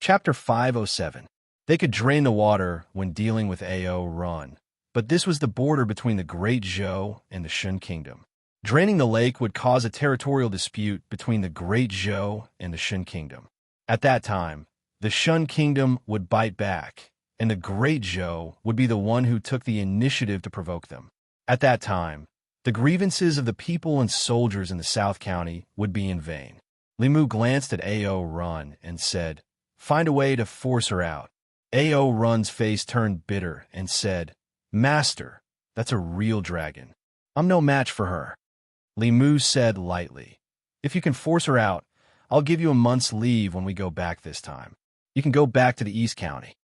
Chapter 507. They could drain the water when dealing with Ao Run, but this was the border between the Great Zhou and the Shun Kingdom. Draining the lake would cause a territorial dispute between the Great Zhou and the Shun Kingdom. At that time, the Shun Kingdom would bite back, and the Great Zhou would be the one who took the initiative to provoke them. At that time, the grievances of the people and soldiers in the South County would be in vain. Li Mu glanced at Ao Run and said, "Find a way to force her out." Ao Run's face turned bitter and said, "Master, that's a real dragon. I'm no match for her." Li Mu said lightly, "If you can force her out, I'll give you a month's leave when we go back this time. You can go back to the East County."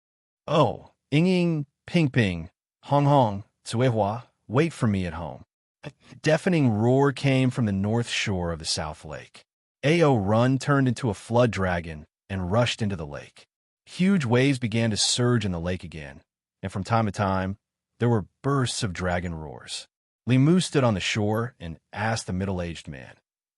"Oh, Ying, Ping Ping, Hong Hong, Tsuehua, wait for me at home." A deafening roar came from the north shore of the South Lake. Ao Run turned into a flood dragon and rushed into the lake. Huge waves began to surge in the lake again, and from time to time, there were bursts of dragon roars. Li Mu stood on the shore and asked the middle-aged man,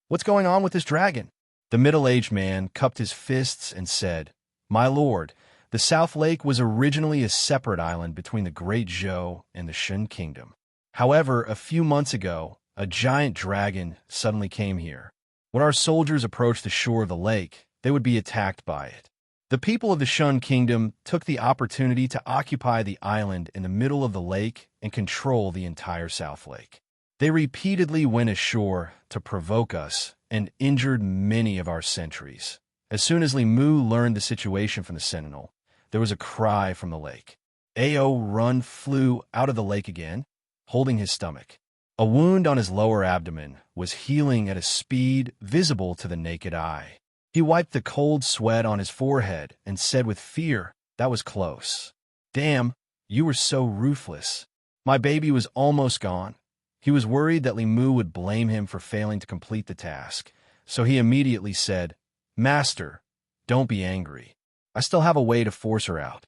"What's going on with this dragon?" The middle-aged man cupped his fists and said, "My lord, the South Lake was originally a separate island between the Great Zhou and the Shun Kingdom. However, a few months ago, a giant dragon suddenly came here. When our soldiers approached the shore of the lake, they would be attacked by it. The people of the Shun Kingdom took the opportunity to occupy the island in the middle of the lake and control the entire South Lake. They repeatedly went ashore to provoke us and injured many of our sentries. As soon as Li Mu learned the situation from the sentinel, there was a cry from the lake. Ao Run flew out of the lake again, holding his stomach. A wound on his lower abdomen was healing at a speed visible to the naked eye. He wiped the cold sweat on his forehead and said with fear, "That was close. Damn, you were so ruthless. My baby was almost gone." He was worried that Li Mu would blame him for failing to complete the task, so he immediately said, "Master, don't be angry. I still have a way to force her out."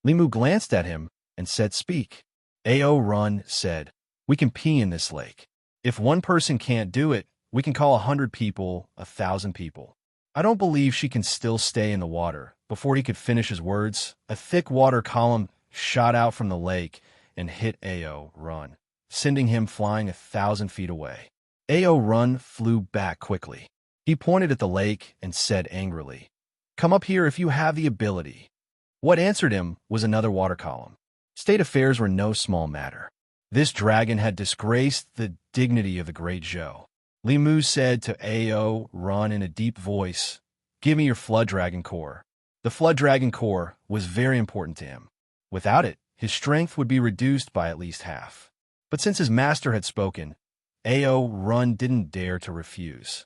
Li Mu glanced at him and said, "Speak." Ao Run said, "We can pee in this lake. If one person can't do it, we can call 100 people, 1,000 people." I don't believe she can still stay in the water. Before he could finish his words, a thick water column shot out from the lake and hit Ao Run, sending him flying 1,000 feet away. Ao Run flew back quickly. He pointed at the lake and said angrily, "Come up here if you have the ability." What answered him was another water column. State affairs were no small matter. This dragon had disgraced the dignity of the Great Zhou. Li Mu said to Ao Run in a deep voice, "Give me your Flood Dragon Core." The Flood Dragon Core was very important to him. Without it, his strength would be reduced by at least half. But since his master had spoken, Ao Run didn't dare to refuse.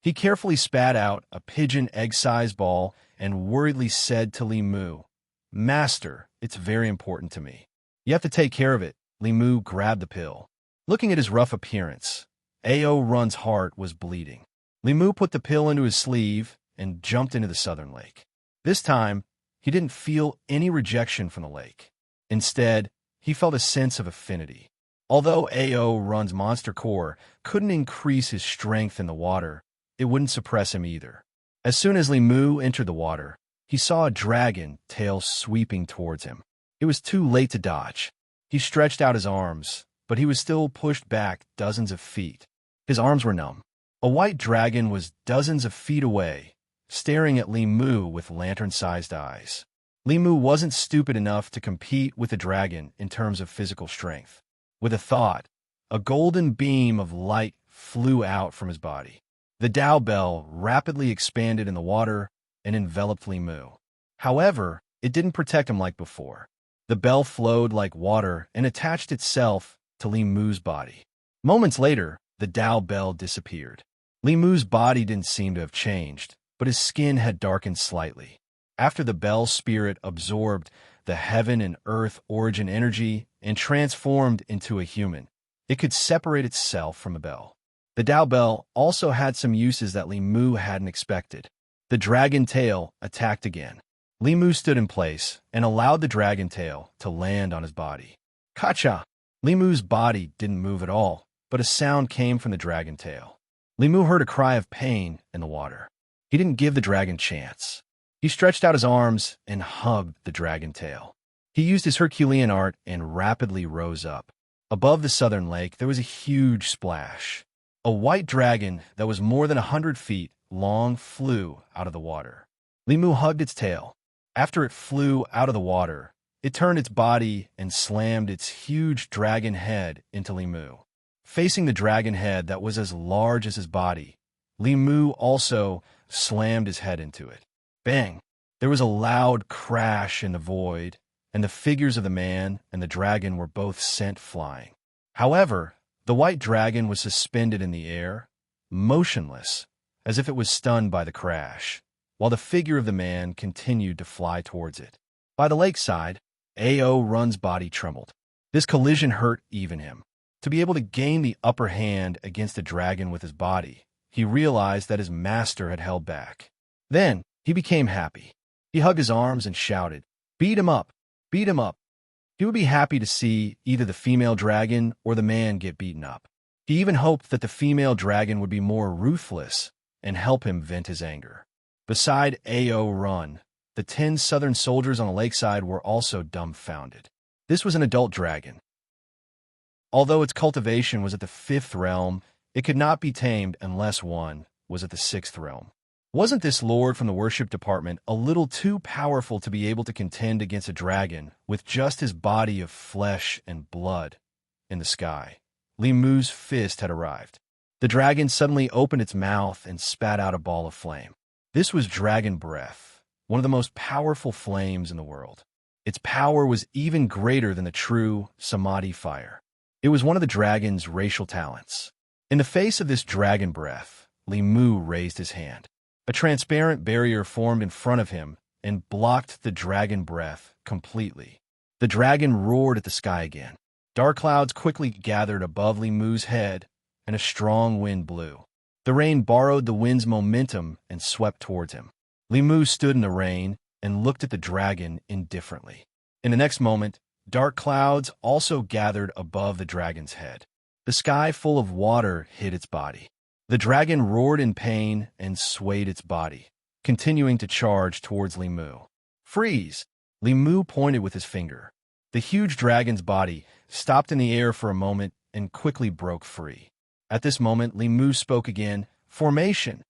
He carefully spat out a pigeon egg-sized ball and worriedly said to Li Mu, "Master, it's very important to me. You have to take care of it." Li Mu grabbed the pill. Looking at his rough appearance, Ao Run's heart was bleeding. Li Mu put the pill into his sleeve and jumped into the southern lake. This time, he didn't feel any rejection from the lake. Instead, he felt a sense of affinity. Although Ao Run's monster core couldn't increase his strength in the water, it wouldn't suppress him either. As soon as Li Mu entered the water, he saw a dragon tail sweeping towards him. It was too late to dodge. He stretched out his arms, but he was still pushed back dozens of feet. His arms were numb. A white dragon was dozens of feet away, staring at Li Mu with lantern-sized eyes. Li Mu wasn't stupid enough to compete with the dragon in terms of physical strength. With a thought, a golden beam of light flew out from his body. The Dao Bell rapidly expanded in the water and enveloped Li Mu. However, it didn't protect him like before. The bell flowed like water and attached itself to Li Mu's body. Moments later, the Dao Bell disappeared. Li Mu's body didn't seem to have changed, but his skin had darkened slightly. After the Bell spirit absorbed the heaven and earth origin energy and transformed into a human, it could separate itself from the Bell. The Dao Bell also had some uses that Li Mu hadn't expected. The dragon tail attacked again. Li Mu stood in place and allowed the dragon tail to land on his body. Kacha! Li Mu's body didn't move at all, but a sound came from the dragon tail. Li Mu heard a cry of pain in the water. He didn't give the dragon chance. He stretched out his arms and hugged the dragon tail. He used his Herculean art and rapidly rose up. Above the southern lake, there was a huge splash. A white dragon that was more than 100 feet long flew out of the water. Limu hugged its tail. After it flew out of the water, it turned its body and slammed its huge dragon head into Limu. Facing the dragon head that was as large as his body, Limu also slammed his head into it. Bang! There was a loud crash in the void, and the figures of the man and the dragon were both sent flying. However, the white dragon was suspended in the air, motionless, as if it was stunned by the crash, while the figure of the man continued to fly towards it. By the lakeside, A.O. Run's body trembled. This collision hurt even him. To be able to gain the upper hand against the dragon with his body, he realized that his master had held back. Then, he became happy. He hugged his arms and shouted, "Beat him up! Beat him up!" He would be happy to see either the female dragon or the man get beaten up. He even hoped that the female dragon would be more ruthless and help him vent his anger. Beside A.O. Run, the 10 southern soldiers on the lakeside were also dumbfounded. This was an adult dragon. Although its cultivation was at the 5th realm, it could not be tamed unless one was at the 6th realm. Wasn't this lord from the worship department a little too powerful to be able to contend against a dragon with just his body of flesh and blood in the sky? Limu's fist had arrived. The dragon suddenly opened its mouth and spat out a ball of flame. This was dragon breath, one of the most powerful flames in the world. Its power was even greater than the true samadhi fire. It was one of the dragon's racial talents. In the face of this dragon breath, Limu raised his hand. A transparent barrier formed in front of him and blocked the dragon breath completely. The dragon roared at the sky again. Dark clouds quickly gathered above Limu's head, and a strong wind blew. The rain borrowed the wind's momentum and swept towards him. Limu stood in the rain and looked at the dragon indifferently. In the next moment, dark clouds also gathered above the dragon's head. The sky full of water hid its body. The dragon roared in pain and swayed its body, continuing to charge towards Limu. "Freeze!" Limu pointed with his finger. The huge dragon's body stopped in the air for a moment and quickly broke free. At this moment, Limu spoke again, "Formation!"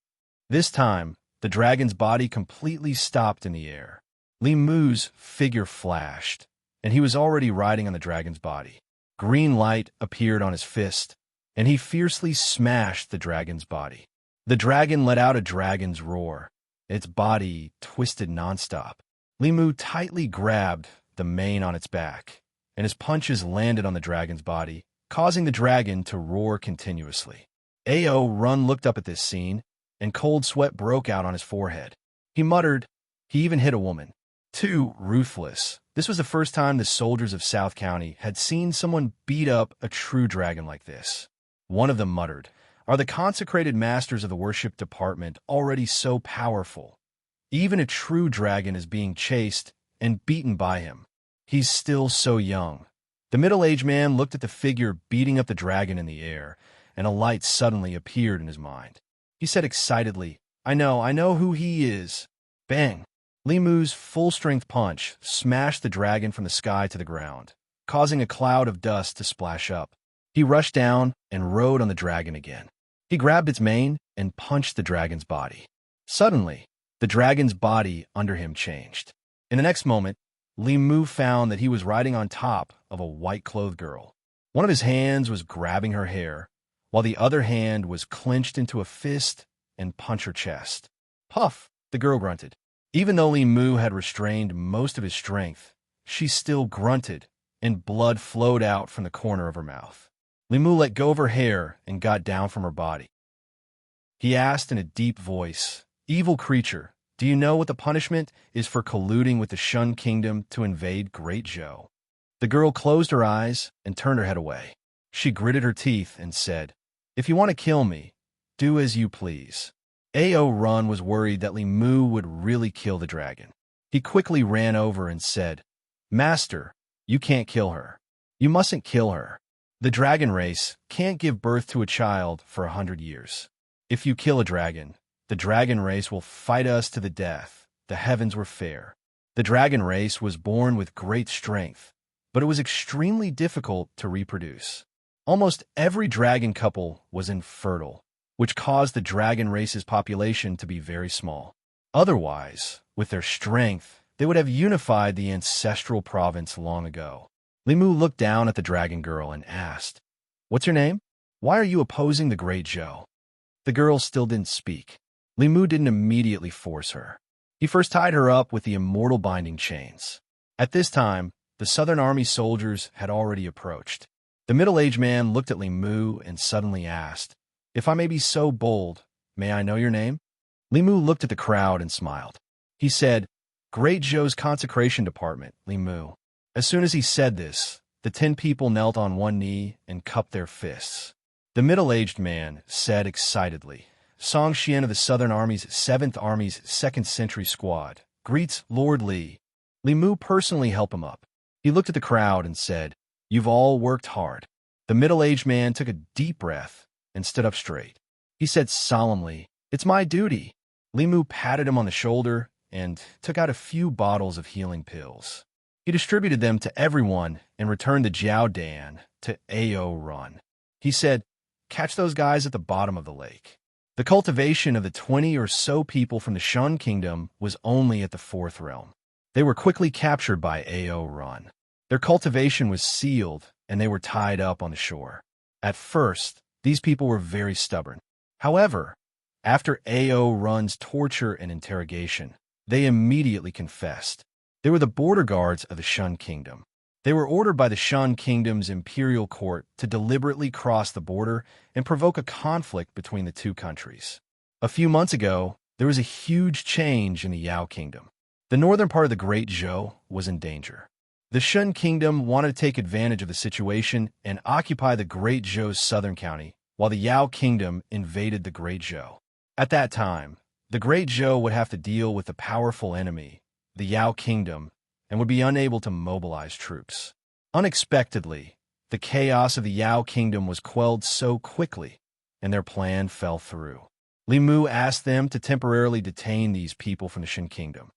This time, the dragon's body completely stopped in the air. Limu's figure flashed, and he was already riding on the dragon's body. Green light appeared on his fist, and he fiercely smashed the dragon's body. The dragon let out a dragon's roar. Its body twisted nonstop. Limu tightly grabbed the mane on its back, and his punches landed on the dragon's body, causing the dragon to roar continuously. A.O. Run looked up at this scene, and cold sweat broke out on his forehead. He muttered, "He even hit a woman." Too ruthless. This was the first time the soldiers of South County had seen someone beat up a true dragon like this. One of them muttered, "Are the consecrated masters of the worship department already so powerful? Even a true dragon is being chased and beaten by him. He's still so young." The middle-aged man looked at the figure beating up the dragon in the air, and a light suddenly appeared in his mind. He said excitedly, I know who he is." Bang! Limu's full-strength punch smashed the dragon from the sky to the ground, causing a cloud of dust to splash up. He rushed down and rode on the dragon again. He grabbed its mane and punched the dragon's body. Suddenly, the dragon's body under him changed. In the next moment, Limu found that he was riding on top of a white-clothed girl. One of his hands was grabbing her hair, while the other hand was clenched into a fist and punched her chest. "Puff!" the girl grunted. Even though Limu had restrained most of his strength, she still grunted, and blood flowed out from the corner of her mouth. Limu let go of her hair and got down from her body. He asked in a deep voice, "Evil creature, do you know what the punishment is for colluding with the Shun Kingdom to invade Great Zhou?" The girl closed her eyes and turned her head away. She gritted her teeth and said, "If you want to kill me, do as you please." A.O. Run was worried that Limu would really kill the dragon. He quickly ran over and said, "Master, you can't kill her. You mustn't kill her. The dragon race can't give birth to a child for 100 years. If you kill a dragon, the dragon race will fight us to the death the heavens were fair. The dragon race was born with great strength, but it was extremely difficult to reproduce. Almost every dragon couple was infertile, which caused the dragon race's population to be very small. Otherwise, with their strength, they would have unified the ancestral province long ago. Limu looked down at the dragon girl and asked, "What's your name? Why are you opposing the Great Zhou?" The girl still didn't speak. Limu didn't immediately force her. He first tied her up with the immortal binding chains. At this time, the Southern Army soldiers had already approached. The middle-aged man looked at Limu and suddenly asked, "If I may be so bold, may I know your name?" Limu looked at the crowd and smiled. He said, "Great Zhou's consecration department, Limu." As soon as he said this, the 10 people knelt on one knee and cupped their fists. The middle-aged man said excitedly, "Song Xian of the Southern Army's 7th Army's 2nd Century Squad greets Lord Li." Limu personally helped him up. He looked at the crowd and said, "You've all worked hard." The middle-aged man took a deep breath and stood up straight. He said solemnly, "It's my duty." Limu patted him on the shoulder and took out a few bottles of healing pills. He distributed them to everyone and returned the Jiao Dan to Ao Run. He said, "Catch those guys at the bottom of the lake." The cultivation of the 20 or so people from the Shun Kingdom was only at the 4th realm. They were quickly captured by Ao Run. Their cultivation was sealed and they were tied up on the shore. At first, these people were very stubborn. However, after Ao Run's torture and interrogation, they immediately confessed. They were the border guards of the Shun Kingdom. They were ordered by the Shun Kingdom's imperial court to deliberately cross the border and provoke a conflict between the two countries. A few months ago, there was a huge change in the Yao Kingdom. The northern part of the Great Zhou was in danger. The Shun Kingdom wanted to take advantage of the situation and occupy the Great Zhou's southern county, while the Yao Kingdom invaded the Great Zhou. At that time, the Great Zhou would have to deal with a powerful enemy, the Yao Kingdom, and would be unable to mobilize troops. Unexpectedly, the chaos of the Yao Kingdom was quelled so quickly, and their plan fell through. Limu asked them to temporarily detain these people from the Shun Kingdom.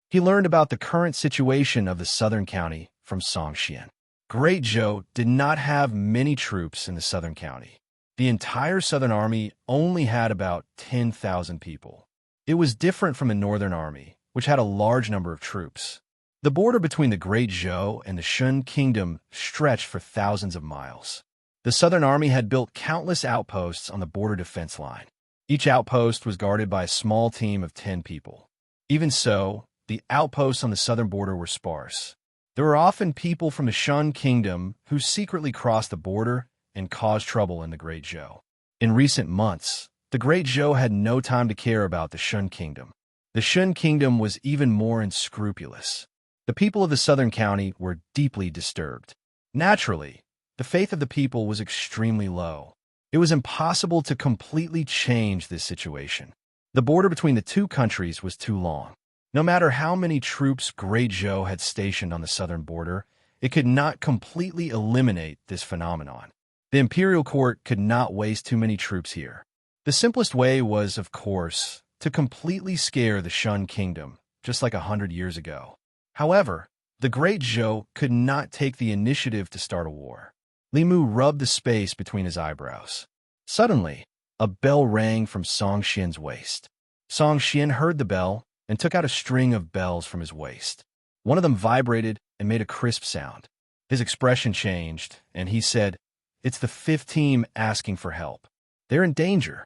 He learned about the current situation of the southern county from Song Xian. Great Zhou did not have many troops in the southern county. The entire Southern Army only had about 10,000 people. It was different from the Northern Army, which had a large number of troops. The border between the Great Zhou and the Shun Kingdom stretched for thousands of miles. The Southern Army had built countless outposts on the border defense line. Each outpost was guarded by a small team of 10 people. Even so, the outposts on the southern border were sparse. There were often people from the Shun Kingdom who secretly crossed the border and caused trouble in the Great Zhou. In recent months, the Great Zhou had no time to care about the Shun Kingdom. The Shun Kingdom was even more unscrupulous. The people of the southern county were deeply disturbed. Naturally, the faith of the people was extremely low. It was impossible to completely change this situation. The border between the two countries was too long. No matter how many troops Great Zhou had stationed on the southern border, it could not completely eliminate this phenomenon. The imperial court could not waste too many troops here. The simplest way was, of course, to completely scare the Shun Kingdom, just like 100 years ago. However, the Great Zhou could not take the initiative to start a war. Limu rubbed the space between his eyebrows. Suddenly, a bell rang from Song Xian's waist. Song Xian heard the bell and took out a string of bells from his waist. One of them vibrated and made a crisp sound. His expression changed, and he said, "It's the 5th team asking for help. They're in danger."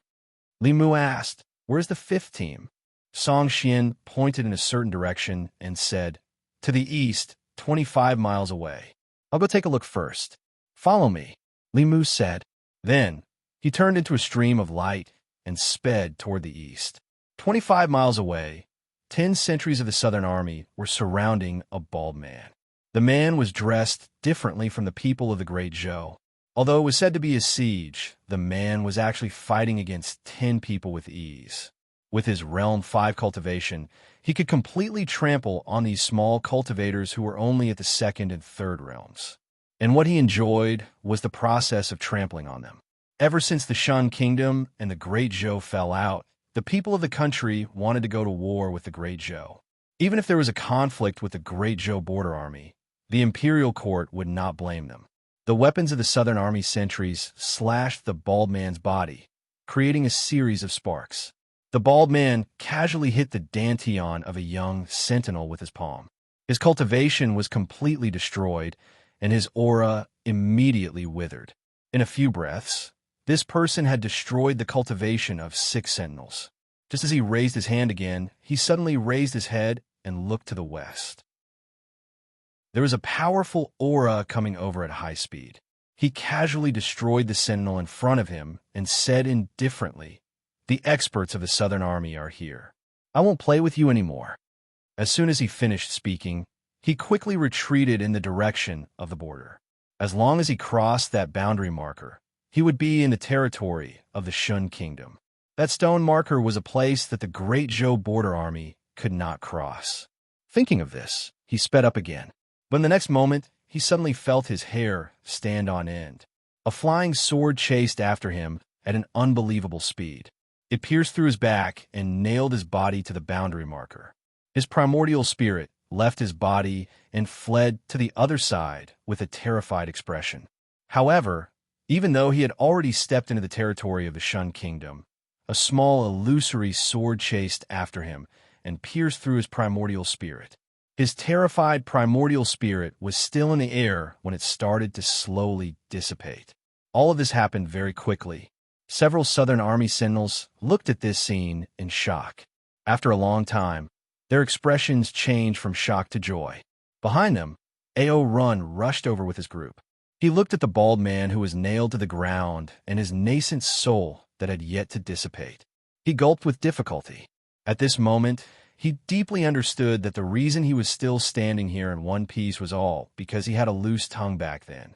Limu asked, "Where's the 5th team?" Song Xian pointed in a certain direction and said, "To the east, 25 miles away. I'll go take a look first." "Follow me," Limu said. Then, he turned into a stream of light and sped toward the east. 25 miles away, 10 sentries of the Southern Army were surrounding a bald man. The man was dressed differently from the people of the Great Zhou. Although it was said to be a siege, the man was actually fighting against 10 people with ease. With his Realm 5 cultivation, he could completely trample on these small cultivators who were only at the 2nd and 3rd realms. And what he enjoyed was the process of trampling on them. Ever since the Shun Kingdom and the Great Zhou fell out, The people of the country wanted to go to war with the Great Zhou. Even if there was a conflict with the Great Zhou border army, the imperial court would not blame them. The weapons of the Southern Army sentries slashed the bald man's body, creating a series of sparks. The bald man casually hit the dantian of a young sentinel with his palm. His cultivation was completely destroyed, and his aura immediately withered. In a few breaths, this person had destroyed the cultivation of 6 sentinels. Just as he raised his hand again, he suddenly raised his head and looked to the west. There was a powerful aura coming over at high speed. He casually destroyed the sentinel in front of him and said indifferently, "The experts of the Southern Army are here. I won't play with you anymore." As soon as he finished speaking, he quickly retreated in the direction of the border. As long as he crossed that boundary marker, he would be in the territory of the Shun Kingdom. That stone marker was a place that the Great Zhou border army could not cross. Thinking of this, he sped up again. But in the next moment, he suddenly felt his hair stand on end. A flying sword chased after him at an unbelievable speed. It pierced through his back and nailed his body to the boundary marker. His primordial spirit left his body and fled to the other side with a terrified expression. However, even though he had already stepped into the territory of the Shun Kingdom, a small illusory sword chased after him and pierced through his primordial spirit. His terrified primordial spirit was still in the air when it started to slowly dissipate. All of this happened very quickly. Several Southern Army sentinels looked at this scene in shock. After a long time, their expressions changed from shock to joy. Behind them, Ao Run rushed over with his group. He looked at the bald man who was nailed to the ground and his nascent soul that had yet to dissipate. He gulped with difficulty. At this moment, he deeply understood that the reason he was still standing here in one piece was all because he had a loose tongue back then.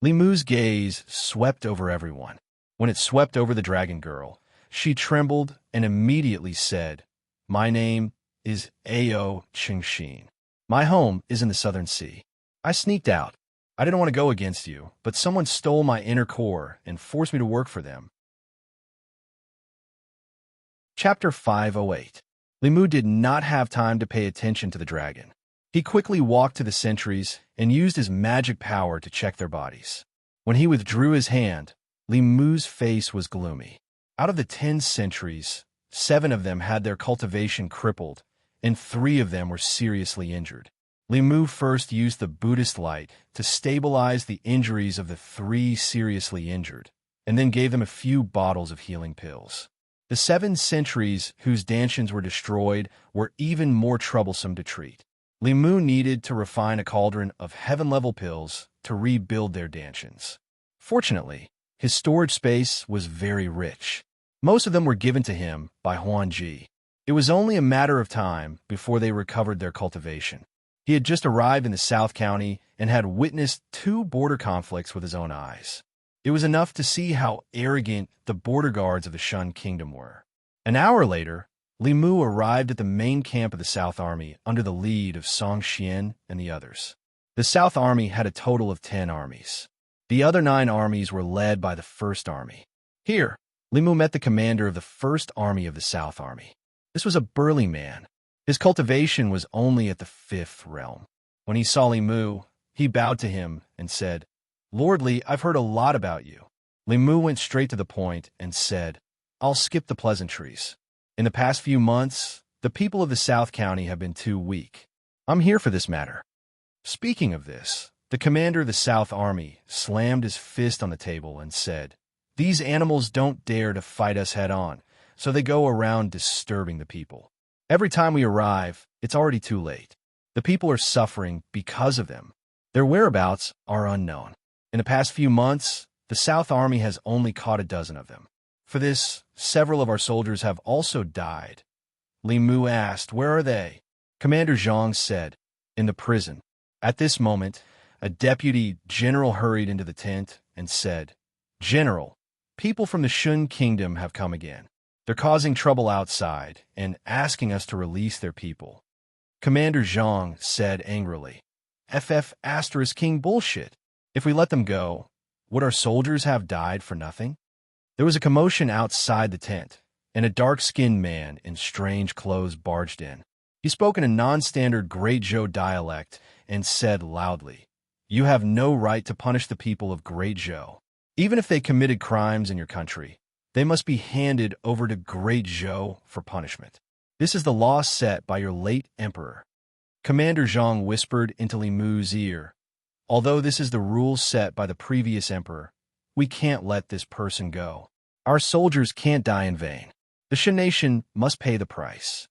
Li Mu's gaze swept over everyone. When it swept over the dragon girl, she trembled and immediately said, "My name is Ao Qingxin. My home is in the Southern Sea. I sneaked out. I didn't want to go against you, but someone stole my inner core and forced me to work for them." Chapter 508. Li Mu did not have time to pay attention to the dragon. He quickly walked to the sentries and used his magic power to check their bodies. When he withdrew his hand, Li Mu's face was gloomy. Out of the 10 sentries, 7 of them had their cultivation crippled, and 3 of them were seriously injured. Li Mu first used the Buddhist light to stabilize the injuries of the 3 seriously injured, and then gave them a few bottles of healing pills. The 7 sentries whose dantians were destroyed were even more troublesome to treat. Li Mu needed to refine a cauldron of heaven-level pills to rebuild their dantians. Fortunately, his storage space was very rich. Most of them were given to him by Huan Ji. It was only a matter of time before they recovered their cultivation. He had just arrived in the South County and had witnessed 2 border conflicts with his own eyes. It was enough to see how arrogant the border guards of the Shun Kingdom were. An hour later, Li Mu arrived at the main camp of the South Army under the lead of Song Xian and the others. The South Army had a total of 10 armies. The other 9 armies were led by the First Army. Here, Li Mu met the commander of the First Army of the South Army. This was a burly man. His cultivation was only at the 5th realm. When he saw Li Mu, he bowed to him and said, "Lord Li, I've heard a lot about you." Li Mu went straight to the point and said, "I'll skip the pleasantries. In the past few months, the people of the South County have been too weak. I'm here for this matter." Speaking of this, the commander of the South Army slammed his fist on the table and said, "These animals don't dare to fight us head-on, so they go around disturbing the people. Every time we arrive, it's already too late. The people are suffering because of them. Their whereabouts are unknown. In the past few months, the South Army has only caught a dozen of them. For this, several of our soldiers have also died." Li Mu asked, "Where are they?" Commander Zhang said, "In the prison." At this moment, a deputy general hurried into the tent and said, "General, people from the Shun Kingdom have come again. They're causing trouble outside and asking us to release their people." Commander Zhang said angrily, "King bullshit. If we let them go, would our soldiers have died for nothing?" There was a commotion outside the tent, and a dark-skinned man in strange clothes barged in. He spoke in a non-standard Great Zhou dialect and said loudly, "You have no right to punish the people of Great Zhou. Even if they committed crimes in your country, they must be handed over to Great Zhou for punishment. This is the law set by your late emperor." Commander Zhang whispered into Li Mu's ear, "Although this is the rule set by the previous emperor, we can't let this person go. Our soldiers can't die in vain. The Shen nation must pay the price."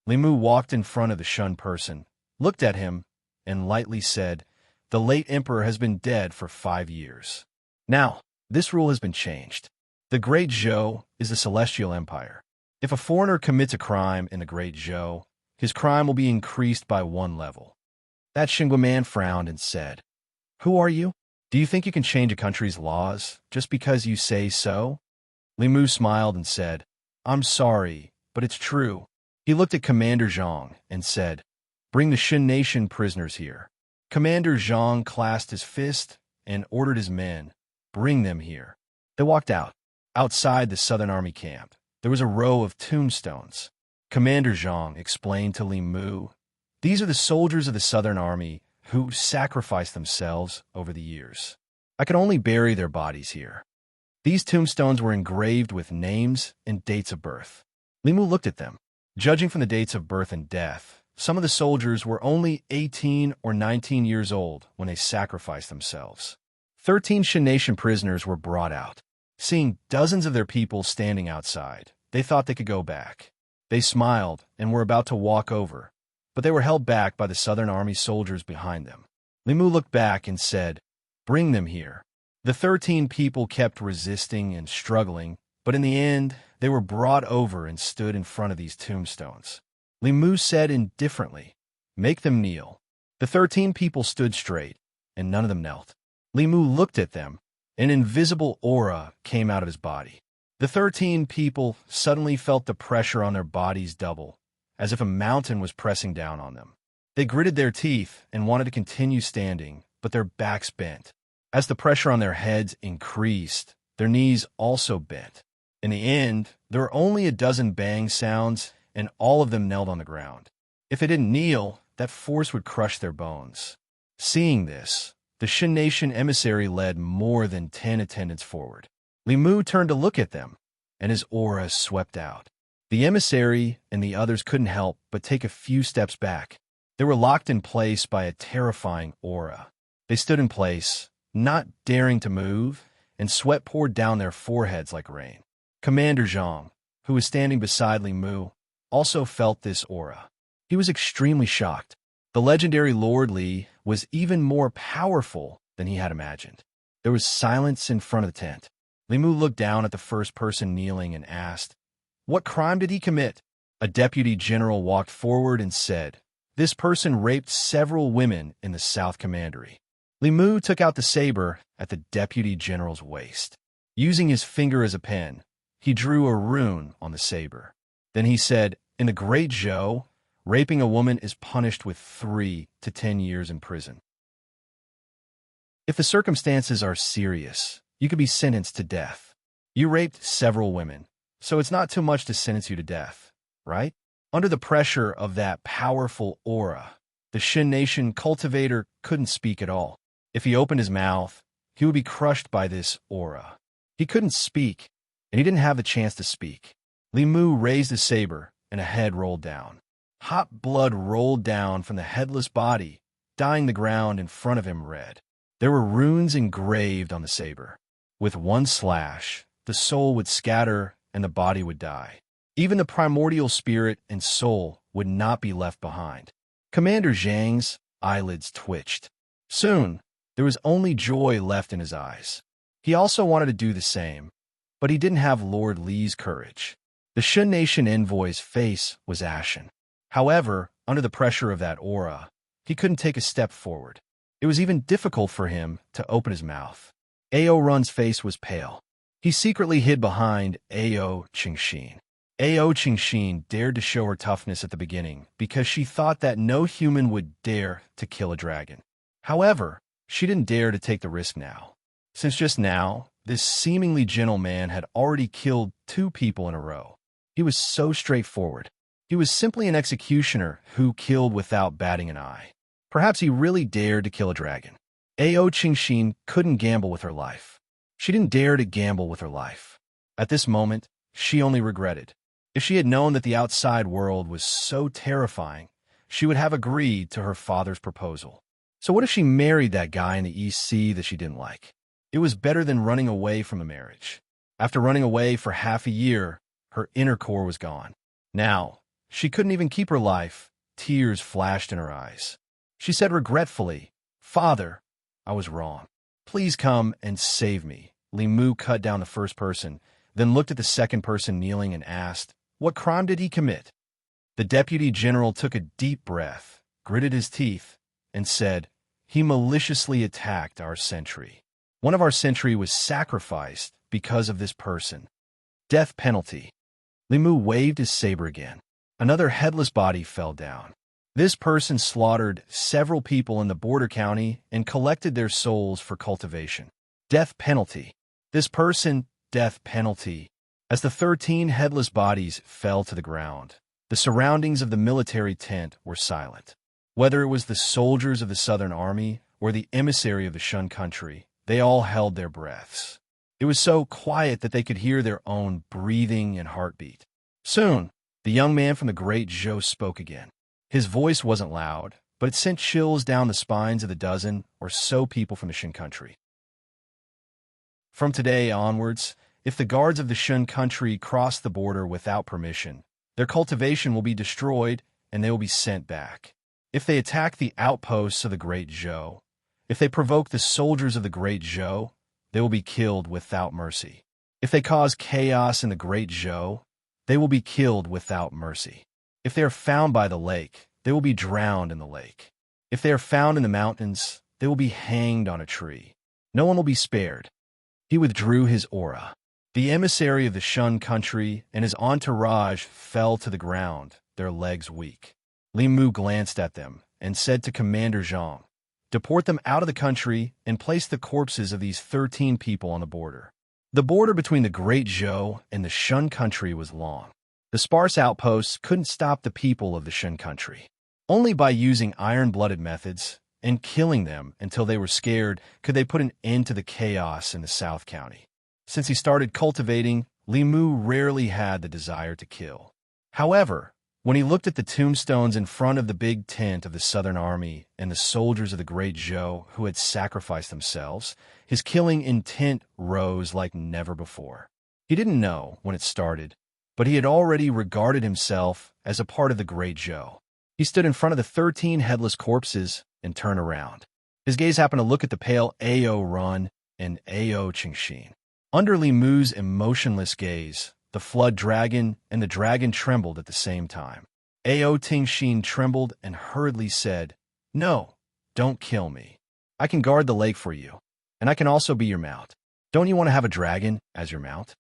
Li Mu walked in front of the Shen person, looked at him, and lightly said, "The late emperor has been dead for 5 years. Now, this rule has been changed. The Great Zhou is the Celestial Empire. If a foreigner commits a crime in the Great Zhou, his crime will be increased by 1 level." That Xingua man frowned and said, "Who are you? Do you think you can change a country's laws just because you say so?" Li Mu smiled and said, "I'm sorry, but it's true." He looked at Commander Zhang and said, "Bring the Shen nation prisoners here." Commander Zhang clasped his fist and ordered his men, "Bring them here." They walked out. Outside the Southern Army camp, there was a row of tombstones. Commander Zhang explained to Li Mu, "These are the soldiers of the Southern Army who sacrificed themselves over the years. I could only bury their bodies here." These tombstones were engraved with names and dates of birth. Li Mu looked at them. Judging from the dates of birth and death, some of the soldiers were only 18 or 19 years old when they sacrificed themselves. 13 Shen nation prisoners were brought out. Seeing dozens of their people standing outside, they thought they could go back. They smiled and were about to walk over, but they were held back by the Southern Army soldiers behind them. Li Mu looked back and said, "Bring them here." The 13 people kept resisting and struggling, but in the end, they were brought over and stood in front of these tombstones. Li Mu said indifferently, "Make them kneel." The 13 people stood straight, and none of them knelt. Li Mu looked at them. An invisible aura came out of his body. The 13 people suddenly felt the pressure on their bodies double, as if a mountain was pressing down on them. They gritted their teeth and wanted to continue standing, but their backs bent. As the pressure on their heads increased, their knees also bent. In the end, there were only a dozen bang sounds, and all of them knelt on the ground. If they didn't kneel, that force would crush their bones. Seeing this, the Shen nation emissary led more than 10 attendants forward. Li Mu turned to look at them, and his aura swept out. The emissary and the others couldn't help but take a few steps back. They were locked in place by a terrifying aura. They stood in place, not daring to move, and sweat poured down their foreheads like rain. Commander Zhang, who was standing beside Li Mu, also felt this aura. He was extremely shocked. The legendary Lord Li was even more powerful than he had imagined. There was silence in front of the tent. Li Mu looked down at the first person kneeling and asked, "What crime did he commit?" A deputy general walked forward and said, "This person raped several women in the South Commandery." Li Mu took out the saber at the deputy general's waist. Using his finger as a pen, he drew a rune on the saber. Then he said, "In the Great Zhou, raping a woman is punished with 3 to 10 years in prison. If the circumstances are serious, you could be sentenced to death. You raped several women, so it's not too much to sentence you to death, right?" Under the pressure of that powerful aura, the Shen nation cultivator couldn't speak at all. If he opened his mouth, he would be crushed by this aura. He couldn't speak, and he didn't have the chance to speak. Li Mu raised his saber, and a head rolled down. Hot blood rolled down from the headless body, dyeing the ground in front of him red. There were runes engraved on the saber. With one slash, the soul would scatter and the body would die. Even the primordial spirit and soul would not be left behind. Commander Zhang's eyelids twitched. Soon, there was only joy left in his eyes. He also wanted to do the same, but he didn't have Lord Li's courage. The Shen nation envoy's face was ashen. However, under the pressure of that aura, he couldn't take a step forward. It was even difficult for him to open his mouth. Ao Run's face was pale. He secretly hid behind Ao Qingxin. Ao Qingxin dared to show her toughness at the beginning because she thought that no human would dare to kill a dragon. However, she didn't dare to take the risk now. Since just now, this seemingly gentle man had already killed 2 people in a row. He was so straightforward. He was simply an executioner who killed without batting an eye. Perhaps he really dared to kill a dragon. Ao Qingxin couldn't gamble with her life. She didn't dare to gamble with her life. At this moment, she only regretted. If she had known that the outside world was so terrifying, she would have agreed to her father's proposal. So what if she married that guy in the East Sea that she didn't like? It was better than running away from a marriage. After running away for half a year, her inner core was gone. Now, she couldn't even keep her life. Tears flashed in her eyes. She said regretfully, "Father, I was wrong. Please come and save me." Li Mu cut down the first person, then looked at the second person kneeling and asked, "What crime did he commit?" The deputy general took a deep breath, gritted his teeth, and said, "He maliciously attacked our sentry. One of our sentry was sacrificed because of this person. Death penalty." Li Mu waved his saber again. Another headless body fell down. This person slaughtered several people in the border county and collected their souls for cultivation. Death penalty. This person, death penalty. As the 13 headless bodies fell to the ground, the surroundings of the military tent were silent. Whether it was the soldiers of the Southern Army or the emissary of the Shun country, they all held their breaths. It was so quiet that they could hear their own breathing and heartbeat. Soon, the young man from the Great Zhou spoke again. His voice wasn't loud, but it sent chills down the spines of the dozen or so people from the Shun country. From today onwards, if the guards of the Shun country cross the border without permission, their cultivation will be destroyed and they will be sent back. If they attack the outposts of the Great Zhou, if they provoke the soldiers of the Great Zhou, they will be killed without mercy. If they cause chaos in the Great Zhou, they will be killed without mercy. If they are found by the lake, they will be drowned in the lake. If they are found in the mountains, they will be hanged on a tree. No one will be spared. He withdrew his aura. The emissary of the Shun country and his entourage fell to the ground, their legs weak. Li Mu glanced at them and said to Commander Zhang, "Deport them out of the country and place the corpses of these 13 people on the border." The border between the Great Zhou and the Shun country was long. The sparse outposts couldn't stop the people of the Shun country. Only by using iron-blooded methods and killing them until they were scared could they put an end to the chaos in the South County. Since he started cultivating, Li Mu rarely had the desire to kill. However, when he looked at the tombstones in front of the big tent of the Southern Army and the soldiers of the Great Zhou who had sacrificed themselves, his killing intent rose like never before. He didn't know when it started, but he had already regarded himself as a part of the Great Zhou. He stood in front of the 13 headless corpses and turned around. His gaze happened to look at the pale Ao Run and Ao Qingxin. Under Li Mu's emotionless gaze, the flood dragon and the dragon trembled at the same time. Ao Qingxin trembled and hurriedly said, "No, don't kill me. I can guard the lake for you, and I can also be your mount. Don't you want to have a dragon as your mount?"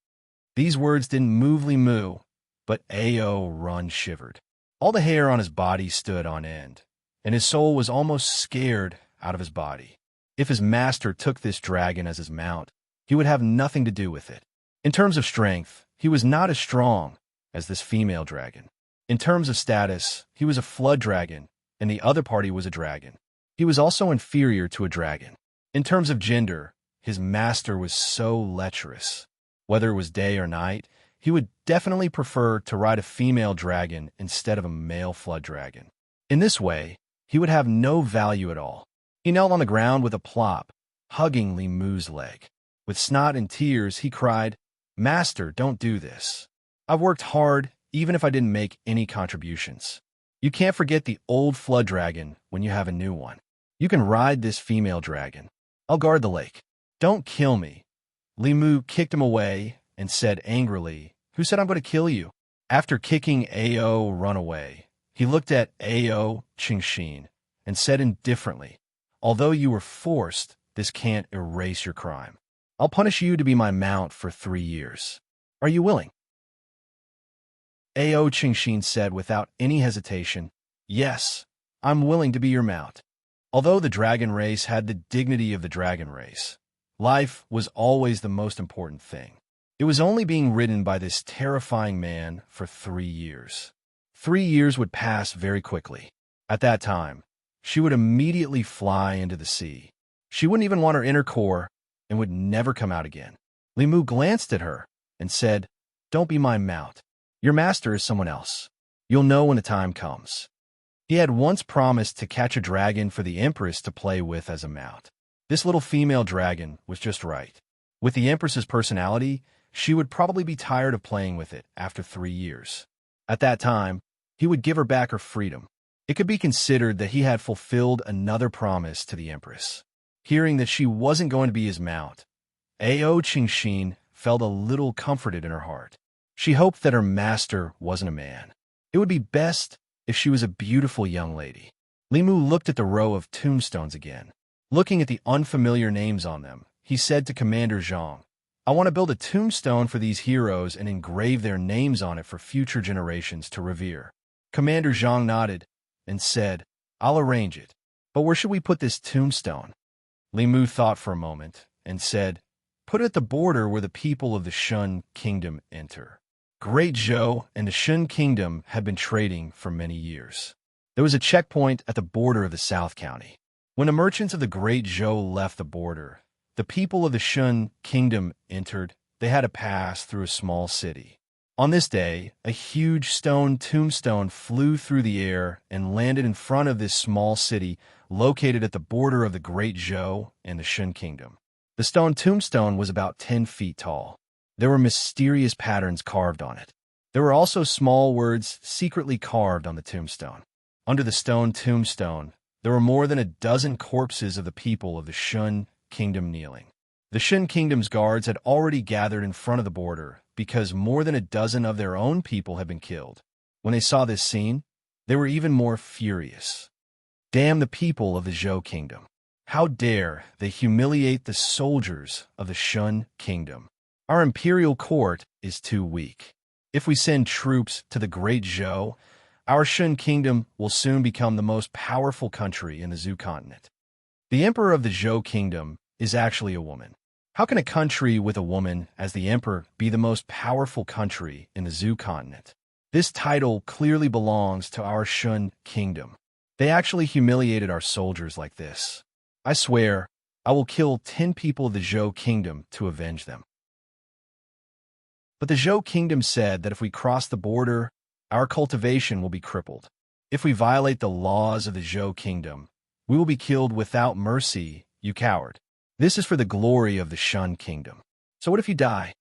These words didn't move Li Mu, but Ao Run shivered. All the hair on his body stood on end, and his soul was almost scared out of his body. If his master took this dragon as his mount, he would have nothing to do with it. In terms of strength, he was not as strong as this female dragon. In terms of status, he was a flood dragon, and the other party was a dragon. He was also inferior to a dragon. In terms of gender, his master was so lecherous. Whether it was day or night, he would definitely prefer to ride a female dragon instead of a male flood dragon. In this way, he would have no value at all. He knelt on the ground with a plop, hugging Li Mu's leg. With snot and tears, he cried, "Master, don't do this. I've worked hard, even if I didn't make any contributions. You can't forget the old flood dragon when you have a new one. You can ride this female dragon. I'll guard the lake. Don't kill me." Li Mu kicked him away and said angrily, "Who said I'm going to kill you?" After kicking Ao Run away, he looked at Ao Qingxin and said indifferently, "Although you were forced, this can't erase your crime. I'll punish you to be my mount for 3 years. Are you willing?" Ao Qingxin said without any hesitation, "Yes, I'm willing to be your mount." Although the dragon race had the dignity of the dragon race, Life was always the most important thing. It was only being ridden by this terrifying man for 3 years. 3 years would pass very quickly. At that time, she would immediately fly into the sea. She wouldn't even want her inner core and would never come out again. Limu glanced at her and said, "Don't be my mount. Your master is someone else. You'll know when the time comes." He had once promised to catch a dragon for the Empress to play with as a mount. This little female dragon was just right. With the Empress's personality, she would probably be tired of playing with it after 3 years. At that time, he would give her back her freedom. It could be considered that he had fulfilled another promise to the Empress. Hearing that she wasn't going to be his mount, Ao Qingxin felt a little comforted in her heart. She hoped that her master wasn't a man. It would be best if she was a beautiful young lady. Limu looked at the row of tombstones again. Looking at the unfamiliar names on them, he said to Commander Zhang, "I want to build a tombstone for these heroes and engrave their names on it for future generations to revere." Commander Zhang nodded and said, "I'll arrange it. But where should we put this tombstone?" Limu thought for a moment and said, "Put it at the border where the people of the Shun Kingdom enter." Great Zhou and the Shun Kingdom had been trading for many years. There was a checkpoint at the border of the South County. When the merchants of the Great Zhou left the border, the people of the Shun Kingdom entered. They had to pass through a small city. On this day, a huge stone tombstone flew through the air and landed in front of this small city located at the border of the Great Zhou and the Shun Kingdom. The stone tombstone was about 10 feet tall. There were mysterious patterns carved on it. There were also small words secretly carved on the tombstone. Under the stone tombstone, there were more than a dozen corpses of the people of the Shun Kingdom kneeling. The Shun Kingdom's guards had already gathered in front of the border because more than a dozen of their own people had been killed. When they saw this scene, they were even more furious. Damn the people of the Zhou Kingdom. How dare they humiliate the soldiers of the Shun Kingdom? Our imperial court is too weak. If we send troops to the Great Zhou, our Shun Kingdom will soon become the most powerful country in the Zhou continent. The emperor of the Zhou Kingdom is actually a woman. How can a country with a woman as the emperor be the most powerful country in the Zhou continent? This title clearly belongs to our Shun Kingdom. They actually humiliated our soldiers like this. I swear, I will kill 10 people of the Zhou Kingdom to avenge them. But the Zhou Kingdom said that if we cross the border, our cultivation will be crippled. If we violate the laws of the Zhou Kingdom, we will be killed without mercy, you coward. This is for the glory of the Shun Kingdom. So what if you die?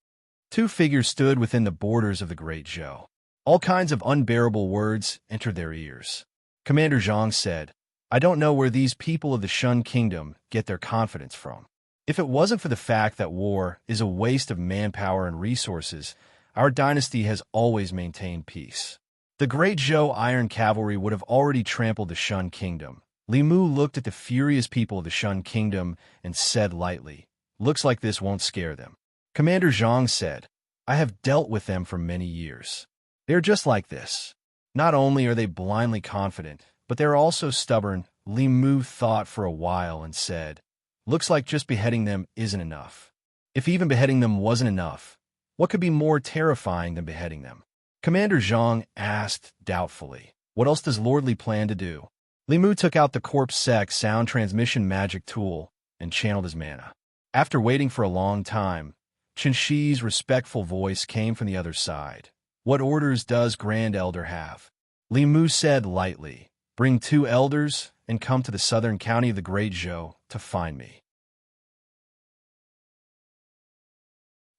2 figures stood within the borders of the Great Zhou. All kinds of unbearable words entered their ears. Commander Zhang said, "I don't know where these people of the Shun Kingdom get their confidence from. If it wasn't for the fact that war is a waste of manpower and resources, our dynasty has always maintained peace. The Great Zhou Iron Cavalry would have already trampled the Shun Kingdom." Limu looked at the furious people of the Shun Kingdom and said lightly, "Looks like this won't scare them." Commander Zhang said, "I have dealt with them for many years. They're just like this. Not only are they blindly confident, but they're also stubborn." Limu thought for a while and said, "Looks like just beheading them isn't enough. If even beheading them wasn't enough, what could be more terrifying than beheading them?" Commander Zhang asked doubtfully, "What else does Lord Li plan to do?" Limu took out the Corpse Sec sound transmission magic tool and channeled his mana. After waiting for a long time, Qinshi's respectful voice came from the other side. "What orders does Grand Elder have?" Limu said lightly, "Bring 2 elders and come to the southern county of the Great Zhou to find me."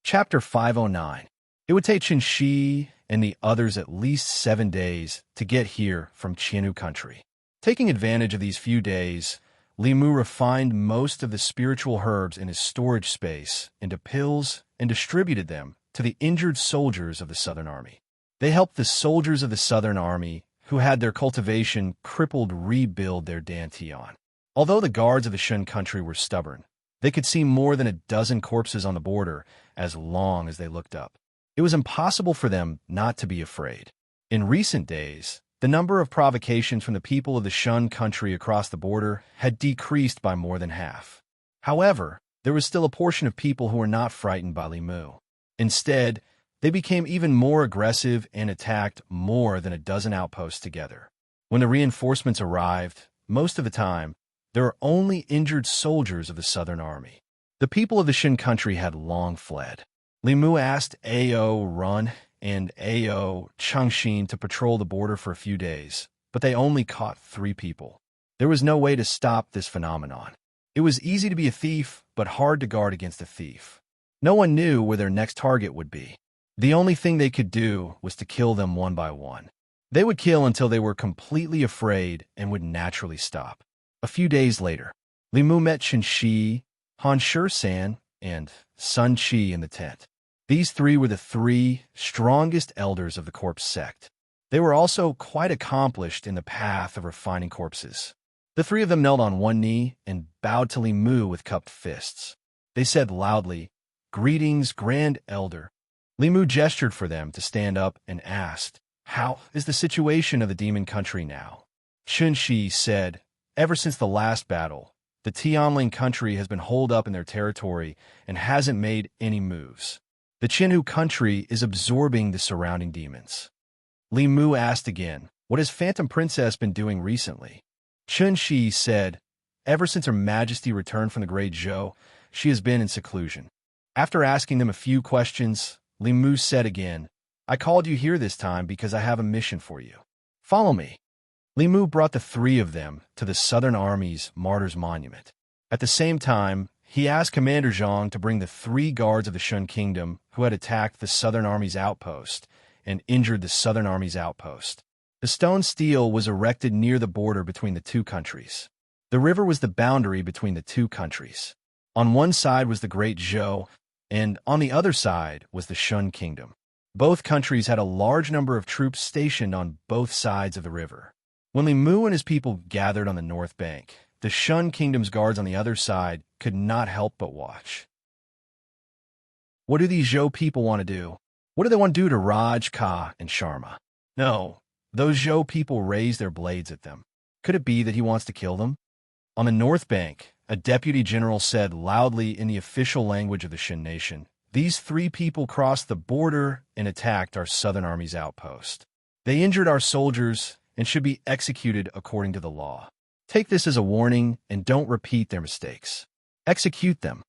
Chapter 509. It would take Qinshi and the others at least 7 days to get here from Qianu country. Taking advantage of these few days, Limu refined most of the spiritual herbs in his storage space into pills and distributed them to the injured soldiers of the Southern Army. They helped the soldiers of the Southern Army who had their cultivation crippled rebuild their dantian. Although the guards of the Shun country were stubborn, they could see more than a dozen corpses on the border as long as they looked up. It was impossible for them not to be afraid. In recent days, the number of provocations from the people of the Shun country across the border had decreased by more than half. However, there was still a portion of people who were not frightened by Li Mu. Instead, they became even more aggressive and attacked more than a dozen outposts together. When the reinforcements arrived, most of the time, there were only injured soldiers of the Southern Army. The people of the Shin country had long fled. Li Mu asked Ao Run and Ao Chengxin to patrol the border for a few days, but they only caught 3 people. There was no way to stop this phenomenon. It was easy to be a thief, but hard to guard against a thief. No one knew where their next target would be. The only thing they could do was to kill them one by one. They would kill until they were completely afraid and would naturally stop. A few days later, Li Mu met Chen Shi, Han Shi-san, and Sun Qi in the tent. These 3 were the 3 strongest elders of the corpse sect. They were also quite accomplished in the path of refining corpses. The 3 of them knelt on one knee and bowed to Li Mu with cupped fists. They said loudly, "Greetings, Grand Elder." Li Mu gestured for them to stand up and asked, "How is the situation of the demon country now?" Chen Shi said, "Ever since the last battle, the Tianling country has been holed up in their territory and hasn't made any moves. The Qinhu country is absorbing the surrounding demons." Li Mu asked again, "What has Phantom Princess been doing recently?" Chen Shi said, "Ever since Her Majesty returned from the Great Zhou, she has been in seclusion." After asking them a few questions, Li Mu said again, "I called you here this time because I have a mission for you. Follow me." Li Mu brought the 3 of them to the Southern Army's Martyrs Monument. At the same time, he asked Commander Zhang to bring the 3 guards of the Shun Kingdom who had attacked the Southern Army's outpost and injured the Southern Army's outpost. The stone stele was erected near the border between the 2 countries. The river was the boundary between the 2 countries. On one side was the Great Zhou, and on the other side was the Shun Kingdom. Both countries had a large number of troops stationed on both sides of the river. When Li Mu and his people gathered on the north bank, the Shun Kingdom's guards on the other side could not help but watch. What do these Zhou people want to do? What do they want to do to Raj, Ka, and Sharma? No, those Zhou people raised their blades at them. Could it be that he wants to kill them? On the north bank, a deputy general said loudly in the official language of the Shin nation, "These 3 people crossed the border and attacked our Southern Army's outpost. They injured our soldiers and should be executed according to the law. Take this as a warning and don't repeat their mistakes. Execute them."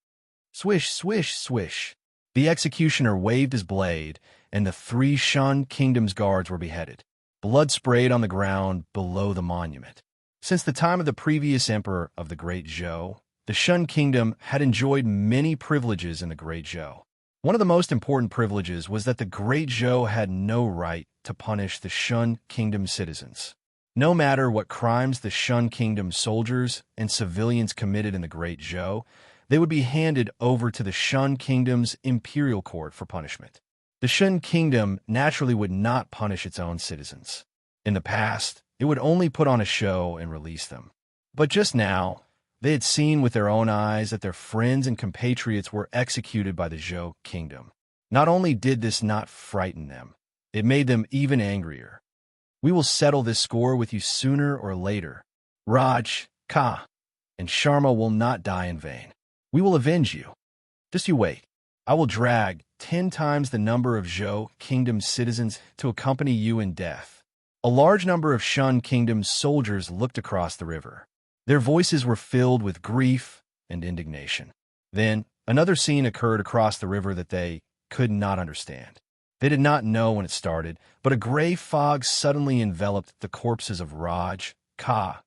Swish, swish, swish. The executioner waved his blade, and the 3 Shun Kingdom's guards were beheaded. Blood sprayed on the ground below the monument. Since the time of the previous emperor of the Great Zhou, the Shun Kingdom had enjoyed many privileges in the Great Zhou. One of the most important privileges was that the Great Zhou had no right to punish the Shun Kingdom citizens. No matter what crimes the Shun Kingdom soldiers and civilians committed in the Great Zhou, they would be handed over to the Shun Kingdom's imperial court for punishment. The Shun Kingdom naturally would not punish its own citizens. In the past, it would only put on a show and release them. But just now, they had seen with their own eyes that their friends and compatriots were executed by the Zhou Kingdom. Not only did this not frighten them, it made them even angrier. "We will settle this score with you sooner or later. Raj, Ka, and Sharma will not die in vain. We will avenge you. Just you wait. I will drag 10 times the number of Zhou Kingdom's citizens to accompany you in death." A large number of Shun Kingdom's soldiers looked across the river. Their voices were filled with grief and indignation. Then, another scene occurred across the river that they could not understand. They did not know when it started, but a gray fog suddenly enveloped the corpses of Raj, Ka,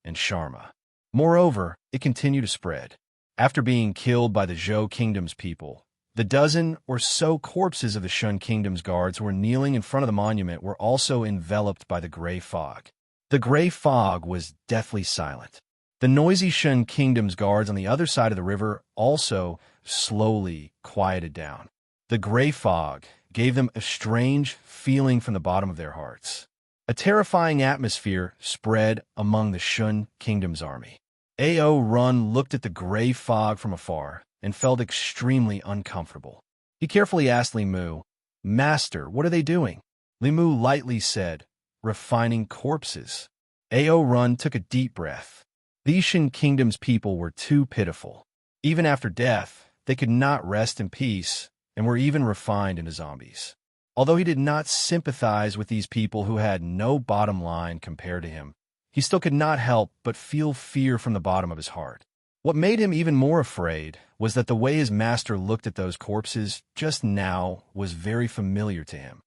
and Sharma. Moreover, it continued to spread. After being killed by the Zhou Kingdom's people, the dozen or so corpses of the Shun Kingdom's guards who were kneeling in front of the monument were also enveloped by the gray fog. The gray fog was deathly silent. The noisy Shun Kingdom's guards on the other side of the river also slowly quieted down. The gray fog gave them a strange feeling from the bottom of their hearts. A terrifying atmosphere spread among the Shun Kingdom's army. Ao Run looked at the gray fog from afar and felt extremely uncomfortable. He carefully asked Li Mu, "Master, what are they doing?" Li Mu lightly said, "Refining corpses." Ao Run took a deep breath. These Shin Kingdom's people were too pitiful. Even after death, they could not rest in peace and were even refined into zombies. Although he did not sympathize with these people who had no bottom line compared to him, he still could not help but feel fear from the bottom of his heart. What made him even more afraid was that the way his master looked at those corpses just now was very familiar to him.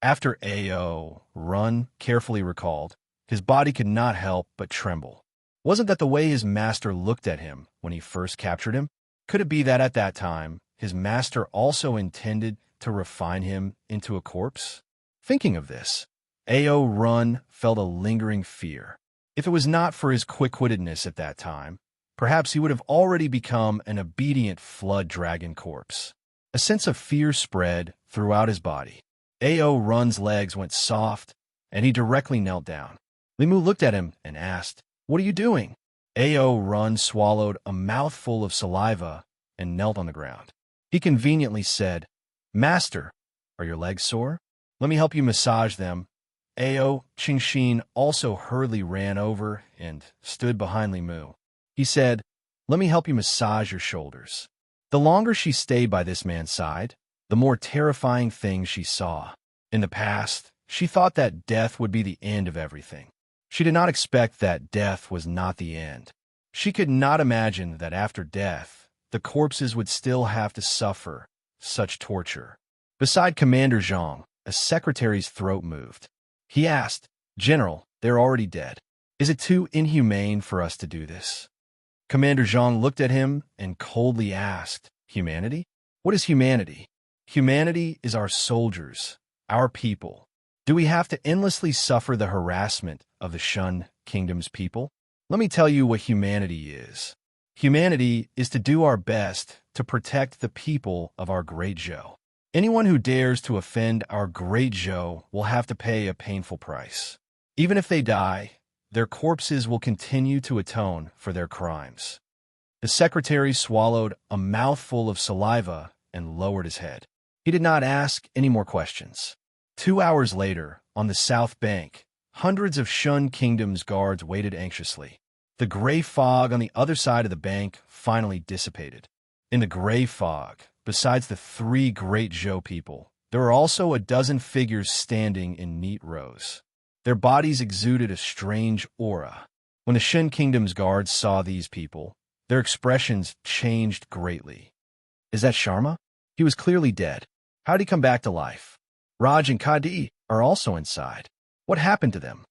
After A.O. Run carefully recalled, his body could not help but tremble. Wasn't that the way his master looked at him when he first captured him? Could it be that at that time, his master also intended to refine him into a corpse? Thinking of this, A.O. Run felt a lingering fear. If it was not for his quick-wittedness at that time, perhaps he would have already become an obedient flood dragon corpse. A sense of fear spread throughout his body. A.O. Run's legs went soft, and he directly knelt down. Limu looked at him and asked, "What are you doing?" A.O. Run swallowed a mouthful of saliva and knelt on the ground. He conveniently said, "Master, are your legs sore? Let me help you massage them." A.O. Qingshin also hurriedly ran over and stood behind Limu. He said, "Let me help you massage your shoulders." The longer she stayed by this man's side, the more terrifying things she saw. In the past, she thought that death would be the end of everything. She did not expect that death was not the end. She could not imagine that after death, the corpses would still have to suffer such torture. Beside Commander Zhang, a secretary's throat moved. He asked, "General, they're already dead. Is it too inhumane for us to do this?" Commander Zhang looked at him and coldly asked, "Humanity? What is humanity?" "Humanity is our soldiers, our people. Do we have to endlessly suffer the harassment of the Shun Kingdom's people? Let me tell you what humanity is. Humanity is to do our best to protect the people of our great Zhou. Anyone who dares to offend our great Zhou will have to pay a painful price. Even if they die, their corpses will continue to atone for their crimes." The secretary swallowed a mouthful of saliva and lowered his head. He did not ask any more questions. 2 hours later, on the south bank, hundreds of Shun Kingdom's guards waited anxiously. The gray fog on the other side of the bank finally dissipated. In the gray fog, besides the 3 great Zhou people, there were also a dozen figures standing in neat rows. Their bodies exuded a strange aura. When the Shun Kingdom's guards saw these people, their expressions changed greatly. "Is that Sharma? He was clearly dead. How did he come back to life? Raj and Kadi are also inside. What happened to them?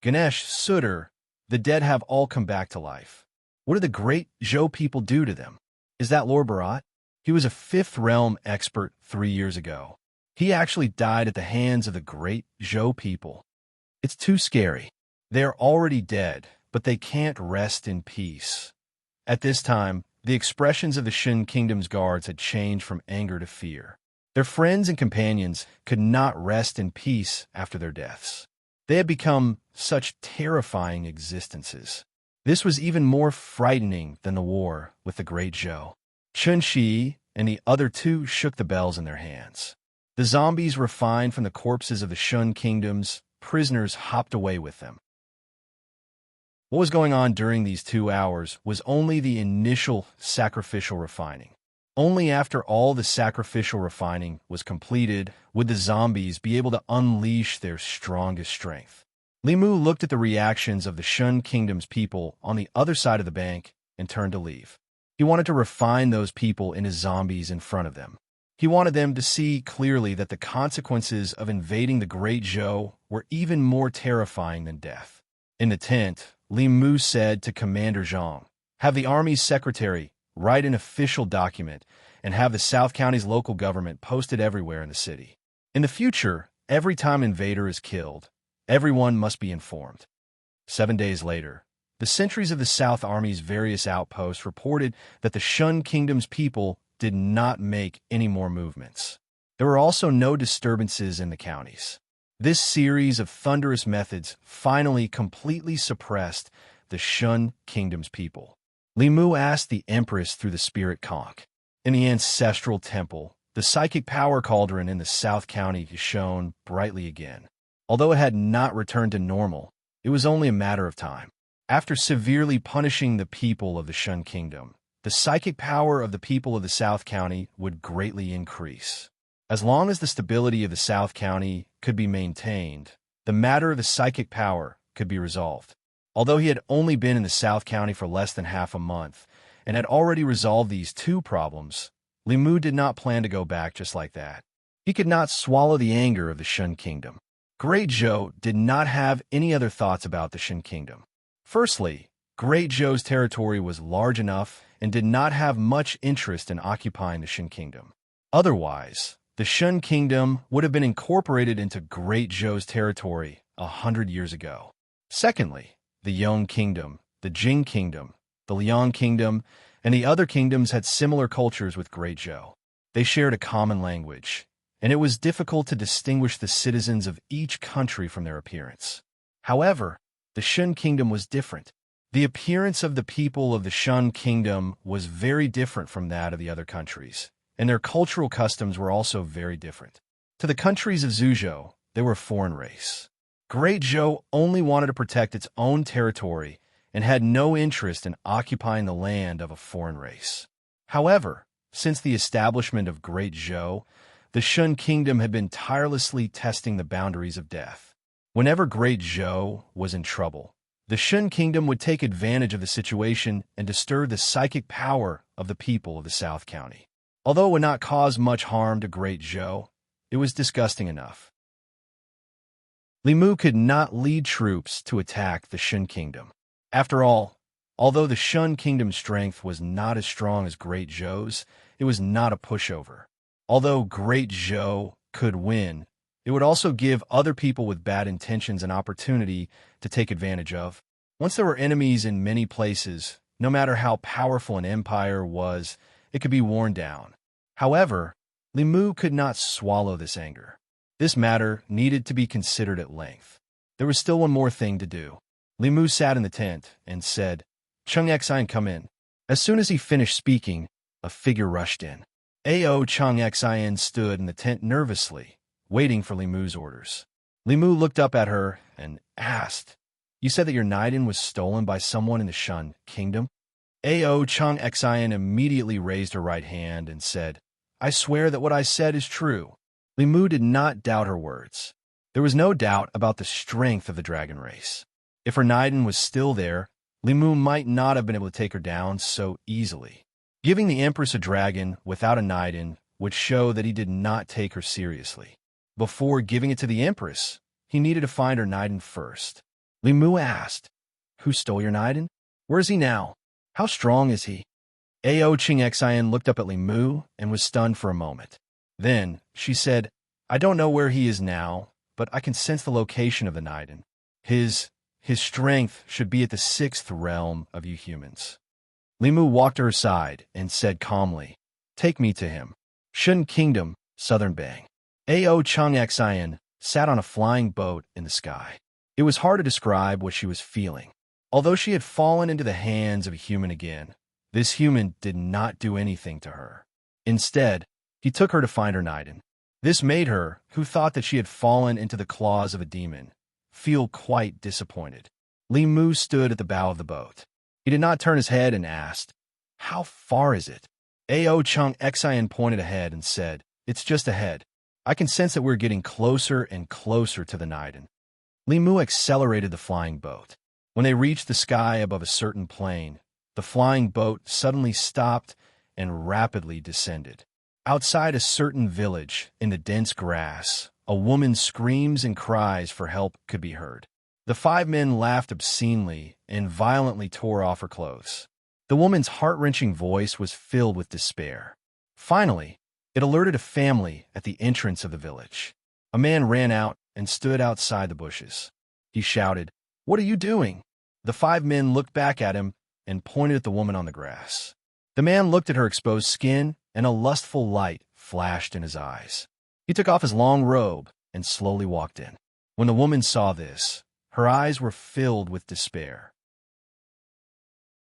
Ganesh, Sudhir, the dead have all come back to life. What did the great Zhou people do to them? Is that Lord Bharat? He was a 5th realm expert 3 years ago. He actually died at the hands of the great Zhou people. It's too scary. They are already dead, but they can't rest in peace." At this time, the expressions of the Shun Kingdom's guards had changed from anger to fear. Their friends and companions could not rest in peace after their deaths. They had become such terrifying existences. This was even more frightening than the war with the great Zhou. Chun Shi and the other 2 shook the bells in their hands. The zombies refined from the corpses of the Shun Kingdom's prisoners hopped away with them. What was going on during these 2 hours was only the initial sacrificial refining. Only after all the sacrificial refining was completed would the zombies be able to unleash their strongest strength. Limu looked at the reactions of the Shun Kingdom's people on the other side of the bank and turned to leave. He wanted to refine those people into zombies in front of them. He wanted them to see clearly that the consequences of invading the Great Zhou were even more terrifying than death. In the tent, Limu said to Commander Zhang, "Have the Army's secretary write an official document and have the South County's local government posted everywhere in the city. In the future, every time an invader is killed, everyone must be informed." 7 days later, the sentries of the South Army's various outposts reported that the Shun Kingdom's people did not make any more movements. There were also no disturbances in the counties. This series of thunderous methods finally completely suppressed the Shun Kingdom's people. Limu asked the Empress through the spirit conch. In the ancestral temple, the psychic power cauldron in the South County shone brightly again. Although it had not returned to normal, it was only a matter of time. After severely punishing the people of the Shun Kingdom, the psychic power of the people of the South County would greatly increase. As long as the stability of the South County could be maintained, the matter of the psychic power could be resolved. Although he had only been in the South County for less than half a month and had already resolved these two problems, Li Mu did not plan to go back just like that. He could not swallow the anger of the Shun Kingdom. Great Zhou did not have any other thoughts about the Shun Kingdom. Firstly, Great Zhou's territory was large enough and did not have much interest in occupying the Shun Kingdom. Otherwise, the Shun Kingdom would have been incorporated into Great Zhou's territory 100 years ago. Secondly, the Yong Kingdom, the Jing Kingdom, the Liang Kingdom, and the other kingdoms had similar cultures with Great Zhou. They shared a common language, and it was difficult to distinguish the citizens of each country from their appearance. However, the Shun Kingdom was different. The appearance of the people of the Shun Kingdom was very different from that of the other countries, and their cultural customs were also very different. To the countries of Zhuzhou, they were a foreign race. Great Zhou only wanted to protect its own territory and had no interest in occupying the land of a foreign race. However, since the establishment of Great Zhou, the Shun Kingdom had been tirelessly testing the boundaries of death. Whenever Great Zhou was in trouble, the Shun Kingdom would take advantage of the situation and disturb the psychic power of the people of the South County. Although it would not cause much harm to Great Zhou, it was disgusting enough. Li Mu could not lead troops to attack the Shun Kingdom. After all, although the Shun Kingdom's strength was not as strong as Great Zhou's, it was not a pushover. Although Great Zhou could win, it would also give other people with bad intentions an opportunity to take advantage of. Once there were enemies in many places, no matter how powerful an empire was, it could be worn down. However, Li Mu could not swallow this anger. This matter needed to be considered at length. There was still one more thing to do. Li Mu sat in the tent and said, "Chung Xian, come in." As soon as he finished speaking, a figure rushed in. Ao Chung Xian stood in the tent nervously, waiting for Li Mu's orders. Li Mu looked up at her and asked, "You said that your Naiden was stolen by someone in the Shun Kingdom?" Ao Chung Xian immediately raised her right hand and said, "I swear that what I said is true." Li Mu did not doubt her words. There was no doubt about the strength of the dragon race. If her Naiden was still there, Li Mu might not have been able to take her down so easily. Giving the Empress a dragon without a Naiden would show that he did not take her seriously. Before giving it to the Empress, he needed to find her Naiden first. Li Mu asked, "Who stole your Naiden? Where is he now? How strong is he?" Ao Chung Xian looked up at Li Mu and was stunned for a moment. Then she said, "I don't know where he is now, but I can sense the location of the Naiden. His strength should be at the 6th realm of you humans." Li Mu walked to her side and said calmly, "Take me to him. Shun Kingdom, Southern Bang." Ao Chung Xian sat on a flying boat in the sky. It was hard to describe what she was feeling. Although she had fallen into the hands of a human again, this human did not do anything to her. Instead, he took her to find her Naiden. This made her, who thought that she had fallen into the claws of a demon, feel quite disappointed. Li Mu stood at the bow of the boat. He did not turn his head and asked, "How far is it?" Ao Chung Xian pointed ahead and said, "It's just ahead. I can sense that we're getting closer and closer to the Naiden." Li Mu accelerated the flying boat. When they reached the sky above a certain plane, the flying boat suddenly stopped and rapidly descended. Outside a certain village, in the dense grass, a woman's screams and cries for help could be heard. The 5 men laughed obscenely and violently tore off her clothes. The woman's heart-wrenching voice was filled with despair. Finally, it alerted a family at the entrance of the village. A man ran out and stood outside the bushes. He shouted, "What are you doing?" The 5 men looked back at him and pointed at the woman on the grass. The man looked at her exposed skin, and a lustful light flashed in his eyes. He took off his long robe and slowly walked in. When the woman saw this, her eyes were filled with despair.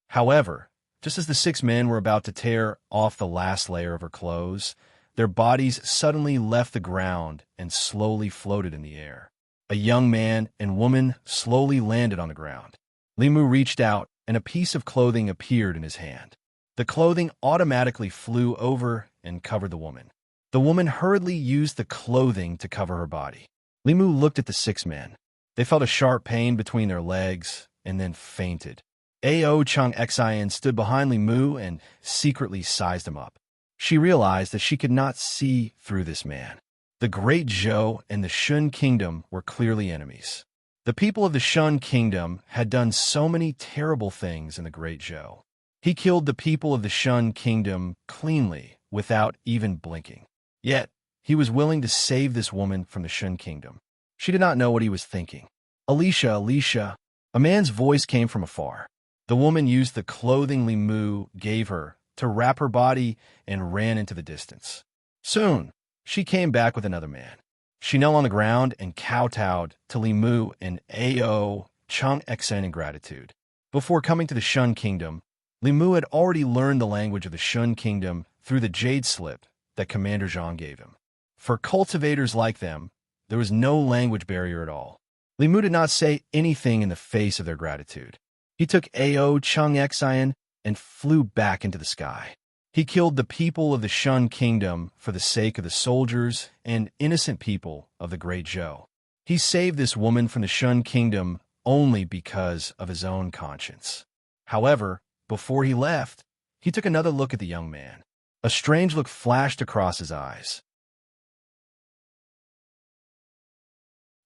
However, just as the 6 men were about to tear off the last layer of her clothes, their bodies suddenly left the ground and slowly floated in the air. A young man and woman slowly landed on the ground. Li Mu reached out, and a piece of clothing appeared in his hand. The clothing automatically flew over and covered the woman. The woman hurriedly used the clothing to cover her body. Li Mu looked at the 6 men. They felt a sharp pain between their legs and then fainted. Ao Chung Xian stood behind Li Mu and secretly sized him up. She realized that she could not see through this man. The Great Zhou and the Shun Kingdom were clearly enemies. The people of the Shun Kingdom had done so many terrible things in the Great Zhou. He killed the people of the Shun Kingdom cleanly, without even blinking. Yet, he was willing to save this woman from the Shun Kingdom. She did not know what he was thinking. Alicia, Alicia. A man's voice came from afar. The woman used the clothing Li Mu gave her to wrap her body and ran into the distance. Soon, she came back with another man. She knelt on the ground and kowtowed to Li Mu and Ao Chung Xian in gratitude. Before coming to the Shun Kingdom, Li Mu had already learned the language of the Shun Kingdom through the jade slip that Commander Zhang gave him. For cultivators like them, there was no language barrier at all. Li Mu did not say anything in the face of their gratitude. He took Ao Chung Xian and flew back into the sky. He killed the people of the Shun Kingdom for the sake of the soldiers and innocent people of the Great Zhou. He saved this woman from the Shun Kingdom only because of his own conscience. However, before he left, he took another look at the young man. A strange look flashed across his eyes.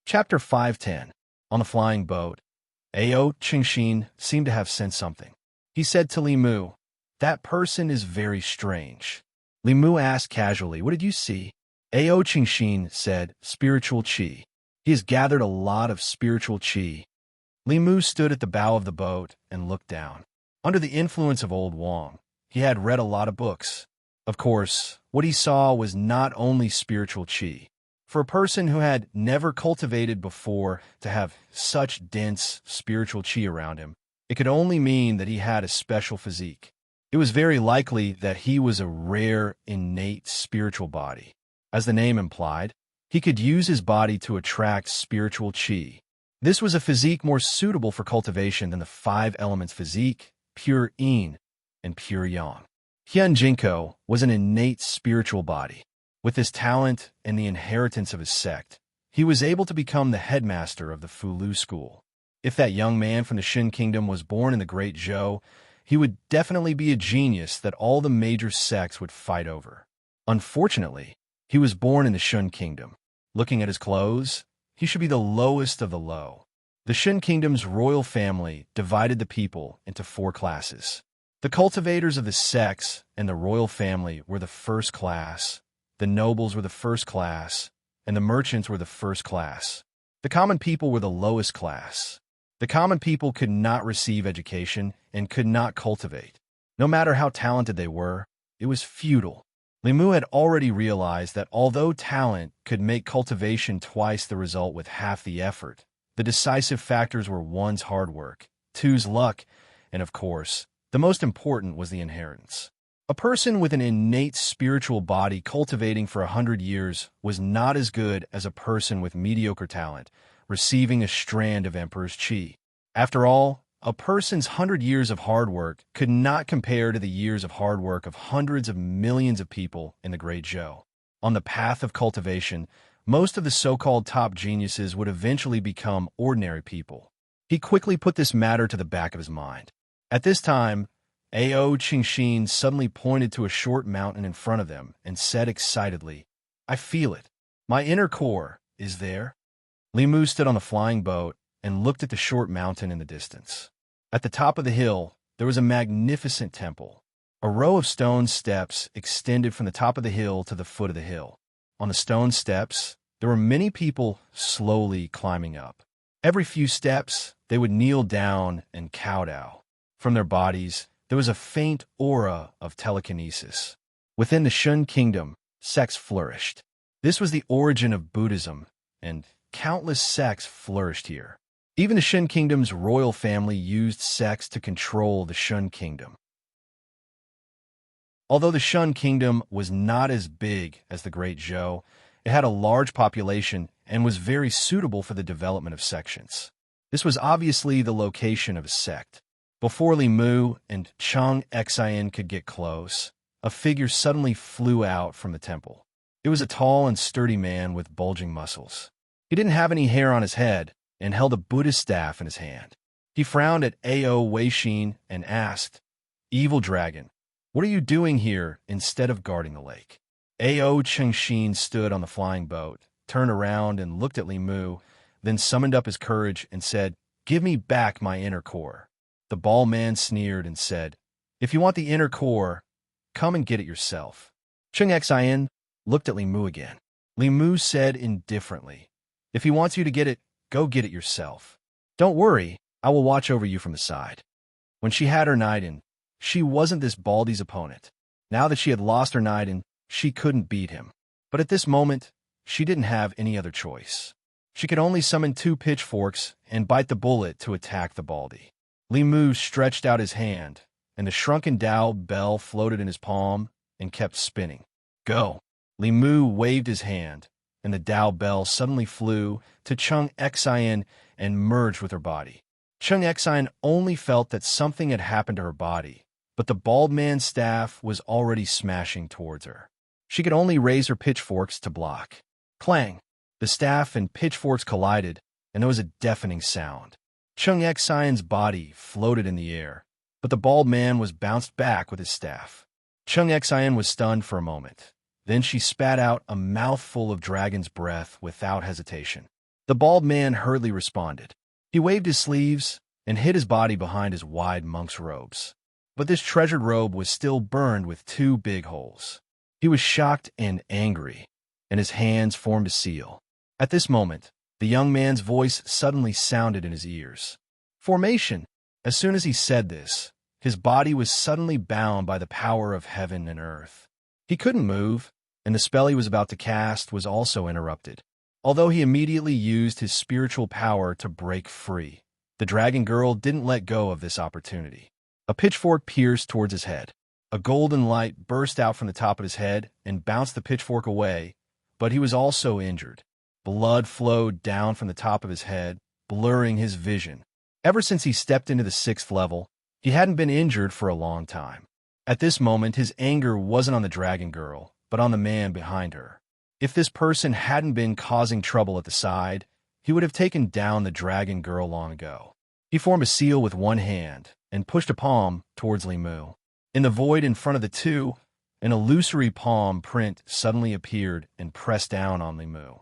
Chapter 510. On the flying boat, Ao Qingxin seemed to have sensed something. He said to Li Mu, "That person is very strange." Li Mu asked casually, "What did you see?" Ao Qingxin said, "Spiritual qi. He has gathered a lot of spiritual qi." Li Mu stood at the bow of the boat and looked down. Under the influence of Old Wang, he had read a lot of books. Of course, what he saw was not only spiritual qi. For a person who had never cultivated before to have such dense spiritual qi around him, it could only mean that he had a special physique. It was very likely that he was a rare, innate spiritual body. As the name implied, he could use his body to attract spiritual qi. This was a physique more suitable for cultivation than the 5 elements physique, pure yin, and pure yang. Hyun Jinko was an innate spiritual body. With his talent and the inheritance of his sect, he was able to become the headmaster of the Fulu school. If that young man from the Shin Kingdom was born in the Great Zhou, he would definitely be a genius that all the major sects would fight over. Unfortunately, he was born in the Shun Kingdom. Looking at his clothes, he should be the lowest of the low. The Shin Kingdom's royal family divided the people into 4 classes. The cultivators of the sects and the royal family were the first class, the nobles were the first class, and the merchants were the first class. The common people were the lowest class. The common people could not receive education and could not cultivate. No matter how talented they were, it was futile. Li Mu had already realized that although talent could make cultivation twice the result with half the effort, the decisive factors were 1's hard work, 2's luck, and of course, the most important was the inheritance. A person with an innate spiritual body cultivating for 100 years was not as good as a person with mediocre talent, receiving a strand of Emperor's Qi. After all, a person's 100 years of hard work could not compare to the years of hard work of hundreds of millions of people in the Great Zhou. On the path of cultivation, most of the so-called top geniuses would eventually become ordinary people. He quickly put this matter to the back of his mind. At this time, Ao Qingxin suddenly pointed to a short mountain in front of them and said excitedly, "I feel it. My inner core is there." Li Mu stood on the flying boat and looked at the short mountain in the distance. At the top of the hill, there was a magnificent temple. A row of stone steps extended from the top of the hill to the foot of the hill. On the stone steps, there were many people slowly climbing up. Every few steps, they would kneel down and kowtow. From their bodies, there was a faint aura of telekinesis. Within the Shun Kingdom, sects flourished. This was the origin of Buddhism, and countless sects flourished here. Even the Shun Kingdom's royal family used sects to control the Shun Kingdom. Although the Shun Kingdom was not as big as the Great Zhou, it had a large population and was very suitable for the development of sections. This was obviously the location of a sect. Before Li Mu and Chang Xian could get close, a figure suddenly flew out from the temple. It was a tall and sturdy man with bulging muscles. He didn't have any hair on his head and held a Buddhist staff in his hand. He frowned at Ao Weixin and asked, "Evil dragon, what are you doing here instead of guarding the lake?" Ao Chengxin stood on the flying boat, turned around and looked at Li Mu, then summoned up his courage and said, "Give me back my inner core." The bald man sneered and said, "If you want the inner core, come and get it yourself." Cheng Xian looked at Li Mu again. Li Mu said indifferently, "If he wants you to get it, go get it yourself. Don't worry, I will watch over you from the side." When she had her Naiden, she wasn't this baldy's opponent. Now that she had lost her Naiden, she couldn't beat him. But at this moment, she didn't have any other choice. She could only summon 2 pitchforks and bite the bullet to attack the baldy. Li Mu stretched out his hand, and the shrunken Dao bell floated in his palm and kept spinning. "Go!" Li Mu waved his hand, and the Dao bell suddenly flew to Cheng Xian and merged with her body. Cheng Xian only felt that something had happened to her body, but the bald man's staff was already smashing towards her. She could only raise her pitchforks to block. Clang! The staff and pitchforks collided, and there was a deafening sound. Cheng Xian's body floated in the air, but the bald man was bounced back with his staff. Cheng Xian was stunned for a moment. Then she spat out a mouthful of dragon's breath without hesitation. The bald man hurriedly responded. He waved his sleeves and hid his body behind his wide monk's robes. But this treasured robe was still burned with 2 big holes. He was shocked and angry, and his hands formed a seal. At this moment, the young man's voice suddenly sounded in his ears. Formation! As soon as he said this, his body was suddenly bound by the power of heaven and earth. He couldn't move, and the spell he was about to cast was also interrupted. Although he immediately used his spiritual power to break free, the dragon girl didn't let go of this opportunity. A pitchfork pierced towards his head. A golden light burst out from the top of his head and bounced the pitchfork away, but he was also injured. Blood flowed down from the top of his head, blurring his vision. Ever since he stepped into the 6th level, he hadn't been injured for a long time. At this moment, his anger wasn't on the dragon girl, but on the man behind her. If this person hadn't been causing trouble at the side, he would have taken down the dragon girl long ago. He formed a seal with one hand and pushed a palm towards Li Mu. In the void in front of the two, an illusory palm print suddenly appeared and pressed down on Li Mu.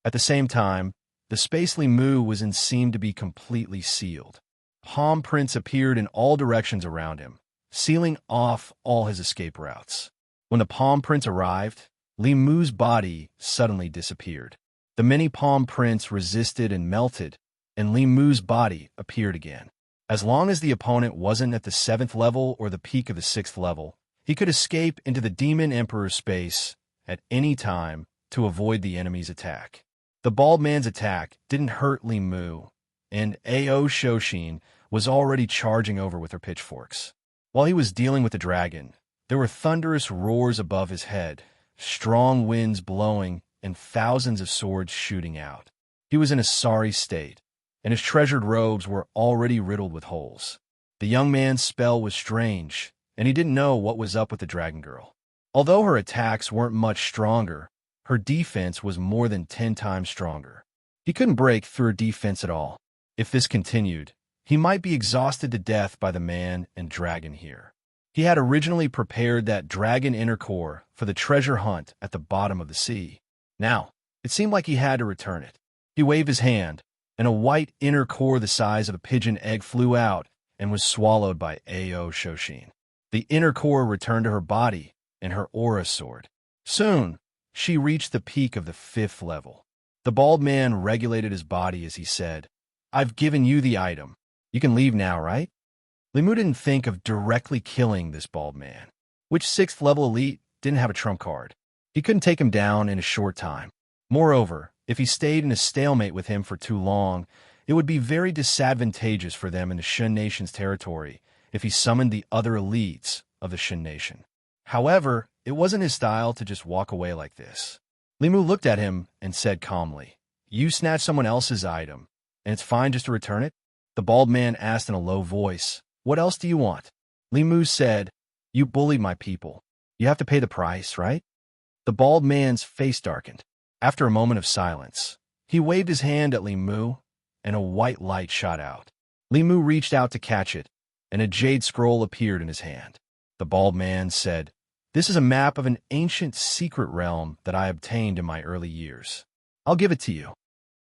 At the same time, the space Li Mu was in seemed to be completely sealed. Palm prints appeared in all directions around him, sealing off all his escape routes. When the palm prints arrived, Li Mu's body suddenly disappeared. The many palm prints resisted and melted, and Li Mu's body appeared again. As long as the opponent wasn't at the 7th level or the peak of the 6th level, he could escape into the Demon Emperor's space at any time to avoid the enemy's attack. The bald man's attack didn't hurt Li Mu, and Ao Shoshin was already charging over with her pitchforks. While he was dealing with the dragon, there were thunderous roars above his head, strong winds blowing, and thousands of swords shooting out. He was in a sorry state, and his treasured robes were already riddled with holes. The young man's spell was strange, and he didn't know what was up with the dragon girl. Although her attacks weren't much stronger, her defense was more than 10 times stronger. He couldn't break through her defense at all. If this continued, he might be exhausted to death by the man and dragon here. He had originally prepared that dragon inner core for the treasure hunt at the bottom of the sea. Now, it seemed like he had to return it. He waved his hand, and a white inner core the size of a pigeon egg flew out and was swallowed by Ao Shoshin. The inner core returned to her body, and her aura soared. Soon, she reached the peak of the 5th level. The bald man regulated his body as he said, "I've given you the item. You can leave now, right?" Li Mu didn't think of directly killing this bald man. Which 6th level elite didn't have a trump card? He couldn't take him down in a short time. Moreover, if he stayed in a stalemate with him for too long, it would be very disadvantageous for them in the Shun Nation's territory if he summoned the other elites of the Shun Nation. However, it wasn't his style to just walk away like this. Li Mu looked at him and said calmly, You snatched someone else's item, and it's fine just to return it? The bald man asked in a low voice. What else do you want? Li Mu said, You bullied my people. You have to pay the price, right? The bald man's face darkened. After a moment of silence, he waved his hand at Li Mu, and a white light shot out. Li Mu reached out to catch it, and a jade scroll appeared in his hand. The bald man said, This is a map of an ancient secret realm that I obtained in my early years. I'll give it to you.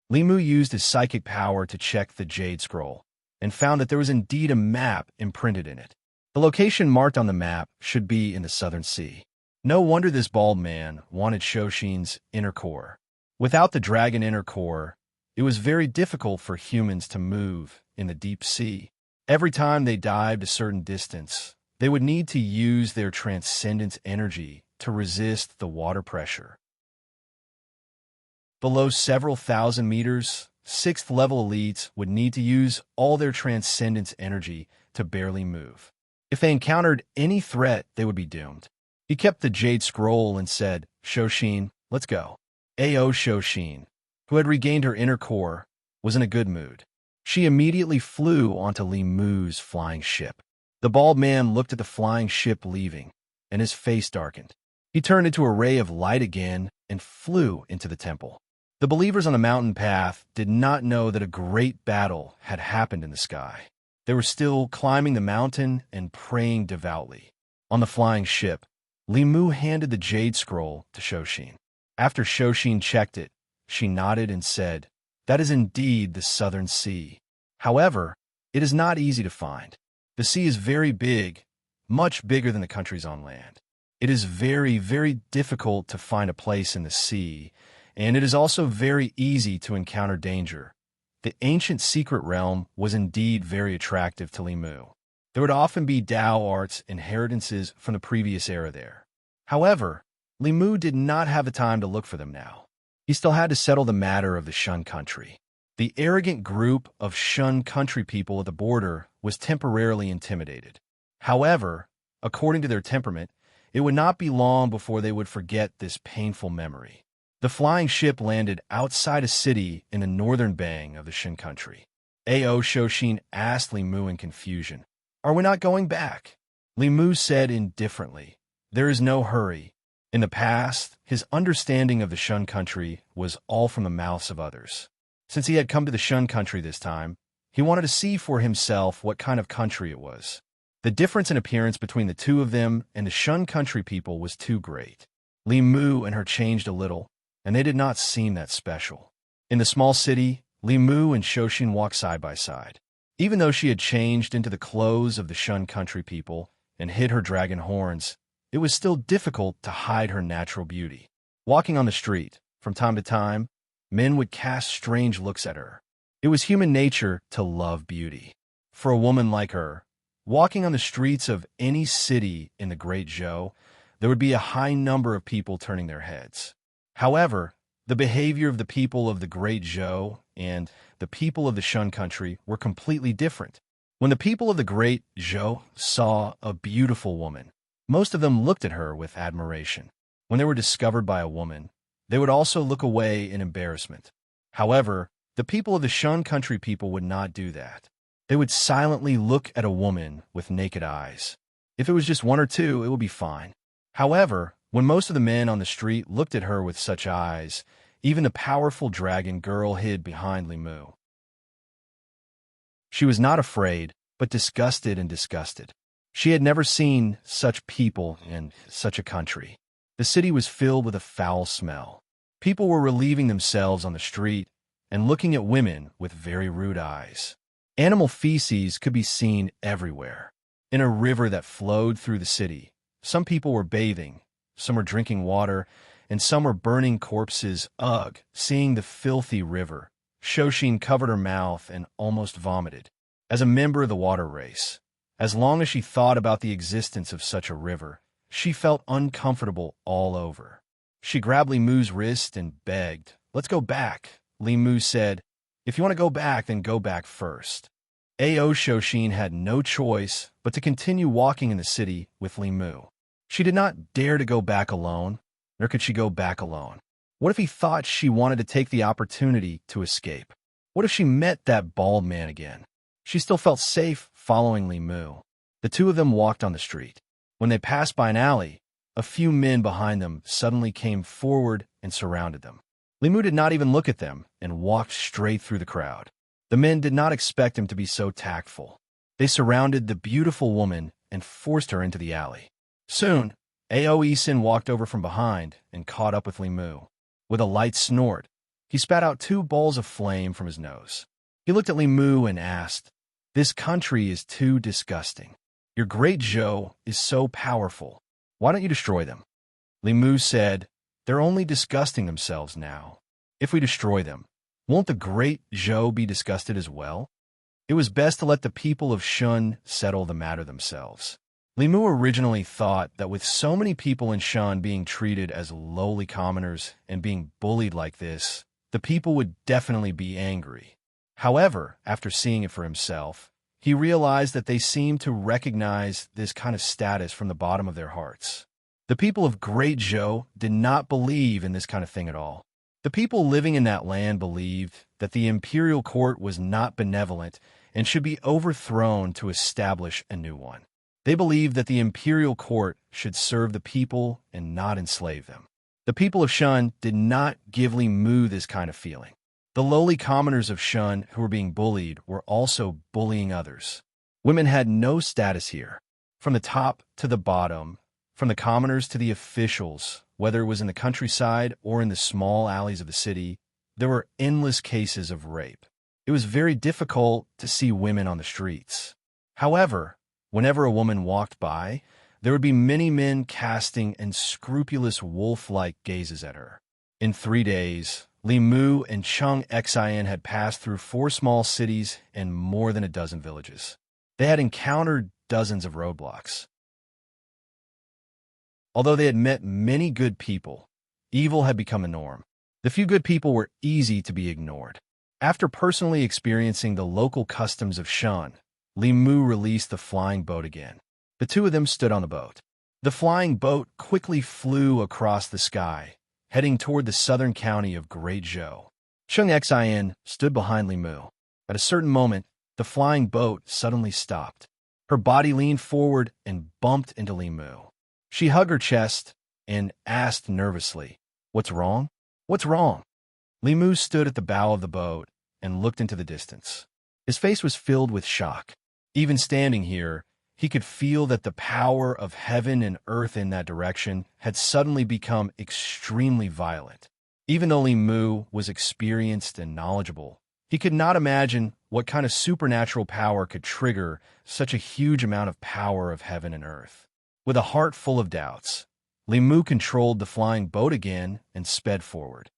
Li Mu used his psychic power to check the jade scroll, and found that there was indeed a map imprinted in it. The location marked on the map should be in the Southern Sea. No wonder this bald man wanted Shoshin's inner core. Without the dragon inner core, it was very difficult for humans to move in the deep sea. Every time they dived a certain distance, they would need to use their transcendence energy to resist the water pressure. Below several thousand meters, 6th level elites would need to use all their transcendence energy to barely move. If they encountered any threat, they would be doomed. He kept the jade scroll and said, Shoshin, let's go. Ao Shoshin, who had regained her inner core, was in a good mood. She immediately flew onto Li Mu's flying ship. The bald man looked at the flying ship leaving, and his face darkened. He turned into a ray of light again and flew into the temple. The believers on the mountain path did not know that a great battle had happened in the sky. They were still climbing the mountain and praying devoutly. On the flying ship, Li Mu handed the jade scroll to Shoshin. After Shoshin checked it, she nodded and said, That is indeed the Southern Sea. However, it is not easy to find. The sea is very big, much bigger than the countries on land. It is very, very difficult to find a place in the sea, and it is also very easy to encounter danger. The ancient secret realm was indeed very attractive to Li Mu. There would often be Dao arts inheritances from the previous era there. However, Li Mu did not have the time to look for them now. He still had to settle the matter of the Shun country. The arrogant group of Shun country people at the border was temporarily intimidated. However, according to their temperament, it would not be long before they would forget this painful memory. The flying ship landed outside a city in the northern bang of the Shun country. Ao Shoshin asked Li Mu in confusion, Are we not going back? Li Mu said indifferently, There is no hurry. In the past, his understanding of the Shun country was all from the mouths of others. Since he had come to the Shun country this time, he wanted to see for himself what kind of country it was. The difference in appearance between the two of them and the Shun country people was too great. Li Mu and her changed a little, and they did not seem that special. In the small city, Li Mu and Shoshin walked side by side. Even though she had changed into the clothes of the Shun country people and hid her dragon horns, it was still difficult to hide her natural beauty. Walking on the street, from time to time, men would cast strange looks at her. It was human nature to love beauty. For a woman like her, walking on the streets of any city in the Great Zhou, there would be a high number of people turning their heads. However, the behavior of the people of the Great Zhou and the people of the Shun country were completely different. When the people of the Great Zhou saw a beautiful woman, most of them looked at her with admiration. When they were discovered by a woman, they would also look away in embarrassment. However, the people of the Shun country people would not do that. They would silently look at a woman with naked eyes. If it was just one or two, it would be fine. However, when most of the men on the street looked at her with such eyes, even the powerful dragon girl hid behind Li Mu. She was not afraid, but disgusted and disgusted. She had never seen such people in such a country. The city was filled with a foul smell. People were relieving themselves on the street and looking at women with very rude eyes. Animal feces could be seen everywhere. In a river that flowed through the city, some people were bathing, some were drinking water, and some were burning corpses. Ugh! Seeing the filthy river, Shoshin covered her mouth and almost vomited. As a member of the water race, as long as she thought about the existence of such a river, she felt uncomfortable all over. She grabbed Li Mu's wrist and begged, Let's go back. Li Mu said, If you want to go back, then go back first. Ao Shoshin had no choice but to continue walking in the city with Li Mu. She did not dare to go back alone, nor could she go back alone. What if he thought she wanted to take the opportunity to escape? What if she met that bald man again? She still felt safe following Li Mu. The two of them walked on the street. When they passed by an alley, a few men behind them suddenly came forward and surrounded them. Li Mu did not even look at them and walked straight through the crowd. The men did not expect him to be so tactful. They surrounded the beautiful woman and forced her into the alley. Soon, Aoisin walked over from behind and caught up with Li Mu. With a light snort, he spat out 2 balls of flame from his nose. He looked at Li Mu and asked, "This country is too disgusting. Your great Zhou is so powerful. Why don't you destroy them?" Li Mu said, "They're only disgusting themselves now. If we destroy them, won't the great Zhou be disgusted as well? It was best to let the people of Shun settle the matter themselves." Li Mu originally thought that with so many people in Shun being treated as lowly commoners and being bullied like this, the people would definitely be angry. However, after seeing it for himself, he realized that they seemed to recognize this kind of status from the bottom of their hearts. The people of Great Zhou did not believe in this kind of thing at all. The people living in that land believed that the imperial court was not benevolent and should be overthrown to establish a new one. They believed that the imperial court should serve the people and not enslave them. The people of Shun did not give Li Mu this kind of feeling. The lowly commoners of Shun who were being bullied were also bullying others. Women had no status here. From the top to the bottom, from the commoners to the officials, whether it was in the countryside or in the small alleys of the city, there were endless cases of rape. It was very difficult to see women on the streets. However, whenever a woman walked by, there would be many men casting unscrupulous wolf-like gazes at her. In 3 days, Li Mu and Chung Xian had passed through 4 small cities and more than a dozen villages. They had encountered dozens of roadblocks. Although they had met many good people, evil had become the norm. The few good people were easy to be ignored. After personally experiencing the local customs of Shun, Li Mu released the flying boat again. The two of them stood on the boat. The flying boat quickly flew across the sky, heading toward the southern county of Great Zhou. Chung Xian stood behind Li Mu. At a certain moment, the flying boat suddenly stopped. Her body leaned forward and bumped into Li Mu. She hugged her chest and asked nervously, "What's wrong? What's wrong?" Li Mu stood at the bow of the boat and looked into the distance. His face was filled with shock. Even standing here, he could feel that the power of heaven and earth in that direction had suddenly become extremely violent. Even though Li Mu was experienced and knowledgeable, he could not imagine what kind of supernatural power could trigger such a huge amount of power of heaven and earth. With a heart full of doubts, Li Mu controlled the flying boat again and sped forward.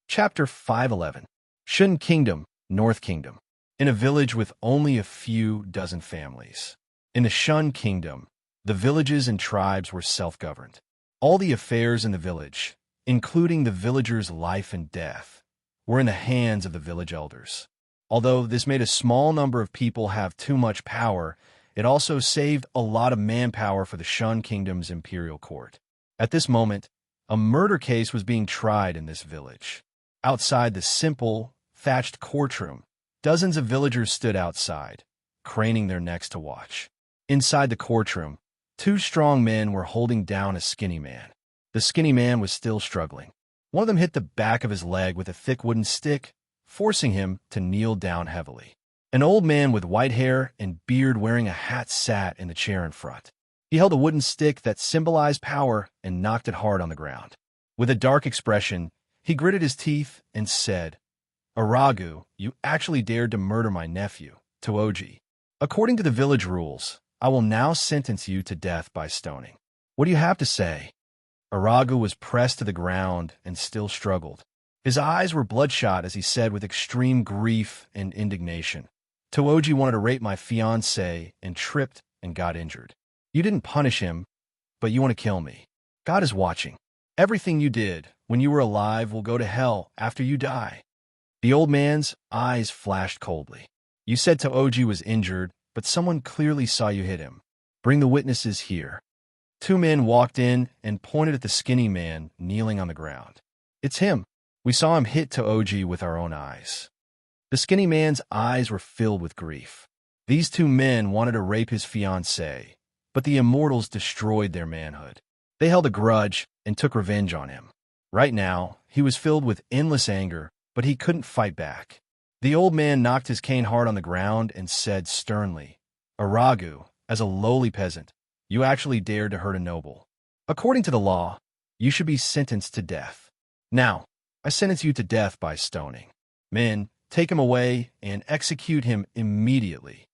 Chapter 511. Shun Kingdom, North Kingdom. In a village with only a few dozen families. In the Shun Kingdom, the villages and tribes were self-governed. All the affairs in the village, including the villagers' life and death, were in the hands of the village elders. Although this made a small number of people have too much power, it also saved a lot of manpower for the Shun Kingdom's imperial court. At this moment, a murder case was being tried in this village. Outside the simple, thatched courtroom, dozens of villagers stood outside, craning their necks to watch. Inside the courtroom, 2 strong men were holding down a skinny man. The skinny man was still struggling. One of them hit the back of his leg with a thick wooden stick, forcing him to kneel down heavily. An old man with white hair and beard wearing a hat sat in the chair in front. He held a wooden stick that symbolized power and knocked it hard on the ground. With a dark expression, he gritted his teeth and said, "Aragu, you actually dared to murder my nephew, Tuoji. According to the village rules, I will now sentence you to death by stoning. What do you have to say?" Aragu was pressed to the ground and still struggled. His eyes were bloodshot as he said with extreme grief and indignation, "Tuoji wanted to rape my fiancée and tripped and got injured. You didn't punish him, but you want to kill me. God is watching. Everything you did when you were alive will go to hell after you die." The old man's eyes flashed coldly. "You said Tuoji was injured, but someone clearly saw you hit him. Bring the witnesses here." Two men walked in and pointed at the skinny man kneeling on the ground. "It's him. We saw him hit to OG with our own eyes." The skinny man's eyes were filled with grief. These two men wanted to rape his fiancée, but the Immortals destroyed their manhood. They held a grudge and took revenge on him. Right now, he was filled with endless anger, but he couldn't fight back. The old man knocked his cane hard on the ground and said sternly, "Aragu, as a lowly peasant, you actually dared to hurt a noble. According to the law, you should be sentenced to death. Now, I sentence you to death by stoning. Men, take him away and execute him immediately."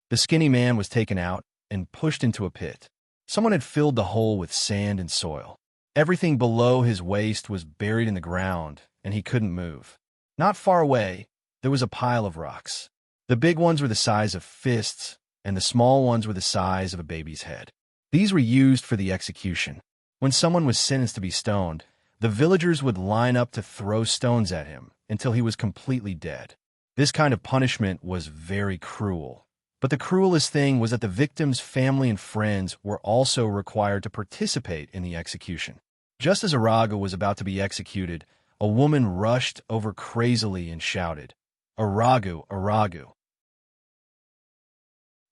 The skinny man was taken out and pushed into a pit. Someone had filled the hole with sand and soil. Everything below his waist was buried in the ground, and he couldn't move. Not far away, there was a pile of rocks. The big ones were the size of fists, and the small ones were the size of a baby's head. These were used for the execution. When someone was sentenced to be stoned, the villagers would line up to throw stones at him until he was completely dead. This kind of punishment was very cruel. But the cruelest thing was that the victim's family and friends were also required to participate in the execution. Just as Aragu was about to be executed, a woman rushed over crazily and shouted, "Aragu, Aragu."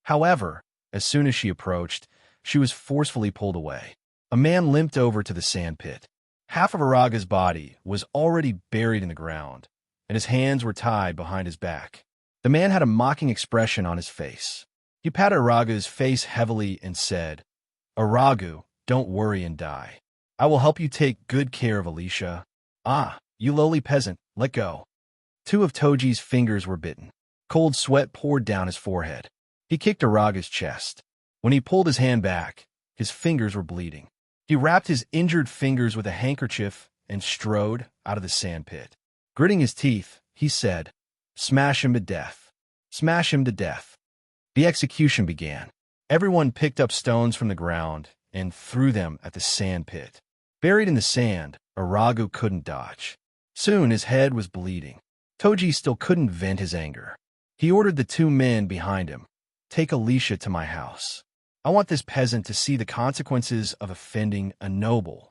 However, as soon as she approached, she was forcefully pulled away. A man limped over to the sand pit. Half of Araga's body was already buried in the ground, and his hands were tied behind his back. The man had a mocking expression on his face. He patted Araga's face heavily and said, "Aragu, don't worry and die. I will help you take good care of Alicia. Ah, you lowly peasant, let go." Two of Toji's fingers were bitten. Cold sweat poured down his forehead. He kicked Araga's chest. When he pulled his hand back, his fingers were bleeding. He wrapped his injured fingers with a handkerchief and strode out of the sand pit. Gritting his teeth, he said, "Smash him to death. Smash him to death." The execution began. Everyone picked up stones from the ground and threw them at the sand pit. Buried in the sand, Aragu couldn't dodge. Soon his head was bleeding. Toji still couldn't vent his anger. He ordered the two men behind him, "Take Alicia to my house. I want this peasant to see the consequences of offending a noble."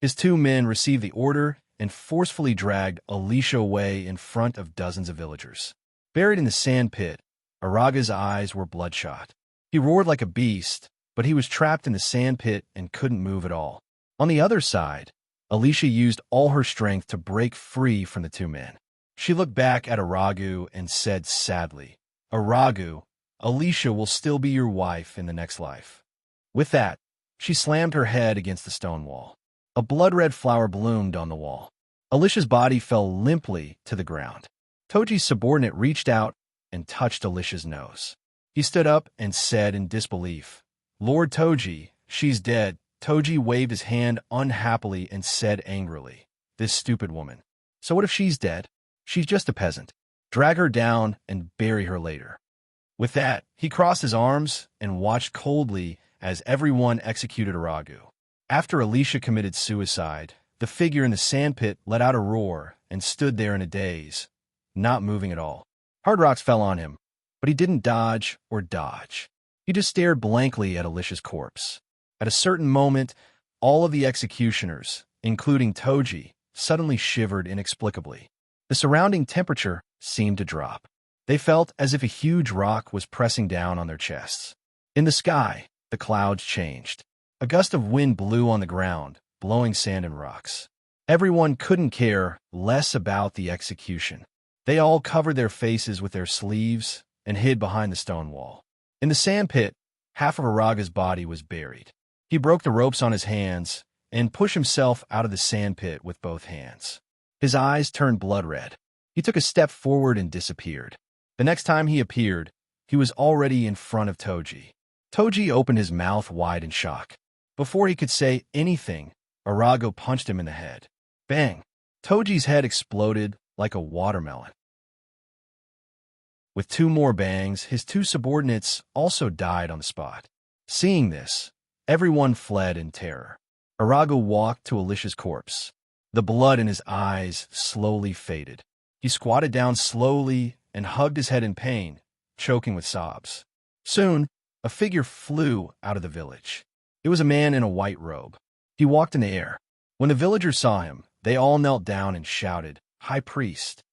His two men received the order and forcefully dragged Alicia away in front of dozens of villagers. Buried in the sand pit, Araga's eyes were bloodshot. He roared like a beast, but he was trapped in the sand pit and couldn't move at all. On the other side, Alicia used all her strength to break free from the two men. She looked back at Aragu and said sadly, "Aragu, Alicia will still be your wife in the next life." With that, she slammed her head against the stone wall. A blood-red flower bloomed on the wall. Alicia's body fell limply to the ground. Toji's subordinate reached out and touched Alicia's nose. He stood up and said in disbelief, "Lord Toji, she's dead." Toji waved his hand unhappily and said angrily, "This stupid woman. So what if she's dead? She's just a peasant. Drag her down and bury her later." With that, he crossed his arms and watched coldly as everyone executed Aragu. After Alicia committed suicide, the figure in the sandpit let out a roar and stood there in a daze, not moving at all. Hard rocks fell on him, but he didn't dodge or dodge. He just stared blankly at Alicia's corpse. At a certain moment, all of the executioners, including Toji, suddenly shivered inexplicably. The surrounding temperature seemed to drop. They felt as if a huge rock was pressing down on their chests. In the sky, the clouds changed. A gust of wind blew on the ground, blowing sand and rocks. Everyone couldn't care less about the execution. They all covered their faces with their sleeves and hid behind the stone wall. In the sand pit, half of Araga's body was buried. He broke the ropes on his hands and pushed himself out of the sand pit with both hands. His eyes turned blood red. He took a step forward and disappeared. The next time he appeared, he was already in front of Toji. Toji opened his mouth wide in shock. Before he could say anything, Aragu punched him in the head. Bang! Toji's head exploded like a watermelon. With two more bangs, his two subordinates also died on the spot. Seeing this, everyone fled in terror. Aragu walked to Alicia's corpse. The blood in his eyes slowly faded. He squatted down slowly and hugged his head in pain, choking with sobs. Soon, a figure flew out of the village. It was a man in a white robe. He walked in the air. When the villagers saw him, they all knelt down and shouted, "High Priest."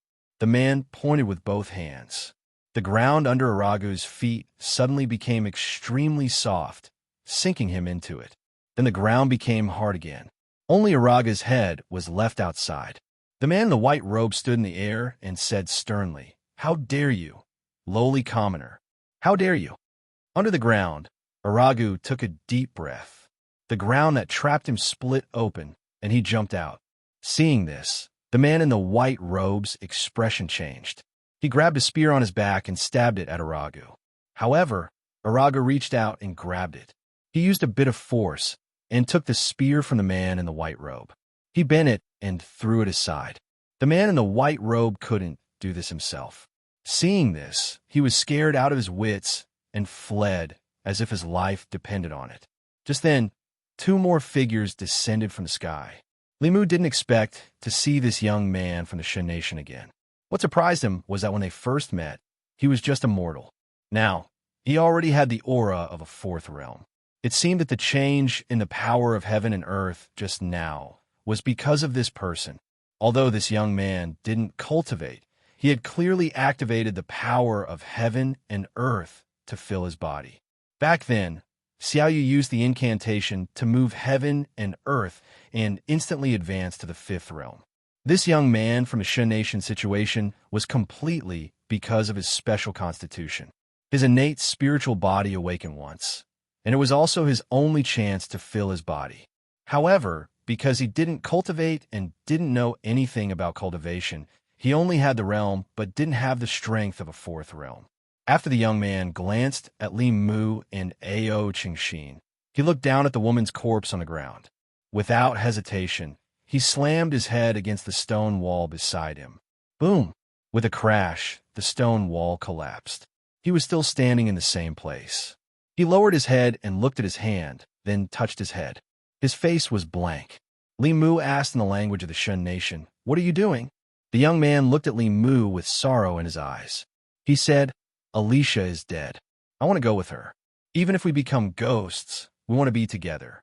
The man pointed with both hands. The ground under Aragu's feet suddenly became extremely soft, sinking him into it. Then the ground became hard again. Only Araga's head was left outside. The man in the white robe stood in the air and said sternly, "How dare you, lowly commoner? How dare you?" Under the ground, Aragu took a deep breath. The ground that trapped him split open, and he jumped out. Seeing this, the man in the white robe's expression changed. He grabbed a spear on his back and stabbed it at Aragu. However, Aragu reached out and grabbed it. He used a bit of force and took the spear from the man in the white robe. He bent it and threw it aside. The man in the white robe couldn't do this himself. Seeing this, he was scared out of his wits and fled as if his life depended on it. Just then, two more figures descended from the sky. Limu didn't expect to see this young man from the Shin Nation again. What surprised him was that when they first met, he was just a mortal. Now, he already had the aura of a fourth realm. It seemed that the change in the power of heaven and earth just now was because of this person. Although this young man didn't cultivate, he had clearly activated the power of heaven and earth to fill his body. Back then, Xiaoyu used the incantation to move heaven and earth and instantly advance to the fifth realm. This young man from a Shin Nation situation was completely because of his special constitution. His innate spiritual body awakened once, and it was also his only chance to fill his body. However, because he didn't cultivate and didn't know anything about cultivation, he only had the realm but didn't have the strength of a fourth realm. After the young man glanced at Li Mu and Ao Qingxin, he looked down at the woman's corpse on the ground. Without hesitation, he slammed his head against the stone wall beside him. Boom! With a crash, the stone wall collapsed. He was still standing in the same place. He lowered his head and looked at his hand, then touched his head. His face was blank. Li Mu asked in the language of the Shin Nation, "What are you doing?" The young man looked at Li Mu with sorrow in his eyes. He said, "Alicia is dead. I want to go with her. Even if we become ghosts, we want to be together."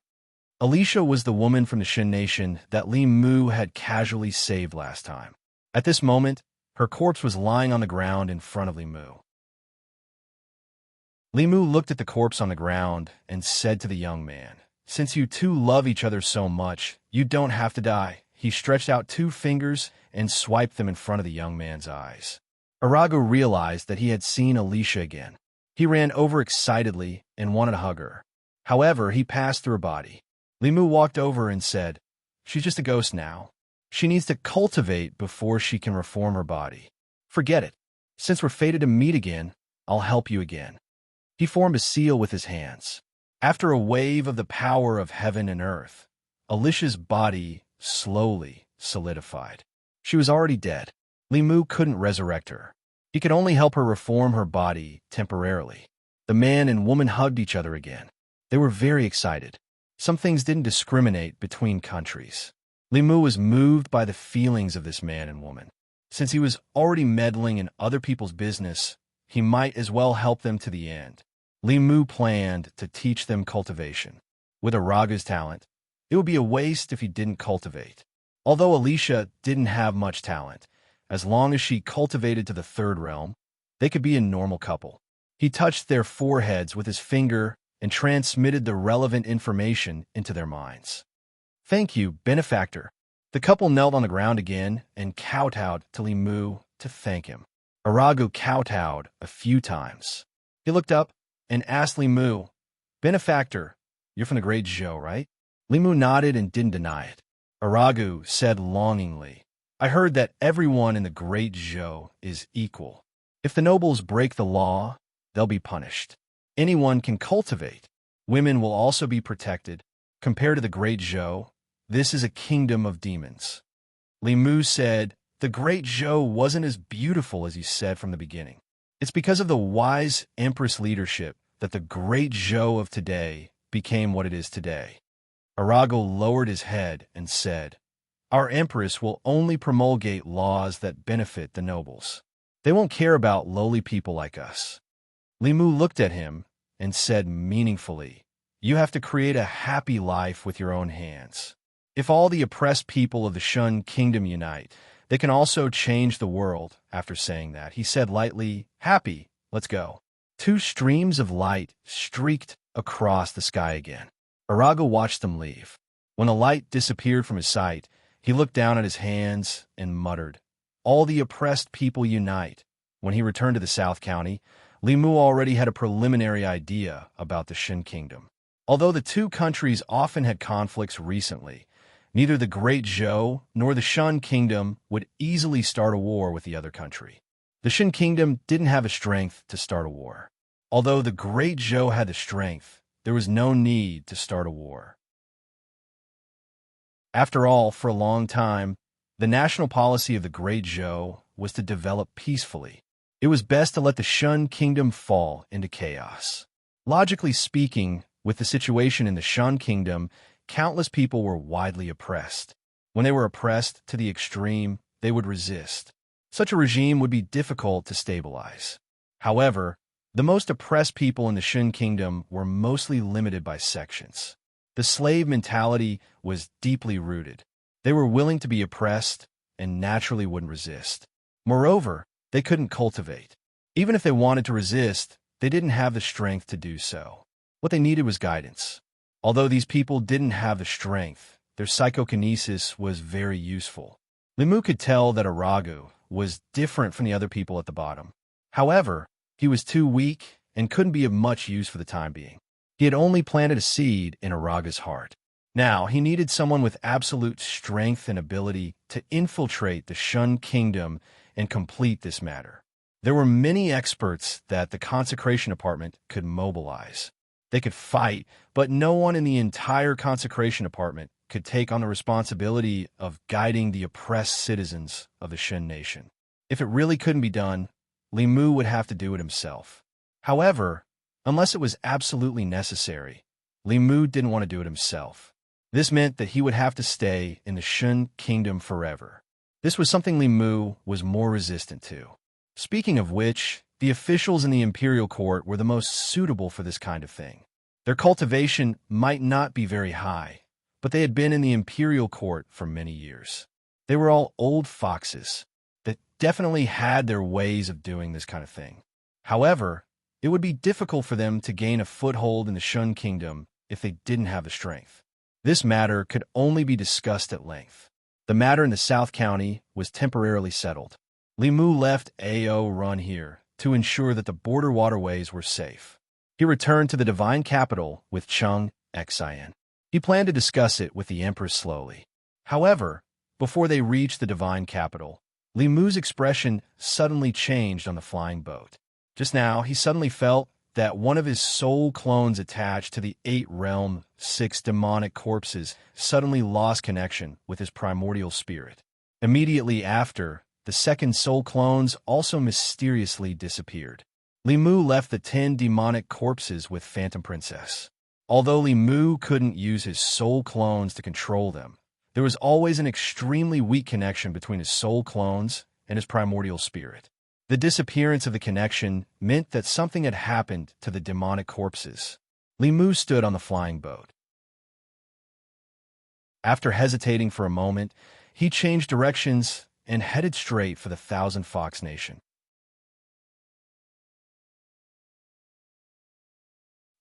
Alicia was the woman from the Shin Nation that Li Mu had casually saved last time. At this moment, her corpse was lying on the ground in front of Li Mu. Li Mu looked at the corpse on the ground and said to the young man, "Since you two love each other so much, you don't have to die." He stretched out two fingers and swiped them in front of the young man's eyes. Aragu realized that he had seen Alicia again. He ran over excitedly and wanted to hug her. However, he passed through her body. Li Mu walked over and said, "She's just a ghost now. She needs to cultivate before she can reform her body. Forget it. Since we're fated to meet again, I'll help you again." He formed a seal with his hands. After a wave of the power of heaven and earth, Alicia's body slowly solidified. She was already dead. Li Mu couldn't resurrect her. He could only help her reform her body temporarily. The man and woman hugged each other again. They were very excited. Some things didn't discriminate between countries. Li Mu was moved by the feelings of this man and woman. Since he was already meddling in other people's business, he might as well help them to the end. Li Mu planned to teach them cultivation. With Araga's talent, it would be a waste if he didn't cultivate. Although Alicia didn't have much talent, as long as she cultivated to the third realm, they could be a normal couple. He touched their foreheads with his finger and transmitted the relevant information into their minds. "Thank you, benefactor." The couple knelt on the ground again and kowtowed to Li Mu to thank him. Aragu kowtowed a few times. He looked up and asked Li Mu, "Benefactor, you're from the Great Zhou, right?" Li Mu nodded and didn't deny it. Aragu said longingly, "I heard that everyone in the Great Zhou is equal. If the nobles break the law, they'll be punished. Anyone can cultivate. Women will also be protected. Compared to the Great Zhou, this is a kingdom of demons." Li Mu said, "The Great Zhou wasn't as beautiful as you said from the beginning. It's because of the wise empress leadership that the Great Zhou of today became what it is today." Arago lowered his head and said, "Our empress will only promulgate laws that benefit the nobles. They won't care about lowly people like us." Li Mu looked at him and said meaningfully, You have to create a happy life with your own hands. If all the oppressed people of the Shun Kingdom unite, they can also change the world. After saying that, he said lightly, "Happy, let's go." Two streams of light streaked across the sky again. Arago watched them leave. When the light disappeared from his sight, he looked down at his hands and muttered, "All the oppressed people unite." When he returned to the South County, Li Mu already had a preliminary idea about the Shin Kingdom. Although the two countries often had conflicts recently, neither the Great Zhou nor the Shun Kingdom would easily start a war with the other country. The Shin Kingdom didn't have the strength to start a war. Although the Great Zhou had the strength, there was no need to start a war. After all, for a long time, the national policy of the Great Zhou was to develop peacefully. It was best to let the Shun Kingdom fall into chaos. Logically speaking, with the situation in the Shun Kingdom, countless people were widely oppressed. When they were oppressed to the extreme, they would resist. Such a regime would be difficult to stabilize. However, the most oppressed people in the Shun Kingdom were mostly limited by sections. The slave mentality was deeply rooted. They were willing to be oppressed and naturally wouldn't resist. Moreover, they couldn't cultivate. Even if they wanted to resist, they didn't have the strength to do so. What they needed was guidance. Although these people didn't have the strength, their psychokinesis was very useful. Li Mu could tell that Arago was different from the other people at the bottom. However, he was too weak and couldn't be of much use for the time being. He had only planted a seed in Araga's heart. Now, he needed someone with absolute strength and ability to infiltrate the Shun Kingdom and complete this matter. There were many experts that the Consecration Department could mobilize. They could fight, but no one in the entire Consecration Department could take on the responsibility of guiding the oppressed citizens of the Shin Nation. If it really couldn't be done, Li Mu would have to do it himself. However, unless it was absolutely necessary, Li Mu didn't want to do it himself. This meant that he would have to stay in the Shun Kingdom forever. This was something Li Mu was more resistant to. Speaking of which, the officials in the imperial court were the most suitable for this kind of thing. Their cultivation might not be very high, but they had been in the imperial court for many years. They were all old foxes that definitely had their ways of doing this kind of thing. However, it would be difficult for them to gain a foothold in the Shun Kingdom if they didn't have the strength. This matter could only be discussed at length. The matter in the South County was temporarily settled. Li Mu left Ao Run here to ensure that the border waterways were safe. He returned to the divine capital with Chung Xin. He planned to discuss it with the Empress slowly. However, before they reached the divine capital, Li Mu's expression suddenly changed on the flying boat. Just now, he suddenly felt that one of his soul clones attached to the 8-realm, 6 demonic corpses suddenly lost connection with his primordial spirit. Immediately after, the second soul clones also mysteriously disappeared. Li Mu left the 10 demonic corpses with Phantom Princess. Although Li Mu couldn't use his soul clones to control them, there was always an extremely weak connection between his soul clones and his primordial spirit. The disappearance of the connection meant that something had happened to the demonic corpses. Li Mu stood on the flying boat. After hesitating for a moment, he changed directions and headed straight for the Thousand Fox Nation.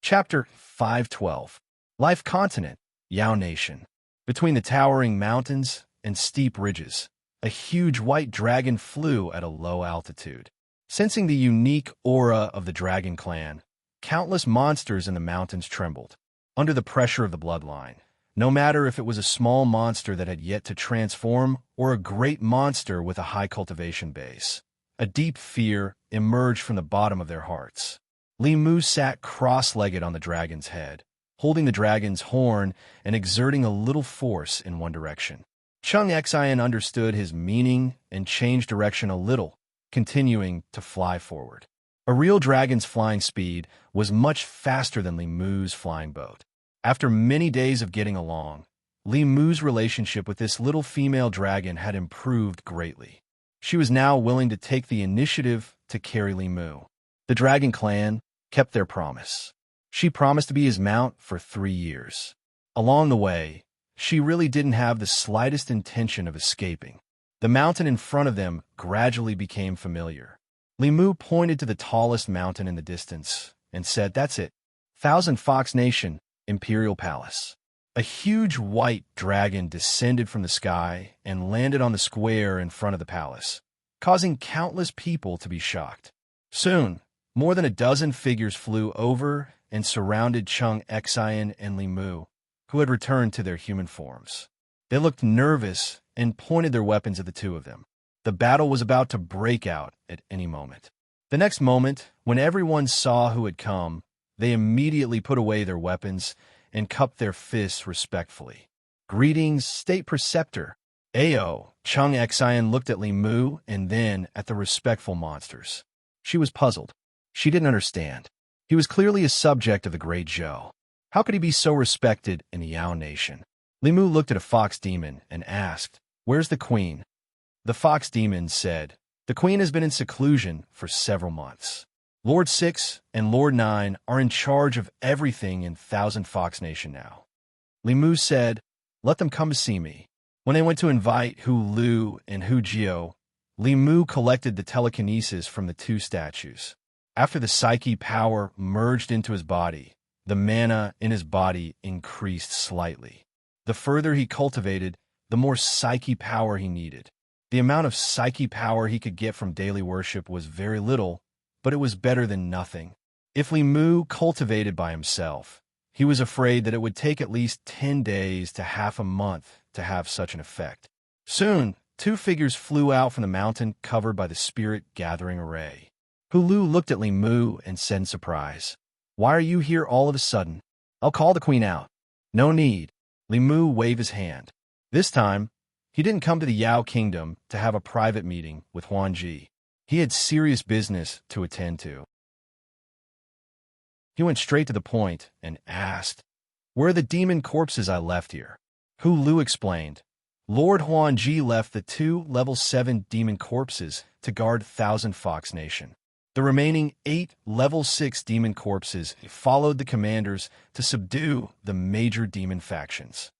Chapter 512. Life Continent, Yao Nation. Between the towering mountains and steep ridges, a huge white dragon flew at a low altitude. Sensing the unique aura of the dragon clan, countless monsters in the mountains trembled. Under the pressure of the bloodline, no matter if it was a small monster that had yet to transform or a great monster with a high cultivation base, a deep fear emerged from the bottom of their hearts. Li Mu sat cross-legged on the dragon's head, holding the dragon's horn and exerting a little force in one direction. Chung Xin understood his meaning and changed direction a little, continuing to fly forward. A real dragon's flying speed was much faster than Li Mu's flying boat. After many days of getting along, Li Mu's relationship with this little female dragon had improved greatly. She was now willing to take the initiative to carry Li Mu. The Dragon Clan kept their promise. She promised to be his mount for 3 years. Along the way, she really didn't have the slightest intention of escaping. The mountain in front of them gradually became familiar. Limu pointed to the tallest mountain in the distance and said, "That's it. Thousand Fox Nation, Imperial Palace." A huge white dragon descended from the sky and landed on the square in front of the palace, causing countless people to be shocked. Soon, more than a dozen figures flew over and surrounded Chung Xian and Limu, who had returned to their human forms. They looked nervous and pointed their weapons at the two of them. The battle was about to break out at any moment. The next moment, when everyone saw who had come, they immediately put away their weapons and cupped their fists respectfully. "Greetings, State Preceptor." Ao, Chung Xian looked at Limu and then at the respectful monsters. She was puzzled. She didn't understand. He was clearly a subject of the Great Zhou. How could he be so respected in the Yao Nation? Limu looked at a fox demon and asked, "Where's the queen?" The fox demon said, "The queen has been in seclusion for several months. Lord 6 and Lord 9 are in charge of everything in Thousand Fox Nation now." Limu said, "Let them come to see me." When they went to invite Hu Lu and Hu Jiao, Limu collected the telekinesis from the two statues. After the psyche power merged into his body, the mana in his body increased slightly. The further he cultivated, the more psyche power he needed. The amount of psyche power he could get from daily worship was very little, but it was better than nothing. If Limu cultivated by himself, he was afraid that it would take at least 10 days to half a month to have such an effect. Soon, two figures flew out from the mountain covered by the spirit-gathering array. Hulu looked at Limu and said in surprise, "Why are you here all of a sudden? I'll call the queen out." "No need." Limu waved his hand. This time, he didn't come to the Yao Kingdom to have a private meeting with Huanji. He had serious business to attend to. He went straight to the point and asked, "Where are the demon corpses I left here?" Hu Lu explained, "Lord Huanji left the 2 level 7 demon corpses to guard Thousand Fox Nation. The remaining 8 level 6 demon corpses followed the commanders to subdue the major demon factions."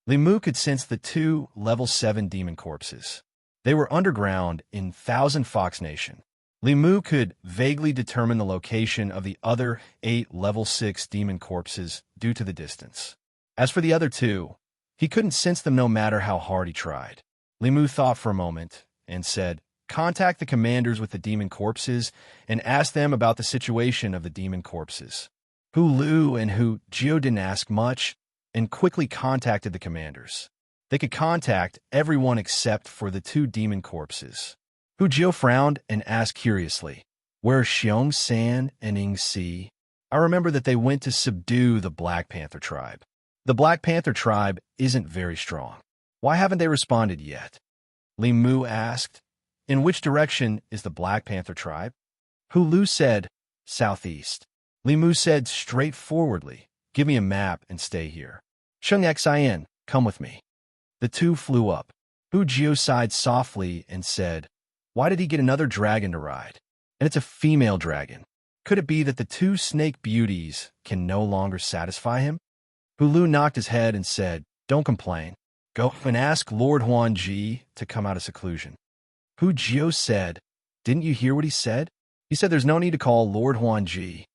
Limu could sense the 2 level 7 demon corpses. They were underground in Thousand Fox Nation. Limu could vaguely determine the location of the other 8 level 6 demon corpses due to the distance. As for the other 2, he couldn't sense them no matter how hard he tried. Limu thought for a moment and said, "Contact the commanders with the demon corpses and ask them about the situation of the demon corpses." Hu Lu and Hu Jiao didn't ask much and quickly contacted the commanders. They could contact everyone except for the 2 demon corpses. Hu Jiao frowned and asked curiously, "Where are Xiong San and Ing Si?" "I remember that they went to subdue the Black Panther tribe." "The Black Panther tribe isn't very strong. Why haven't they responded yet?" Limu asked. "In which direction is the Black Panther tribe?" Hu Lu said, "Southeast." Limu said straightforwardly, "Give me a map and stay here." "Chung Xian, come with me." The two flew up. Hu Jiao sighed softly and said, "Why did he get another dragon to ride? And it's a female dragon. Could it be that the 2 snake beauties can no longer satisfy him?" Hu Lu knocked his head and said, "Don't complain. Go and ask Lord Huanji to come out of seclusion." Hu Jiao said, "Didn't you hear what he said? He said there's no need to call Lord Huanji."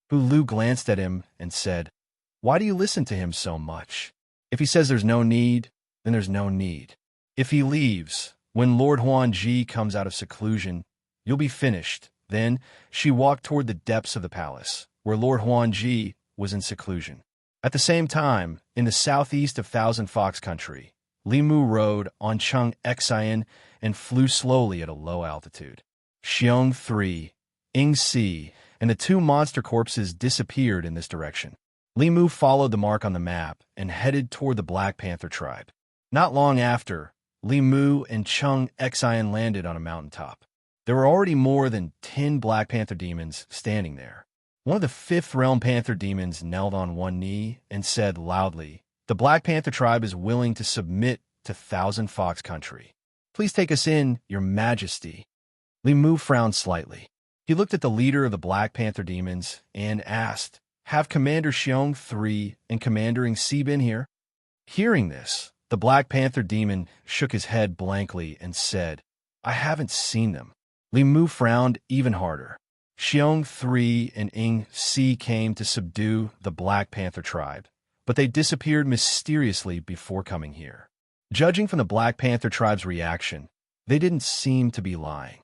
Hu Lu glanced at him and said, "Why do you listen to him so much? If he says there's no need, then there's no need. If he leaves, when Lord Huanji comes out of seclusion, you'll be finished." Then she walked toward the depths of the palace, where Lord Huanji was in seclusion. At the same time, in the southeast of Thousand Fox Country, Limu rode on Chung Xian and flew slowly at a low altitude. Xiong 3, Ing Si, and the 2 monster corpses disappeared in this direction. Limu followed the mark on the map and headed toward the Black Panther tribe. Not long after, Limu and Chung Xian landed on a mountaintop. There were already more than 10 Black Panther demons standing there. One of the 5th Realm Panther demons knelt on one knee and said loudly, "The Black Panther tribe is willing to submit to Thousand Fox Country. Please take us in, Your Majesty." Limu frowned slightly. He looked at the leader of the Black Panther demons and asked, have Commander Xiong 3 and Commander-in-Chief been here?" Hearing this, the Black Panther demon shook his head blankly and said, "I haven't seen them." Li Mu frowned even harder. Xiong 3 and Ing Si came to subdue the Black Panther tribe, but they disappeared mysteriously before coming here. Judging from the Black Panther tribe's reaction, they didn't seem to be lying.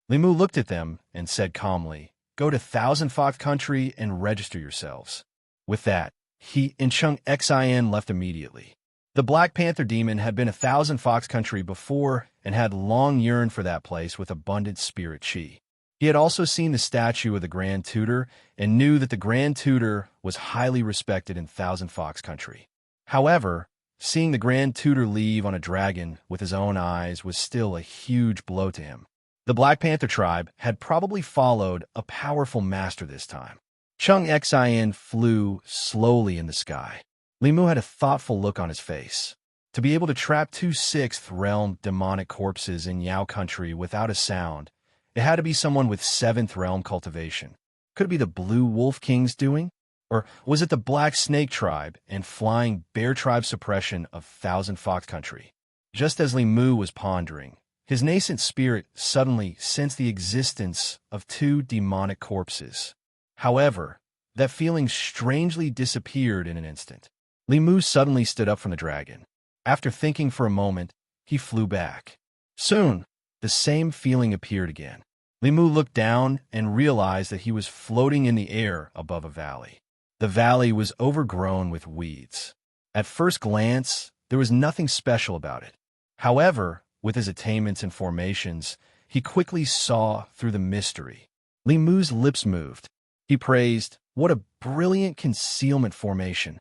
Li Mu looked at them and said calmly, "Go to Thousand Fox Country and register yourselves." With that, he and Chung Xin left immediately. The Black Panther demon had been a Thousand Fox Country before and had long yearned for that place with abundant spirit chi. He had also seen the statue of the Grand Tutor and knew that the Grand Tutor was highly respected in Thousand Fox Country. However, seeing the Grand Tutor leave on a dragon with his own eyes was still a huge blow to him. The Black Panther tribe had probably followed a powerful master this time. Chung Xin flew slowly in the sky. Li Mu had a thoughtful look on his face. To be able to trap 2 6th realm demonic corpses in Yao country without a sound, it had to be someone with 7th realm cultivation. Could it be the Blue Wolf King's doing? Or was it the Black Snake tribe and Flying Bear tribe suppression of Thousand Fox Country? Just as Li Mu was pondering, his nascent spirit suddenly sensed the existence of 2 demonic corpses. However, that feeling strangely disappeared in an instant. Li Mu suddenly stood up from the dragon. After thinking for a moment, he flew back. Soon, the same feeling appeared again. Li Mu looked down and realized that he was floating in the air above a valley. The valley was overgrown with weeds. At first glance, there was nothing special about it. However, with his attainments and formations, he quickly saw through the mystery. Li Mu's lips moved. He praised, "What a brilliant concealment formation."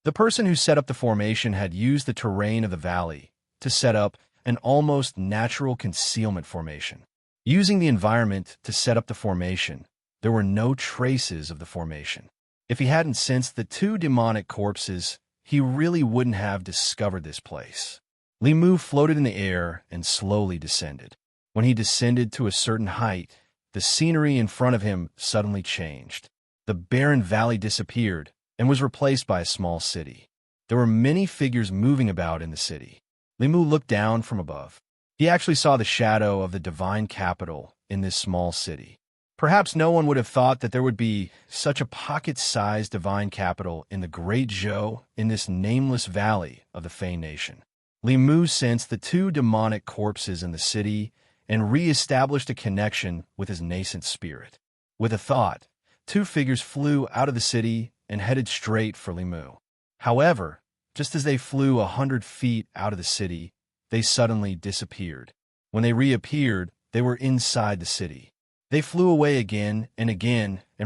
The person who set up the formation had used the terrain of the valley to set up an almost natural concealment formation. Using the environment to set up the formation, there were no traces of the formation. If he hadn't sensed the 2 demonic corpses, he really wouldn't have discovered this place. Li Mu floated in the air and slowly descended. When he descended to a certain height, the scenery in front of him suddenly changed. The barren valley disappeared and was replaced by a small city. There were many figures moving about in the city. Li Mu looked down from above. He actually saw the shadow of the divine capital in this small city. Perhaps no one would have thought that there would be such a pocket-sized divine capital in the Great Zhou in this nameless valley of the Fey Nation. Li Mu sensed the 2 demonic corpses in the city and re-established a connection with his nascent spirit. With a thought, 2 figures flew out of the city and headed straight for Li Mu. However, just as they flew 100 feet out of the city, they suddenly disappeared. When they reappeared, they were inside the city. They flew away again and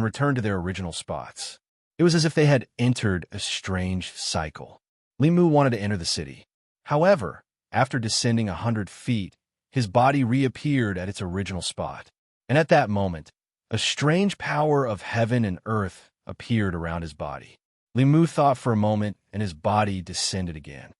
returned to their original spots. It was as if they had entered a strange cycle. Li Mu wanted to enter the city. However, after descending 100 feet, his body reappeared at its original spot. And at that moment, a strange power of heaven and earth appeared around his body. Li Mu thought for a moment, and his body descended again.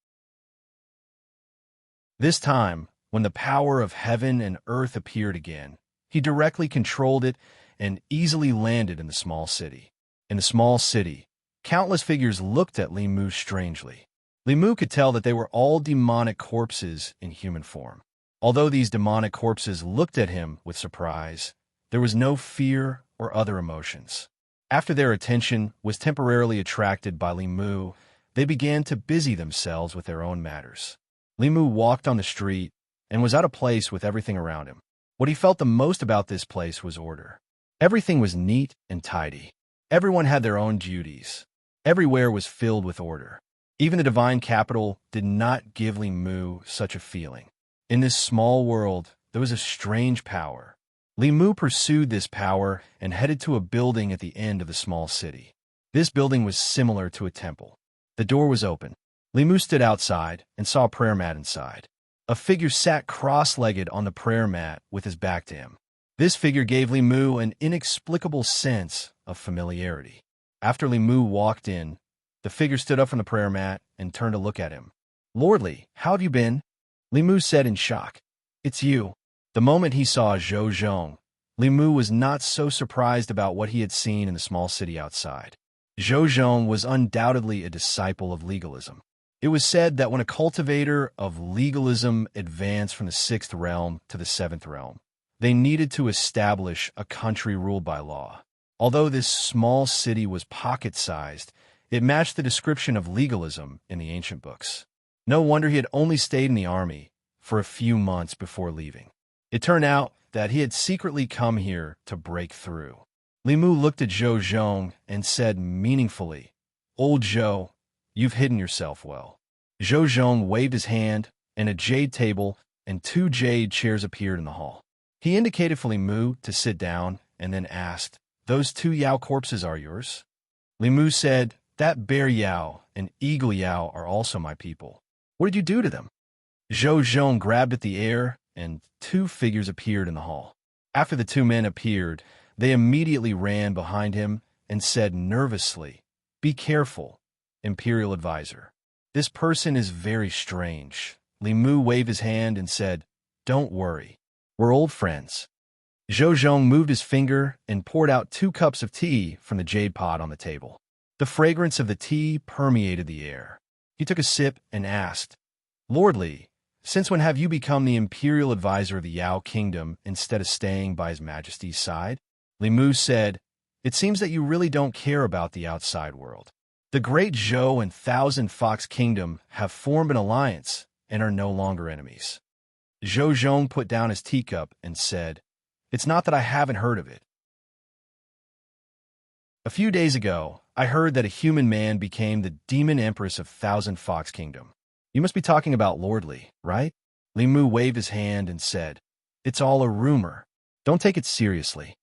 This time, when the power of heaven and earth appeared again, he directly controlled it and easily landed in the small city. In the small city, countless figures looked at Li Mu strangely. Li Mu could tell that they were all demonic corpses in human form. Although these demonic corpses looked at him with surprise, there was no fear or other emotions. After their attention was temporarily attracted by Li Mu, they began to busy themselves with their own matters. Li Mu walked on the street and was out of place with everything around him. What he felt the most about this place was order. Everything was neat and tidy. Everyone had their own duties. Everywhere was filled with order. Even the divine capital did not give Li Mu such a feeling. In this small world, there was a strange power. Li Mu pursued this power and headed to a building at the end of the small city. This building was similar to a temple. The door was open. Li Mu stood outside and saw a prayer mat inside. A figure sat cross-legged on the prayer mat with his back to him. This figure gave Li Mu an inexplicable sense of familiarity. After Li Mu walked in, the figure stood up from the prayer mat and turned to look at him. "Lordly, how have you been?" Li Mu said in shock. "It's you." The moment he saw Zhou Zhong, Li Mu was not so surprised about what he had seen in the small city outside. Zhou Zhong was undoubtedly a disciple of legalism. It was said that when a cultivator of legalism advanced from the 6th realm to the 7th realm, they needed to establish a country ruled by law. Although this small city was pocket-sized, it matched the description of legalism in the ancient books. No wonder he had only stayed in the army for a few months before leaving. It turned out that he had secretly come here to break through. Li Mu looked at Zhou Zhong and said meaningfully, "Old Zhou, you've hidden yourself well." Zhou Zhong waved his hand, and a jade table and 2 jade chairs appeared in the hall. He indicated for Li Mu to sit down and then asked, "Those 2 Yao corpses are yours?" Li Mu said, "That bear Yao and eagle Yao are also my people. What did you do to them?" Zhou Zhong grabbed at the air, and 2 figures appeared in the hall. After the 2 men appeared, they immediately ran behind him and said nervously, "Be careful, Imperial Advisor. This person is very strange." Li Mu waved his hand and said, "Don't worry. We're old friends." Zhou Zhong moved his finger and poured out 2 cups of tea from the jade pot on the table. The fragrance of the tea permeated the air. He took a sip and asked, "Lord Li, since when have you become the Imperial Advisor of the Yao Kingdom instead of staying by His Majesty's side?" Li Mu said, "It seems that you really don't care about the outside world. The Great Zhou and Thousand Fox Kingdom have formed an alliance and are no longer enemies." Zhou Zhong put down his teacup and said, "It's not that I haven't heard of it. A few days ago, I heard that a human man became the demon empress of Thousand Fox Kingdom. You must be talking about Lord Li, right?" Li Mu waved his hand and said, "It's all a rumor. Don't take it seriously."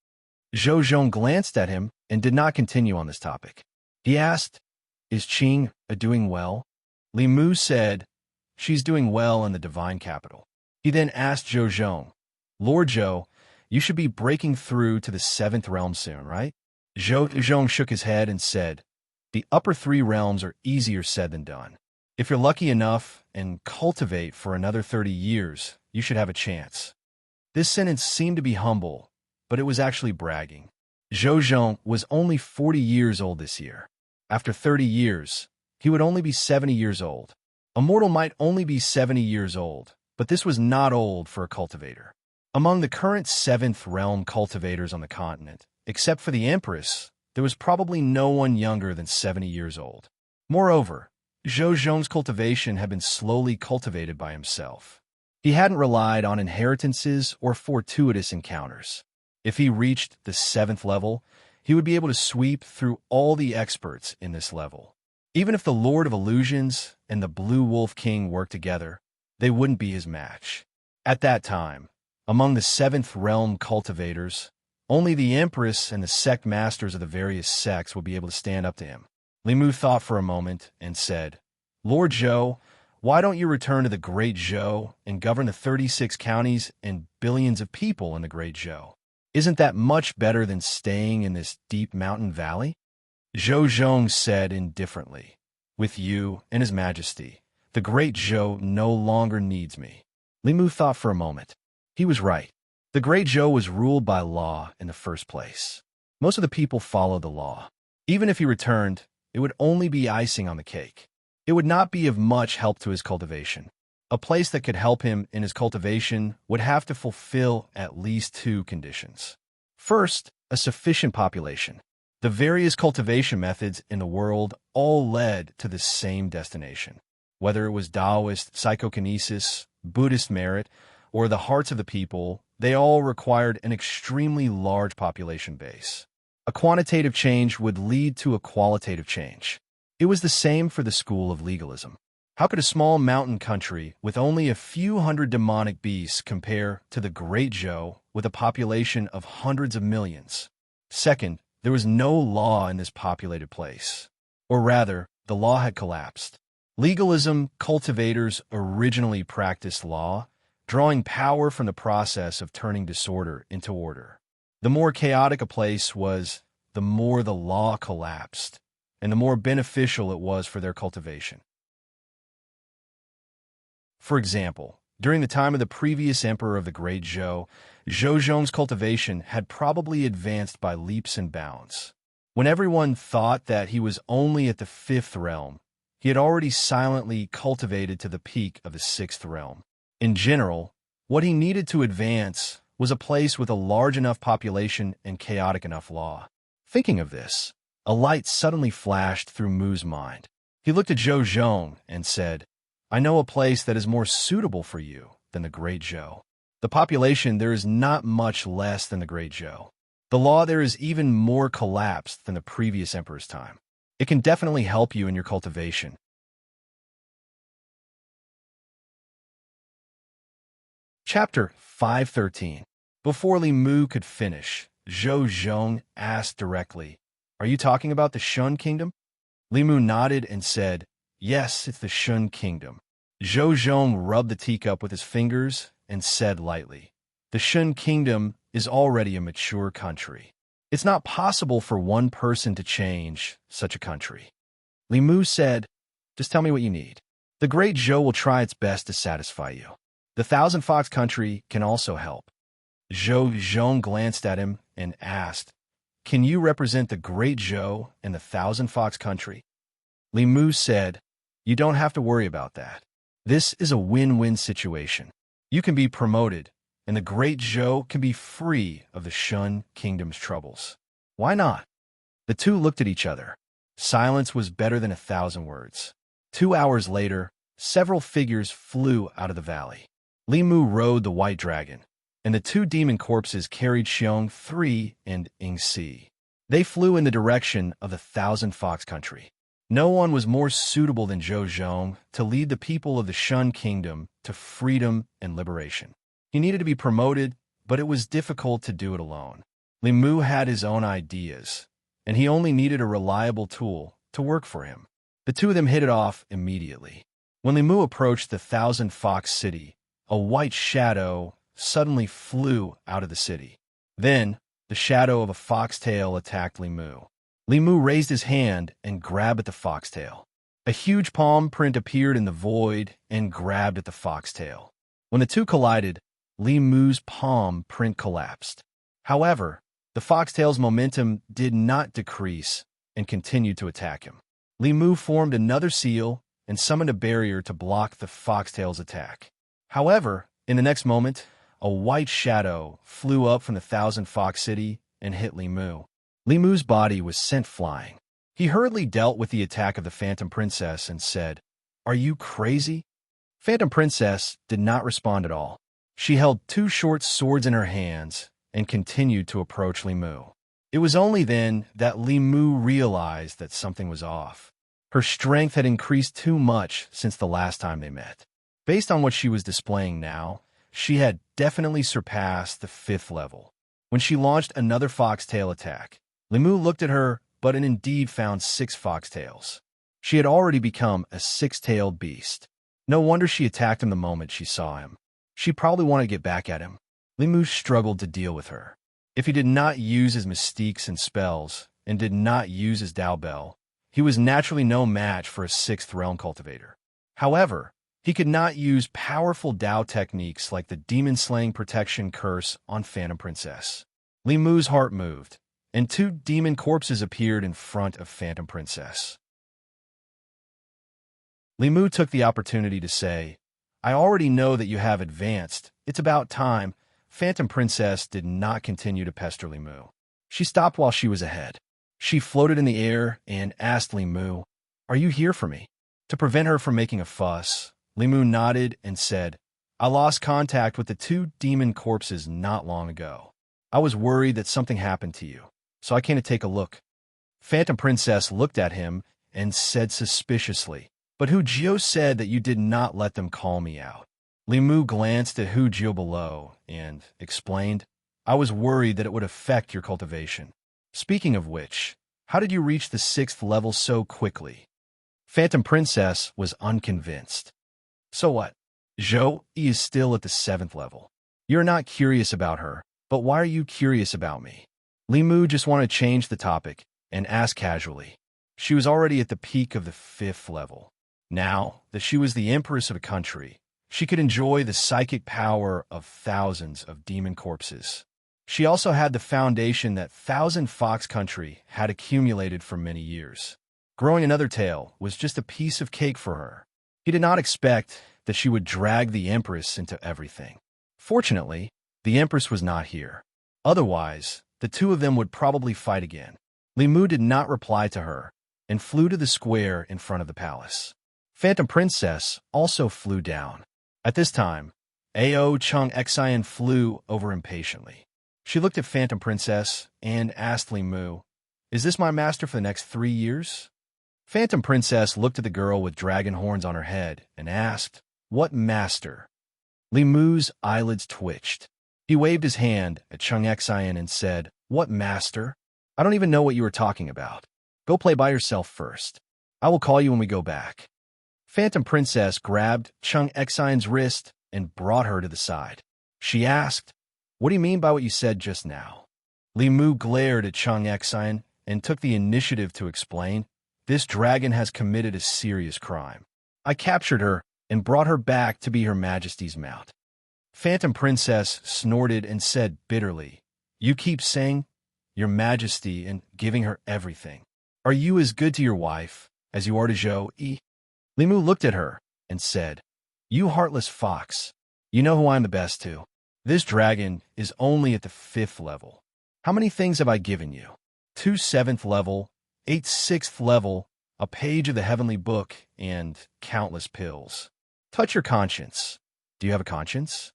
Zhou Zhong glanced at him and did not continue on this topic. He asked, "Is Qing doing well?" Li Mu said, "She's doing well in the divine capital." He then asked Zhou Zhong, "Lord Zhou, you should be breaking through to the 7th realm soon, right?" Zhou Zhong shook his head and said, "The upper 3 realms are easier said than done. If you're lucky enough and cultivate for another 30 years, you should have a chance." This sentence seemed to be humble, but it was actually bragging. Zhou Zhong was only 40 years old this year. After 30 years, he would only be 70 years old. A mortal might only be 70 years old, but this was not old for a cultivator. Among the current 7th realm cultivators on the continent, except for the Empress, there was probably no one younger than 70 years old. Moreover, Zhou Zhong's cultivation had been slowly cultivated by himself. He hadn't relied on inheritances or fortuitous encounters. If he reached the 7th level, he would be able to sweep through all the experts in this level. Even if the Lord of Illusions and the Blue Wolf King worked together, they wouldn't be his match. At that time, among the 7th realm cultivators, only the Empress and the sect masters of the various sects would be able to stand up to him. Li Mu thought for a moment and said, "Lord Zhou, why don't you return to the Great Zhou and govern the 36 counties and billions of people in the Great Zhou? Isn't that much better than staying in this deep mountain valley?" Zhou Zhong said indifferently, "With you and His Majesty, the Great Zhou no longer needs me." Li Mu thought for a moment. He was right. The Great Zhou was ruled by law in the first place. Most of the people followed the law. Even if he returned, it would only be icing on the cake. It would not be of much help to his cultivation. A place that could help him in his cultivation would have to fulfill at least 2 conditions. First, a sufficient population. The various cultivation methods in the world all led to the same destination. Whether it was Taoist psychokinesis, Buddhist merit, or the hearts of the people, they all required an extremely large population base. A quantitative change would lead to a qualitative change. It was the same for the school of legalism. How could a small mountain country with only a few hundred demonic beasts compare to the Great Zhou with a population of hundreds of millions? Second, there was no law in this populated place. Or rather, the law had collapsed. Legalism cultivators originally practiced law, drawing power from the process of turning disorder into order. The more chaotic a place was, the more the law collapsed, and the more beneficial it was for their cultivation. For example, During the time of the previous emperor of the Great Zhou, Zhou Zhong's cultivation had probably advanced by leaps and bounds. When everyone thought that he was only at the 5th realm, he had already silently cultivated to the peak of the 6th realm. In general, what he needed to advance was a place with a large enough population and chaotic enough law. Thinking of this, a light suddenly flashed through Mu's mind. He looked at Zhou Zhong and said, "I know a place that is more suitable for you than the Great Zhou. The population there is not much less than the Great Zhou. The law there is even more collapsed than the previous emperor's time. It can definitely help you in your cultivation." Chapter 513. Before Li Mu could finish, Zhou Zhong asked directly, "Are you talking about the Shun Kingdom?" Li Mu nodded and said, "Yes, it's the Shun Kingdom." Zhou Zhong rubbed the teacup with his fingers and said lightly, "The Shun Kingdom is already a mature country. It's not possible for one person to change such a country." Li Mu said, "Just tell me what you need. The Great Zhou will try its best to satisfy you. The Thousand Fox Country can also help." Zhou Zhong glanced at him and asked, "Can you represent the Great Zhou and the Thousand Fox Country?" Li Mu said, "You don't have to worry about that. This is a win-win situation. You can be promoted, and the Great Zhou can be free of the Shun Kingdom's troubles. Why not?" The two looked at each other. Silence was better than 1,000 words. 2 hours later, several figures flew out of the valley. Li Mu rode the white dragon, and the 2 demon corpses carried Xiong 3 and Yingxi. They flew in the direction of the Thousand Fox Country. No one was more suitable than Zhou Zhong to lead the people of the Shun Kingdom to freedom and liberation. He needed to be promoted, but it was difficult to do it alone. Li Mu had his own ideas, and he only needed a reliable tool to work for him. The two of them hit it off immediately. When Li Mu approached the Thousand Fox City, a white shadow suddenly flew out of the city. Then, the shadow of a foxtail attacked Li Mu. Li Mu raised his hand and grabbed at the foxtail. A huge palm print appeared in the void and grabbed at the foxtail. When the two collided, Li Mu's palm print collapsed. However, the foxtail's momentum did not decrease and continued to attack him. Li Mu formed another seal and summoned a barrier to block the foxtail's attack. However, in the next moment, a white shadow flew up from the Thousand Fox City and hit Li Mu. Li Mu's body was sent flying. He hurriedly dealt with the attack of the Phantom Princess and said, "Are you crazy?" Phantom Princess did not respond at all. She held 2 short swords in her hands and continued to approach Li Mu. It was only then that Li Mu realized that something was off. Her strength had increased too much since the last time they met. Based on what she was displaying now, she had definitely surpassed the 5th level. When she launched another foxtail attack, Li Mu looked at her, but it indeed found 6 foxtails. She had already become a 6-tailed beast. No wonder she attacked him the moment she saw him. She probably wanted to get back at him. Li Mu struggled to deal with her. If he did not use his mystiques and spells, and did not use his Dao Bell, he was naturally no match for a 6th realm cultivator. However, he could not use powerful Dao techniques like the demon-slaying protection curse on Phantom Princess. Li Mu's heart moved, and 2 demon corpses appeared in front of Phantom Princess. Li Mu took the opportunity to say, "I already know that you have advanced. It's about time." Phantom Princess did not continue to pester Li Mu. She stopped while she was ahead. She floated in the air and asked Li Mu, "Are you here for me?" To prevent her from making a fuss, Li Mu nodded and said, "I lost contact with the 2 demon corpses not long ago. I was worried that something happened to you, so I came to take a look." Phantom Princess looked at him and said suspiciously, "But Hu Jio said that you did not let them call me out." Li Mu glanced at Hu Jio below and explained, "I was worried that it would affect your cultivation. Speaking of which, how did you reach the 6th level so quickly?" Phantom Princess was unconvinced. "So what? Zhou Yi is still at the 7th level. You're not curious about her, but why are you curious about me?" Li Mu just wanted to change the topic and ask casually. She was already at the peak of the 5th level. Now that she was the empress of a country, She could enjoy the psychic power of thousands of demon corpses. She also had the foundation that Thousand Fox Country had accumulated for many years. Growing another tail was just a piece of cake for her. He did not expect that she would drag the Empress into everything. Fortunately, the Empress was not here. Otherwise, the two of them would probably fight again. Li Mu did not reply to her and flew to the square in front of the palace. Phantom Princess also flew down. At this time, Ao Chung Xian flew over impatiently. She looked at Phantom Princess and asked Li Mu, "Is this my master for the next 3 years?" Phantom Princess looked at the girl with dragon horns on her head and asked, "What master?" Li Mu's eyelids twitched. He waved his hand at Chung Xian and said, "What master? I don't even know what you were talking about. Go play by yourself first. I will call you when we go back." Phantom Princess grabbed Chung Xian's wrist and brought her to the side. She asked, "What do you mean by what you said just now?" Li Mu glared at Chung Xian and took the initiative to explain, "This dragon has committed a serious crime. I captured her and brought her back to be Her Majesty's mount." Phantom Princess snorted and said bitterly, "You keep saying, Your Majesty, and giving her everything. Are you as good to your wife as you are to Zhou? Li Mu looked at her and said, "You heartless fox, you know who I'm the best to. This dragon is only at the 5th level. How many things have I given you? 2 7th level, 8 6th level, a page of the heavenly book, and countless pills. Touch your conscience. Do you have a conscience?"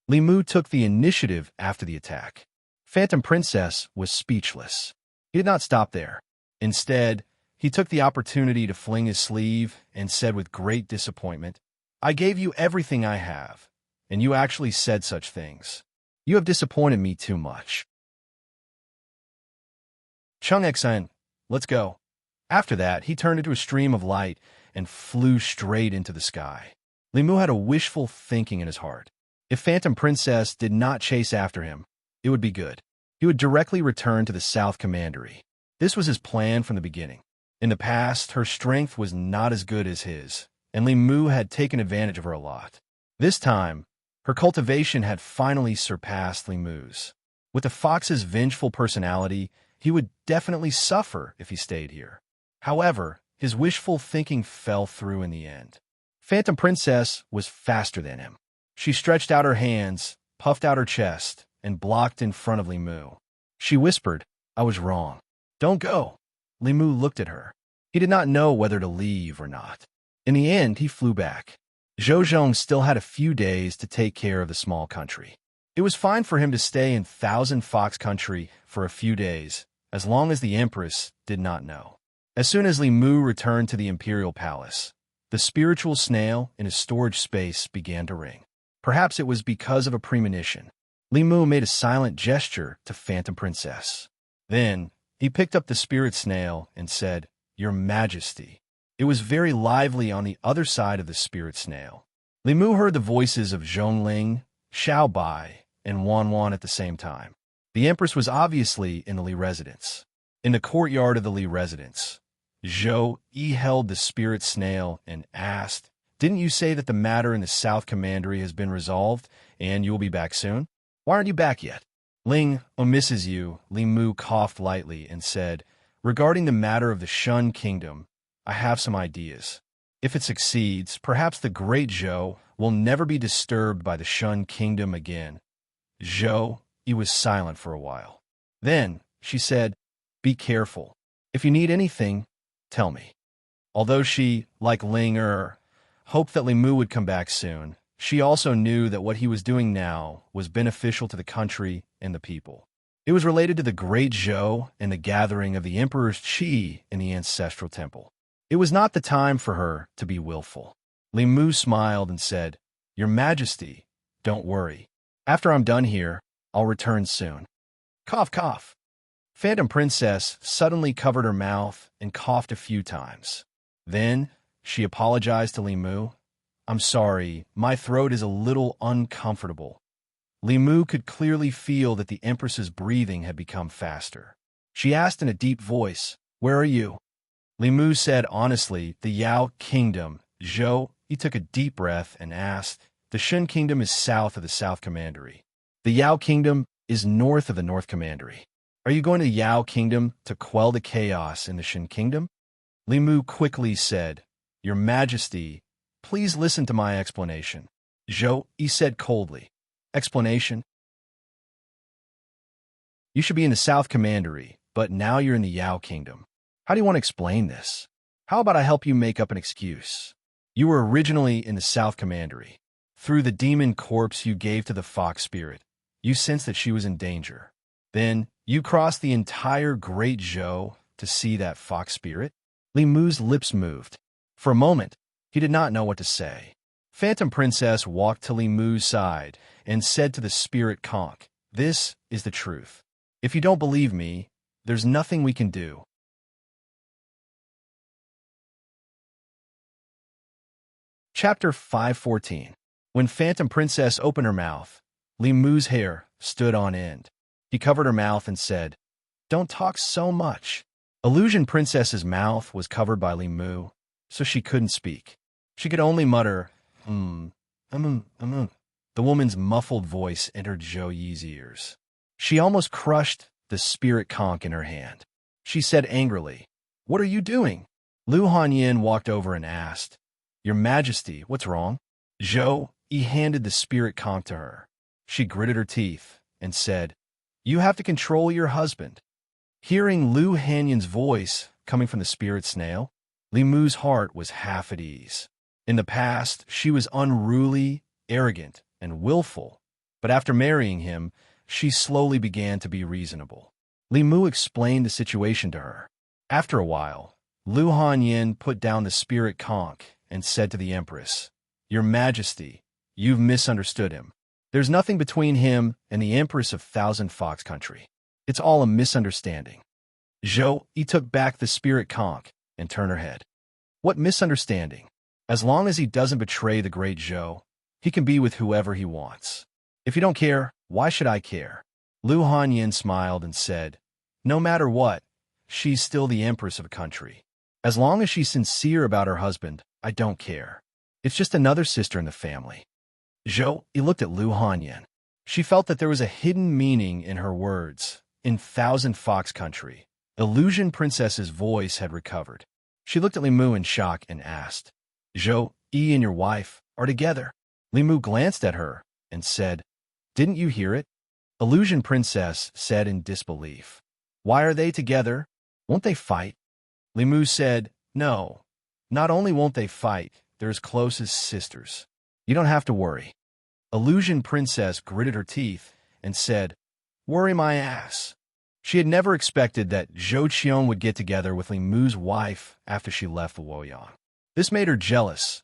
Li Mu took the initiative after the attack. Phantom Princess was speechless. He did not stop there. Instead, he took the opportunity to fling his sleeve and said with great disappointment, "I gave you everything I have, and you actually said such things. You have disappointed me too much." Chung Xian, let's go. After that, he turned into a stream of light and flew straight into the sky. Li Mu had a wishful thinking in his heart. If Phantom Princess did not chase after him, it would be good. He would directly return to the South Commandery. This was his plan from the beginning. In the past, her strength was not as good as his, and Li Mu had taken advantage of her a lot. This time, her cultivation had finally surpassed Li Mu's. With the fox's vengeful personality, he would definitely suffer if he stayed here. However, his wishful thinking fell through in the end. Phantom Princess was faster than him. She stretched out her hands, puffed out her chest, and blocked in front of Li Mu. She whispered, "I was wrong. Don't go." Li Mu looked at her. He did not know whether to leave or not. In the end, he flew back. Zhou still had a few days to take care of the small country. It was fine for him to stay in Thousand Fox Country for a few days, as long as the Empress did not know. As soon as Li Mu returned to the Imperial Palace, the spiritual snail in his storage space began to ring. Perhaps it was because of a premonition. Li Mu made a silent gesture to Phantom Princess. Then, he picked up the spirit snail and said, "Your Majesty." It was very lively on the other side of the spirit snail. Li Mu heard the voices of Zhongling, Xiao Bai, and Wan Wan at the same time. The Empress was obviously in the Li residence. In the courtyard of the Li residence, Zhou Yi held the spirit snail and asked, "Didn't you say that the matter in the South Commandery has been resolved and you will be back soon? Why aren't you back yet?" "Ling misses you," Li Mu coughed lightly and said, "Regarding the matter of the Shun Kingdom, I have some ideas. If it succeeds, perhaps the great Zhou will never be disturbed by the Shun Kingdom again." Zhou Yi was silent for a while. Then, she said, "Be careful. If you need anything, tell me." Although she, like Ling hoped that Li Mu would come back soon, she also knew that what he was doing now was beneficial to the country and the people. It was related to the great Zhou and the gathering of the Emperor's Qi in the ancestral temple. It was not the time for her to be willful. Li Mu smiled and said, "Your Majesty, don't worry. After I'm done here, I'll return soon." Cough, cough. Phantom Princess suddenly covered her mouth and coughed a few times. Then, she apologized to Li Mu. "I'm sorry, my throat is a little uncomfortable." Li Mu could clearly feel that the Empress's breathing had become faster. She asked in a deep voice, "Where are you?" Li Mu said honestly, "The Yao Kingdom." Zhou Yi took a deep breath and asked, The Shun Kingdom is south of the South Commandery. The Yao Kingdom is north of the North Commandery. Are you going to Yao Kingdom to quell the chaos in the Shun Kingdom? Li Mu quickly said, Your Majesty, please listen to my explanation. Zhou Yi said coldly. Explanation? You should be in the South Commandery, but now you're in the Yao Kingdom. How do you want to explain this? How about I help you make up an excuse? You were originally in the South Commandery. Through the demon corpse you gave to the fox spirit, you sensed that she was in danger. Then, you crossed the entire Great Zhou to see that fox spirit? Li Mu's lips moved. For a moment, he did not know what to say. Phantom Princess walked to Li Mu's side and said to the spirit conch, This is the truth. If you don't believe me, there's nothing we can do. Chapter 514. When Phantom Princess opened her mouth, Li Mu's hair stood on end. He covered her mouth and said, Don't talk so much. Illusion Princess's mouth was covered by Li Mu, so she couldn't speak. She could only mutter, The woman's muffled voice entered Zhou Yi's ears. She almost crushed the spirit conch in her hand. She said angrily, What are you doing? Lu Hanyin walked over and asked, Your Majesty, what's wrong? Zhou Yi handed the spirit conch to her. She gritted her teeth and said, You have to control your husband. Hearing Lu Hanyin's voice coming from the spirit snail, Li Mu's heart was half at ease. In the past, she was unruly, arrogant, and willful, but after marrying him, she slowly began to be reasonable. Li Mu explained the situation to her. After a while, Lu Hanyin put down the spirit conch and said to the Empress, Your Majesty, you've misunderstood him. There's nothing between him and the Empress of Thousand Fox Country. It's all a misunderstanding. Zhou Yi took back the spirit conch and turned her head. What misunderstanding? As long as he doesn't betray the Great Zhou, he can be with whoever he wants. If you don't care, why should I care? Lu Hanyin smiled and said, No matter what, she's still the Empress of a country. As long as she's sincere about her husband, I don't care. It's just another sister in the family. Zhou Yi looked at Lu Hanyin. She felt that there was a hidden meaning in her words. In Thousand Fox Country, Illusion Princess's voice had recovered. She looked at Li Mu in shock and asked, Zhou Yi and your wife are together. Li Mu glanced at her and said, Didn't you hear it? Illusion Princess said in disbelief. Why are they together? Won't they fight? Li Mu said, No. Not only won't they fight, they're as close as sisters. You don't have to worry. Illusion Princess gritted her teeth and said, Worry my ass. She had never expected that Zhou Qian would get together with Li Mu's wife after she left the Luoyang. This made her jealous,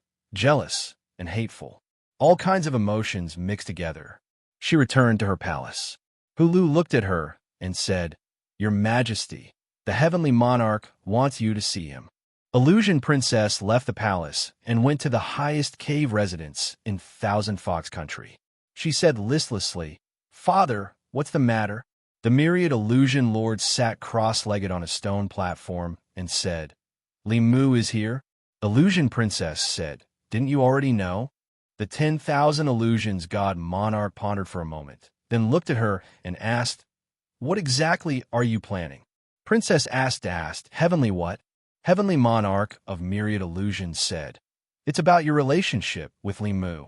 and hateful. All kinds of emotions mixed together. She returned to her palace. Hulu looked at her and said, Your Majesty, the heavenly monarch wants you to see him. Illusion Princess left the palace and went to the highest cave residence in Thousand Fox Country. She said listlessly, Father, what's the matter? The myriad illusion lord sat cross-legged on a stone platform and said, Li Mu is here? Illusion Princess said, Didn't you already know? The 10,000 illusions god monarch pondered for a moment, then looked at her and asked, What exactly are you planning? Princess asked, Heavenly what? Heavenly monarch of myriad illusions said, It's about your relationship with Li Mu.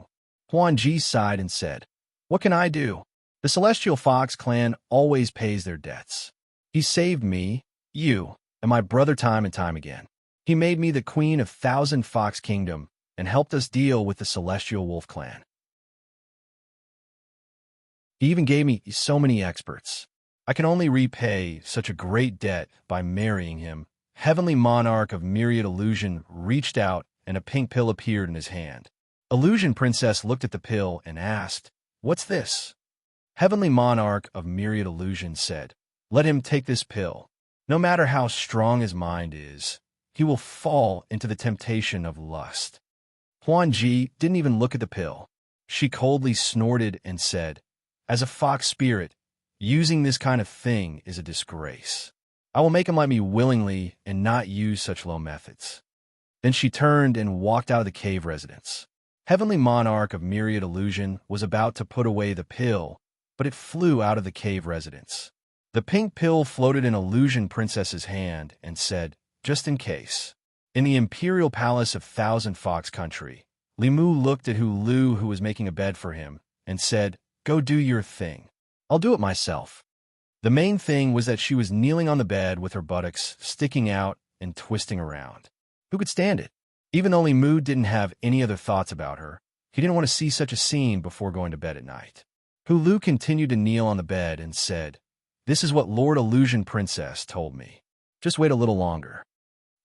Huan Ji sighed and said, What can I do? The Celestial Fox clan always pays their debts. He saved me, you, and my brother time and time again. He made me the queen of Thousand Fox Kingdom and helped us deal with the Celestial Wolf clan. He even gave me so many experts. I can only repay such a great debt by marrying him. Heavenly monarch of myriad illusion reached out and a pink pill appeared in his hand. Illusion Princess looked at the pill and asked, What's this? Heavenly monarch of myriad illusion said, Let him take this pill. No matter how strong his mind is, he will fall into the temptation of lust. Huan Ji didn't even look at the pill. She coldly snorted and said, As a fox spirit, using this kind of thing is a disgrace. I will make him let me willingly and not use such low methods. Then she turned and walked out of the cave residence. Heavenly monarch of myriad illusion was about to put away the pill, but it flew out of the cave residence. The pink pill floated in Illusion Princess's hand and said, "Just in case." In the imperial palace of Thousand Fox Country, Limu looked at Lu, who was making a bed for him, and said, "Go do your thing. I'll do it myself." The main thing was that she was kneeling on the bed with her buttocks sticking out and twisting around. Who could stand it? Even though Limu didn't have any other thoughts about her, he didn't want to see such a scene before going to bed at night. Hulu continued to kneel on the bed and said, "This is what Lord Illusion Princess told me. Just wait a little longer."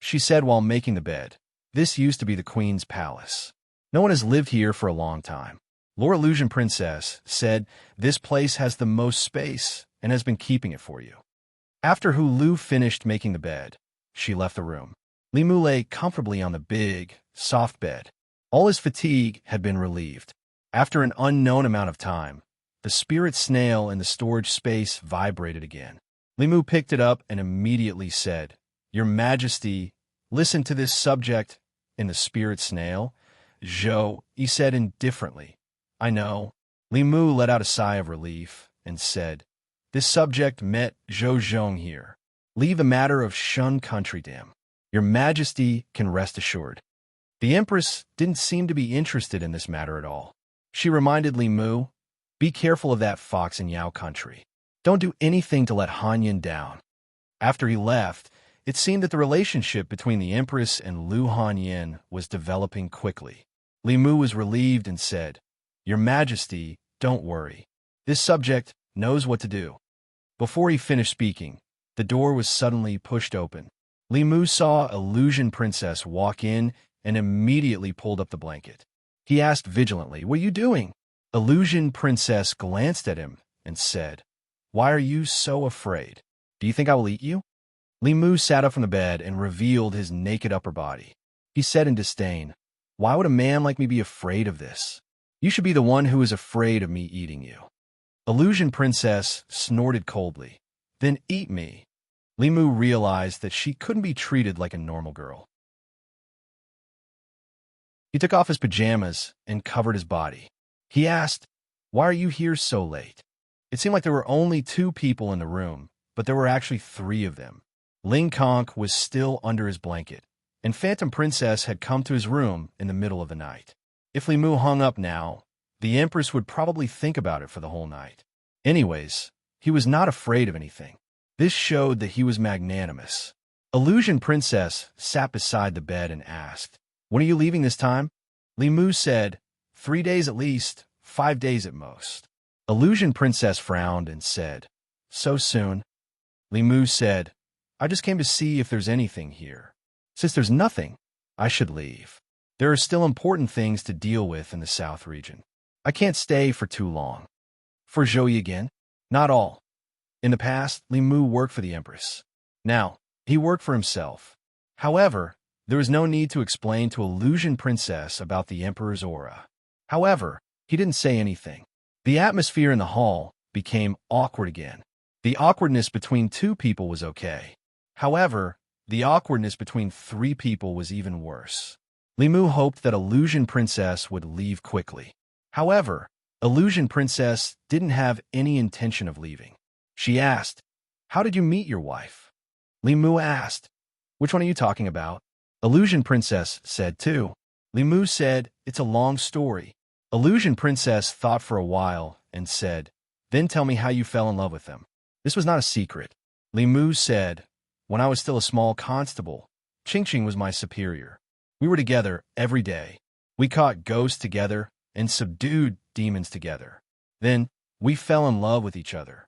She said while making the bed, "This used to be the Queen's palace. No one has lived here for a long time. Lord Illusion Princess said this place has the most space and has been keeping it for you." After Hulu finished making the bed, she left the room. Limu lay comfortably on the big, soft bed. All his fatigue had been relieved. After an unknown amount of time, the spirit snail in the storage space vibrated again. Limu picked it up and immediately said, "Your Majesty, listen to this subject." In the spirit snail, "Zhou," he said indifferently. "I know." Limu let out a sigh of relief and said, "This subject met Zhou Zhong here. Leave the matter of Shun Country to him. Your Majesty can rest assured." The Empress didn't seem to be interested in this matter at all. She reminded Limu, "Be careful of that fox in Yao Country. Don't do anything to let Han Yin down." After he left, it seemed that the relationship between the Empress and Lu Han Yin was developing quickly. Limu was relieved and said, "Your Majesty, don't worry. This subject knows what to do." Before he finished speaking, the door was suddenly pushed open. Limu saw Illusion Princess walk in and immediately pulled up the blanket. He asked vigilantly, "What are you doing?" Illusion Princess glanced at him and said, "Why are you so afraid? Do you think I will eat you?" Limu sat up from the bed and revealed his naked upper body. He said in disdain, "Why would a man like me be afraid of this? You should be the one who is afraid of me eating you." Illusion Princess snorted coldly, "Then eat me." Limu realized that she couldn't be treated like a normal girl. He took off his pajamas and covered his body. He asked, "Why are you here so late?" It seemed like there were only 2 people in the room, but there were actually 3 of them. Ling Kong was still under his blanket, and Phantom Princess had come to his room in the middle of the night. If Limu hung up now, the Empress would probably think about it for the whole night. Anyways, he was not afraid of anything. This showed that he was magnanimous. Illusion Princess sat beside the bed and asked, "When are you leaving this time?" Limu said, 3 days at least, 5 days at most." Illusion Princess frowned and said, "So soon?" Limu said, "I just came to see if there's anything here. Since there's nothing, I should leave. There are still important things to deal with in the South region. I can't stay for too long." "For Zhou again?" "Not all. In the past, Limu worked for the Empress. Now, he worked for himself. However, there was no need to explain to Illusion Princess about the Emperor's aura. However, he didn't say anything. The atmosphere in the hall became awkward again. The awkwardness between 2 people was okay. However, the awkwardness between 3 people was even worse. Limu hoped that Illusion Princess would leave quickly. However, Illusion Princess didn't have any intention of leaving. She asked, "How did you meet your wife?" Limu asked, "Which one are you talking about?" Illusion Princess said too. Limu said, "It's a long story." Illusion Princess thought for a while and said, "Then tell me how you fell in love with them." This was not a secret. Limu said, "When I was still a small constable, Ching was my superior. We were together every day. We caught ghosts together and subdued demons together. Then we fell in love with each other."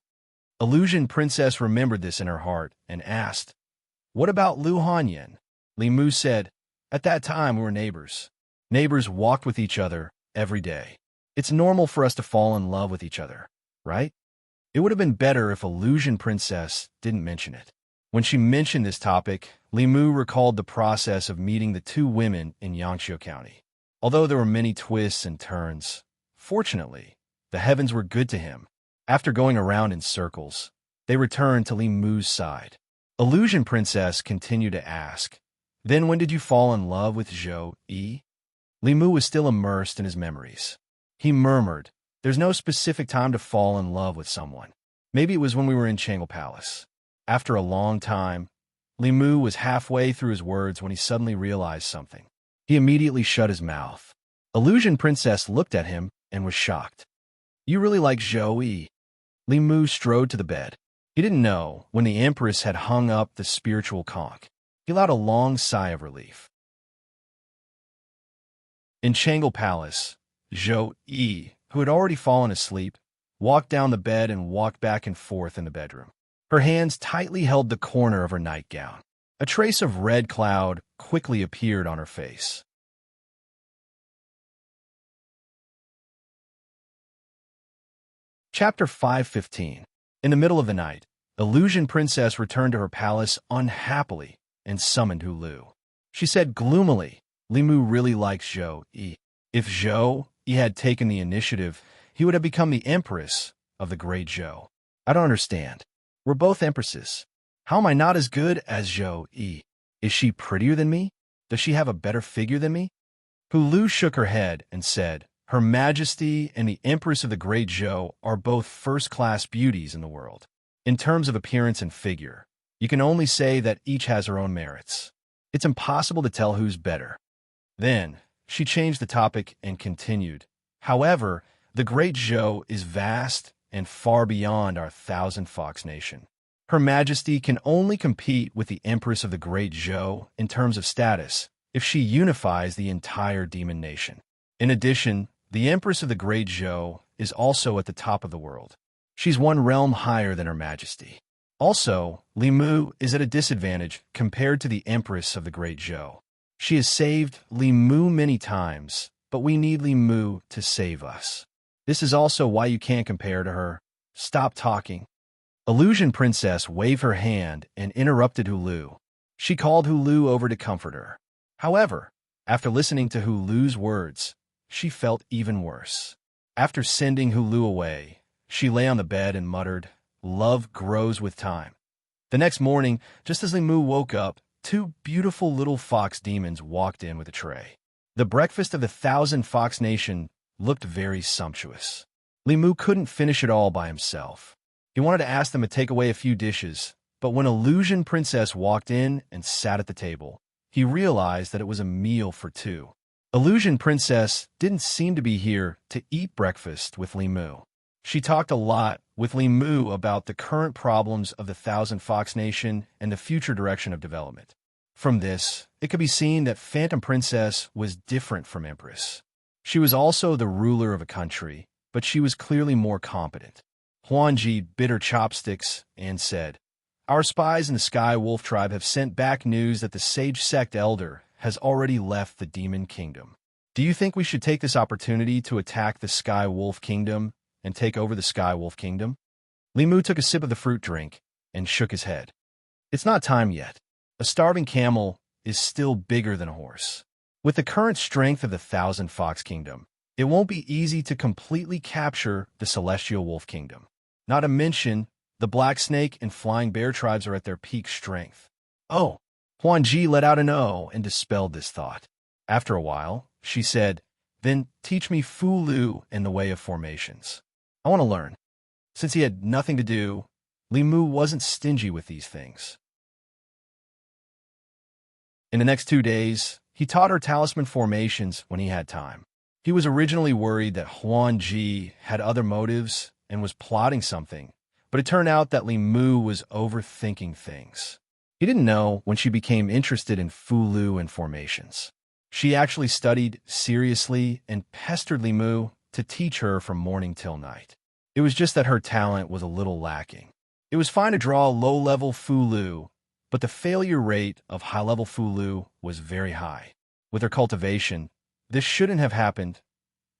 Illusion Princess remembered this in her heart and asked, "What about Lu Hanyan?" Limu said, "At that time we were neighbors. Neighbors walked with each other every day. It's normal for us to fall in love with each other, right?" It would have been better if Illusion Princess didn't mention it. When she mentioned this topic, Limu recalled the process of meeting the 2 women in Yangqiu County. Although there were many twists and turns, fortunately, the heavens were good to him. After going around in circles, they returned to Limu's side. Illusion Princess continued to ask, "Then when did you fall in love with Zhou Yi?" Li Mu was still immersed in his memories. He murmured, "There's no specific time to fall in love with someone. Maybe it was when we were in Changle Palace." After a long time, Li Mu was halfway through his words when he suddenly realized something. He immediately shut his mouth. Illusion Princess looked at him and was shocked. "You really like Zhou Yi?" Li Mu strode to the bed. He didn't know when the Empress had hung up the spiritual conch. He allowed a long sigh of relief. In Changle Palace, Zhou Yi, who had already fallen asleep, walked down the bed and walked back and forth in the bedroom. Her hands tightly held the corner of her nightgown. A trace of red cloud quickly appeared on her face. Chapter 5:15. In the middle of the night, Illusion Princess returned to her palace unhappily and summoned Hulu. She said gloomily, "Li Mu really likes Zhou Yi. If Zhou Yi had taken the initiative, he would have become the Empress of the Great Zhou. I don't understand. We're both Empresses. How am I not as good as Zhou Yi? Is she prettier than me? Does she have a better figure than me?" Hulu shook her head and said, "Her Majesty and the Empress of the Great Zhou are both first-class beauties in the world. In terms of appearance and figure, you can only say that each has her own merits. It's impossible to tell who's better." Then, she changed the topic and continued, "However, the Great Zhou is vast and far beyond our Thousand Fox Nation. Her Majesty can only compete with the Empress of the Great Zhou in terms of status if she unifies the entire demon nation. In addition, the Empress of the Great Zhou is also at the top of the world. She's one realm higher than Her Majesty. Also, Li Mu is at a disadvantage compared to the Empress of the Great Zhou. She has saved Li Mu many times, but we need Li Mu to save us. This is also why you can't compare to her. Stop talking." Illusion Princess waved her hand and interrupted Hulu. She called Hulu over to comfort her. However, after listening to Hulu's words, she felt even worse. After sending Hulu away, she lay on the bed and muttered, "Love grows with time." The next morning, just as Li Mu woke up, two beautiful little fox demons walked in with a tray. The breakfast of the Thousand Fox Nation looked very sumptuous. Li Mu couldn't finish it all by himself. He wanted to ask them to take away a few dishes, but when Illusion Princess walked in and sat at the table, he realized that it was a meal for two. Illusion Princess didn't seem to be here to eat breakfast with Li Mu. She talked a lot with Li Mu about the current problems of the Thousand Fox Nation and the future direction of development. From this, it could be seen that Phantom Princess was different from Empress. She was also the ruler of a country, but she was clearly more competent. Huanji bit her chopsticks and said, "Our spies in the Sky Wolf tribe have sent back news that the Sage Sect Elder has already left the Demon Kingdom. Do you think we should take this opportunity to attack the Sky Wolf Kingdom and take over the Sky Wolf Kingdom?" Li Mu took a sip of the fruit drink and shook his head. "It's not time yet. A starving camel is still bigger than a horse. With the current strength of the Thousand Fox Kingdom, it won't be easy to completely capture the Celestial Wolf Kingdom. Not to mention, the Black Snake and Flying Bear tribes are at their peak strength." "Oh," Huan Ji let out an "oh" and dispelled this thought. After a while, she said, "Then teach me Fu Lu and the way of formations. I want to learn." Since he had nothing to do, Li Mu wasn't stingy with these things. In the next 2 days, he taught her talisman formations when he had time. He was originally worried that Huan Ji had other motives and was plotting something, but it turned out that Li Mu was overthinking things. He didn't know when she became interested in Fu Lu and formations. She actually studied seriously and pestered Li Mu to teach her from morning till night. It was just that her talent was a little lacking. It was fine to draw low-level Fu Lu, but the failure rate of high-level Fu Lu was very high. With her cultivation, this shouldn't have happened.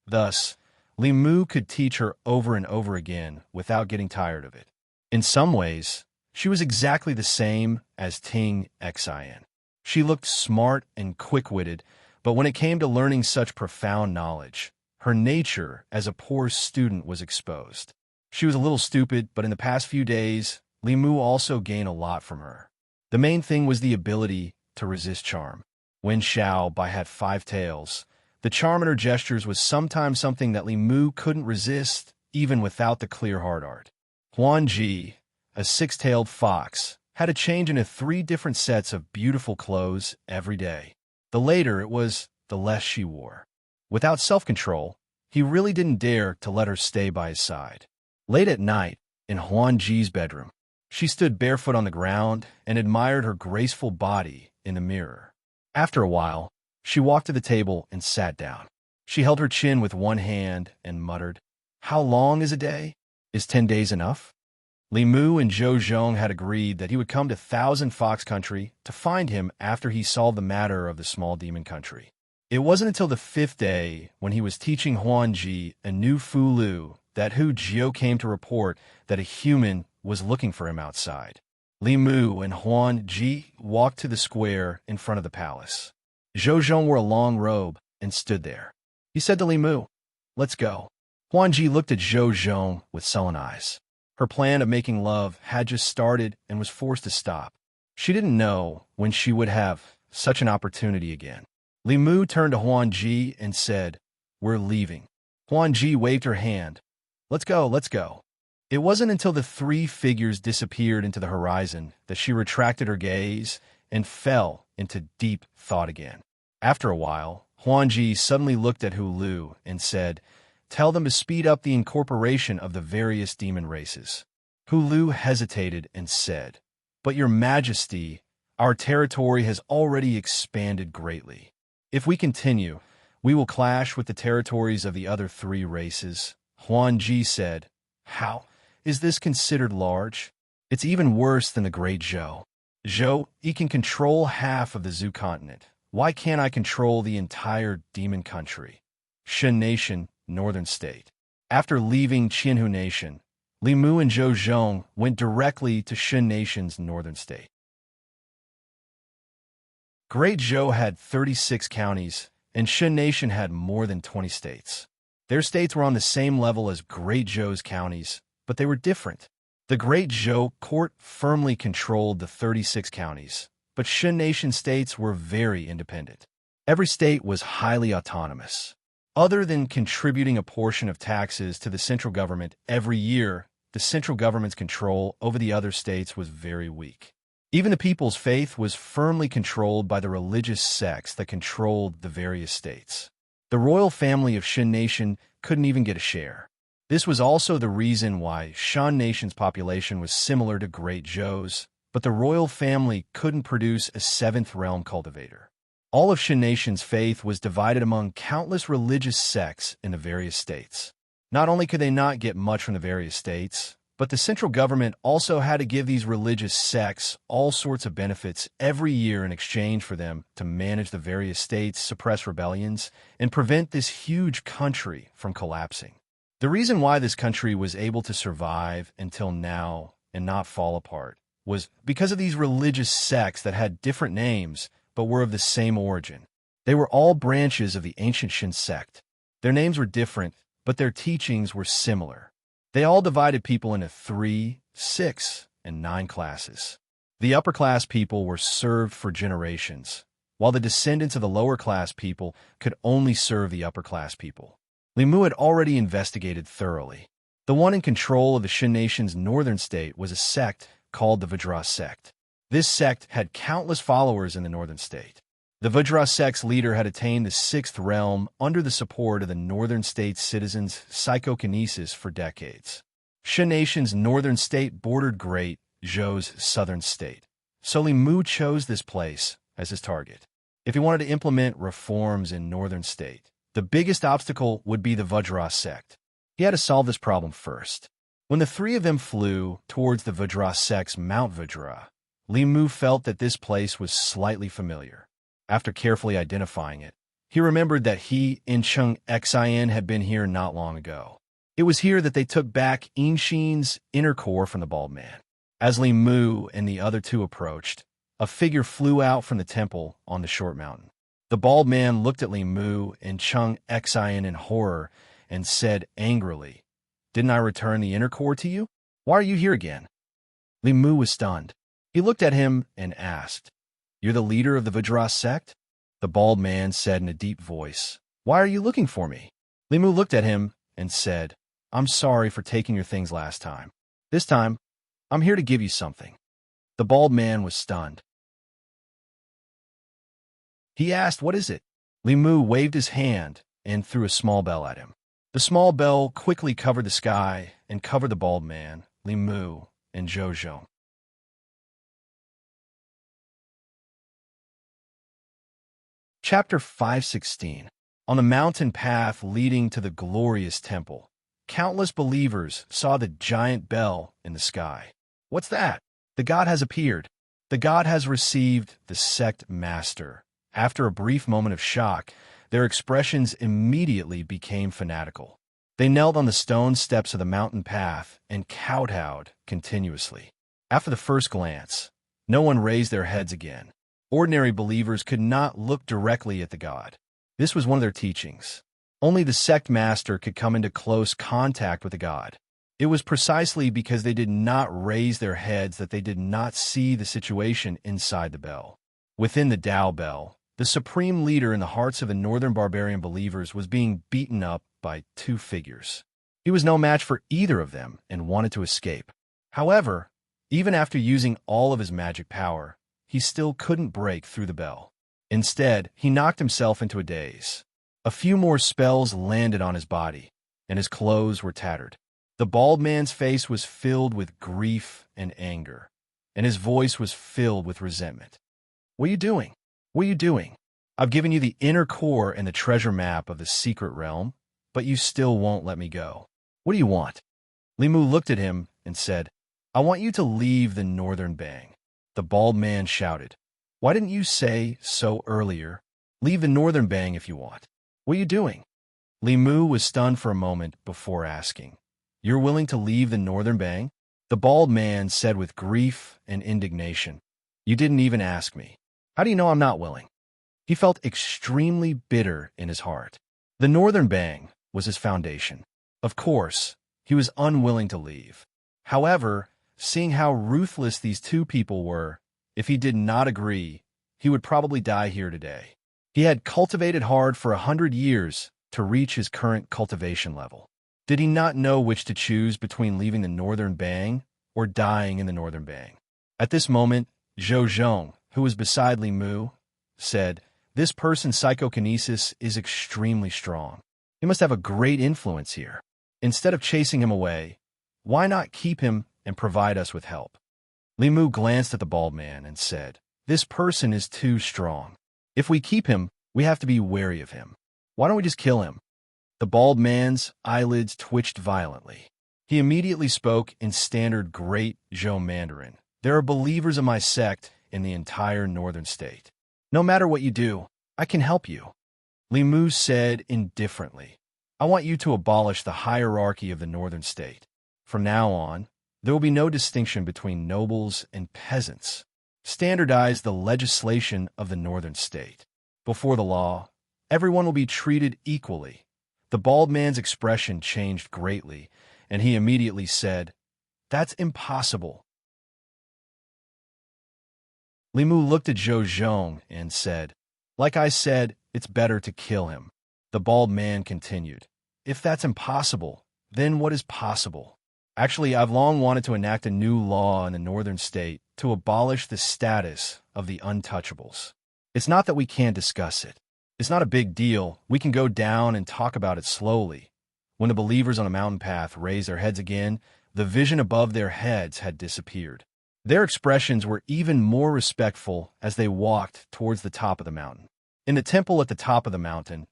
Thus, Li Mu could teach her over and over again without getting tired of it. In some ways, she was exactly the same as Ting Xian. She looked smart and quick-witted, but when it came to learning such profound knowledge, her nature as a poor student was exposed. She was a little stupid, but in the past few days, Li Mu also gained a lot from her. The main thing was the ability to resist charm. Wen Xiao Bai had 5 tails, The charm in her gestures was sometimes something that Li Mu couldn't resist, even without the clear heart art. Huan Ji, a six-tailed fox, had a change into 3 different sets of beautiful clothes every day. The later it was, the less she wore. Without self-control, he really didn't dare to let her stay by his side. Late at night, in Huan Ji's bedroom, she stood barefoot on the ground and admired her graceful body in the mirror. After a while, she walked to the table and sat down. She held her chin with one hand and muttered, "How long is a day? Is 10 days enough?" Li Mu and Zhou Zhong had agreed that he would come to Thousand Fox Country to find him after he solved the matter of the small demon country. It wasn't until the 5th day, when he was teaching Huan Ji a new Fulu, that Hu Jiu came to report that a human was looking for him outside. Li Mu and Huan Ji walked to the square in front of the palace. Zhou Zhong wore a long robe and stood there. He said to Li Mu, "Let's go." Huan Ji looked at Zhou Zhong with sullen eyes. Her plan of making love had just started and was forced to stop. She didn't know when she would have such an opportunity again. Li Mu turned to Huan Ji and said, "We're leaving." Huan Ji waved her hand. "Let's go, let's go." It wasn't until the 3 figures disappeared into the horizon that she retracted her gaze and fell into deep thought again. After a while, Huan Ji suddenly looked at Hu Lu and said, "Tell them to speed up the incorporation of the various demon races." Hu Lu hesitated and said, "But your majesty, our territory has already expanded greatly. If we continue, we will clash with the territories of the other 3 races." Huan Ji said, "How is this considered large? It's even worse than the Great Zhou. Zhou, he can control half of the Zhu continent. Why can't I control the entire demon country? Shen Nation, Northern State." After leaving Qianhu Nation, Li Mu and Zhou Zhong went directly to Shen Nation's Northern State. Great Zhou had 36 counties, and Shen Nation had more than 20 states. Their states were on the same level as Great Zhou's counties, but they were different. The Great Zhou court firmly controlled the 36 counties, but Shen Nation states were very independent. Every state was highly autonomous. Other than contributing a portion of taxes to the central government every year, the central government's control over the other states was very weak. Even the people's faith was firmly controlled by the religious sects that controlled the various states. The royal family of Shen Nation couldn't even get a share. This was also the reason why Shan Nation's population was similar to Great Zhou's, but the royal family couldn't produce a 7th realm cultivator. All of Shen Nation's faith was divided among countless religious sects in the various states. Not only could they not get much from the various states, but the central government also had to give these religious sects all sorts of benefits every year in exchange for them to manage the various states, suppress rebellions, and prevent this huge country from collapsing. The reason why this country was able to survive until now and not fall apart was because of these religious sects that had different names but were of the same origin. They were all branches of the ancient Shin sect. Their names were different, but their teachings were similar. They all divided people into 3, 6, and 9 classes. The upper-class people were served for generations, while the descendants of the lower-class people could only serve the upper-class people. Li Mu had already investigated thoroughly. The one in control of the Shen Nation's northern state was a sect called the Vajra sect. This sect had countless followers in the northern state. The Vajra sect's leader had attained the 6th realm under the support of the northern state's citizens' psychokinesis for decades. Shen Nation's northern state bordered Great Zhou's southern state, so Li Mu chose this place as his target. If he wanted to implement reforms in northern state, the biggest obstacle would be the Vajra sect. He had to solve this problem first. When the 3 of them flew towards the Vajra sect's Mount Vajra, Li Mu felt that this place was slightly familiar. After carefully identifying it, he remembered that he and Chung Xin had been here not long ago. It was here that they took back Inshin's inner core from the bald man. As Li Mu and the other 2 approached, a figure flew out from the temple on the short mountain. The bald man looked at Li Mu and Chung Xin in horror and said angrily, "Didn't I return the inner core to you? Why are you here again?" Li Mu was stunned. He looked at him and asked, "You're the leader of the Vajra sect?" The bald man said in a deep voice, Why are you looking for me? Limu looked at him and said, I'm sorry for taking your things last time. This time, I'm here to give you something. The bald man was stunned. He asked, what is it? Limu waved his hand and threw a small bell at him. The small bell quickly covered the sky and covered the bald man, Limu, and Zhou Zhong. Chapter 516. On the mountain path leading to the glorious temple, countless believers saw the giant bell in the sky. What's that? The god has appeared. The god has received the sect master. After a brief moment of shock, their expressions immediately became fanatical. They knelt on the stone steps of the mountain path and kowtowed continuously. After the first glance, no one raised their heads again. Ordinary believers could not look directly at the god. This was one of their teachings. Only the sect master could come into close contact with the god. It was precisely because they did not raise their heads that they did not see the situation inside the bell. Within the Tao Bell, the supreme leader in the hearts of the northern barbarian believers was being beaten up by two figures. He was no match for either of them and wanted to escape. However, even after using all of his magic power, he still couldn't break through the bell. Instead, he knocked himself into a daze. A few more spells landed on his body, and his clothes were tattered. The bald man's face was filled with grief and anger, and his voice was filled with resentment. What are you doing? What are you doing? I've given you the inner core and the treasure map of the secret realm, but you still won't let me go. What do you want? Limu looked at him and said, I want you to leave the northern bang. The bald man shouted, Why didn't you say so earlier? Leave the northern bang if you want. What are you doing? Limu was stunned for a moment before asking, You're willing to leave the northern bang? The bald man said with grief and indignation, You didn't even ask me. How do you know I'm not willing? He felt extremely bitter in his heart. The northern bang was his foundation. Of course, he was unwilling to leave. However, seeing how ruthless these two people were, if he did not agree, he would probably die here today. He had cultivated hard for 100 years to reach his current cultivation level. Did he not know which to choose between leaving the northern bang or dying in the northern bang? At this moment, Zhou Zhong, who was beside Limu, said, This person's psychokinesis is extremely strong. He must have a great influence here. Instead of chasing him away, why not keep him and provide us with help? Limu glanced at the bald man and said, This person is too strong. If we keep him, we have to be wary of him. Why don't we just kill him? The bald man's eyelids twitched violently. He immediately spoke in standard Great Zhou Mandarin. There are believers of my sect in the entire northern state. No matter what you do, I can help you. Limu said indifferently, I want you to abolish the hierarchy of the northern state. From now on, there will be no distinction between nobles and peasants. Standardize the legislation of the northern state. Before the law, everyone will be treated equally. The bald man's expression changed greatly, and he immediately said, That's impossible. Limu looked at Zhou Zhong and said, Like I said, it's better to kill him. The bald man continued, If that's impossible, then what is possible? Actually, I've long wanted to enact a new law in the northern state to abolish the status of the untouchables. It's not that we can't discuss it. It's not a big deal. We can go down and talk about it slowly. When the believers on the mountain path raised their heads again, the vision above their heads had disappeared. Their expressions were even more respectful as they walked towards the top of the mountain. In the temple at the top of the mountain,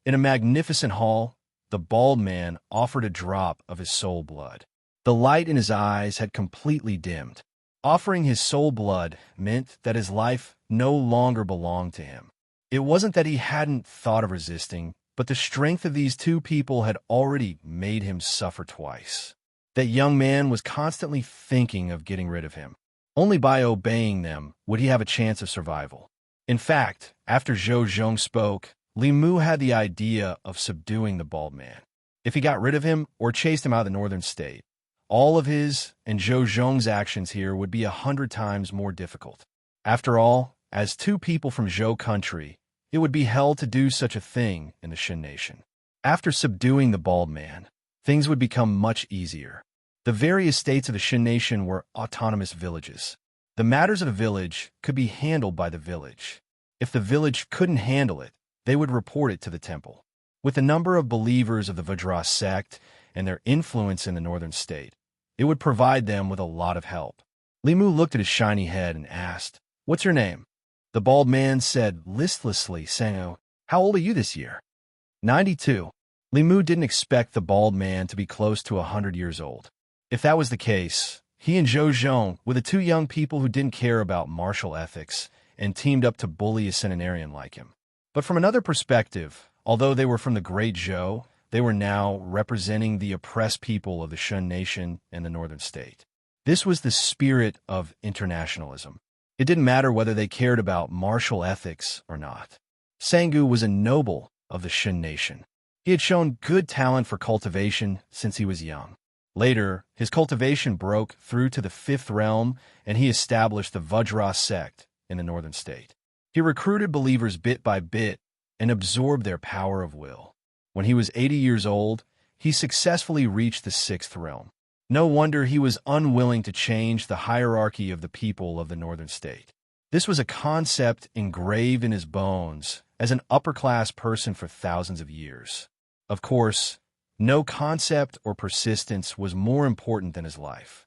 in a magnificent hall, the bald man offered a drop of his soul blood. The light in his eyes had completely dimmed. Offering his soul blood meant that his life no longer belonged to him. It wasn't that he hadn't thought of resisting, but the strength of these two people had already made him suffer twice. That young man was constantly thinking of getting rid of him. Only by obeying them would he have a chance of survival. In fact, after Zhou Zhong spoke, Limu had the idea of subduing the bald man. If he got rid of him or chased him out of the northern state, all of his and Zhou Zhong's actions here would be 100 times more difficult. After all, as two people from Zhou country, it would be hell to do such a thing in the Shin nation. After subduing the bald man, things would become much easier. The various states of the Shin nation were autonomous villages. The matters of a village could be handled by the village. If the village couldn't handle it, they would report it to the temple. With the number of believers of the Vajra sect and their influence in the northern state, it would provide them with a lot of help. Li Mu looked at his shiny head and asked, "What's your name?" The bald man said listlessly, saying, "How old are you this year?" 92. Li Mu didn't expect the bald man to be close to 100 years old. If that was the case, he and Zhou Zhong were the two young people who didn't care about martial ethics and teamed up to bully a centenarian like him. But from another perspective, although they were from the Great Zhou, they were now representing the oppressed people of the Shun nation and the northern state. This was the spirit of internationalism. It didn't matter whether they cared about martial ethics or not. Sangu was a noble of the Shun nation. He had shown good talent for cultivation since he was young. Later, his cultivation broke through to the fifth realm, and he established the Vajra sect in the northern state. He recruited believers bit by bit and absorbed their power of will. When he was 80 years old, he successfully reached the sixth realm. No wonder he was unwilling to change the hierarchy of the people of the northern state. This was a concept engraved in his bones as an upper-class person for thousands of years. Of course, no concept or persistence was more important than his life.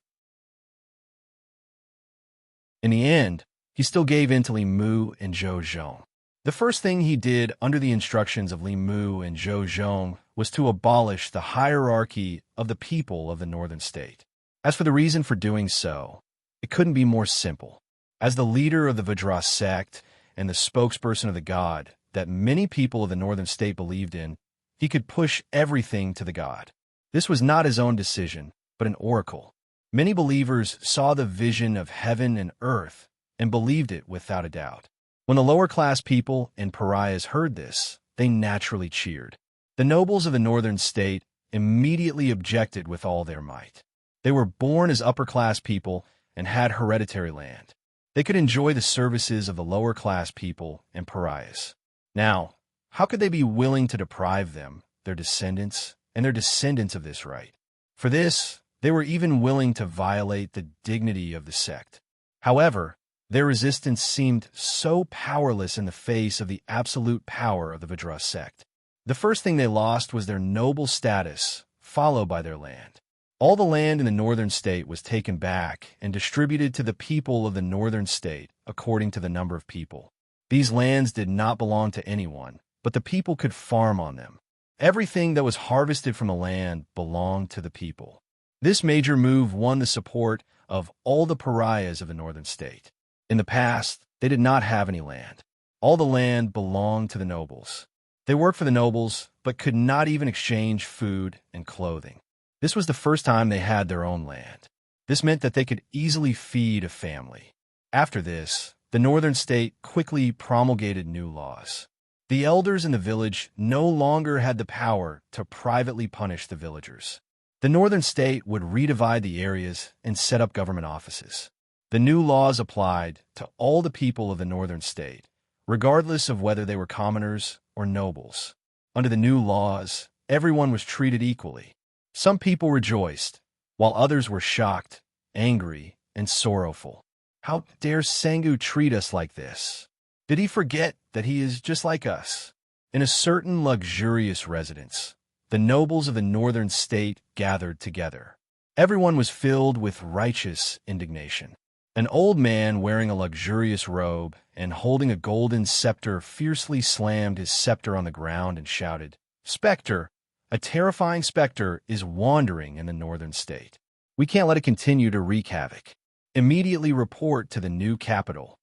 In the end, he still gave in to Li Mu and Zhou Zhong. The first thing he did under the instructions of Li Mu and Zhou Zhong was to abolish the hierarchy of the people of the northern state. As for the reason for doing so, it couldn't be more simple. As the leader of the Vajra sect and the spokesperson of the god that many people of the northern state believed in, he could push everything to the god. This was not his own decision, but an oracle. Many believers saw the vision of heaven and earth and believed it without a doubt. When the lower-class people and pariahs heard this, they naturally cheered. The nobles of the northern state immediately objected with all their might. They were born as upper-class people and had hereditary land. They could enjoy the services of the lower-class people and pariahs. Now, how could they be willing to deprive them, their descendants, and their descendants of this right? For this, they were even willing to violate the dignity of the sect. However, their resistance seemed so powerless in the face of the absolute power of the Vajra sect. The first thing they lost was their noble status, followed by their land. All the land in the northern state was taken back and distributed to the people of the northern state according to the number of people. These lands did not belong to anyone, but the people could farm on them. Everything that was harvested from the land belonged to the people. This major move won the support of all the pariahs of the northern state. In the past, they did not have any land. All the land belonged to the nobles. They worked for the nobles, but could not even exchange food and clothing. This was the first time they had their own land. This meant that they could easily feed a family. After this, the northern state quickly promulgated new laws. The elders in the village no longer had the power to privately punish the villagers. The northern state would redivide the areas and set up government offices. The new laws applied to all the people of the northern state, regardless of whether they were commoners or nobles. Under the new laws, everyone was treated equally. Some people rejoiced, while others were shocked, angry, and sorrowful. How dare Sangu treat us like this? Did he forget that he is just like us? In a certain luxurious residence, the nobles of the northern state gathered together. Everyone was filled with righteous indignation. An old man wearing a luxurious robe and holding a golden scepter fiercely slammed his scepter on the ground and shouted, "Spectre! A terrifying spectre is wandering in the northern state. We can't let it continue to wreak havoc. Immediately report to the new capital."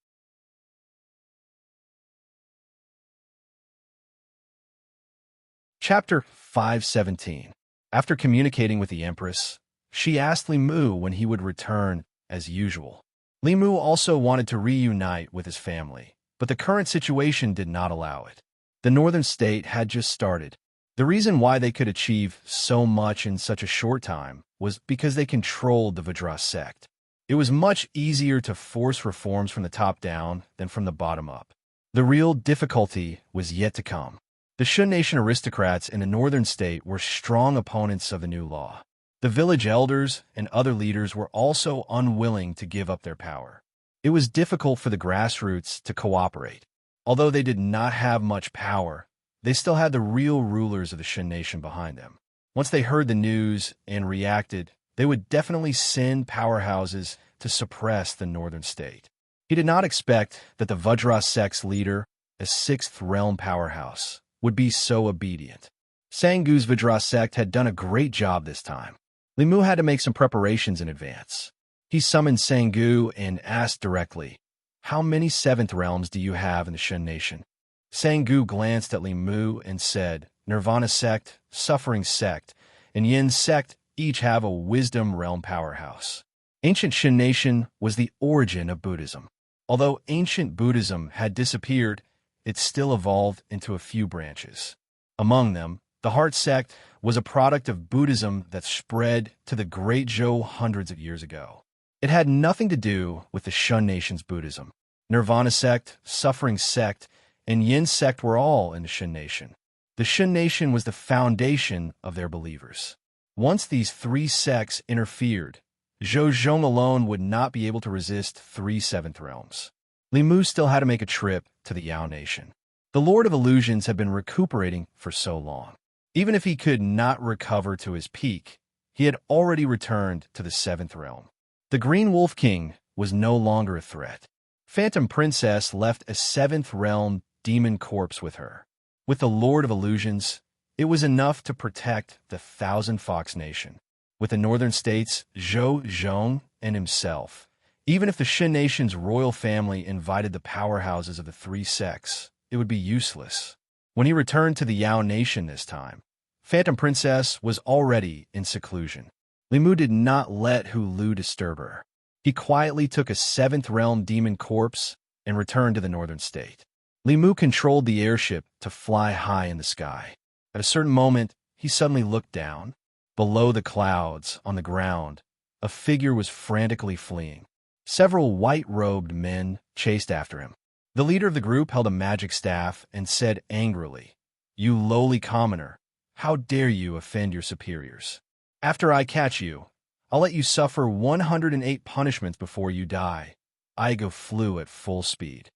Chapter 517. After communicating with the Empress, she asked Li Mu when he would return as usual. Li Mu also wanted to reunite with his family, but the current situation did not allow it. The northern state had just started. The reason why they could achieve so much in such a short time was because they controlled the Vajra sect. It was much easier to force reforms from the top down than from the bottom up. The real difficulty was yet to come. The Shun Nation aristocrats in the northern state were strong opponents of the new law. The village elders and other leaders were also unwilling to give up their power. It was difficult for the grassroots to cooperate. Although they did not have much power, they still had the real rulers of the Shun Nation behind them. Once they heard the news and reacted, they would definitely send powerhouses to suppress the northern state. He did not expect that the Vajra sect's leader, a sixth realm powerhouse, would be so obedient. Sangu's Vajra sect had done a great job this time. Limu had to make some preparations in advance. He summoned Sangu and asked directly, "How many seventh realms do you have in the Shun Nation?" Sangu glanced at Limu and said, "Nirvana sect, Suffering sect, and Yin sect each have a wisdom realm powerhouse." Ancient Shun Nation was the origin of Buddhism. Although ancient Buddhism had disappeared, it still evolved into a few branches. Among them, the Heart sect was a product of Buddhism that spread to the Great Zhou hundreds of years ago. It had nothing to do with the Shun Nation's Buddhism. Nirvana sect, Suffering sect, and Yin sect were all in the Shun Nation. The Shun Nation was the foundation of their believers. Once these three sects interfered, Zhou Zhong alone would not be able to resist three seventh realms. Limu still had to make a trip to the Yao Nation. The Lord of Illusions had been recuperating for so long. Even if he could not recover to his peak, he had already returned to the seventh realm. The Green Wolf King was no longer a threat. Phantom Princess left a seventh realm demon corpse with her. With the Lord of Illusions, it was enough to protect the Thousand Fox Nation. With the northern states, Zhou Zhong and himself, even if the Shun Nation's royal family invited the powerhouses of the three sects, it would be useless. When he returned to the Yao Nation this time, Phantom Princess was already in seclusion. Limu did not let Hu Lu disturb her. He quietly took a seventh realm demon corpse and returned to the northern state. Limu controlled the airship to fly high in the sky. At a certain moment, he suddenly looked down. Below the clouds, on the ground, a figure was frantically fleeing. Several white-robed men chased after him. The leader of the group held a magic staff and said angrily, "You lowly commoner, how dare you offend your superiors? After I catch you, I'll let you suffer 108 punishments before you die." Igo flew at full speed.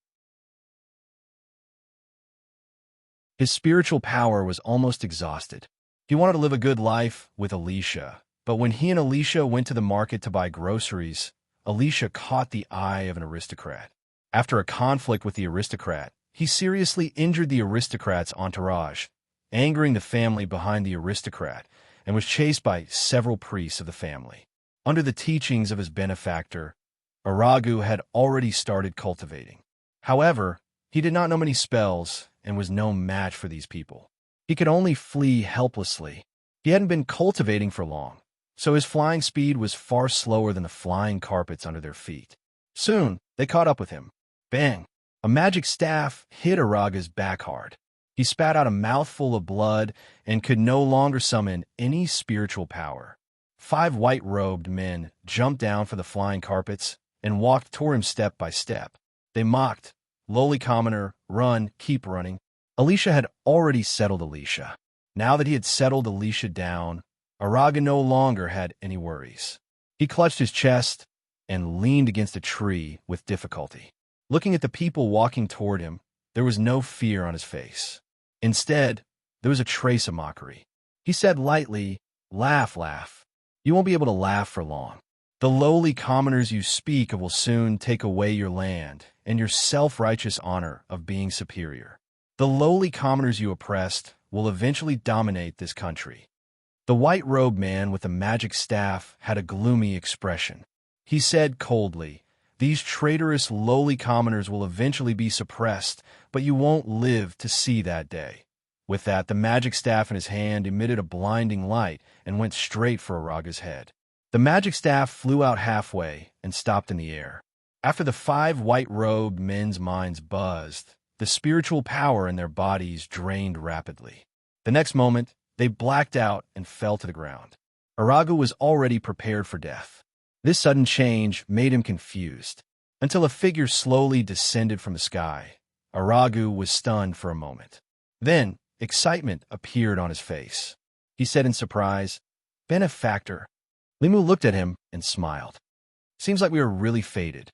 His spiritual power was almost exhausted. He wanted to live a good life with Alicia, but when he and Alicia went to the market to buy groceries, Alicia caught the eye of an aristocrat. After a conflict with the aristocrat, he seriously injured the aristocrat's entourage, angering the family behind the aristocrat, and was chased by several priests of the family. Under the teachings of his benefactor, Aragu had already started cultivating. However, he did not know many spells and was no match for these people. He could only flee helplessly. He hadn't been cultivating for long, so his flying speed was far slower than the flying carpets under their feet. Soon, they caught up with him. Bang! A magic staff hit Araga's back hard. He spat out a mouthful of blood and could no longer summon any spiritual power. 5 white-robed men jumped down for the flying carpets and walked toward him step by step. They mocked, "Lowly commoner, run, keep running." Alicia had already settled Alicia. Now that he had settled Alicia down, Araga no longer had any worries. He clutched his chest and leaned against a tree with difficulty. Looking at the people walking toward him, there was no fear on his face. Instead, there was a trace of mockery. He said lightly, "Laugh, laugh. You won't be able to laugh for long. The lowly commoners you speak of will soon take away your land and your self-righteous honor of being superior. The lowly commoners you oppressed will eventually dominate this country." The white-robed man with the magic staff had a gloomy expression. He said coldly, "These traitorous lowly commoners will eventually be suppressed, but you won't live to see that day." With that, the magic staff in his hand emitted a blinding light and went straight for Araga's head. The magic staff flew out halfway and stopped in the air. After the 5 white-robed men's minds buzzed, the spiritual power in their bodies drained rapidly. The next moment, they blacked out and fell to the ground. Araga was already prepared for death. This sudden change made him confused, until a figure slowly descended from the sky. Aragu was stunned for a moment. Then, excitement appeared on his face. He said in surprise, "Benefactor." Limu looked at him and smiled. "Seems like we are really fated."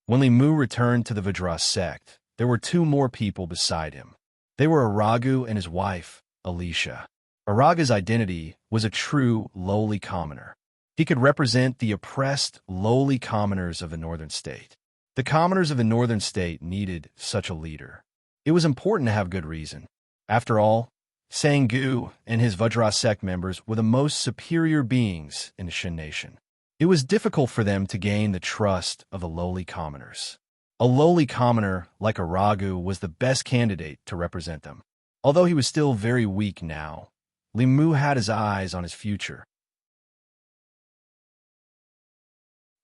When Limu returned to the Vidra sect, there were two more people beside him. They were Aragu and his wife, Alicia. Araga's identity was a true lowly commoner. He could represent the oppressed, lowly commoners of the northern state. The commoners of the northern state needed such a leader. It was important to have good reason. After all, Sangu and his Vajra sect members were the most superior beings in the Shin nation. It was difficult for them to gain the trust of the lowly commoners. A lowly commoner like Aragu was the best candidate to represent them. Although he was still very weak now, Limu had his eyes on his future.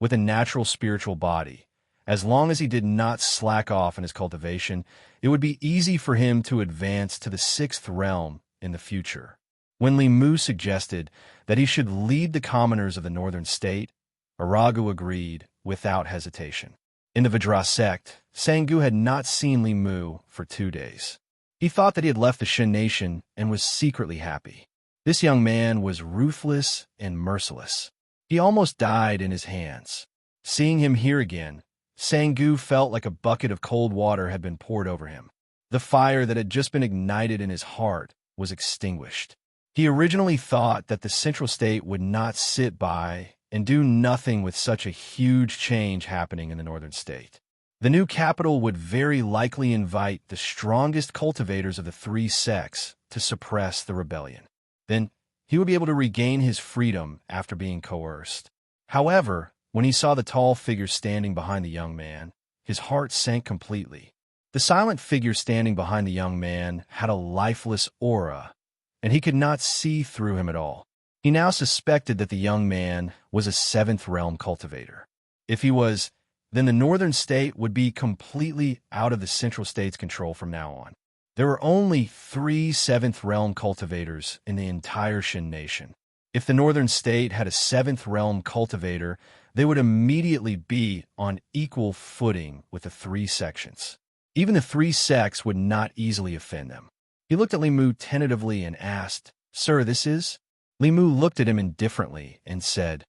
With a natural spiritual body, as long as he did not slack off in his cultivation, it would be easy for him to advance to the 6th realm in the future. When Limu suggested that he should lead the commoners of the northern state, Aragu agreed without hesitation. In the Vajra sect, Sangu had not seen Limu for 2 days. He thought that he had left the Shin nation and was secretly happy. This young man was ruthless and merciless. He almost died in his hands. Seeing him here again, Sangu felt like a bucket of cold water had been poured over him. The fire that had just been ignited in his heart was extinguished. He originally thought that the central state would not sit by and do nothing with such a huge change happening in the northern state. The new capital would very likely invite the strongest cultivators of the 3 sects to suppress the rebellion. Then he would be able to regain his freedom after being coerced. However, when he saw the tall figure standing behind the young man, his heart sank completely. The silent figure standing behind the young man had a lifeless aura, and he could not see through him at all. He now suspected that the young man was a 7th realm cultivator. If he was, then the northern state would be completely out of the central state's control from now on. There were only 3 7th realm cultivators in the entire Shin nation. If the northern state had a 7th realm cultivator, they would immediately be on equal footing with the 3 sections. Even the 3 sects would not easily offend them. He looked at Limu tentatively and asked, "Sir, this is?" Limu looked at him indifferently and said,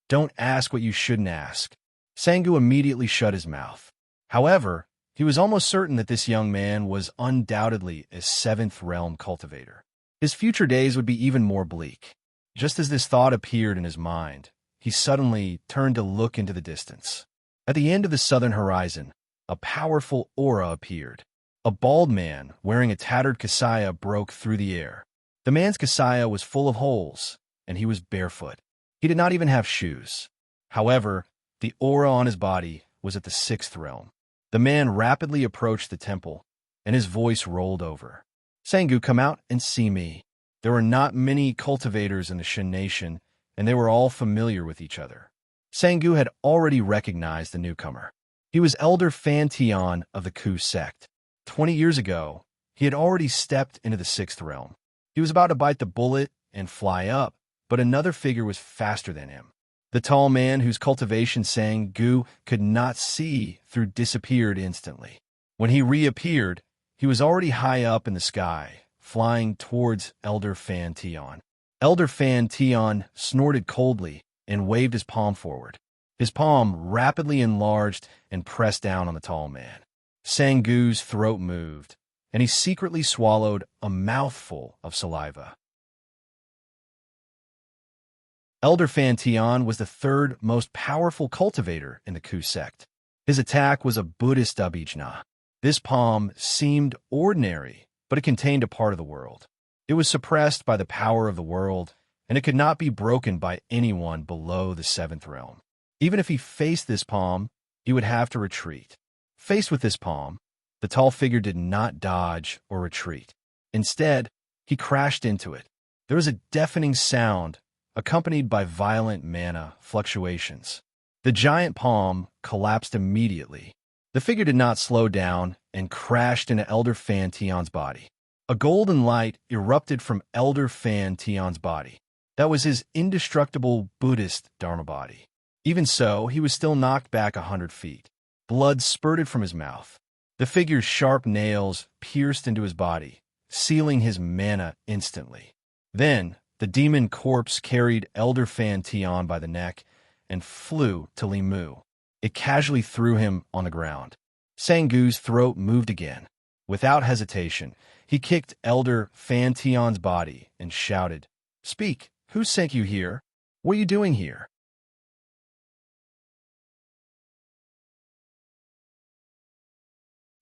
"Don't ask what you shouldn't ask." Sangu immediately shut his mouth. However, he was almost certain that this young man was undoubtedly a 7th realm cultivator. His future days would be even more bleak. Just as this thought appeared in his mind, he suddenly turned to look into the distance. At the end of the southern horizon, a powerful aura appeared. A bald man wearing a tattered kasaya broke through the air. The man's kasaya was full of holes, and he was barefoot. He did not even have shoes. However, the aura on his body was at the 6th realm. The man rapidly approached the temple, and his voice rolled over. "Sangu, come out and see me." There were not many cultivators in the Shin nation, and they were all familiar with each other. Sangu had already recognized the newcomer. He was Elder Fan Tian of the Ku sect. 20 years ago, he had already stepped into the 6th realm. He was about to bite the bullet and fly up, but another figure was faster than him. The tall man whose cultivation Sangu could not see through disappeared instantly. When he reappeared, he was already high up in the sky, flying towards Elder Fan Tian. Elder Fan Tian snorted coldly and waved his palm forward. His palm rapidly enlarged and pressed down on the tall man. Sangu's throat moved, and he secretly swallowed a mouthful of saliva. Elder Fan Tian was the 3rd most powerful cultivator in the Ku sect. His attack was a Buddhist abhijna. This palm seemed ordinary, but it contained a part of the world. It was suppressed by the power of the world, and it could not be broken by anyone below the 7th realm. Even if he faced this palm, he would have to retreat. Faced with this palm, the tall figure did not dodge or retreat. Instead, he crashed into it. There was a deafening sound, accompanied by violent mana fluctuations. The giant palm collapsed immediately. The figure did not slow down and crashed into Elder Fan Tian's body. A golden light erupted from Elder Fan Tian's body. That was his indestructible Buddhist Dharma body. Even so, he was still knocked back 100 feet. Blood spurted from his mouth. The figure's sharp nails pierced into his body, sealing his mana instantly. Then, the demon corpse carried Elder Fan Tion by the neck and flew to Li Mu. It casually threw him on the ground. Sangu's throat moved again. Without hesitation, he kicked Elder Fan Tion's body and shouted, "Speak! Who sent you here? What are you doing here?"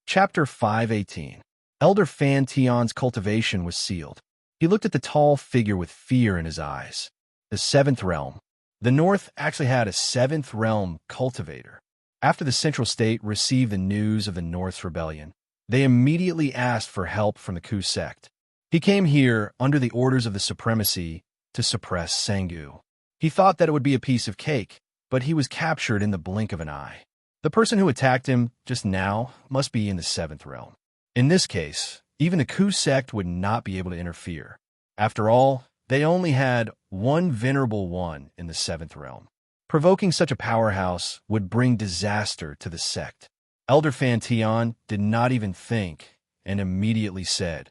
Chapter 518. Elder Fan Tion's cultivation was sealed. He looked at the tall figure with fear in his eyes. The seventh realm. The North actually had a seventh realm cultivator. After the Central State received the news of the North's rebellion, they immediately asked for help from the Ku sect. He came here under the orders of the Supremacy to suppress Sangu. He thought that it would be a piece of cake, but he was captured in the blink of an eye. The person who attacked him just now must be in the seventh realm. In this case, even the Ku sect would not be able to interfere. After all, they only had one venerable one in the seventh realm. Provoking such a powerhouse would bring disaster to the sect. Elder Fan Tion did not even think and immediately said,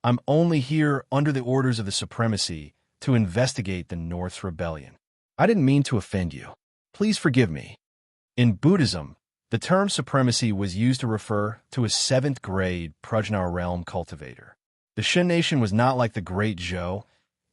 "I'm only here under the orders of the Supremacy to investigate the North's rebellion. I didn't mean to offend you. Please forgive me." In Buddhism, the term supremacy was used to refer to a seventh-grade Prajna realm cultivator. The Shen nation was not like the Great Zhou,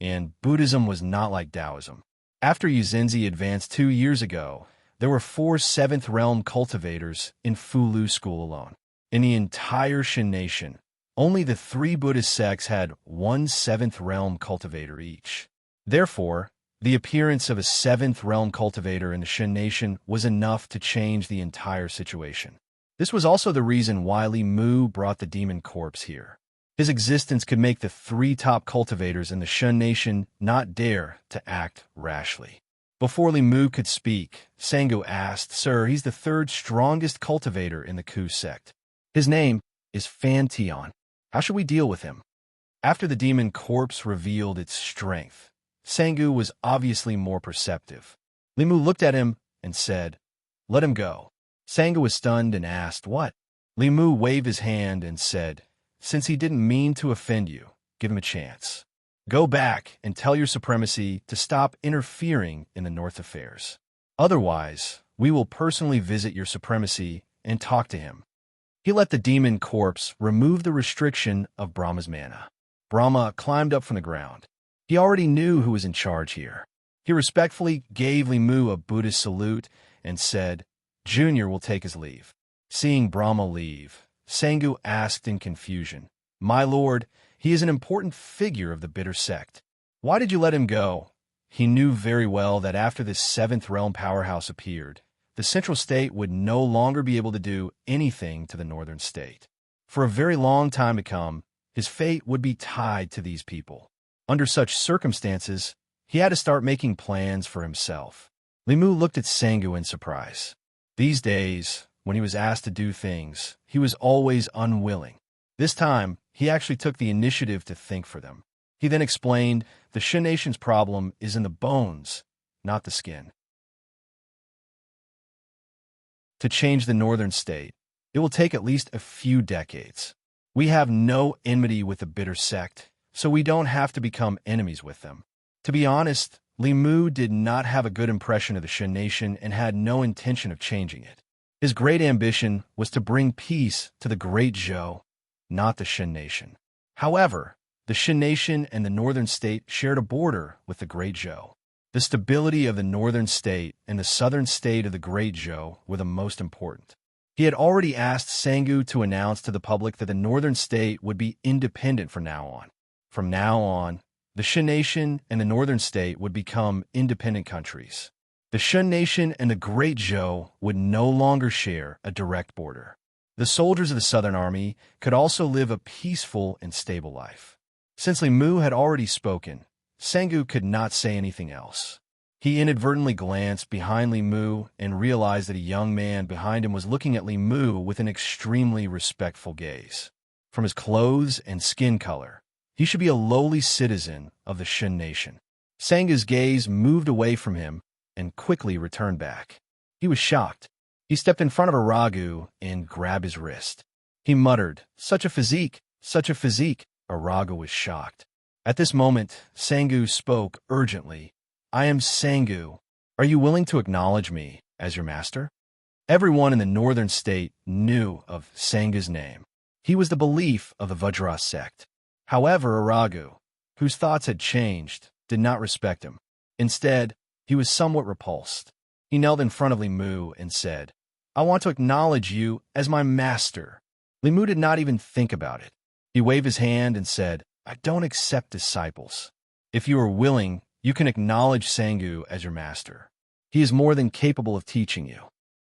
and Buddhism was not like Taoism. After Yuzenzi advanced 2 years ago, there were 4 seventh-realm cultivators in Fulu School alone. In the entire Shen nation, only the 3 Buddhist sects had 1 seventh-realm cultivator each. Therefore, the appearance of a seventh-realm cultivator in the Shen nation was enough to change the entire situation. This was also the reason why Li Mu brought the demon corpse here. His existence could make the 3 top cultivators in the Shen nation not dare to act rashly. Before Li Mu could speak, Sangu asked, "Sir, he's the 3rd strongest cultivator in the Ku sect. His name is Fan Tion. How should we deal with him?" After the demon corpse revealed its strength, Sangu was obviously more perceptive. Li Mu looked at him and said, "Let him go." Sangu was stunned and asked, "What?" Li Mu waved his hand and said, "Since he didn't mean to offend you, give him a chance. Go back and tell your Supremacy to stop interfering in the North affairs. Otherwise, we will personally visit your Supremacy and talk to him." He let the demon corpse remove the restriction of Brahma's mana. Brahma climbed up from the ground. He already knew who was in charge here. He respectfully gave Li Mu a Buddhist salute and said, "Junior will take his leave." Seeing Brahma leave, Sangu asked in confusion, "My lord, he is an important figure of the bitter sect. Why did you let him go?" He knew very well that after this 7th realm powerhouse appeared, the Central State would no longer be able to do anything to the Northern State. For a very long time to come, his fate would be tied to these people. Under such circumstances, he had to start making plans for himself. Li Mu looked at Sangu in surprise. These days, when he was asked to do things, he was always unwilling. This time, he actually took the initiative to think for them. He then explained, "The Shen nation's problem is in the bones, not the skin. To change the Northern State, it will take at least a few decades. We have no enmity with the bitter sect, so we don't have to become enemies with them." To be honest, Li Mu did not have a good impression of the Shen nation and had no intention of changing it. His great ambition was to bring peace to the Great Zhou, not the Shen nation. However, the Shen nation and the Northern State shared a border with the Great Zhou. The stability of the Northern State and the Southern State of the Great Zhou were the most important. He had already asked Sangu to announce to the public that the Northern State would be independent from now on. From now on, the Shen nation and the Northern State would become independent countries. The Shen nation and the Great Zhou would no longer share a direct border. The soldiers of the Southern Army could also live a peaceful and stable life. Since Li Mu had already spoken, Sangu could not say anything else. He inadvertently glanced behind Li Mu and realized that a young man behind him was looking at Li Mu with an extremely respectful gaze. From his clothes and skin color, he should be a lowly citizen of the Shen nation. Sangu's gaze moved away from him and quickly returned back. He was shocked. He stepped in front of a Ragu and grabbed his wrist. He muttered, such a physique, such a physique. Araga was shocked. At this moment, Sangu spoke urgently. I am Sangu. Are you willing to acknowledge me as your master? Everyone in the northern state knew of Sangu's name. He was the belief of the Vajra sect. However, Aragu, whose thoughts had changed, did not respect him. Instead, he was somewhat repulsed. He knelt in front of Limu and said, I want to acknowledge you as my master. Limu did not even think about it. He waved his hand and said, I don't accept disciples. If you are willing, you can acknowledge Sangu as your master. He is more than capable of teaching you.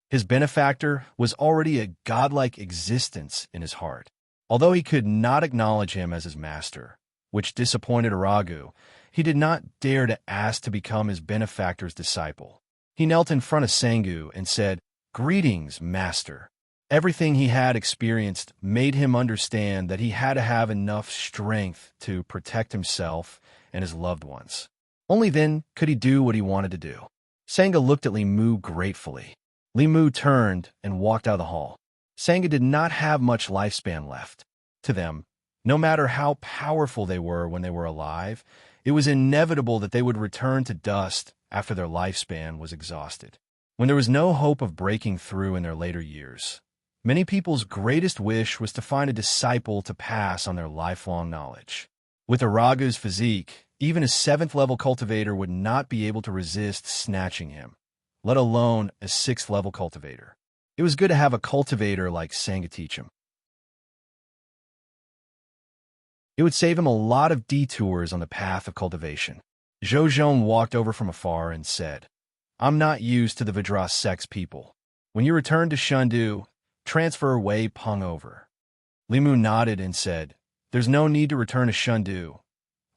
His benefactor was already a godlike existence in his heart. Although he could not acknowledge him as his master, which disappointed Aragu, he did not dare to ask to become his benefactor's disciple. He knelt in front of Sangu and said, Greetings, master. Everything he had experienced made him understand that he had to have enough strength to protect himself and his loved ones. Only then could he do what he wanted to do. Sangha looked at Limu gratefully. Limu turned and walked out of the hall. Sangha did not have much lifespan left. To them, no matter how powerful they were when they were alive, it was inevitable that they would return to dust after their lifespan was exhausted. When there was no hope of breaking through in their later years, many people's greatest wish was to find a disciple to pass on their lifelong knowledge. With Aragu's physique, even a 7th-level cultivator would not be able to resist snatching him, let alone a 6th-level cultivator. It was good to have a cultivator like Sangha teach him. It would save him a lot of detours on the path of cultivation. Zhou Zhong walked over from afar and said, I'm not used to the Vajra sect's people. When you return to Shundu, transfer Wei Peng over. Limu nodded and said, There's no need to return to Shundu.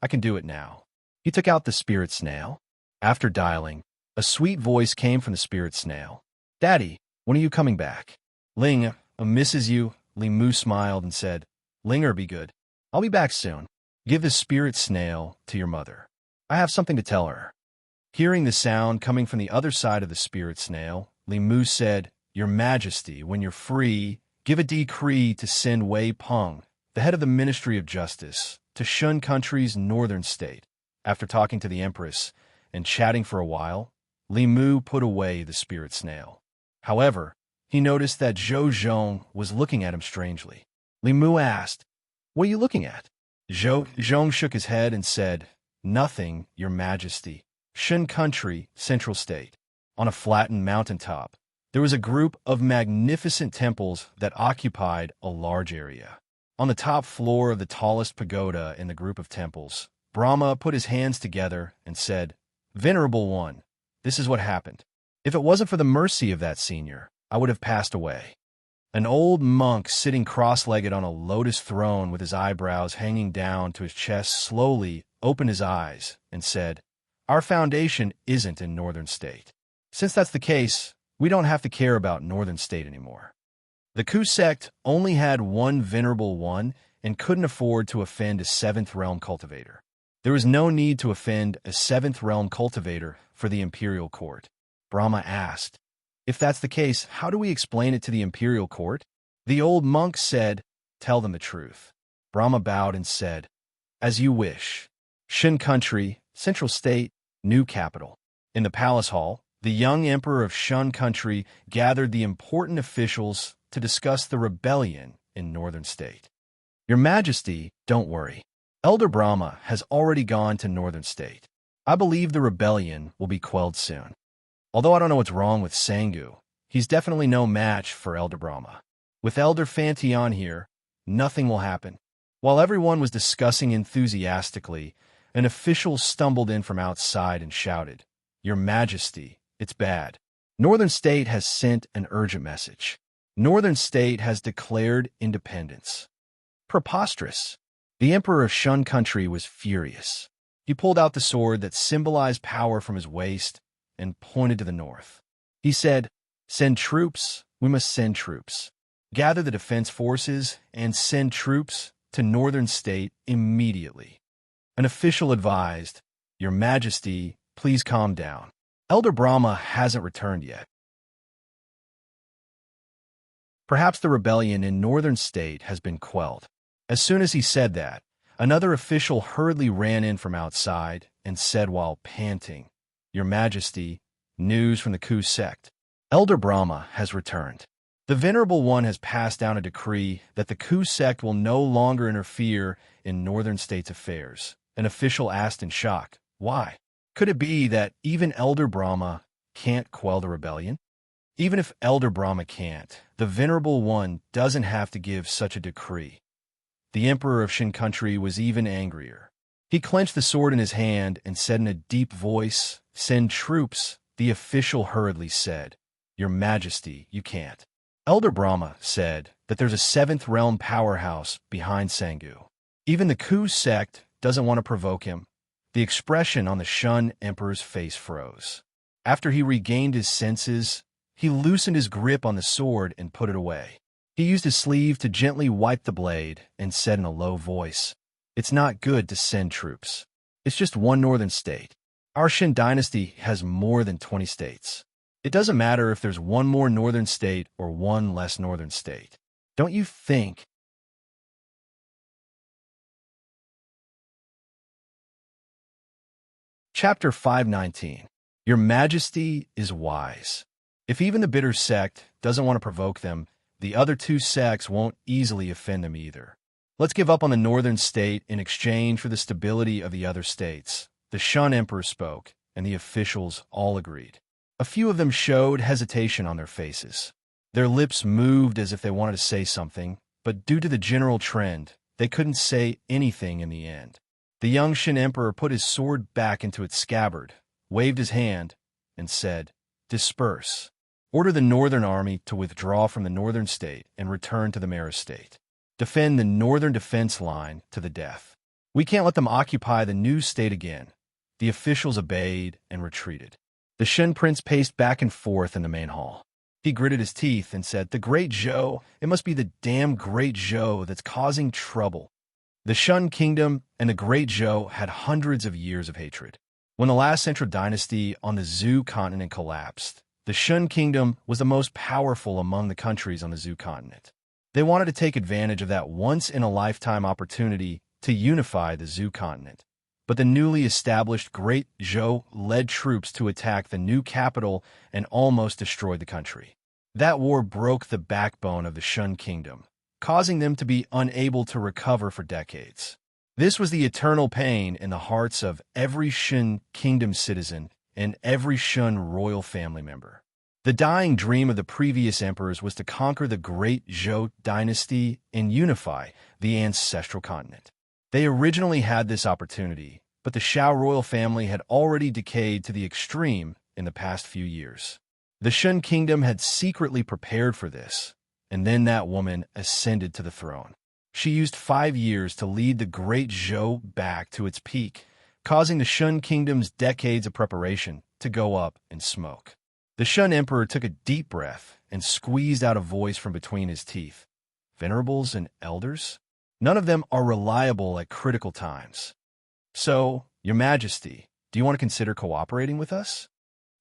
I can do it now. He took out the spirit snail. After dialing, a sweet voice came from the spirit snail. Daddy, when are you coming back? Ling, misses you. Limu smiled and said, Linger, be good. I'll be back soon. Give the spirit snail to your mother. I have something to tell her. Hearing the sound coming from the other side of the spirit snail, Limu said, Your Majesty, when you're free, give a decree to send Wei Peng, the head of the Ministry of Justice, to Shun Country's northern state. After talking to the Empress and chatting for a while, Limu put away the spirit snail. However, he noticed that Zhou Zhong was looking at him strangely. Limu asked, What are you looking at? Zhou Zhong shook his head and said, Nothing, Your Majesty. Shun Country, Central State. On a flattened mountaintop, there was a group of magnificent temples that occupied a large area. On the top floor of the tallest pagoda in the group of temples, Brahma put his hands together and said, Venerable One, this is what happened. If it wasn't for the mercy of that senior, I would have passed away. An old monk sitting cross-legged on a lotus throne with his eyebrows hanging down to his chest slowly opened his eyes and said, Our foundation isn't in Northern State. Since that's the case, we don't have to care about Northern State anymore. The Ku sect only had one Venerable One and couldn't afford to offend a 7th realm cultivator. There was no need to offend a 7th realm cultivator for the imperial court. Brahma asked, If that's the case, how do we explain it to the imperial court? The old monk said, Tell them the truth. Brahma bowed and said, As you wish. Shun Country, Central State, new capital. In the palace hall, the young emperor of Shun Country gathered the important officials to discuss the rebellion in Northern State. Your Majesty, don't worry. Elder Brahma has already gone to Northern State. I believe the rebellion will be quelled soon. Although I don't know what's wrong with Sangu, he's definitely no match for Elder Brahma. With Elder Fantion here, nothing will happen. While everyone was discussing enthusiastically, an official stumbled in from outside and shouted, Your Majesty, it's bad. Northern State has sent an urgent message. Northern State has declared independence. Preposterous. The Emperor of Shun Country was furious. He pulled out the sword that symbolized power from his waist and pointed to the north. He said, Send troops, we must send troops. Gather the defense forces and send troops to Northern State immediately. An official advised, Your Majesty, please calm down. Elder Brahma hasn't returned yet. Perhaps the rebellion in northern state has been quelled. As soon as he said that, another official hurriedly ran in from outside and said while panting, "Your Majesty, news from the Ku sect. Elder Brahma has returned. The Venerable One has passed down a decree that the Ku sect will no longer interfere in northern states' affairs." An official asked in shock, "Why? Could it be that even Elder Brahma can't quell the rebellion?" Even if Elder Brahma can't, the Venerable One doesn't have to give such a decree. The Emperor of Shin Country was even angrier. He clenched the sword in his hand and said in a deep voice, "Send troops." The official hurriedly said, "Your Majesty, you can't." Elder Brahma said that there's a seventh realm powerhouse behind Sangu. Even the Ku sect doesn't want to provoke him. The expression on the Shun Emperor's face froze. After he regained his senses, he loosened his grip on the sword and put it away. He used his sleeve to gently wipe the blade and said in a low voice, "It's not good to send troops. It's just one northern state. Our Shin dynasty has more than 20 states. It doesn't matter if there's one more northern state or one less northern state. Don't you think?" Chapter 519. Your Majesty is wise. If even the bitter sect doesn't want to provoke them, the other two sects won't easily offend them either. Let's give up on the northern state in exchange for the stability of the other states. The Shun Emperor spoke, and the officials all agreed. A few of them showed hesitation on their faces. Their lips moved as if they wanted to say something, but due to the general trend, they couldn't say anything in the end. The young Shin Emperor put his sword back into its scabbard, waved his hand, and said, "Disperse. Order the northern army to withdraw from the northern state and return to the Immerse state. Defend the northern defense line to the death. We can't let them occupy the new state again." The officials obeyed and retreated. The Shin prince paced back and forth in the main hall. He gritted his teeth and said, "The Great Zhou, it must be the damn Great Zhou that's causing trouble." The Shun kingdom and the Great Zhou had hundreds of years of hatred. When the last central dynasty on the Zhou continent collapsed, the Shun kingdom was the most powerful among the countries on the Zhou continent. They wanted to take advantage of that once-in-a-lifetime opportunity to unify the Zhou continent. But the newly established Great Zhou led troops to attack the new capital and almost destroyed the country. That war broke the backbone of the Shun kingdom, causing them to be unable to recover for decades. This was the eternal pain in the hearts of every Shun kingdom citizen and every Shun royal family member. The dying dream of the previous emperors was to conquer the Great Zhou dynasty and unify the ancestral continent. They originally had this opportunity, but the Shao royal family had already decayed to the extreme in the past few years. The Shun kingdom had secretly prepared for this, and then that woman ascended to the throne. She used 5 years to lead the Great Zhou back to its peak, causing the Shun kingdom's decades of preparation to go up in smoke. The Shun emperor took a deep breath and squeezed out a voice from between his teeth. "Venerables and elders? None of them are reliable at critical times. So, Your Majesty, do you want to consider cooperating with us?"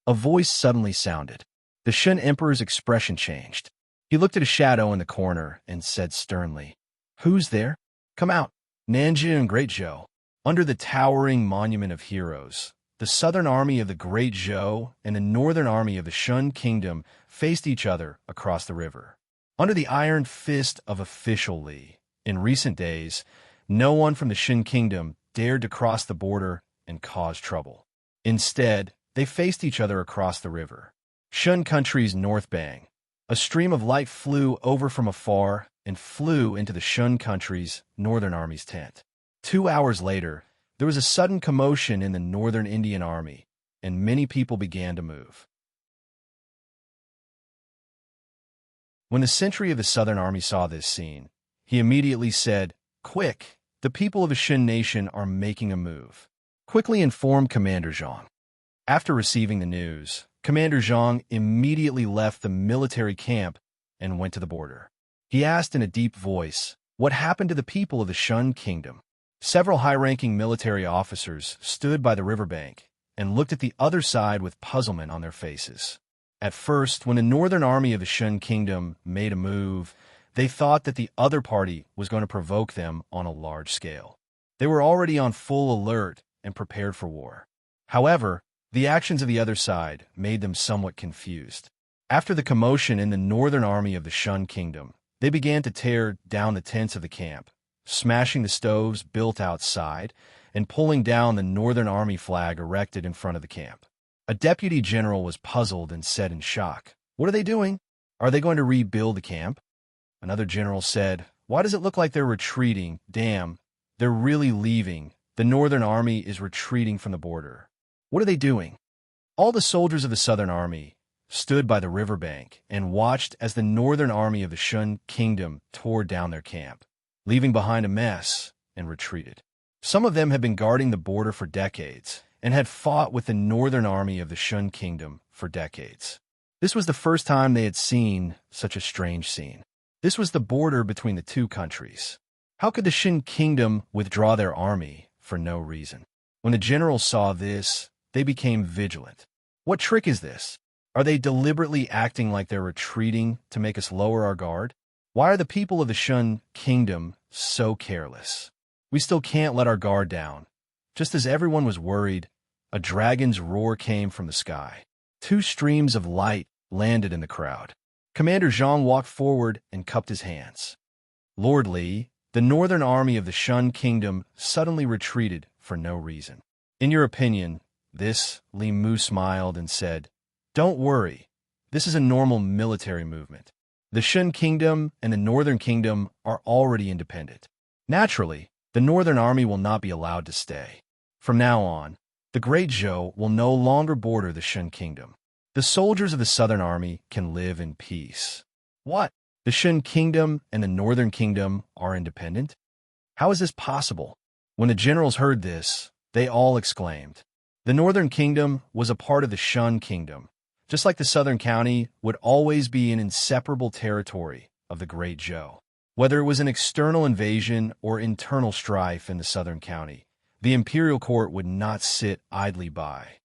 A voice suddenly sounded. The Shun emperor's expression changed. He looked at a shadow in the corner and said sternly, "Who's there? Come out." Nanjing and Great Zhou. Under the towering monument of heroes, the southern army of the Great Zhou and the northern army of the Shun kingdom faced each other across the river. Under the iron fist of official Li, in recent days, no one from the Shin kingdom dared to cross the border and cause trouble. Instead, they faced each other across the river. Shun country's north bank. A stream of light flew over from afar and flew into the Shun country's northern army's tent. 2 hours later, there was a sudden commotion in the northern Indian army, and many people began to move. When the sentry of the southern army saw this scene, he immediately said, "Quick, the people of the Shin nation are making a move. Quickly inform Commander Zhang." After receiving the news, Commander Zhang immediately left the military camp and went to the border. He asked in a deep voice, "What happened to the people of the Shun kingdom?" Several high-ranking military officers stood by the riverbank and looked at the other side with puzzlement on their faces. At first, when the northern army of the Shun Kingdom made a move, they thought that the other party was going to provoke them on a large scale. They were already on full alert and prepared for war. However, the actions of the other side made them somewhat confused. After the commotion in the northern army of the Shun Kingdom, they began to tear down the tents of the camp, smashing the stoves built outside, and pulling down the northern army flag erected in front of the camp. A deputy general was puzzled and said in shock, "What are they doing? Are they going to rebuild the camp?" Another general said, "Why does it look like they're retreating? Damn, they're really leaving. The northern army is retreating from the border. What are they doing?" All the soldiers of the southern army stood by the riverbank and watched as the northern army of the Shun Kingdom tore down their camp, leaving behind a mess, and retreated. Some of them had been guarding the border for decades and had fought with the northern army of the Shun Kingdom for decades. This was the first time they had seen such a strange scene. This was the border between the two countries. How could the Shun Kingdom withdraw their army for no reason? When the generals saw this, they became vigilant. What trick is this? Are they deliberately acting like they're retreating to make us lower our guard? Why are the people of the Shun Kingdom so careless? We still can't let our guard down. Just as everyone was worried, a dragon's roar came from the sky. Two streams of light landed in the crowd. Commander Zhang walked forward and cupped his hands. "Lord Li, the northern army of the Shun Kingdom suddenly retreated for no reason. In your opinion, this?" Li Mu smiled and said, "Don't worry. This is a normal military movement. The Shun Kingdom and the Northern Kingdom are already independent. Naturally, the Northern Army will not be allowed to stay. From now on, the Great Zhou will no longer border the Shun Kingdom. The soldiers of the Southern Army can live in peace." What? The Shun Kingdom and the Northern Kingdom are independent? How is this possible? When the generals heard this, they all exclaimed. The Northern Kingdom was a part of the Shun Kingdom, just like the Southern County would always be an inseparable territory of the Great Zhou. Whether it was an external invasion or internal strife in the Southern County, the imperial court would not sit idly by.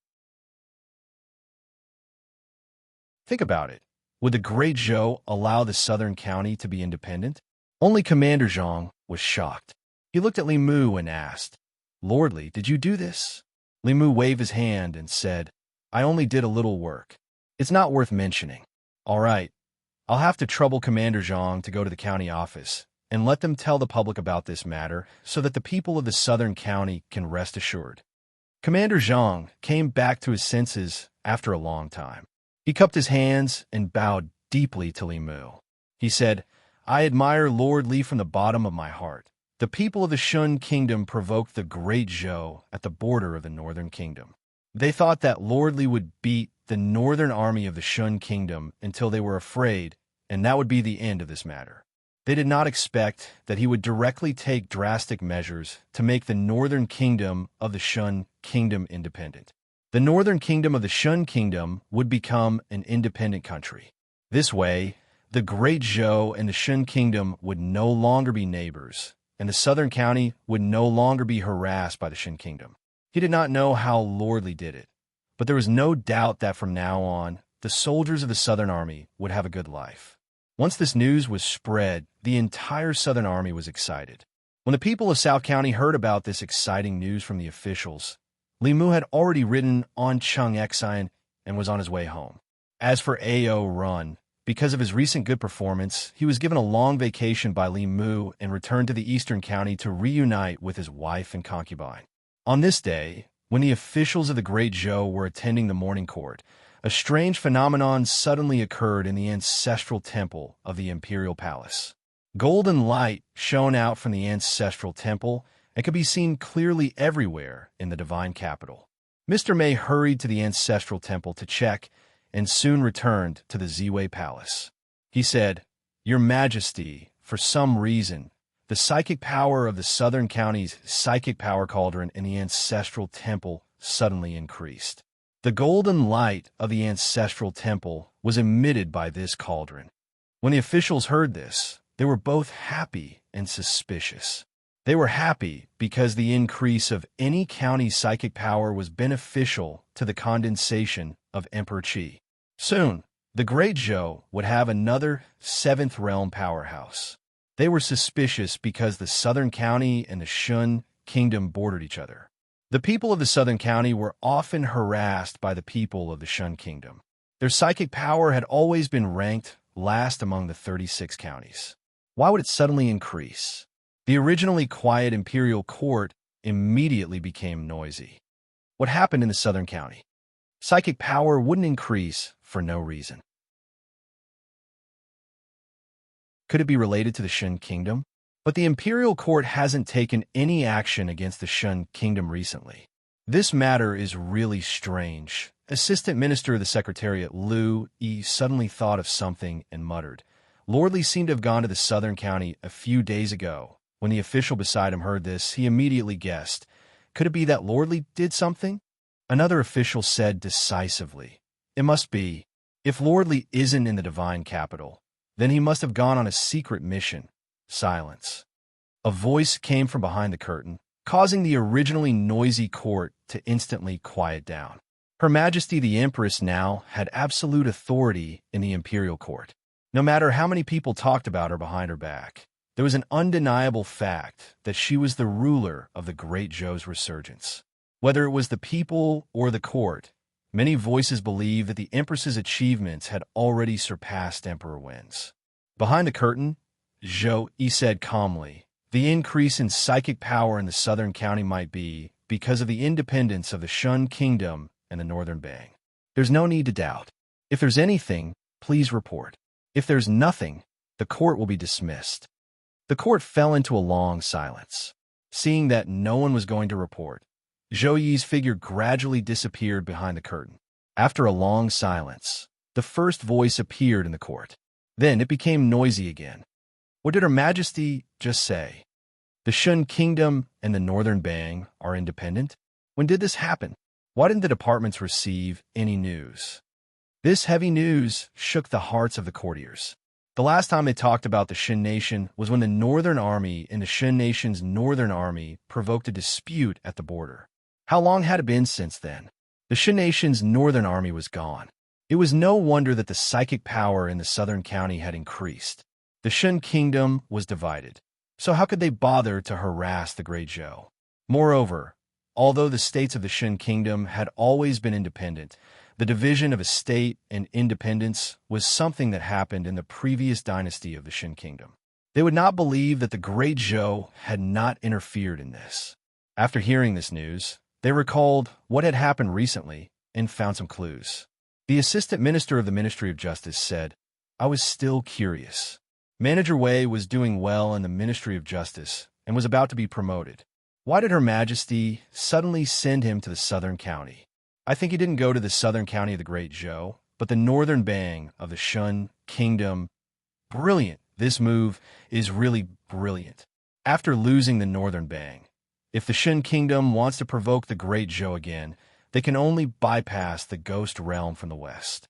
Think about it. Would the Great Zhou allow the Southern County to be independent? Only Commander Zhang was shocked. He looked at Li Mu and asked, "Lord Li, did you do this?" Li Mu waved his hand and said, "I only did a little work. It's not worth mentioning." "All right, I'll have to trouble Commander Zhang to go to the county office and let them tell the public about this matter so that the people of the Southern County can rest assured." Commander Zhang came back to his senses after a long time. He cupped his hands and bowed deeply to Li Mu. He said, "I admire Lord Li from the bottom of my heart. The people of the Shun Kingdom provoked the Great Zhou at the border of the Northern Kingdom. They thought that Lord Li would beat the northern army of the Shun Kingdom until they were afraid, and that would be the end of this matter. They did not expect that he would directly take drastic measures to make the Northern Kingdom of the Shun Kingdom independent. The Northern Kingdom of the Shun Kingdom would become an independent country. This way, the Great Zhou and the Shun Kingdom would no longer be neighbors, and the Southern County would no longer be harassed by the Shun Kingdom." He did not know how Lord Li did it, but there was no doubt that from now on, the soldiers of the Southern Army would have a good life. Once this news was spread, the entire Southern Army was excited. When the people of South County heard about this exciting news from the officials, Li Mu had already ridden on Chung Exine and was on his way home. As for Ao Run, because of his recent good performance, he was given a long vacation by Li Mu and returned to the Eastern County to reunite with his wife and concubine. On this day, when the officials of the Great Zhou were attending the morning court, a strange phenomenon suddenly occurred in the ancestral temple of the imperial palace. Golden light shone out from the ancestral temple and could be seen clearly everywhere in the divine capital. Mr. Mei hurried to the ancestral temple to check and soon returned to the Ziwei Palace. He said, "Your Majesty, for some reason, the psychic power of the Southern County's psychic power cauldron in the ancestral temple suddenly increased. The golden light of the ancestral temple was emitted by this cauldron." When the officials heard this, they were both happy and suspicious. They were happy because the increase of any county's psychic power was beneficial to the condensation of Emperor Qi. Soon, the Great Zhou would have another seventh realm powerhouse. They were suspicious because the southern county and the Shun kingdom bordered each other. The people of the southern county were often harassed by the people of the Shun kingdom. Their psychic power had always been ranked last among the 36 counties. Why would it suddenly increase? The originally quiet imperial court immediately became noisy. What happened in the southern county? Psychic power wouldn't increase for no reason. Could it be related to the Shun kingdom? But the imperial court hasn't taken any action against the Shun kingdom recently. This matter is really strange. Assistant Minister of the Secretariat Liu Yi suddenly thought of something and muttered. Lordly seemed to have gone to the southern county a few days ago. When the official beside him heard this, he immediately guessed. Could it be that Lordly did something? Another official said decisively, "It must be. If Lordly isn't in the divine capital, then he must have gone on a secret mission." Silence. A voice came from behind the curtain, causing the originally noisy court to instantly quiet down. Her Majesty the Empress now had absolute authority in the imperial court. No matter how many people talked about her behind her back, there was an undeniable fact that she was the ruler of the Great Zhou's resurgence. Whether it was the people or the court, many voices believed that the Empress's achievements had already surpassed Emperor Wen's. Behind the curtain, Zhou Yi said calmly, the increase in psychic power in the southern county might be because of the independence of the Shun kingdom and the northern Bang. There's no need to doubt. If there's anything, please report. If there's nothing, the court will be dismissed. The court fell into a long silence. Seeing that no one was going to report, Zhou Yi's figure gradually disappeared behind the curtain. After a long silence, the first voice appeared in the court. Then it became noisy again. What did Her Majesty just say? The Shun Kingdom and the Northern Bang are independent? When did this happen? Why didn't the departments receive any news? This heavy news shook the hearts of the courtiers. The last time they talked about the Shun Nation was when the Northern Army and the Shun Nation's Northern Army provoked a dispute at the border. How long had it been since then? The Shun Nation's Northern Army was gone. It was no wonder that the psychic power in the southern county had increased. The Shun Kingdom was divided. So how could they bother to harass the Great Zhou? Moreover, although the states of the Shun Kingdom had always been independent, the division of a state and independence was something that happened in the previous dynasty of the Shun Kingdom. They would not believe that the Great Zhou had not interfered in this. After hearing this news, they recalled what had happened recently and found some clues. The Assistant Minister of the Ministry of Justice said, "I was still curious. Manager Wei was doing well in the Ministry of Justice and was about to be promoted. Why did Her Majesty suddenly send him to the southern county? I think he didn't go to the southern county of the Great Zhou, but the northern Bang of the Shun Kingdom. Brilliant. This move is really brilliant. After losing the northern Bang, if the Shun Kingdom wants to provoke the Great Zhou again, they can only bypass the Ghost Realm from the west.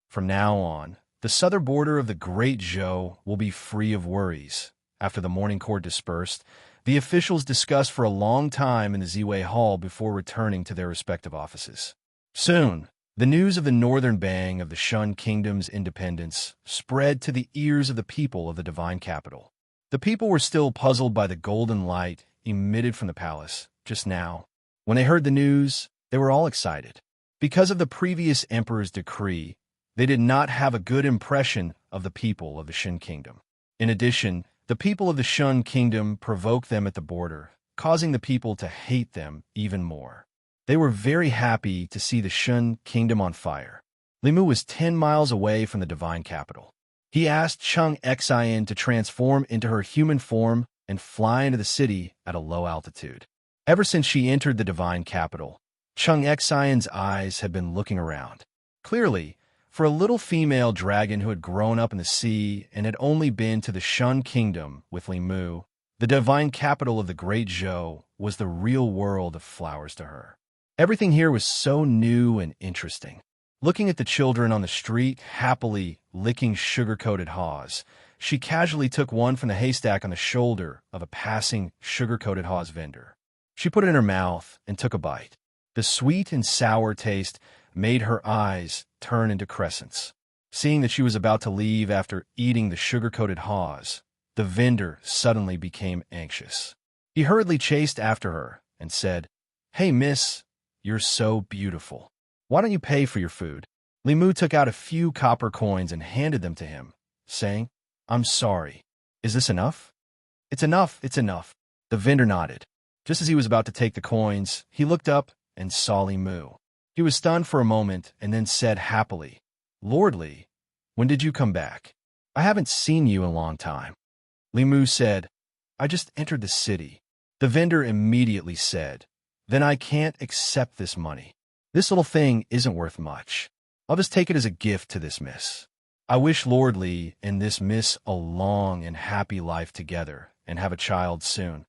From now on, the southern border of the Great Zhou will be free of worries." After the morning court dispersed, the officials discussed for a long time in the Ziwei Hall before returning to their respective offices. Soon, the news of the northern Bang of the Shun Kingdom's independence spread to the ears of the people of the divine capital. The people were still puzzled by the golden light emitted from the palace just now. When they heard the news, they were all excited. Because of the previous emperor's decree, they did not have a good impression of the people of the Shun Kingdom. In addition, the people of the Shun Kingdom provoked them at the border, causing the people to hate them even more. They were very happy to see the Shun Kingdom on fire. Limu was 10 miles away from the divine capital. He asked Chung Xian to transform into her human form and fly into the city at a low altitude. Ever since she entered the divine capital, Chung Xian's eyes had been looking around. Clearly, for a little female dragon who had grown up in the sea and had only been to the Shun Kingdom with Limu, the divine capital of the Great Zhou was the real world of flowers to her. Everything here was so new and interesting. Looking at the children on the street happily licking sugar-coated haws, she casually took one from the haystack on the shoulder of a passing sugar-coated haws vendor. She put it in her mouth and took a bite. The sweet and sour taste made her eyes turn into crescents. Seeing that she was about to leave after eating the sugar-coated haws, the vendor suddenly became anxious. He hurriedly chased after her and said, "Hey, miss, you're so beautiful. Why don't you pay for your food?" Limu took out a few copper coins and handed them to him, saying, "I'm sorry. Is this enough?" "It's enough, it's enough." The vendor nodded. Just as he was about to take the coins, he looked up and saw Limu. He was stunned for a moment and then said happily, "Lordly, when did you come back? I haven't seen you in a long time." Limu said, "I just entered the city." The vendor immediately said, "Then I can't accept this money. This little thing isn't worth much. I'll just take it as a gift to this miss. I wish Lordly and this miss a long and happy life together and have a child soon."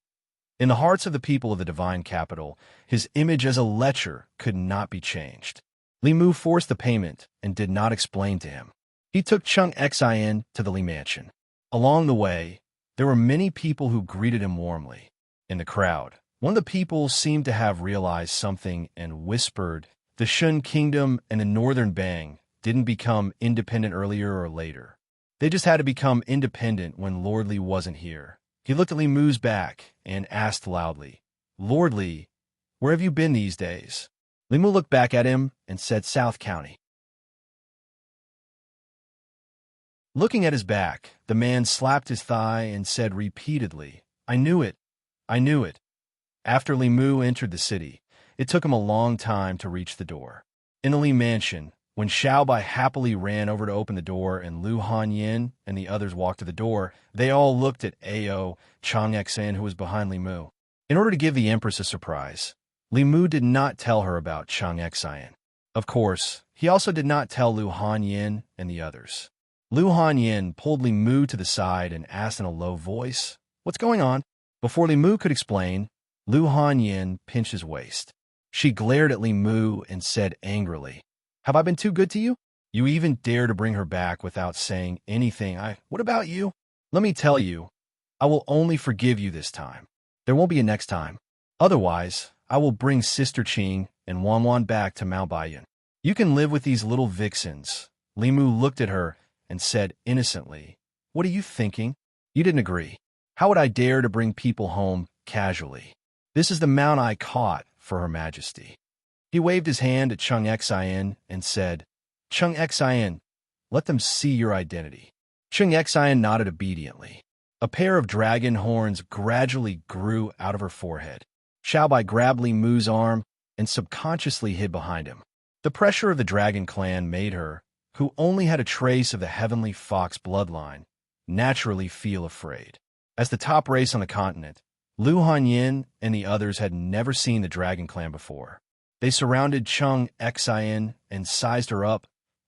In the hearts of the people of the divine capital, his image as a lecher could not be changed. Limu forced the payment and did not explain to him. He took Chung Xin to the Li mansion. Along the way, there were many people who greeted him warmly. In the crowd, one of the people seemed to have realized something and whispered, "The Shun Kingdom and the Northern Bang didn't become independent earlier or later. They just had to become independent when Lordly wasn't here." He looked at Limu's back and asked loudly, "Lordly, where have you been these days?" Limu looked back at him and said, "South County." Looking at his back, the man slapped his thigh and said repeatedly, "I knew it. I knew it." After Limu entered the city, it took him a long time to reach the door. In the Li mansion, when Xiaobai happily ran over to open the door and Lu Hanyin and the others walked to the door, they all looked at Ao Changxin, who was behind Limu. In order to give the Empress a surprise, Limu did not tell her about Changxin. Of course, he also did not tell Lu Hanyin and the others. Lu Hanyin pulled Limu to the side and asked in a low voice, "What's going on?" Before Limu could explain, Lu Hanyin pinched his waist. She glared at Limu and said angrily, "Have I been too good to you? You even dare to bring her back without saying anything. What about you? Let me tell you, I will only forgive you this time. There won't be a next time. Otherwise, I will bring Sister Qing and Wanwan back to Mount Baiyan. You can live with these little vixens." Limu looked at her and said innocently, "What are you thinking? You didn't agree. How would I dare to bring people home casually? This is the mount I caught for Her Majesty." He waved his hand at Chung Xin and said, "Chung Xin, let them see your identity." Chung Xin nodded obediently. A pair of dragon horns gradually grew out of her forehead. Xiaobai grabbed Limu's arm and subconsciously hid behind him. The pressure of the dragon clan made her, who only had a trace of the heavenly fox bloodline, naturally feel afraid. As the top race on the continent, Lu Hanyin and the others had never seen the dragon clan before. They surrounded Chung Xin and sized her up,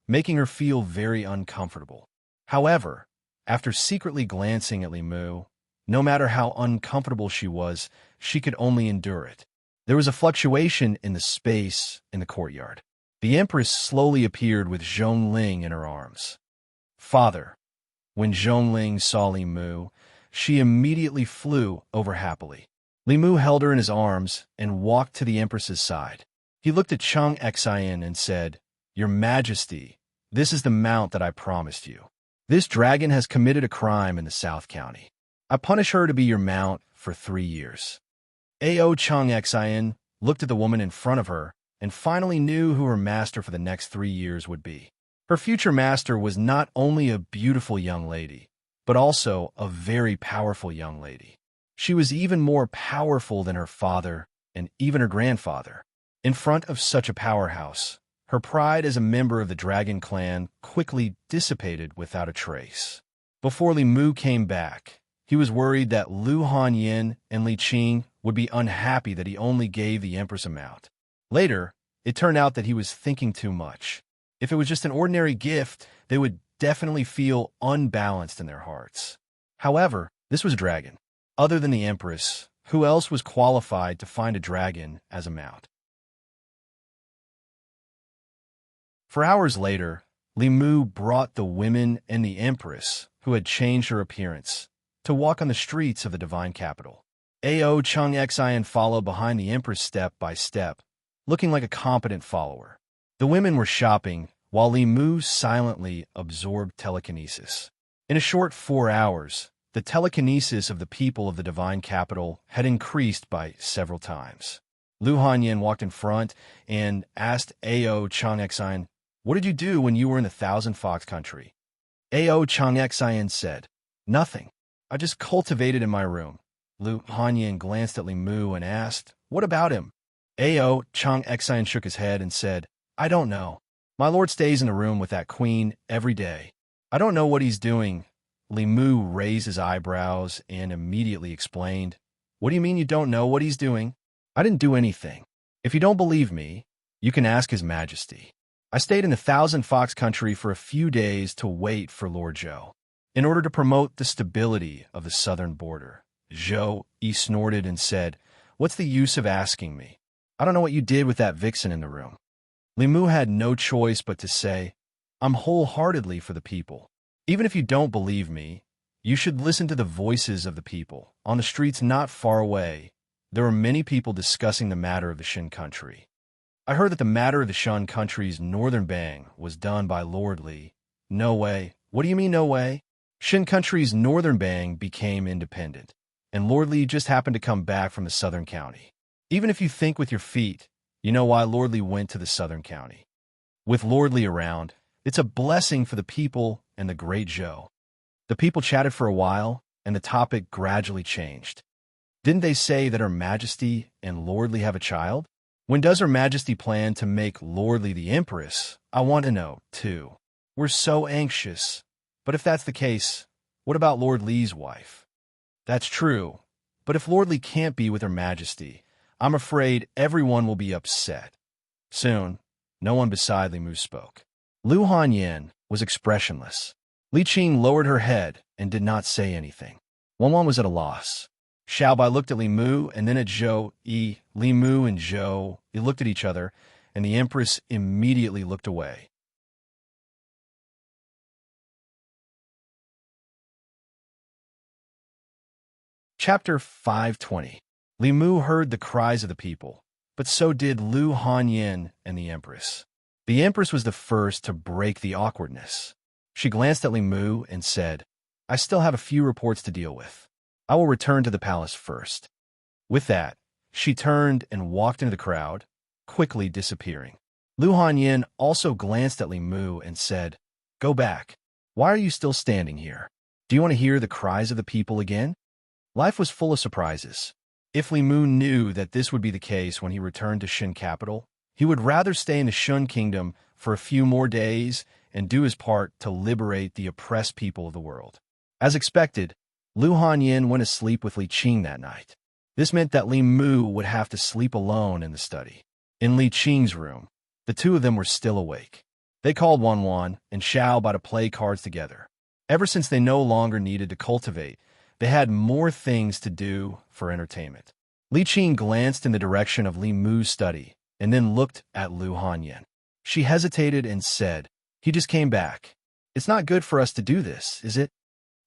making her feel very uncomfortable. However, after secretly glancing at Limu, no matter how uncomfortable she was, she could only endure it. There was a fluctuation in the space in the courtyard. The Empress slowly appeared with Zhongling in her arms. "Father." When Zhongling saw Limu, she immediately flew over happily. Limu held her in his arms and walked to the Empress's side. He looked at Chung Xin and said, "Your Majesty, this is the mount that I promised you. This dragon has committed a crime in the South County. I punish her to be your mount for 3 years." Ao Chung Xin looked at the woman in front of her and finally knew who her master for the next 3 years would be. Her future master was not only a beautiful young lady, but also a very powerful young lady. She was even more powerful than her father and even her grandfather. In front of such a powerhouse, her pride as a member of the dragon clan quickly dissipated without a trace. Before Limu came back, he was worried that Lu Hanyin and Li Qing would be unhappy that he only gave the Empress a mount. Later, it turned out that he was thinking too much. If it was just an ordinary gift, they would definitely feel unbalanced in their hearts. However, this was a dragon. Other than the Empress, who else was qualified to find a dragon as a mount? For hours later, Limu brought the women and the Empress, who had changed her appearance, to walk on the streets of the divine capital. Ao Chung Xin followed behind the Empress step by step, looking like a competent follower. The women were shopping, while Li Mu silently absorbed telekinesis. In a short 4 hours, the telekinesis of the people of the divine capital had increased by several times. Lu Hanyin walked in front and asked Ao Changxian, "What did you do when you were in the Thousand Fox country?" Ao Changxian said, "Nothing. I just cultivated in my room." Lu Hanyin glanced at Li Mu and asked, "What about him?" Ao Changxian shook his head and said, "I don't know. My lord stays in the room with that queen every day. I don't know what he's doing." Li Mu raised his eyebrows and immediately explained, "What do you mean you don't know what he's doing?" "I didn't do anything. If you don't believe me, you can ask His Majesty. I stayed in the Thousand Fox country for a few days to wait for Lord Zhou, in order to promote the stability of the southern border." Zhou snorted and said, "What's the use of asking me? I don't know what you did with that vixen in the room." Li Mu had no choice but to say, "I'm wholeheartedly for the people. Even if you don't believe me, you should listen to the voices of the people. On the streets not far away, there were many people discussing the matter of the Shin country. I heard that the matter of the Shin country's northern bang was done by Lord Li." "No way." "What do you mean, no way?" "Shin country's northern bang became independent, and Lord Li just happened to come back from the southern county. Even if you think with your feet, you know why Lord Li went to the southern county. With Lord Li around, it's a blessing for the people and the great Zhou." The people chatted for a while, and the topic gradually changed. "Didn't they say that Her Majesty and Lord Li have a child? When does Her Majesty plan to make Lord Li the Empress? I want to know, too. We're so anxious. But if that's the case, what about Lord Li's wife?" "That's true. But if Lord Li can't be with Her Majesty, I'm afraid everyone will be upset." Soon, no one beside Li Mu spoke. Lu Hanyin was expressionless. Li Qing lowered her head and did not say anything. Wan was at a loss. Xiaobai looked at Li Mu and then at Zhou Yi. Li Mu and Zhou Yi looked at each other, and the Empress immediately looked away. Chapter 520. Li Mu heard the cries of the people, but so did Lu Hanyin and the Empress. The Empress was the first to break the awkwardness. She glanced at Li Mu and said, "I still have a few reports to deal with. I will return to the palace first." With that, she turned and walked into the crowd, quickly disappearing. Lu Hanyin also glanced at Li Mu and said, "Go back. Why are you still standing here? Do you want to hear the cries of the people again?" Life was full of surprises. If Li Mu knew that this would be the case when he returned to Shin capital, he would rather stay in the Shun kingdom for a few more days and do his part to liberate the oppressed people of the world. As expected, Lu Hanyin went to sleep with Li Qing that night. This meant that Li Mu would have to sleep alone in the study. In Li Qing's room, the two of them were still awake. They called Wan and Xiaobai to play cards together. Ever since they no longer needed to cultivate, they had more things to do for entertainment. Li Qing glanced in the direction of Li Mu's study and then looked at Lu Hanyin. She hesitated and said, "He just came back. It's not good for us to do this, is it?"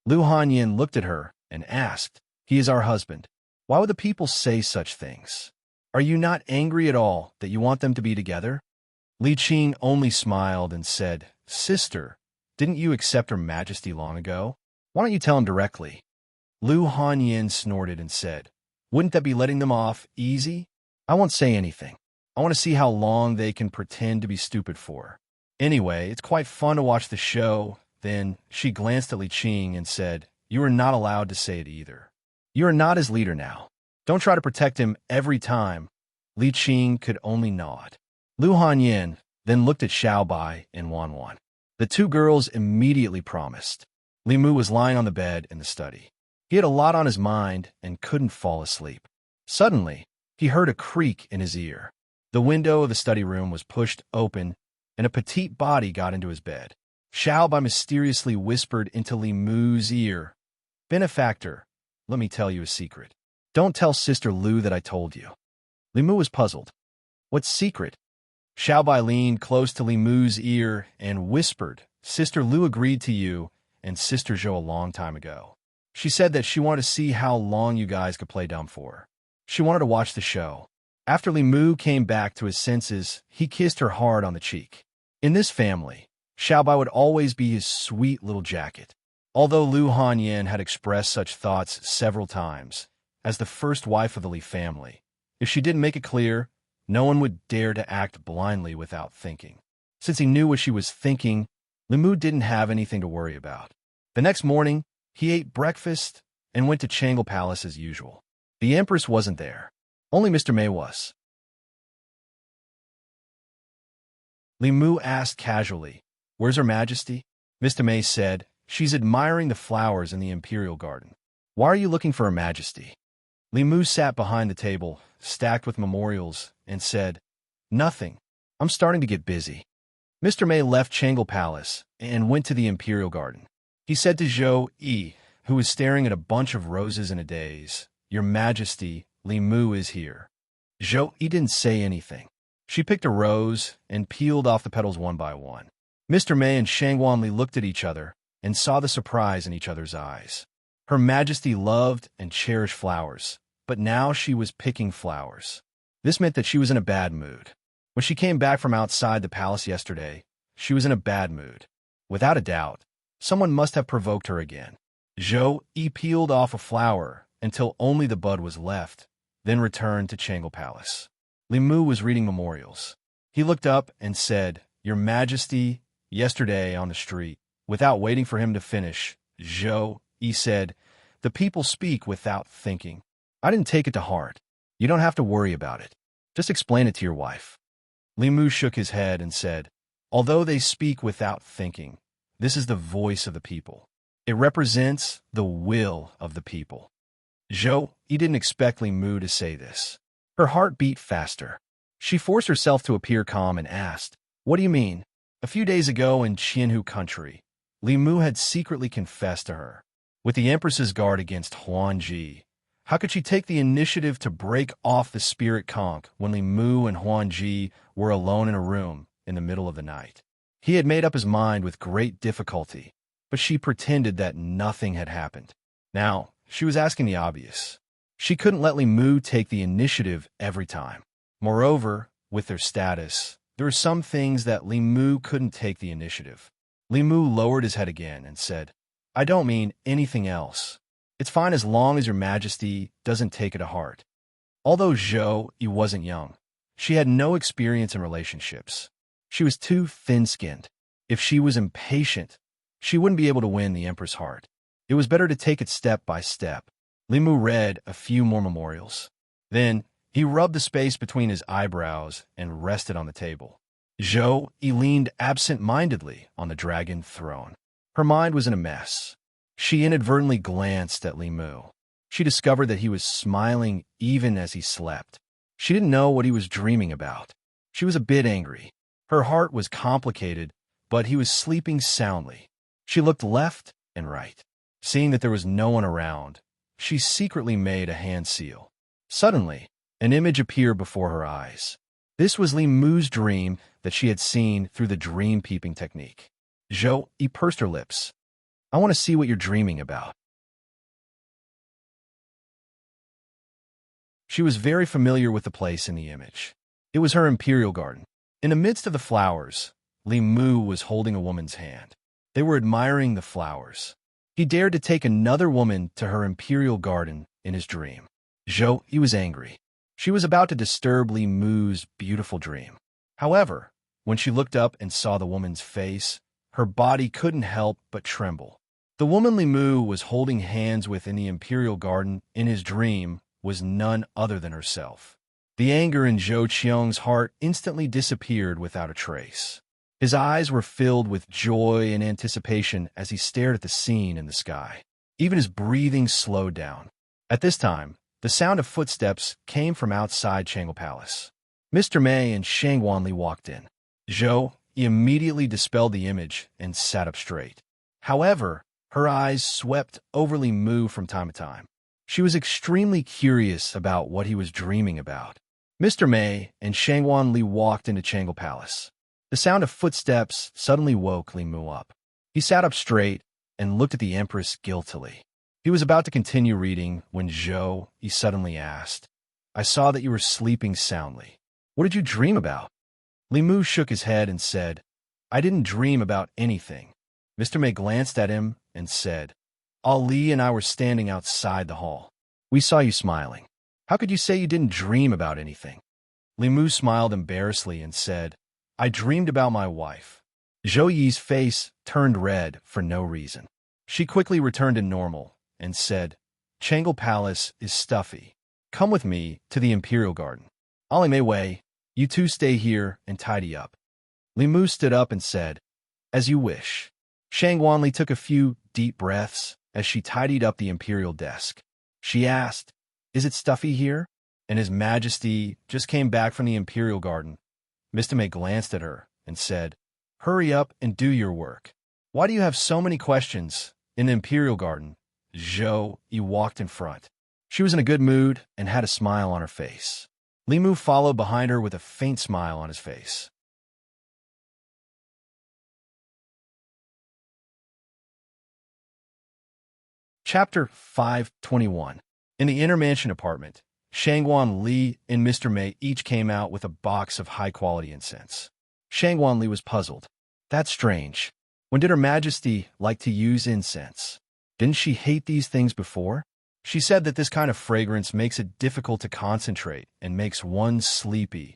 Lu Hanyin looked at her and asked, "He is our husband. Why would the people say such things? Are you not angry at all that you want them to be together?" Li Qing only smiled and said, "Sister, didn't you accept Her Majesty long ago? Why don't you tell him directly?" Lu Hanyin snorted and said, "Wouldn't that be letting them off easy? I won't say anything. I want to see how long they can pretend to be stupid for. Anyway, it's quite fun to watch the show." Then she glanced at Li Qing and said, "You are not allowed to say it either. You are not his leader now. Don't try to protect him every time." Li Qing could only nod. Lu Hanyin then looked at Xiaobai and Wan. The two girls immediately promised. Li Mu was lying on the bed in the study. He had a lot on his mind and couldn't fall asleep. Suddenly, he heard a creak in his ear. The window of the study room was pushed open, and a petite body got into his bed. Xiaobai mysteriously whispered into Li Mu's ear, "Benefactor, let me tell you a secret. Don't tell Sister Lu that I told you." Li Mu was puzzled. "What secret?" Xiaobai leaned close to Li Mu's ear and whispered, "Sister Lu agreed to you and Sister Zhou a long time ago. She said that she wanted to see how long you guys could play dumb for. She wanted to watch the show. After Li Mu came back to his senses, he kissed her hard on the cheek. In this family, Xiaobai would always be his sweet little jacket. Although Lu Hanyan had expressed such thoughts several times, as the first wife of the Li family, if she didn't make it clear, no one would dare to act blindly without thinking. Since he knew what she was thinking, Li Mu didn't have anything to worry about. The next morning, he ate breakfast and went to Changle Palace as usual. The Empress wasn't there. Only Mr. Mei was. Li Mu asked casually, "Where's Her Majesty?" Mr. Mei said, "She's admiring the flowers in the Imperial Garden." "Why are you looking for Her Majesty?" Li Mu sat behind the table, stacked with memorials, and said, "Nothing. I'm starting to get busy." Mr. Mei left Changle Palace and went to the Imperial Garden. He said to Zhou Yi, who was staring at a bunch of roses in a daze, "Your Majesty, Li Mu is here." Zhou Yi didn't say anything. She picked a rose and peeled off the petals one by one. Mr. Mei and Shangguan Li looked at each other and saw the surprise in each other's eyes. Her Majesty loved and cherished flowers, but now she was picking flowers. This meant that she was in a bad mood. When she came back from outside the palace yesterday, she was in a bad mood. Without a doubt, someone must have provoked her again. Zhou Yi peeled off a flower until only the bud was left, then returned to Changle Palace. Li Mu was reading memorials. He looked up and said, "Your Majesty," yesterday on the street. Without waiting for him to finish, Zhou Yi said, "The people speak without thinking." I didn't take it to heart. You don't have to worry about it. Just explain it to your wife. Li Mu shook his head and said, "Although they speak without thinking, this is the voice of the people. It represents the will of the people." Zhou Yi didn't expect Li Mu to say this. Her heart beat faster. She forced herself to appear calm and asked, "What do you mean?" A few days ago in Qianhu country, Li Mu had secretly confessed to her. With the Empress's guard against Huanji, how could she take the initiative to break off the spirit conch when Li Mu and Huanji were alone in a room in the middle of the night? He had made up his mind with great difficulty, but she pretended that nothing had happened. Now, she was asking the obvious. She couldn't let Li Mu take the initiative every time. Moreover, with their status, there were some things that Li Mu couldn't take the initiative. Li Mu lowered his head again and said, "I don't mean anything else. It's fine as long as Your Majesty doesn't take it to heart." Although Zhou Yi wasn't young, she had no experience in relationships. She was too thin-skinned. If she was impatient, she wouldn't be able to win the Emperor's heart. It was better to take it step by step. Li Mu read a few more memorials. Then, he rubbed the space between his eyebrows and rested on the table. Zhou Yi leaned absent-mindedly on the dragon throne. Her mind was in a mess. She inadvertently glanced at Li Mu. She discovered that he was smiling even as he slept. She didn't know what he was dreaming about. She was a bit angry. Her heart was complicated, but he was sleeping soundly. She looked left and right. Seeing that there was no one around, she secretly made a hand seal. Suddenly, an image appeared before her eyes. This was Li Mu's dream that she had seen through the dream peeping technique. Zhou Yi pursed her lips. "I want to see what you're dreaming about." She was very familiar with the place in the image. It was her imperial garden. In the midst of the flowers, Li Mu was holding a woman's hand. They were admiring the flowers. He dared to take another woman to her imperial garden in his dream. Zhou Yi was angry. She was about to disturb Li Mu's beautiful dream. However, when she looked up and saw the woman's face, her body couldn't help but tremble. The woman Li Mu was holding hands with in the imperial garden in his dream was none other than herself. The anger in Zhou Qiang's heart instantly disappeared without a trace. His eyes were filled with joy and anticipation as he stared at the scene in the sky. Even his breathing slowed down. At this time, the sound of footsteps came from outside Changle Palace. Mr. Mei and Shangguan Li walked in. Zhou immediately dispelled the image and sat up straight. However, her eyes swept over Li Mu from time to time. She was extremely curious about what he was dreaming about. Mr. Mei and Shangguan Li walked into Changle Palace. The sound of footsteps suddenly woke Li Mu up. He sat up straight and looked at the Empress guiltily. He was about to continue reading when Zhou Yi suddenly asked, I saw that you were sleeping soundly. What did you dream about? Li Mu shook his head and said, I didn't dream about anything. Mr. May glanced at him and said, Ali and I were standing outside the hall. We saw you smiling. How could you say you didn't dream about anything? Li Mu smiled embarrassedly and said, I dreamed about my wife. Zhou Yi's face turned red for no reason. She quickly returned to normal and said, Changle Palace is stuffy. Come with me to the Imperial Garden. Ali Mei Wei, you two stay here and tidy up. Li Mu stood up and said, As you wish. Shang Wanli took a few deep breaths as she tidied up the Imperial desk. She asked, Is it stuffy here? And His Majesty just came back from the Imperial Garden. Mr. May glanced at her and said, Hurry up and do your work. Why do you have so many questions? In the Imperial Garden, Zhou Yi walked in front. She was in a good mood and had a smile on her face. Li Mu followed behind her with a faint smile on his face. Chapter 521. In the inner mansion apartment, Shangguan Li and Mr. May each came out with a box of high-quality incense. Shangguan Li was puzzled. That's strange. When did Her Majesty like to use incense? Didn't she hate these things before? She said that this kind of fragrance makes it difficult to concentrate and makes one sleepy.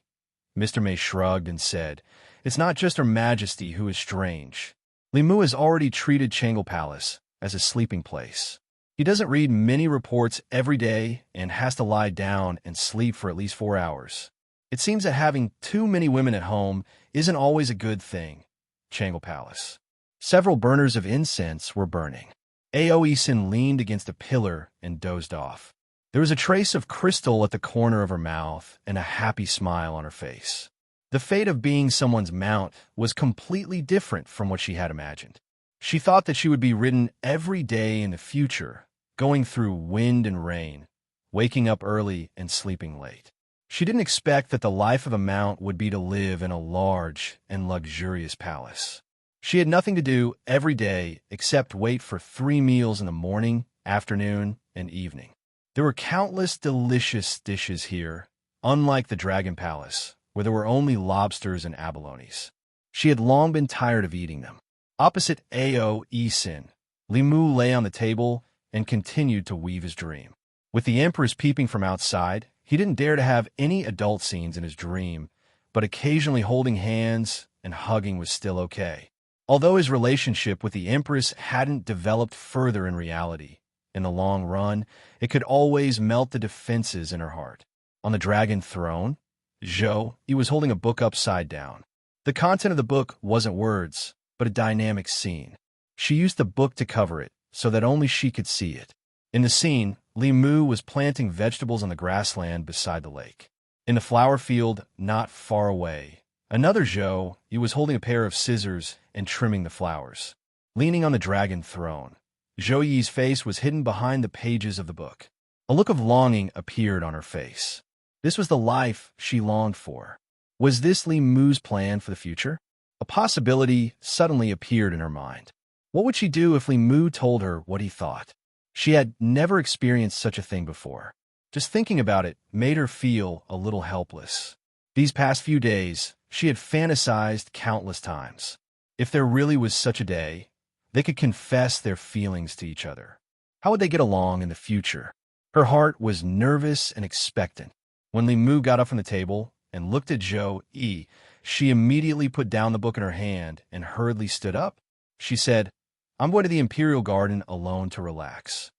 Mr. May shrugged and said, It's not just Her Majesty who is strange. Li Mu has already treated Changle Palace as a sleeping place. He doesn't read many reports every day and has to lie down and sleep for at least 4 hours. It seems that having too many women at home isn't always a good thing. Changle Palace. Several burners of incense were burning. Aoisin leaned against a pillar and dozed off. There was a trace of crystal at the corner of her mouth and a happy smile on her face. The fate of being someone's mount was completely different from what she had imagined. She thought that she would be ridden every day in the future, going through wind and rain, waking up early and sleeping late. She didn't expect that the life of a mount would be to live in a large and luxurious palace. She had nothing to do every day except wait for 3 meals in the morning, afternoon, and evening. There were countless delicious dishes here, unlike the Dragon Palace, where there were only lobsters and abalones. She had long been tired of eating them. Opposite Ao Isin, Li Mu lay on the table and continued to weave his dream. With the Empress peeping from outside, he didn't dare to have any adult scenes in his dream, but occasionally holding hands and hugging was still okay. Although his relationship with the Empress hadn't developed further in reality, in the long run, it could always melt the defenses in her heart. On the dragon throne, Zhou Yi was holding a book upside down. The content of the book wasn't words, but a dynamic scene. She used the book to cover it, so that only she could see it. In the scene, Li Mu was planting vegetables on the grassland beside the lake. In the flower field, not far away, another Zhou Yi was holding a pair of scissors and trimming the flowers. Leaning on the dragon throne, Zhou Yi's face was hidden behind the pages of the book. A look of longing appeared on her face. This was the life she longed for. Was this Li Mu's plan for the future? A possibility suddenly appeared in her mind. What would she do if Li Mu told her what he thought? She had never experienced such a thing before. Just thinking about it made her feel a little helpless. These past few days, she had fantasized countless times. If there really was such a day, they could confess their feelings to each other. How would they get along in the future? Her heart was nervous and expectant. When Li Mu got up from the table and looked at Zhou Yi, she immediately put down the book in her hand and hurriedly stood up. She said, I'm going to the Imperial Garden alone to relax.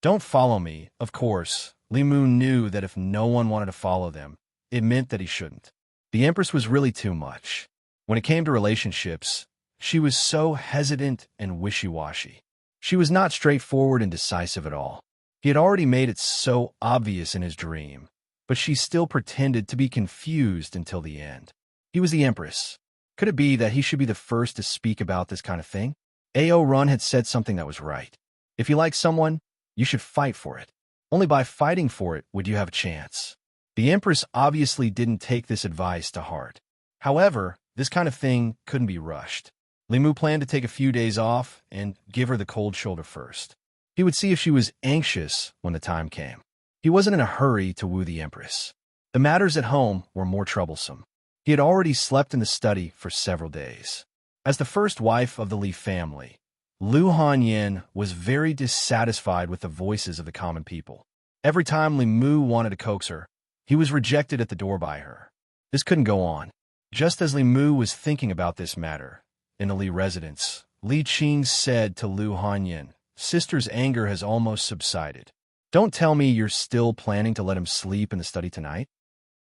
Don't follow me, of course. Li Mu knew that if no one wanted to follow them, it meant that he shouldn't. The Empress was really too much. When it came to relationships, she was so hesitant and wishy-washy. She was not straightforward and decisive at all. He had already made it so obvious in his dream, but she still pretended to be confused until the end. He was the Empress. Could it be that he should be the first to speak about this kind of thing? Ao Run had said something that was right. If you like someone, you should fight for it. Only by fighting for it would you have a chance. The Empress obviously didn't take this advice to heart. However, this kind of thing couldn't be rushed. Li Mu planned to take a few days off and give her the cold shoulder first. He would see if she was anxious when the time came. He wasn't in a hurry to woo the Empress. The matters at home were more troublesome. He had already slept in the study for several days. As the first wife of the Li family, Lu Hanyin was very dissatisfied with the voices of the common people. Every time Li Mu wanted to coax her, he was rejected at the door by her. This couldn't go on. Just as Li Mu was thinking about this matter, in the Li residence, Li Qing said to Lu Hanyin, "Sister's anger has almost subsided. Don't tell me you're still planning to let him sleep in the study tonight?"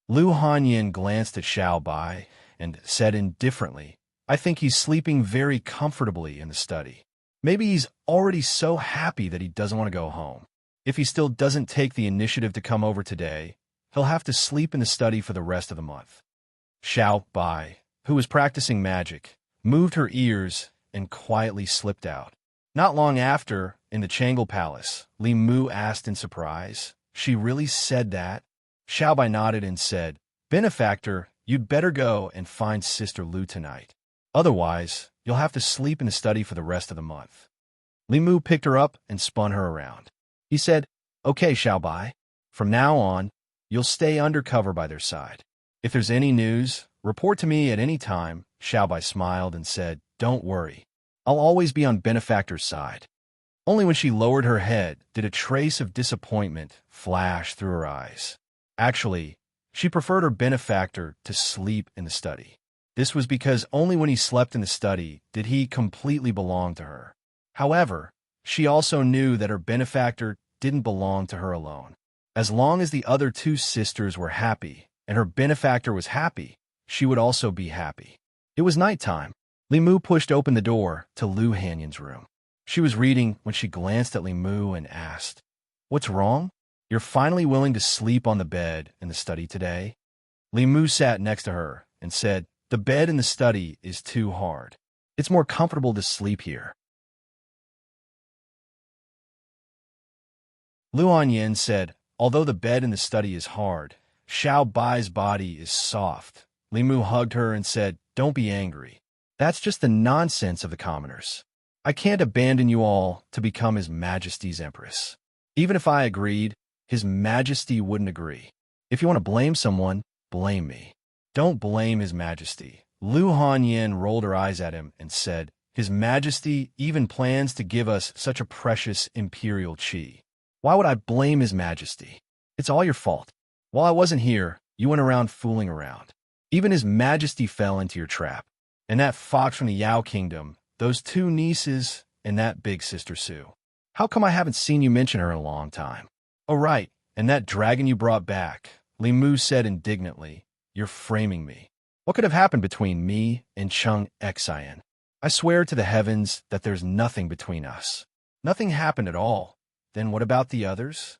Lu Hanyin glanced at Xiao Bai and said indifferently, "I think he's sleeping very comfortably in the study. Maybe he's already so happy that he doesn't want to go home. If he still doesn't take the initiative to come over today, he'll have to sleep in the study for the rest of the month." Xiao Bai, who was practicing magic, moved her ears and quietly slipped out. Not long after, in the Changle Palace, Li Mu asked in surprise, "She really said that?" Xiao Bai nodded and said, "Benefactor, you'd better go and find Sister Lu tonight. Otherwise, you'll have to sleep in the study for the rest of the month." Li Mu picked her up and spun her around. He said, "Okay, Xiao Bai. From now on, you'll stay undercover by their side. If there's any news, report to me at any time." Xiao Bai smiled and said, "Don't worry. I'll always be on Benefactor's side." Only when she lowered her head did a trace of disappointment flash through her eyes. Actually, she preferred her benefactor to sleep in the study. This was because only when he slept in the study did he completely belong to her. However, she also knew that her benefactor didn't belong to her alone. As long as the other two sisters were happy and her benefactor was happy, she would also be happy. It was nighttime. Li Mu pushed open the door to Lu Hanyin's room. She was reading when she glanced at Li Mu and asked, "What's wrong? You're finally willing to sleep on the bed in the study today?" Li Mu sat next to her and said, "The bed in the study is too hard. It's more comfortable to sleep here." Lu Hanyin said, "Although the bed in the study is hard, Xiao Bai's body is soft." Li Mu hugged her and said, "Don't be angry. That's just the nonsense of the commoners. I can't abandon you all to become His Majesty's Empress. Even if I agreed, His Majesty wouldn't agree. If you want to blame someone, blame me. Don't blame His Majesty." Lu Hanyin rolled her eyes at him and said, "His Majesty even plans to give us such a precious imperial qi. Why would I blame His Majesty? It's all your fault. While I wasn't here, you went around fooling around. Even His Majesty fell into your trap. And that fox from the Yao Kingdom, those two nieces, and that big sister Sue. How come I haven't seen you mention her in a long time? Oh, right, and that dragon you brought back," Li Mu said indignantly. "You're framing me. What could have happened between me and Chung Xian? I swear to the heavens that there's nothing between us. Nothing happened at all. Then what about the others?"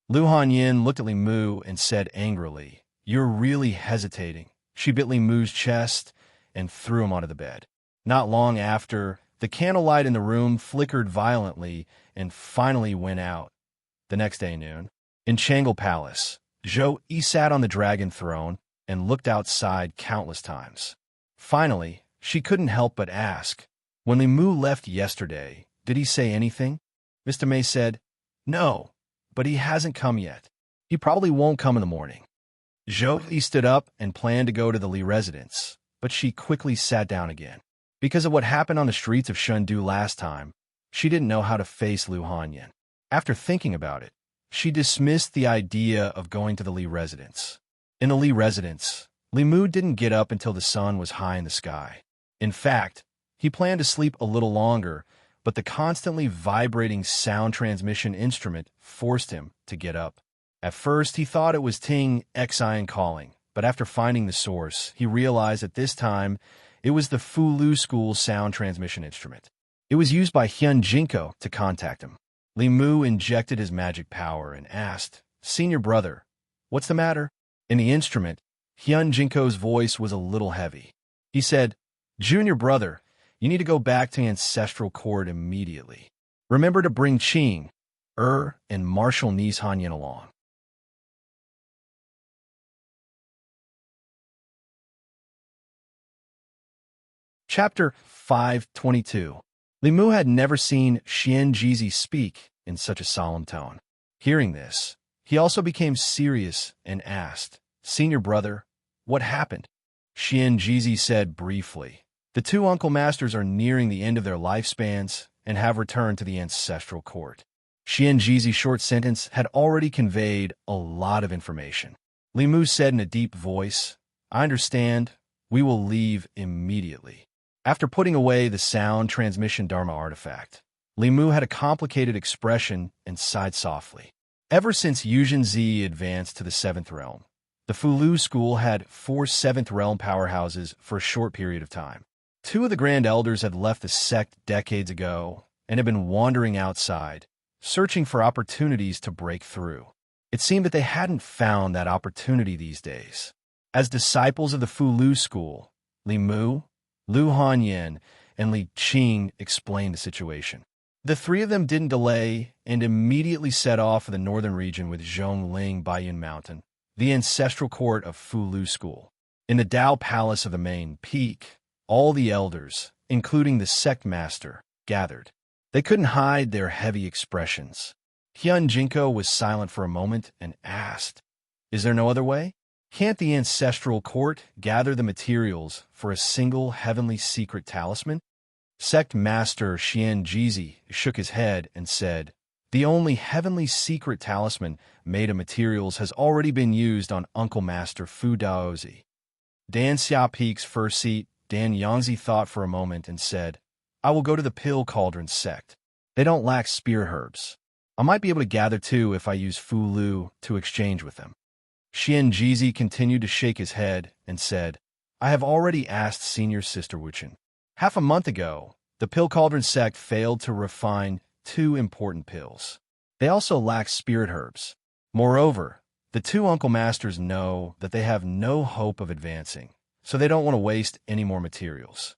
Lu Hanyin looked at Li Mu and said angrily, "You're really hesitating." She bit Li Mu's chest and threw him onto the bed. Not long after, the candlelight in the room flickered violently and finally went out. The next day noon, in Changle Palace, Zhou Yi sat on the dragon throne and looked outside countless times. Finally, she couldn't help but ask, "When Li Mu left yesterday, did he say anything?" Mr. May said, "No, but he hasn't come yet. He probably won't come in the morning." Zhou Yi stood up and planned to go to the Li residence, but she quickly sat down again. Because of what happened on the streets of Shundu last time, she didn't know how to face Lu Hanyin. After thinking about it, she dismissed the idea of going to the Li residence. In the Li residence, Li Mu didn't get up until the sun was high in the sky. In fact, he planned to sleep a little longer, but the constantly vibrating sound transmission instrument forced him to get up. At first, he thought it was Ting Xian calling, but after finding the source, he realized that this time it was the Fulu School sound transmission instrument. It was used by Hyun Jinko to contact him. Li Mu injected his magic power and asked, "Senior brother, what's the matter?" In the instrument, Hyun Jinko's voice was a little heavy. He said, "Junior brother, you need to go back to the ancestral court immediately. Remember to bring Qing, and Marshal Nies Hanyin along." Chapter 522. Li Mu had never seen Xian Jizi speak in such a solemn tone. Hearing this, he also became serious and asked, "Senior brother, what happened?" Jizi said briefly, "The two uncle masters are nearing the end of their lifespans and have returned to the ancestral court." Jizi's short sentence had already conveyed a lot of information. Li Mu said in a deep voice, "I understand. We will leave immediately." After putting away the sound transmission Dharma artifact, Li Mu had a complicated expression and sighed softly. Ever since Yuzhen Zi advanced to the 7th realm, the Fulu school had 4 7th realm powerhouses for a short period of time. 2 of the Grand Elders had left the sect decades ago and had been wandering outside, searching for opportunities to break through. It seemed that they hadn't found that opportunity these days. As disciples of the Fulu school, Li Mu, Lu Hanyan, and Li Qing explained the situation. The 3 of them didn't delay and immediately set off for the northern region with Zhongling Baiyun Mountain, the ancestral court of Fulu school. In the Dao Palace of the main peak, all the elders, including the sect master, gathered. They couldn't hide their heavy expressions. Hyun Jinko was silent for a moment and asked, "Is there no other way? Can't the ancestral court gather the materials for a single heavenly secret talisman?" Sect Master Jizi shook his head and said, "The only heavenly secret talisman made of materials has already been used on Uncle Master Fu Daozi." Dan Xiaopik's first seat, Dan Yangzi thought for a moment and said, "I will go to the Pill Cauldron sect. They don't lack spear herbs. I might be able to gather 2 if I use Fu Lu to exchange with them." Jizi continued to shake his head and said, "I have already asked Senior Sister Wuchen. Half a month ago, the Pill Cauldron sect failed to refine 2 important pills. They also lack spirit herbs. Moreover, the 2 Uncle Masters know that they have no hope of advancing, so they don't want to waste any more materials."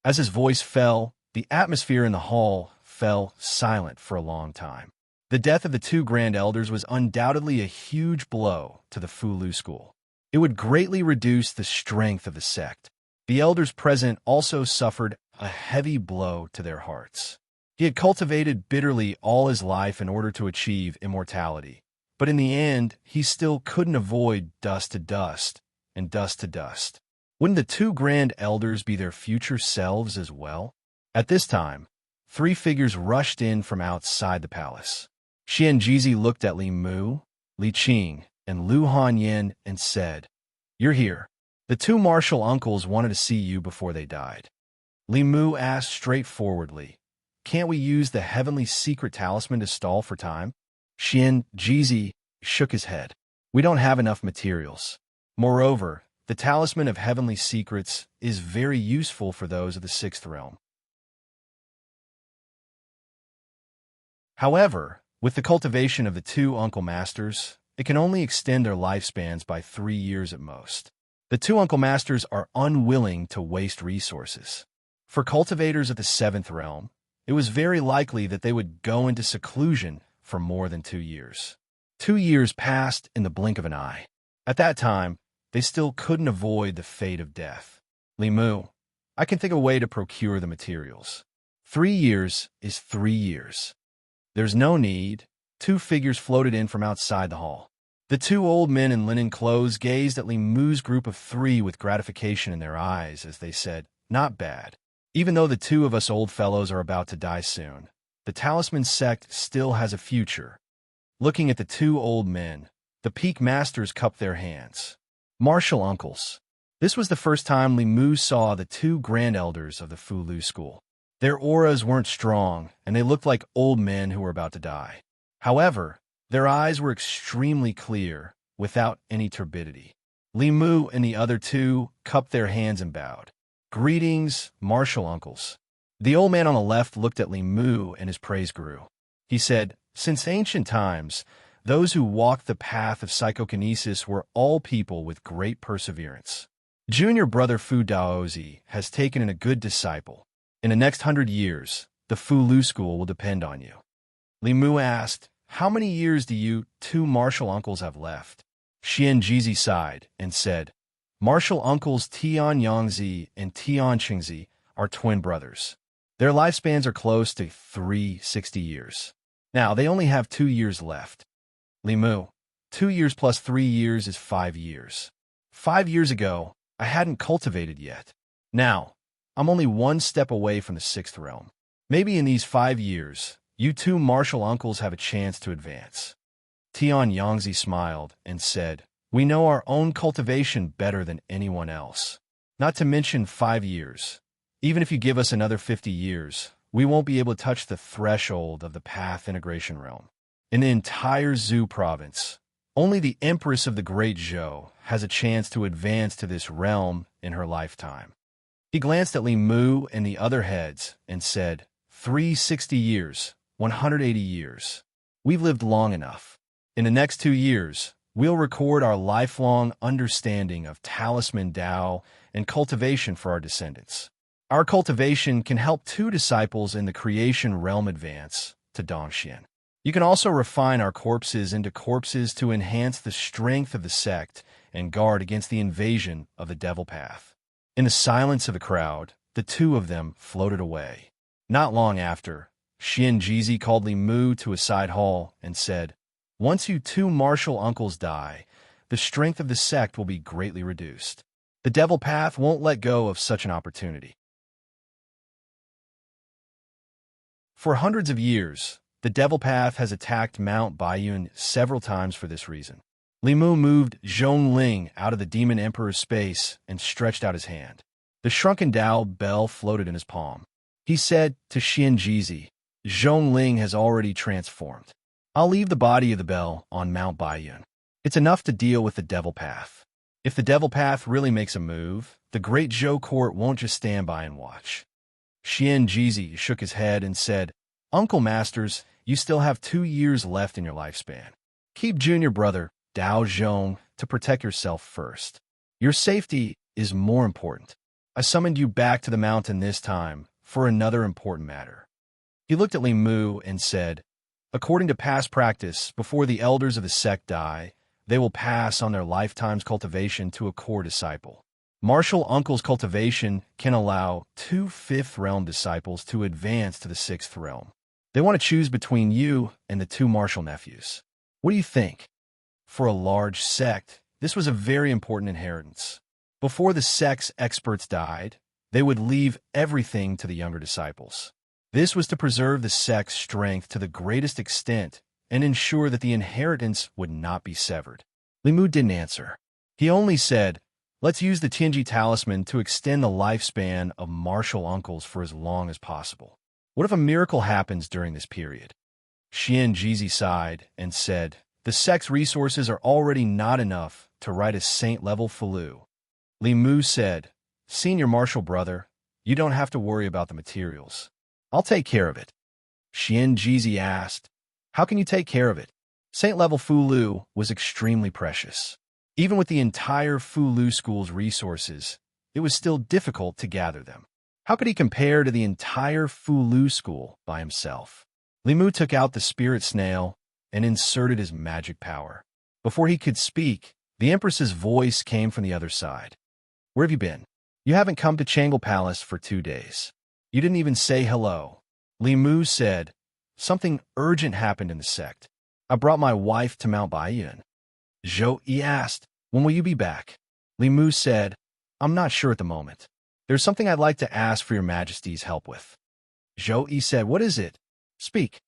As his voice fell, the atmosphere in the hall fell silent for a long time. The death of the 2 Grand Elders was undoubtedly a huge blow to the Fulu school. It would greatly reduce the strength of the sect. The elders present also suffered a heavy blow to their hearts. He had cultivated bitterly all his life in order to achieve immortality, but in the end, he still couldn't avoid dust to dust and dust to dust. Wouldn't the 2 Grand Elders be their future selves as well? At this time, 3 figures rushed in from outside the palace. Jizi looked at Li Mu, Li Qing, and Lu Hanyan and said, "You're here. The 2 martial uncles wanted to see you before they died." Li Mu asked straightforwardly, "Can't we use the heavenly secret talisman to stall for time?" Jizi shook his head. "We don't have enough materials. Moreover, the talisman of heavenly secrets is very useful for those of the 6th realm. However, with the cultivation of the 2 Uncle Masters, it can only extend their lifespans by 3 years at most. The 2 Uncle Masters are unwilling to waste resources. For cultivators of the 7th realm, it was very likely that they would go into seclusion for more than 2 years. 2 years passed in the blink of an eye. At that time, they still couldn't avoid the fate of death. "Li Mu, I can think of a way to procure the materials. 3 years is 3 years. There's no need." 2 figures floated in from outside the hall. The 2 old men in linen clothes gazed at Li Mu's group of 3 with gratification in their eyes as they said, "Not bad. Even though the 2 of us old fellows are about to die soon, the talisman sect still has a future." Looking at the 2 old men, the peak masters cupped their hands. Martial uncles. This was the first time Li Mu saw the 2 Grand Elders of the Fulu school. Their auras weren't strong, and they looked like old men who were about to die. However, their eyes were extremely clear, without any turbidity. Li Mu and the other 2 cupped their hands and bowed. "Greetings, martial uncles." The old man on the left looked at Li Mu and his praise grew. He said, "Since ancient times, those who walked the path of psychokinesis were all people with great perseverance. Junior brother Fu Daozi has taken in a good disciple. In the next 100 years, the Fulu school will depend on you." Li Mu asked, "How many years do you 2 martial uncles have left?" Jizi sighed and said, "Martial uncles Tian Yangzi and Tian Qingzi are twin brothers. Their lifespans are close to 360 years. Now, they only have 2 years left. Li Mu, 2 years plus 3 years is 5 years. 5 years ago, I hadn't cultivated yet. Now, I'm only one step away from the 6th realm. Maybe in these 5 years, you two martial uncles have a chance to advance. Tian Yangzi smiled and said, we know our own cultivation better than anyone else. Not to mention 5 years. Even if you give us another 50 years, we won't be able to touch the threshold of the path integration realm. In the entire Zhu province, only the Empress of the Great Zhou has a chance to advance to this realm in her lifetime. He glanced at Li Mu and the other heads and said, 360 years, 180 years. We've lived long enough. In the next 2 years, we'll record our lifelong understanding of talisman Dao and cultivation for our descendants. Our cultivation can help 2 disciples in the creation realm advance to Dongxian. You can also refine our corpses into corpses to enhance the strength of the sect and guard against the invasion of the devil path. In the silence of the crowd, the 2 of them floated away. Not long after, Xian Jizi called Li Mu to a side hall and said, once you 2 martial uncles die, the strength of the sect will be greatly reduced. The devil path won't let go of such an opportunity. For hundreds of years, the devil path has attacked Mount Baiyun several times for this reason. Li Mu moved Zhongling out of the demon emperor's space and stretched out his hand. The shrunken Dao bell floated in his palm. He said to Xian Jizi, Zhongling has already transformed. I'll leave the body of the bell on Mount Baiyun. It's enough to deal with the devil path. If the devil path really makes a move, the great Zhou court won't just stand by and watch. Xian Jizi shook his head and said, Uncle Masters, you still have 2 years left in your lifespan. Keep junior brother, Dao Zhong, to protect yourself first. Your safety is more important. I summoned you back to the mountain this time for another important matter. He looked at Li Mu and said, according to past practice, before the elders of the sect die, they will pass on their lifetime's cultivation to a core disciple. Martial uncle's cultivation can allow 2 5th realm disciples to advance to the 6th realm. They want to choose between you and the 2 martial nephews. What do you think? For a large sect, this was a very important inheritance. Before the sect's experts died, they would leave everything to the younger disciples. This was to preserve the sect's strength to the greatest extent and ensure that the inheritance would not be severed. Li Mu didn't answer. He only said, let's use the Tianji talisman to extend the lifespan of martial uncles for as long as possible. What if a miracle happens during this period? Xian Jizi sighed and said, the sect's resources are already not enough to write a saint-level Falu. Li Mu said, senior martial brother, you don't have to worry about the materials. I'll take care of it. Xian Jizi asked, how can you take care of it? Saint-level Fulu was extremely precious. Even with the entire Fulu school's resources, it was still difficult to gather them. How could he compare to the entire Fulu school by himself? Li Mu took out the spirit snail and inserted his magic power. Before he could speak, the Empress's voice came from the other side. Where have you been? You haven't come to Changle Palace for 2 days. You didn't even say hello. Li Mu said, something urgent happened in the sect. I brought my wife to Mount Baiyun. Zhou Yi asked, when will you be back? Li Mu said, I'm not sure at the moment. There's something I'd like to ask for your majesty's help with. Zhou Yi said, what is it? Speak.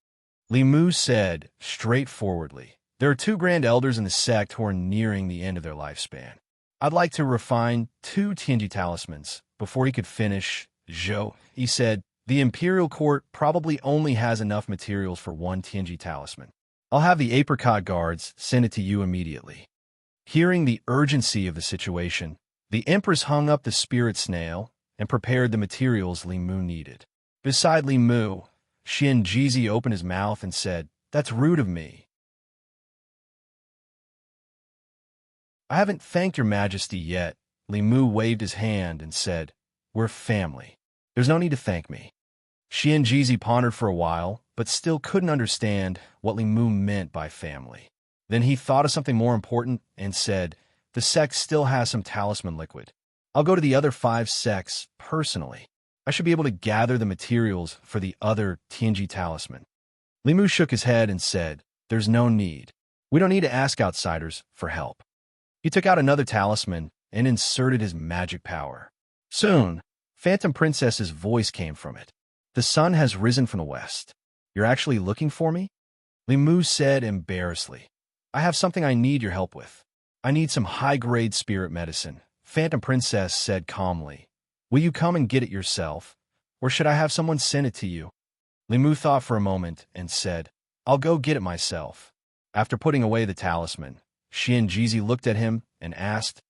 Li Mu said, straightforwardly, there are 2 grand elders in the sect who are nearing the end of their lifespan. I'd like to refine 2 Tianji talismans. Before he could finish, Zhou Yi said, the Imperial Court probably only has enough materials for 1 Tianji talisman. I'll have the apricot guards send it to you immediately. Hearing the urgency of the situation, the Empress hung up the spirit snail and prepared the materials Li Mu needed. Beside Li Mu, Xian Jizi opened his mouth and said, that's rude of me. I haven't thanked your majesty yet. Li Mu waved his hand and said, we're family. There's no need to thank me. Xian Jizi pondered for a while, but still couldn't understand what Li Mu meant by family. Then he thought of something more important and said, the sect still has some talisman liquid. I'll go to the other 5 sects personally. I should be able to gather the materials for the other Tianji talisman. Limu shook his head and said, "There's no need. We don't need to ask outsiders for help." He took out another talisman and inserted his magic power. Soon, Phantom Princess's voice came from it. "The sun has risen from the west. You're actually looking for me?" Limu said embarrassedly, "I have something I need your help with. I need some high-grade spirit medicine." Phantom Princess said calmly, "Will you come and get it yourself, or should I have someone send it to you?" Limu thought for a moment and said, "I'll go get it myself." After putting away the talisman, Xianjizi looked at him and asked,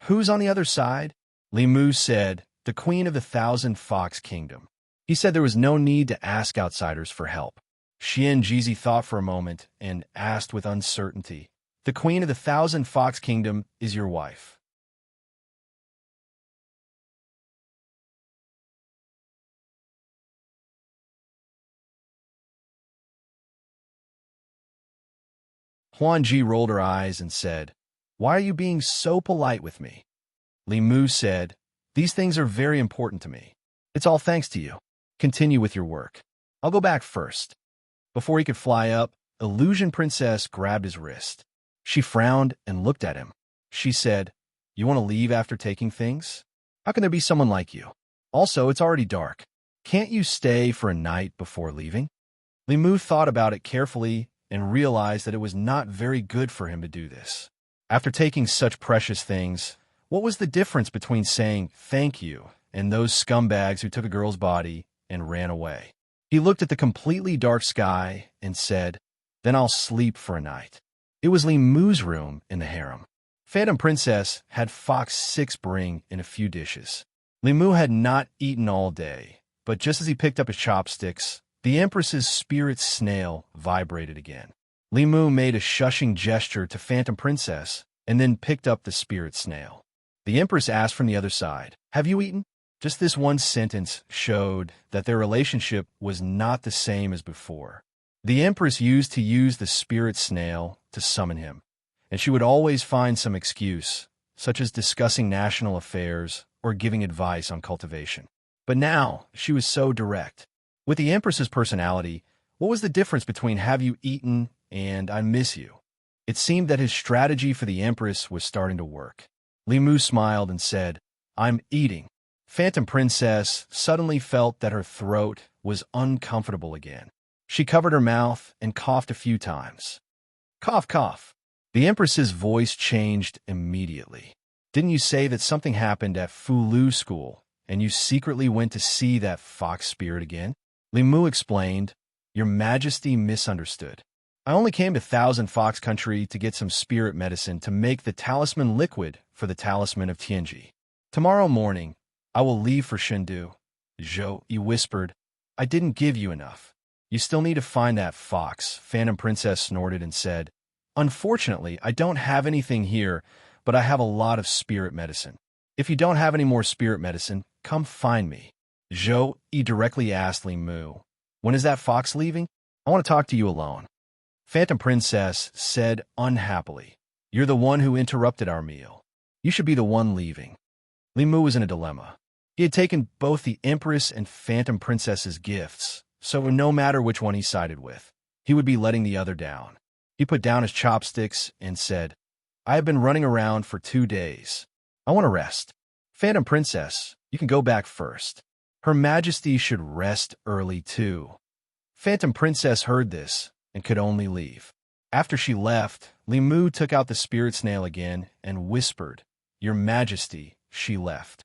"Who's on the other side?" Limu said, "The Queen of the Thousand Fox Kingdom." He said there was no need to ask outsiders for help. Xianjizi thought for a moment and asked with uncertainty, "The Queen of the Thousand Fox Kingdom is your wife?" Huanji rolled her eyes and said, "Why are you being so polite with me?" Limu said, "These things are very important to me. It's all thanks to you. Continue with your work. I'll go back first." Before he could fly up, Illusion Princess grabbed his wrist. She frowned and looked at him. She said, "You want to leave after taking things? How can there be someone like you? Also, it's already dark. Can't you stay for a night before leaving?" Limu thought about it carefully and realized that it was not very good for him to do this. After taking such precious things, what was the difference between saying thank you and those scumbags who took a girl's body and ran away? He looked at the completely dark sky and said, "Then I'll sleep for a night." It was Limu's room in the harem. Phantom Princess had Fox 6 bring in a few dishes. Limu had not eaten all day, but just as he picked up his chopsticks, the Empress's spirit snail vibrated again. Limu made a shushing gesture to Phantom Princess and then picked up the spirit snail. The Empress asked from the other side, "Have you eaten?" Just this one sentence showed that their relationship was not the same as before. The Empress used to use the spirit snail to summon him, and she would always find some excuse, such as discussing national affairs or giving advice on cultivation. But now she was so direct. With the Empress's personality, what was the difference between "have you eaten" and "I miss you"? It seemed that his strategy for the Empress was starting to work. Limu smiled and said, "I'm eating." Phantom Princess suddenly felt that her throat was uncomfortable again. She covered her mouth and coughed a few times. Cough, cough. The Empress's voice changed immediately. "Didn't you say that something happened at Fulu School, and you secretly went to see that fox spirit again?" Limu explained, "Your Majesty misunderstood. I only came to Thousand Fox Country to get some spirit medicine to make the talisman liquid for the talisman of Tianji. Tomorrow morning, I will leave for Shendu." "Zhou," he whispered, "I didn't give you enough. You still need to find that fox." Phantom Princess snorted and said, "Unfortunately, I don't have anything here, but I have a lot of spirit medicine. If you don't have any more spirit medicine, come find me." Zhou Yi directly asked Limu, "When is that fox leaving? I want to talk to you alone." Phantom Princess said unhappily, "You're the one who interrupted our meal. You should be the one leaving." Limu was in a dilemma. He had taken both the Empress and Phantom Princess's gifts, so no matter which one he sided with, he would be letting the other down. He put down his chopsticks and said, "I have been running around for 2 days. I want to rest. Phantom Princess, you can go back first. Her Majesty should rest early too." Phantom Princess heard this and could only leave. After she left, Limu took out the spirit snail again and whispered, "Your Majesty." She left.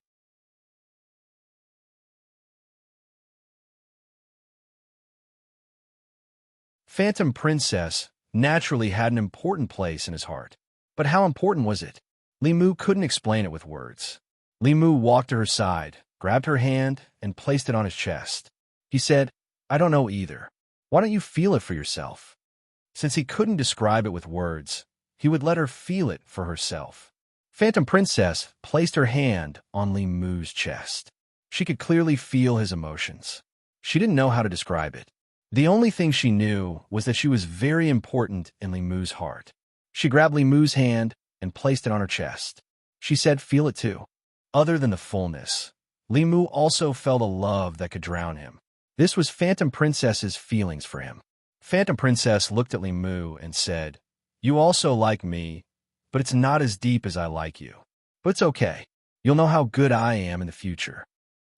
Phantom Princess naturally had an important place in his heart. But how important was it? Limu couldn't explain it with words. Limu walked to her side, grabbed her hand, and placed it on his chest. He said, "I don't know either. Why don't you feel it for yourself?" Since he couldn't describe it with words, he would let her feel it for herself. Phantom Princess placed her hand on Limu's chest. She could clearly feel his emotions. She didn't know how to describe it. The only thing she knew was that she was very important in Limu's heart. She grabbed Limu's hand and placed it on her chest. She said, "Feel it too." Other than the fullness, Limu also felt a love that could drown him. This was Phantom Princess's feelings for him. Phantom Princess looked at Li Mu and said, "You also like me, but it's not as deep as I like you. But it's okay. You'll know how good I am in the future."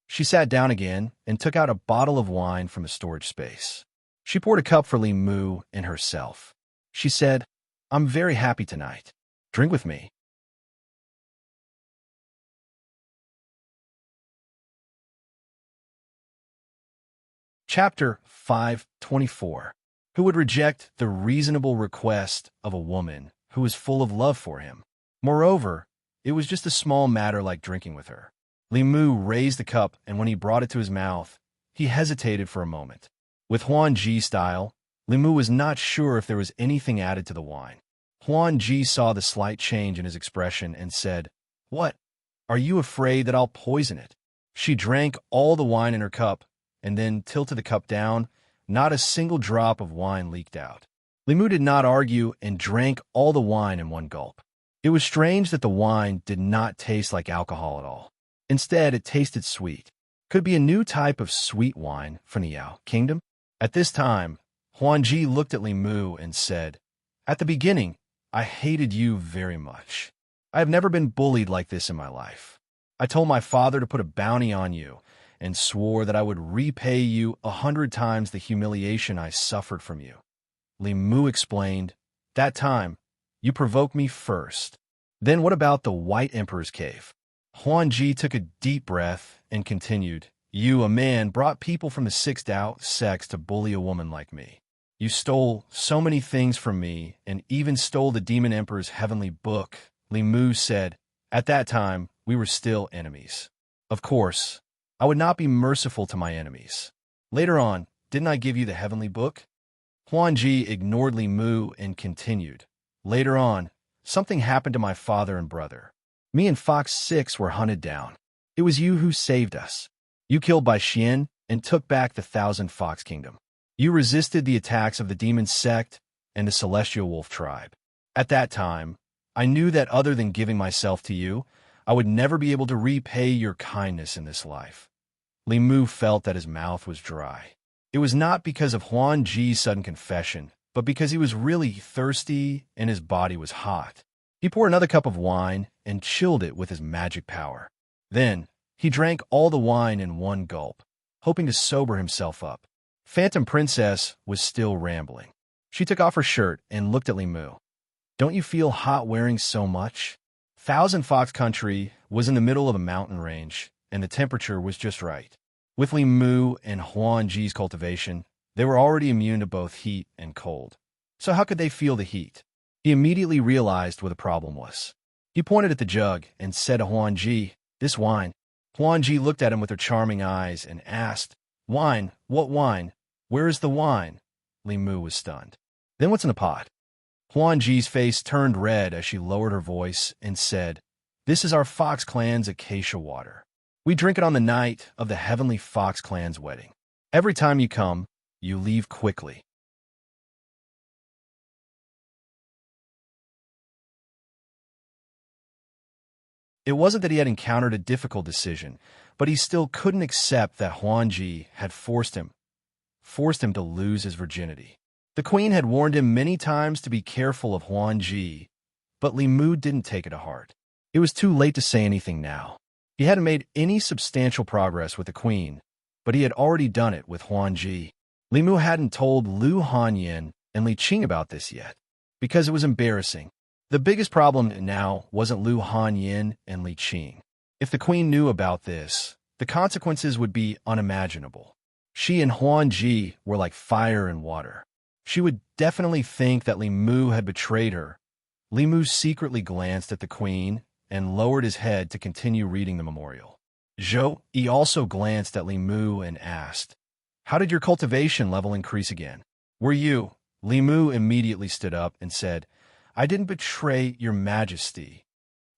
She sat down again and took out a bottle of wine from the storage space. She poured a cup for Li Mu and herself. She said, "I'm very happy tonight. Drink with me." Chapter 524. Who would reject the reasonable request of a woman who was full of love for him? Moreover, it was just a small matter like drinking with her. Li Mu raised the cup, and when he brought it to his mouth, he hesitated for a moment. With Huan Ji style, Li Mu was not sure if there was anything added to the wine. Huan Ji saw the slight change in his expression and said, "What? Are you afraid that I'll poison it?" She drank all the wine in her cup, and then tilted the cup down. Not a single drop of wine leaked out. Li Mu did not argue and drank all the wine in one gulp. It was strange that the wine did not taste like alcohol at all. Instead, it tasted sweet. Could it be a new type of sweet wine from the Yao Kingdom? At this time, Huan Ji looked at Li Mu and said, "At the beginning, I hated you very much. I have never been bullied like this in my life. I told my father to put a bounty on you and swore that I would repay you 100 times the humiliation I suffered from you." Li Mu explained, "That time, you provoked me first. Then what about the White Emperor's cave?" Huan Ji took a deep breath and continued, "You, a man, brought people from the 6th Dao sects to bully a woman like me. You stole so many things from me and even stole the Demon Emperor's heavenly book." Li Mu said, "At that time, we were still enemies. Of course, I would not be merciful to my enemies. Later on, didn't I give you the heavenly book?" Huan Ji ignored Li Mu and continued, "Later on, something happened to my father and brother. Me and Fox 6 were hunted down. It was you who saved us. You killed Bai Xian and took back the 1,000 Fox Kingdom. You resisted the attacks of the Demon Sect and the Celestial Wolf Tribe. At that time, I knew that other than giving myself to you, I would never be able to repay your kindness in this life." Li Mu felt that his mouth was dry. It was not because of Huan Ji's sudden confession, but because he was really thirsty and his body was hot. He poured another cup of wine and chilled it with his magic power. Then, he drank all the wine in one gulp, hoping to sober himself up. Phantom Princess was still rambling. She took off her shirt and looked at Li Mu. "Don't you feel hot wearing so much?" 1,000 Fox Country was in the middle of a mountain range, and the temperature was just right. With Li Mu and Huan Ji's cultivation, they were already immune to both heat and cold. So how could they feel the heat? He immediately realized what the problem was. He pointed at the jug and said to Huan Ji, "This wine." Huan Ji looked at him with her charming eyes and asked, "Wine? What wine? Where is the wine?" Li Mu was stunned. "Then what's in the pot?" Huan Ji's face turned red as she lowered her voice and said, "This is our Fox Clan's acacia water. We drink it on the night of the Heavenly Fox Clan's wedding. Every time you come, you leave quickly." It wasn't that he had encountered a difficult decision, but he still couldn't accept that Huan Ji had forced him to lose his virginity. The queen had warned him many times to be careful of Huan Ji, but Li Mu didn't take it to heart. It was too late to say anything now. He hadn't made any substantial progress with the queen, but he had already done it with Huan Ji. Li Mu hadn't told Lu Hanyin and Li Qing about this yet, because it was embarrassing. The biggest problem now wasn't Lu Hanyin and Li Qing. If the queen knew about this, the consequences would be unimaginable. She and Huan Ji were like fire and water. She would definitely think that Li Mu had betrayed her. Li Mu secretly glanced at the queen and lowered his head to continue reading the memorial. Zhou Yi also glanced at Li Mu and asked, "How did your cultivation level increase again?" "Were you?" Li Mu immediately stood up and said, "I didn't betray your majesty.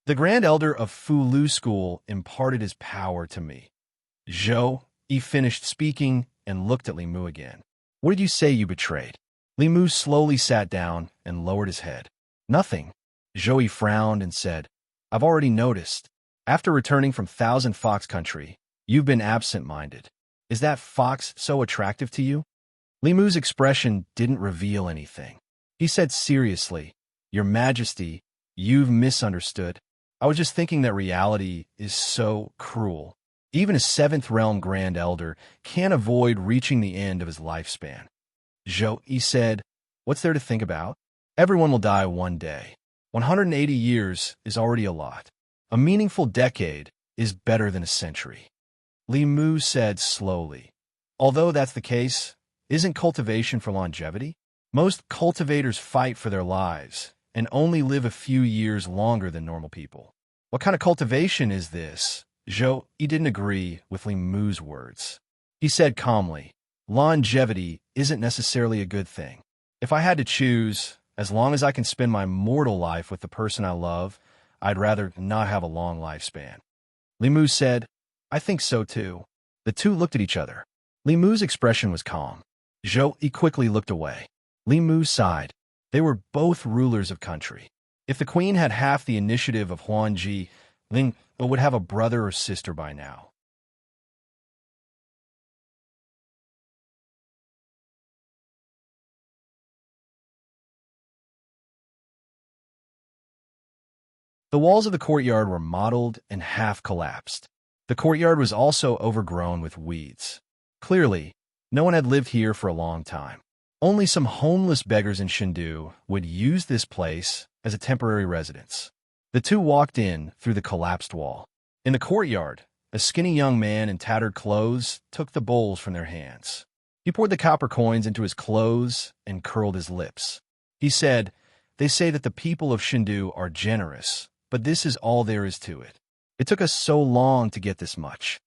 The Grand Elder of Fu Lu School imparted his power to me." Zhou Yi finished speaking and looked at Li Mu again. "What did you say you betrayed?" Li Mu slowly sat down and lowered his head. "Nothing." Zhou Yi frowned and said, "I've already noticed. After returning from 1,000 Fox Country, you've been absent-minded. Is that fox so attractive to you?" Li Mu's expression didn't reveal anything. He said seriously, "Your Majesty, you've misunderstood. I was just thinking that reality is so cruel. Even a seventh realm Grand Elder can't avoid reaching the end of his lifespan." Zhou Yi said, "What's there to think about? Everyone will die one day. 180 years is already a lot. A meaningful decade is better than a century." Li Mu said slowly, "Although that's the case, isn't cultivation for longevity? Most cultivators fight for their lives and only live a few years longer than normal people. What kind of cultivation is this?" Zhou Yi didn't agree with Li Mu's words. He said calmly, "Longevity isn't necessarily a good thing. If I had to choose, as long as I can spend my mortal life with the person I love, I'd rather not have a long lifespan." Li Mu said, "I think so too." The two looked at each other. Li Mu's expression was calm. Zhou Yi quickly looked away. Li Mu sighed. They were both rulers of country. If the queen had half the initiative of Huanji, Ling would have a brother or sister by now. The walls of the courtyard were mottled and half collapsed. The courtyard was also overgrown with weeds. Clearly, no one had lived here for a long time. Only some homeless beggars in Shindu would use this place as a temporary residence. The two walked in through the collapsed wall. In the courtyard, a skinny young man in tattered clothes took the bowls from their hands. He poured the copper coins into his clothes and curled his lips. He said, "They say that the people of Shindu are generous, but this is all there is to it. It took us so long to get this much."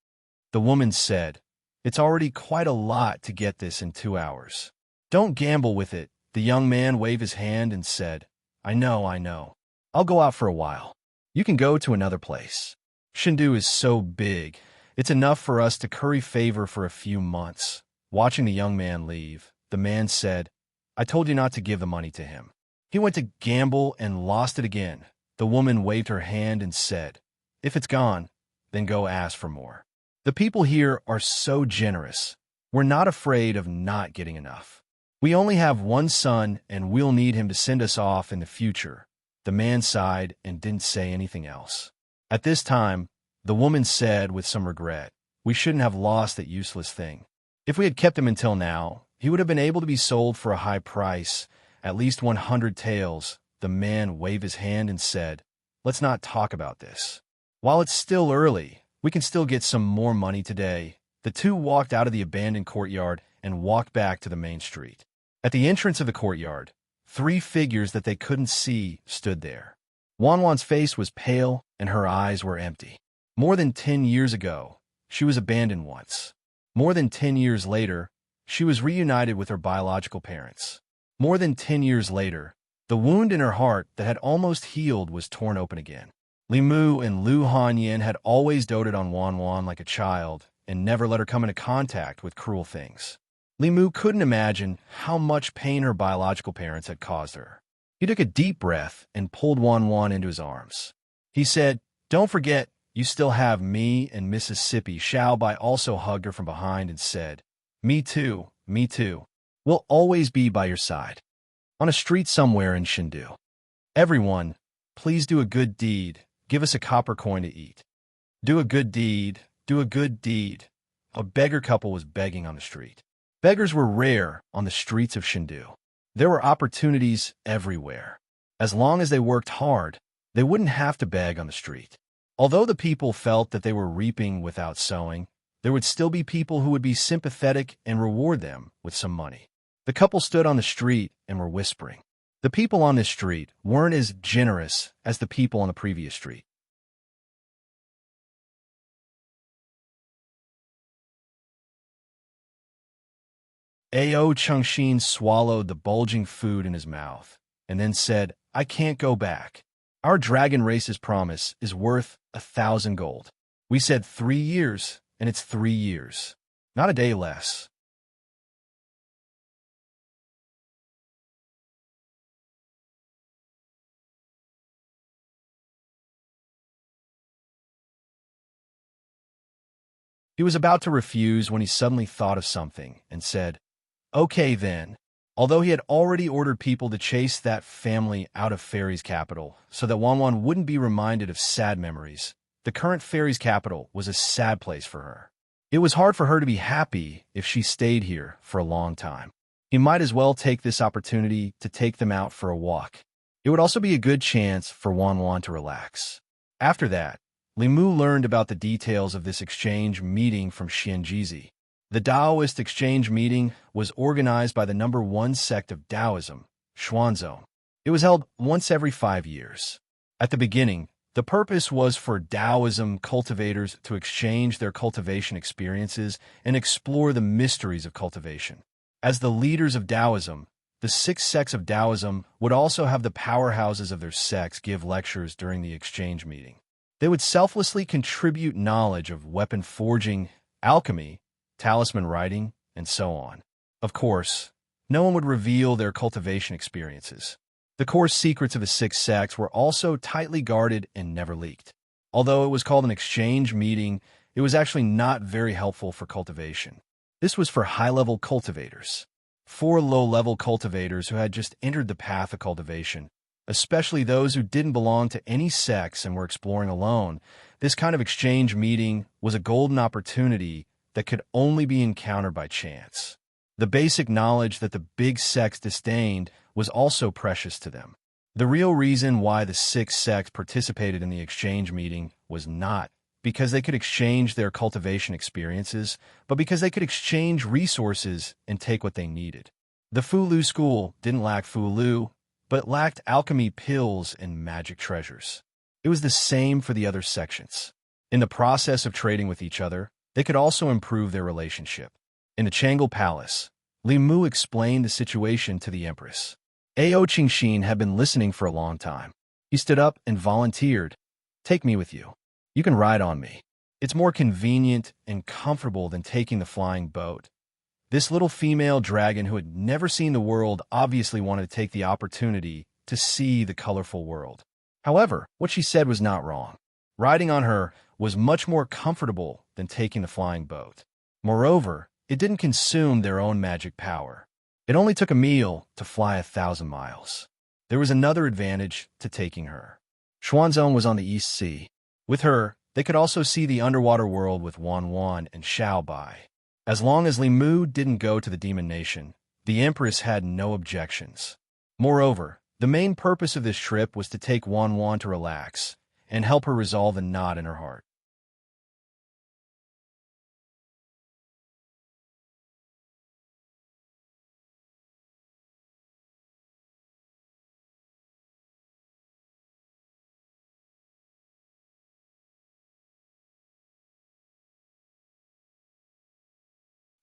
The woman said, "It's already quite a lot to get this in 2 hours. Don't gamble with it." The young man waved his hand and said, I know. I'll go out for a while. You can go to another place. Shindu is so big, it's enough for us to curry favor for a few months." Watching the young man leave, the man said, "I told you not to give the money to him. He went to gamble and lost it again." The woman waved her hand and said, "If it's gone, then go ask for more. The people here are so generous. We're not afraid of not getting enough. We only have one son, and we'll need him to send us off in the future." The man sighed and didn't say anything else. At this time, the woman said with some regret, "We shouldn't have lost that useless thing. If we had kept him until now, he would have been able to be sold for a high price, at least 100 taels." The man waved his hand and said, "Let's not talk about this. While it's still early, we can still get some more money today." The two walked out of the abandoned courtyard and walked back to the main street. At the entrance of the courtyard, 3 figures that they couldn't see stood there. Wanwan's face was pale and her eyes were empty. More than 10 years ago, she was abandoned once. More than 10 years later, she was reunited with her biological parents. More than 10 years later, the wound in her heart that had almost healed was torn open again. Li Mu and Lu Hanyan had always doted on Wanwan like a child and never let her come into contact with cruel things. Li Mu couldn't imagine how much pain her biological parents had caused her. He took a deep breath and pulled Wanwan into his arms. He said, "Don't forget, you still have me and Mississippi." Bai also hugged her from behind and said, me too. We'll always be by your side." On a street somewhere in Shindu. "Everyone, please do a good deed. Give us a copper coin to eat. Do a good deed. Do a good deed." A beggar couple was begging on the street. Beggars were rare on the streets of Shindu. There were opportunities everywhere. As long as they worked hard, they wouldn't have to beg on the street. Although the people felt that they were reaping without sowing, there would still be people who would be sympathetic and reward them with some money. The couple stood on the street and were whispering. The people on this street weren't as generous as the people on the previous street. Ao Chengxin swallowed the bulging food in his mouth and then said, "I can't go back. Our dragon race's promise is worth 1,000 gold. We said 3 years, and it's 3 years. Not a day less." He was about to refuse when he suddenly thought of something and said, Okay, then. Although he had already ordered people to chase that family out of Fairy's capital so that Wanwan wouldn't be reminded of sad memories, the current Fairy's capital was a sad place for her. It was hard for her to be happy if she stayed here for a long time. He might as well take this opportunity to take them out for a walk. It would also be a good chance for Wanwan to relax. After that, Limu learned about the details of this exchange meeting from Xianjizi. The Taoist exchange meeting was organized by the number 1 sect of Taoism, Xuanzong. It was held once every 5 years. At the beginning, the purpose was for Taoism cultivators to exchange their cultivation experiences and explore the mysteries of cultivation. As the leaders of Taoism, the 6 sects of Taoism would also have the powerhouses of their sects give lectures during the exchange meeting. They would selflessly contribute knowledge of weapon forging, alchemy, talisman writing, and so on. Of course, no one would reveal their cultivation experiences. The core secrets of the 6 sects were also tightly guarded and never leaked. Although it was called an exchange meeting, it was actually not very helpful for cultivation. This was for high-level cultivators. 4 low-level cultivators who had just entered the path of cultivation, especially those who didn't belong to any sects and were exploring alone. This kind of exchange meeting was a golden opportunity that could only be encountered by chance. The basic knowledge that the big sects disdained was also precious to them. The real reason why the 6 sects participated in the exchange meeting was not because they could exchange their cultivation experiences, but because they could exchange resources and take what they needed. The Fulu school didn't lack Fulu, but it lacked alchemy pills and magic treasures. It was the same for the other sections. In the process of trading with each other, they could also improve their relationship. In the Changle Palace, Li Mu explained the situation to the Empress. Ao Qingxin had been listening for a long time. He stood up and volunteered. "Take me with you. You can ride on me. It's more convenient and comfortable than taking the flying boat." This little female dragon who had never seen the world obviously wanted to take the opportunity to see the colorful world. However, what she said was not wrong. Riding on her was much more comfortable than taking the flying boat. Moreover, it didn't consume their own magic power. It only took a meal to fly 1,000 miles. There was another advantage to taking her. Xuanzong was on the East Sea. With her, they could also see the underwater world with Wanwan and Xiaobai. As long as Li Mu didn't go to the Demon Nation, the Empress had no objections. Moreover, the main purpose of this trip was to take Wanwan to relax and help her resolve the knot in her heart.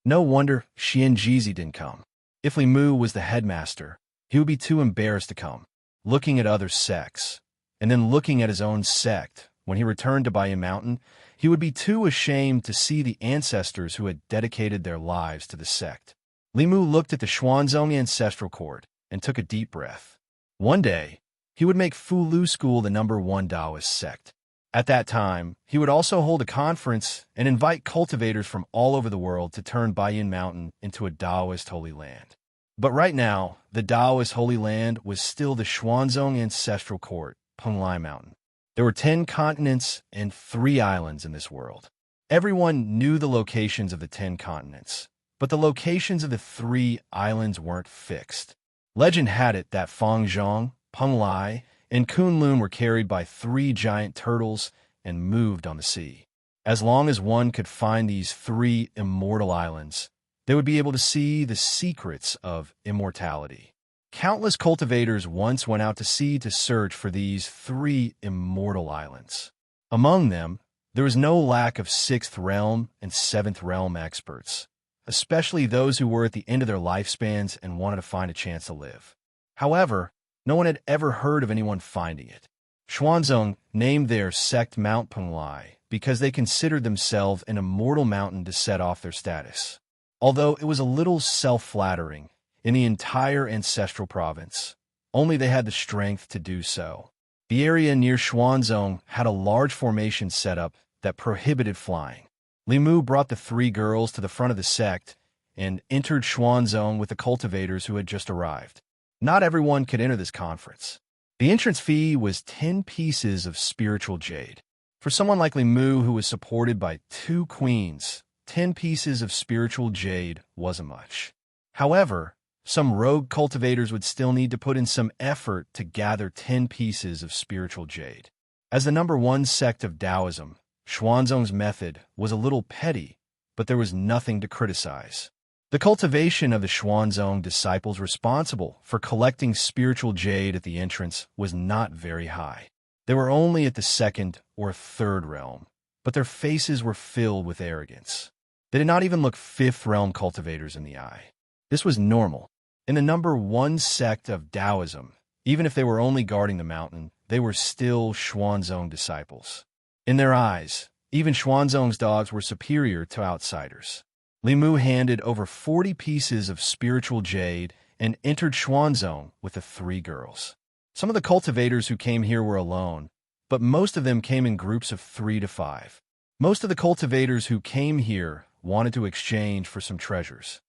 No wonder Xianjizi didn't come. If Li Mu was the headmaster, he would be too embarrassed to come, looking at other sects, and then looking at his own sect. When he returned to Baiyin Mountain, he would be too ashamed to see the ancestors who had dedicated their lives to the sect. Li Mu looked at the Xuanzong ancestral court and took a deep breath. One day, he would make Fulu School the number 1 Taoist sect. At that time, he would also hold a conference and invite cultivators from all over the world to turn Baiyin Mountain into a Taoist holy land. But right now, the Taoist holy land was still the Xuanzong ancestral court, Penglai Mountain. There were 10 continents and 3 islands in this world. Everyone knew the locations of the 10 continents, but the locations of the 3 islands weren't fixed. Legend had it that Fangzhong, Penglai, and Kunlun were carried by 3 giant turtles and moved on the sea. As long as one could find these 3 immortal islands, they would be able to see the secrets of immortality. Countless cultivators once went out to sea to search for these 3 immortal islands. Among them, there was no lack of 6th realm and 7th realm experts, especially those who were at the end of their lifespans and wanted to find a chance to live. However, no one had ever heard of anyone finding it. Xuanzong named their sect Mount Penglai because they considered themselves an immortal mountain to set off their status. Although it was a little self-flattering, in the entire ancestral province, only they had the strength to do so. The area near Xuanzong had a large formation set up that prohibited flying. Li Mu brought the 3 girls to the front of the sect and entered Xuanzong with the cultivators who had just arrived. Not everyone could enter this conference. The entrance fee was 10 pieces of spiritual jade. For someone like Li Mu, who was supported by 2 queens, 10 pieces of spiritual jade wasn't much. However, some rogue cultivators would still need to put in some effort to gather 10 pieces of spiritual jade. As the number 1 sect of Taoism, Xuanzong's method was a little petty, but there was nothing to criticize. The cultivation of the Xuanzong disciples responsible for collecting spiritual jade at the entrance was not very high. They were only at the 2nd or 3rd realm, but their faces were filled with arrogance. They did not even look 5th realm cultivators in the eye. This was normal. In the number 1 sect of Taoism, even if they were only guarding the mountain, they were still Xuanzong disciples. In their eyes, even Xuanzong's dogs were superior to outsiders. Li Mu handed over 40 pieces of spiritual jade and entered Xuanzong with the 3 girls. Some of the cultivators who came here were alone, but most of them came in groups of 3 to 5. Most of the cultivators who came here wanted to exchange for some treasures.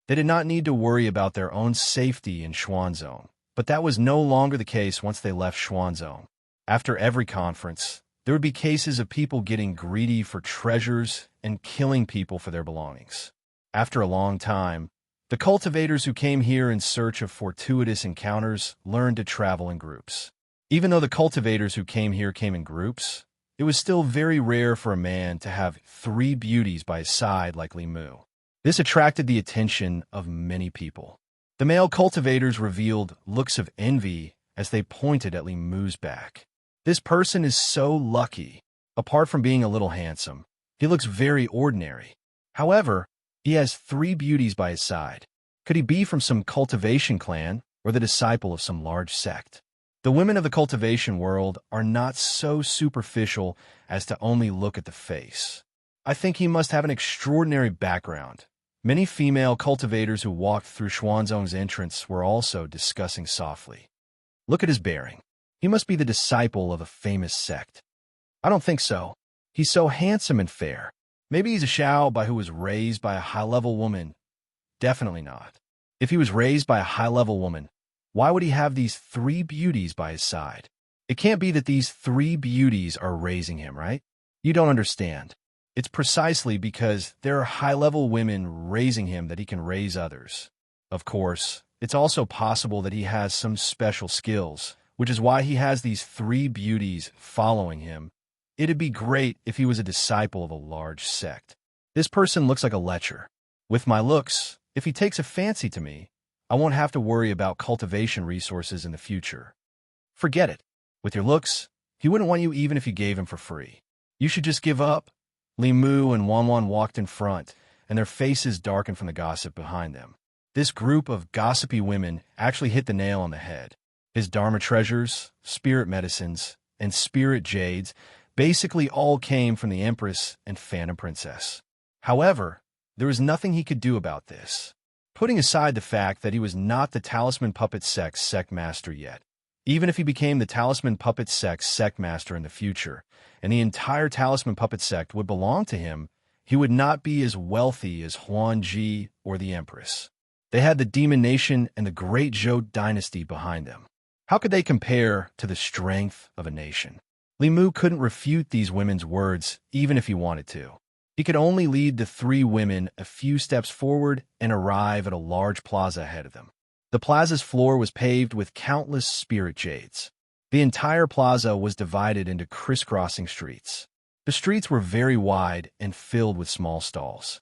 They did not need to worry about their own safety in Xuanzong, but that was no longer the case once they left Xuanzong. After every conference, there would be cases of people getting greedy for treasures and killing people for their belongings. After a long time, the cultivators who came here in search of fortuitous encounters learned to travel in groups. Even though the cultivators who came here came in groups, it was still very rare for a man to have 3 beauties by his side like Li Mu. This attracted the attention of many people. The male cultivators revealed looks of envy as they pointed at Li Mu's back. This person is so lucky. Apart from being a little handsome, he looks very ordinary. However, he has 3 beauties by his side. Could he be from some cultivation clan or the disciple of some large sect? The women of the cultivation world are not so superficial as to only look at the face. I think he must have an extraordinary background. Many female cultivators who walked through Xuanzong's entrance were also discussing softly. Look at his bearing. He must be the disciple of a famous sect. I don't think so. He's so handsome and fair. Maybe he's a Xiao Bai who was raised by a high-level woman. Definitely not. If he was raised by a high-level woman, why would he have these 3 beauties by his side? It can't be that these 3 beauties are raising him, right? You don't understand. It's precisely because there are high-level women raising him that he can raise others. Of course, it's also possible that he has some special skills, which is why he has these 3 beauties following him. It'd be great if he was a disciple of a large sect. This person looks like a lecher. With my looks, if he takes a fancy to me, I won't have to worry about cultivation resources in the future. Forget it. With your looks, he wouldn't want you even if you gave him for free. You should just give up. Li Mu and Wanwan walked in front, and their faces darkened from the gossip behind them. This group of gossipy women actually hit the nail on the head. His Dharma treasures, spirit medicines, and spirit jades basically all came from the Empress and Phantom Princess. However, there was nothing he could do about this. Putting aside the fact that he was not the Talisman Puppet Sect's sect master yet, even if he became the Talisman Puppet Sect's sect master in the future, and the entire Talisman Puppet Sect would belong to him, he would not be as wealthy as Huan Ji or the Empress. They had the Demon Nation and the Great Zhou Dynasty behind them. How could they compare to the strength of a nation? Li Mu couldn't refute these women's words, even if he wanted to. He could only lead the 3 women a few steps forward and arrive at a large plaza ahead of them. The plaza's floor was paved with countless spirit jades. The entire plaza was divided into crisscrossing streets. The streets were very wide and filled with small stalls.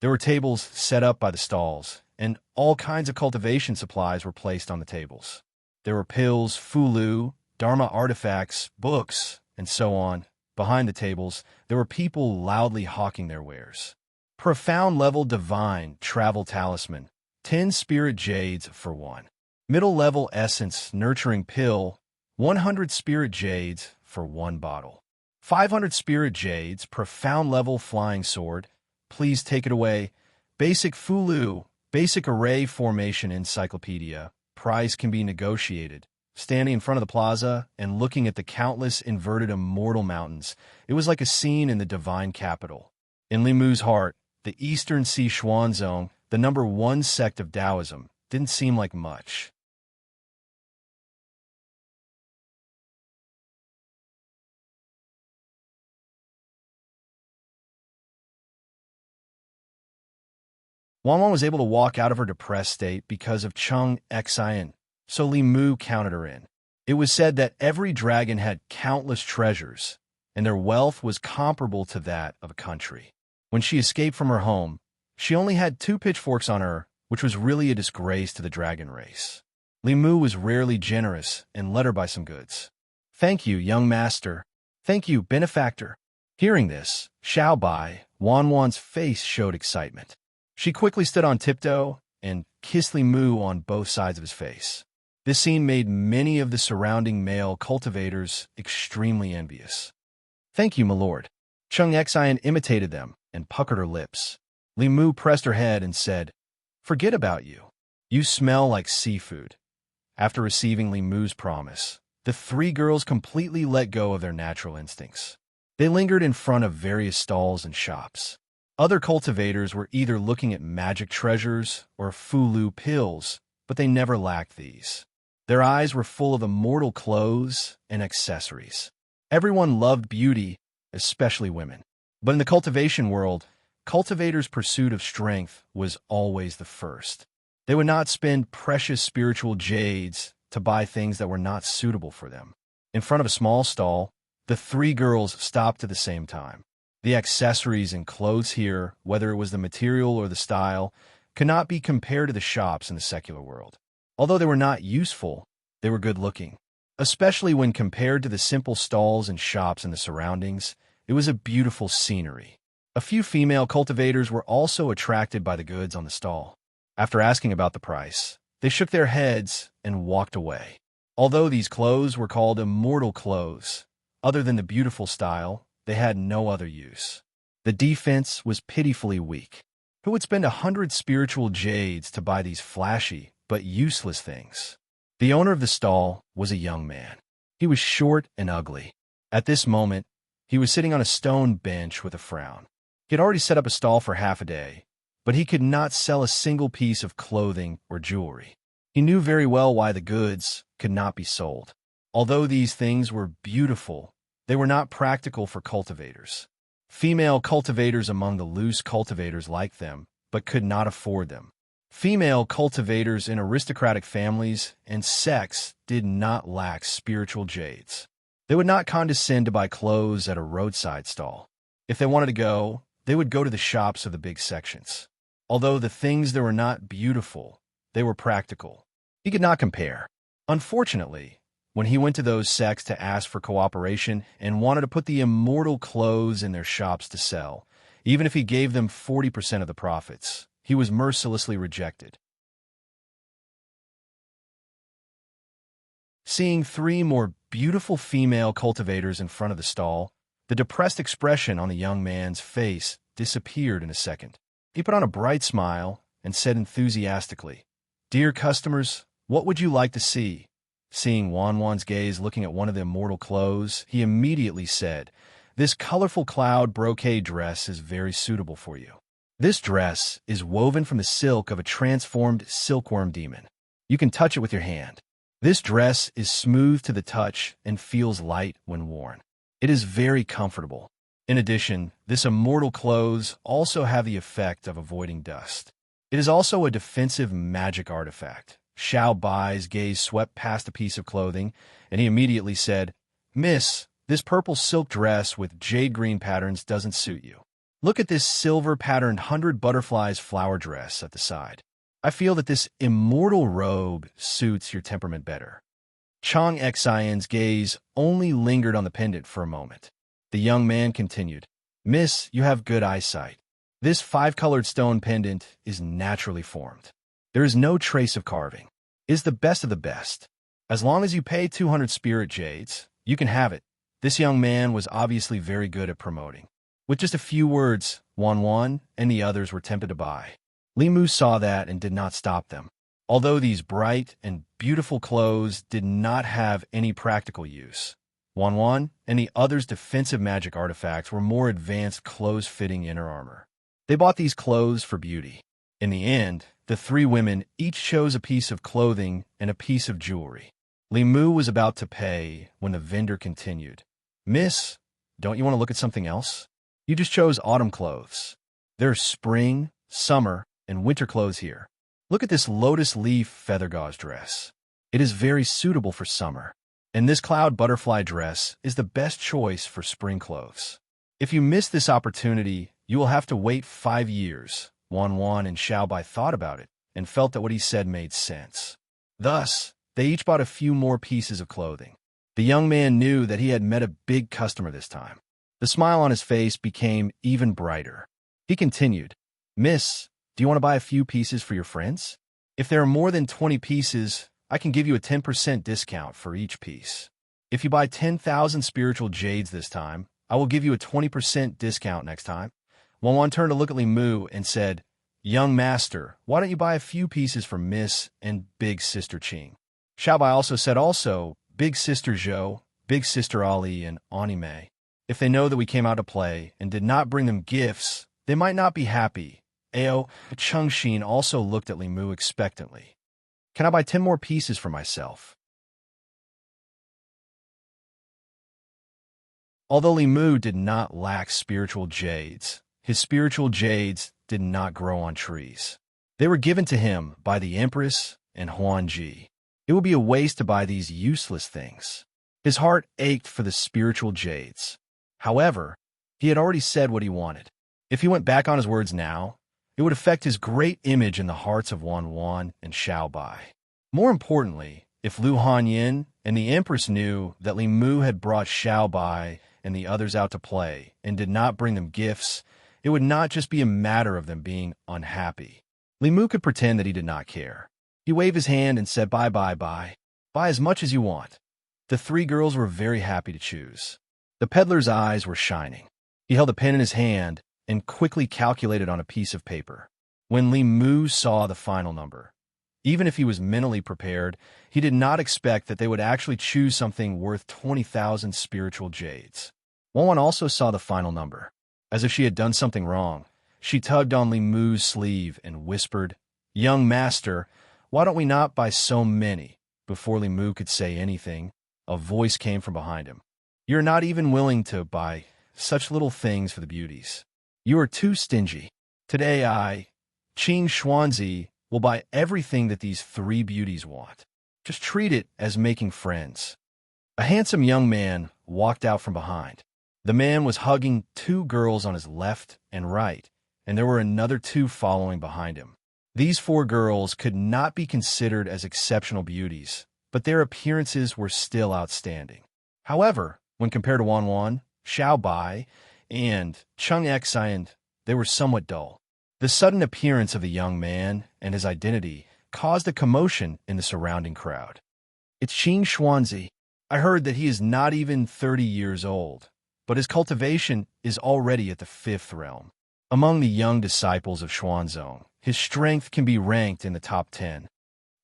There were tables set up by the stalls, and all kinds of cultivation supplies were placed on the tables. There were pills, fulu, Dharma artifacts, books, and so on. Behind the tables, there were people loudly hawking their wares. Profound level divine travel talisman, 10 spirit jades for 1. Middle level essence nurturing pill, 100 spirit jades for 1 bottle. 500 spirit jades, profound level flying sword. Please take it away. Basic fulu, basic array formation encyclopedia. Price can be negotiated. standing in front of the plaza and looking at the countless inverted immortal mountains. It was like a scene in the divine capital. In Li Mu's heart, the Eastern Sea Xuanzong, the number one sect of Taoism, didn't seem like much. Wanwan was able to walk out of her depressed state because of Chung Xian, so Li Mu counted her in. It was said that every dragon had countless treasures, and their wealth was comparable to that of a country. When she escaped from her home, she only had 2 pitchforks on her, which was really a disgrace to the dragon race. Li Mu was rarely generous and led her by some goods. "Thank you, young master. Thank you, benefactor." Hearing this, Xiao Bai, Wanwan's face showed excitement. She quickly stood on tiptoe and kissed Li Mu on both sides of his face. This scene made many of the surrounding male cultivators extremely envious. "Thank you, my lord." Chung Xian imitated them and puckered her lips. Li Mu pressed her head and said, "Forget about you. You smell like seafood." After receiving Li Mu's promise, the 3 girls completely let go of their natural instincts. They lingered in front of various stalls and shops. Other cultivators were either looking at magic treasures or Fulu pills, but they never lacked these. Their eyes were full of immortal clothes and accessories. Everyone loved beauty, especially women. But in the cultivation world, cultivators' pursuit of strength was always the first. They would not spend precious spiritual jades to buy things that were not suitable for them. In front of a small stall, the 3 girls stopped at the same time. The accessories and clothes here, whether it was the material or the style, could not be compared to the shops in the secular world. Although they were not useful, they were good-looking. Especially when compared to the simple stalls and shops in the surroundings, it was a beautiful scenery. A few female cultivators were also attracted by the goods on the stall. After asking about the price, they shook their heads and walked away. Although these clothes were called immortal clothes, other than the beautiful style, they had no other use. The defense was pitifully weak. Who would spend 100 spiritual jades to buy these flashy but useless things? The owner of the stall was a young man. He was short and ugly. At this moment, he was sitting on a stone bench with a frown. He had already set up a stall for half a day, but he could not sell a single piece of clothing or jewelry. He knew very well why the goods could not be sold. Although these things were beautiful, they were not practical for cultivators. Female cultivators among the loose cultivators liked them, but could not afford them. Female cultivators in aristocratic families and sects did not lack spiritual jades. They would not condescend to buy clothes at a roadside stall. If they wanted to go, they would go to the shops of the big sections. Although the things there were not beautiful, they were practical. He could not compare. Unfortunately, when he went to those sects to ask for cooperation and wanted to put the immortal clothes in their shops to sell, even if he gave them 40% of the profits, he was mercilessly rejected. Seeing 3 more beautiful female cultivators in front of the stall, the depressed expression on the young man's face disappeared in a second. He put on a bright smile and said enthusiastically, "Dear customers, what would you like to see?" Seeing Wanwan's gaze looking at one of the immortal clothes, he immediately said, "This colorful cloud brocade dress is very suitable for you. This dress is woven from the silk of a transformed silkworm demon. You can touch it with your hand. This dress is smooth to the touch and feels light when worn. It is very comfortable. In addition, this immortal clothes also have the effect of avoiding dust. It is also a defensive magic artifact." Xiao Bai's gaze swept past a piece of clothing, and he immediately said, "Miss, this purple silk dress with jade green patterns doesn't suit you. Look at this silver-patterned 100 butterflies flower dress at the side. I feel that this immortal robe suits your temperament better." Chang Xian's gaze only lingered on the pendant for a moment. The young man continued, "Miss, you have good eyesight. This 5-colored stone pendant is naturally formed. There is no trace of carving. It is the best of the best. As long as you pay 200 spirit jades, you can have it." This young man was obviously very good at promoting. With just a few words, Wanwan and the others were tempted to buy. Li Mu saw that and did not stop them. Although these bright and beautiful clothes did not have any practical use, Wan and the others' defensive magic artifacts were more advanced clothes-fitting inner armor. They bought these clothes for beauty. In the end, the three women each chose a piece of clothing and a piece of jewelry. Limu was about to pay when the vendor continued. Miss, don't you want to look at something else? You just chose autumn clothes. There's spring, summer, and winter clothes here. Look at this lotus leaf feather gauze dress. It is very suitable for summer. And this cloud butterfly dress is the best choice for spring clothes. If you miss this opportunity, you will have to wait 5 years. Wan and Xiaobai thought about it and felt that what he said made sense. Thus, they each bought a few more pieces of clothing. The young man knew that he had met a big customer this time. The smile on his face became even brighter. He continued, Miss, do you want to buy a few pieces for your friends? If there are more than 20 pieces, I can give you a 10% discount for each piece. If you buy 10,000 spiritual jades this time, I will give you a 20% discount next time. Wan turned to look at Limu and said, Young master, why don't you buy a few pieces for Miss and Big Sister Qing? Xiaobai also said Big Sister Zhou, Big Sister Ali, and Anime. If they know that we came out to play and did not bring them gifts, they might not be happy. Ao Chengxin also looked at Limu expectantly. Can I buy 10 more pieces for myself? Although Limu did not lack spiritual jades, his spiritual jades did not grow on trees. They were given to him by the Empress and Huanji. It would be a waste to buy these useless things. His heart ached for the spiritual jades. However, he had already said what he wanted. If he went back on his words now, it would affect his great image in the hearts of Wan and Xiaobai. More importantly, if Lu Hanyin and the Empress knew that Limu had brought Xiaobai and the others out to play and did not bring them gifts, it would not just be a matter of them being unhappy. Limu could pretend that he did not care. He waved his hand and said, Bye. Buy as much as you want. The three girls were very happy to choose. The peddler's eyes were shining. He held a pen in his hand and quickly calculated on a piece of paper. When Limu saw the final number, even if he was mentally prepared, he did not expect that they would actually choose something worth 20,000 spiritual jades. Wan also saw the final number. As if she had done something wrong, she tugged on Limu's sleeve and whispered, Young master, why don't we not buy so many? Before Limu could say anything, a voice came from behind him. You're not even willing to buy such little things for the beauties. You are too stingy. Today I, Qing Xuanzi, will buy everything that these three beauties want. Just treat it as making friends. A handsome young man walked out from behind. The man was hugging 2 girls on his left and right, and there were another 2 following behind him. These 4 girls could not be considered as exceptional beauties, but their appearances were still outstanding. However, when compared to Wan, Xiaobai, and Cheng Xian, they were somewhat dull. The sudden appearance of the young man and his identity caused a commotion in the surrounding crowd. It's Qing Xuanzi. I heard that he is not even 30 years old, but his cultivation is already at the 5th realm. Among the young disciples of Xuanzong, his strength can be ranked in the top 10.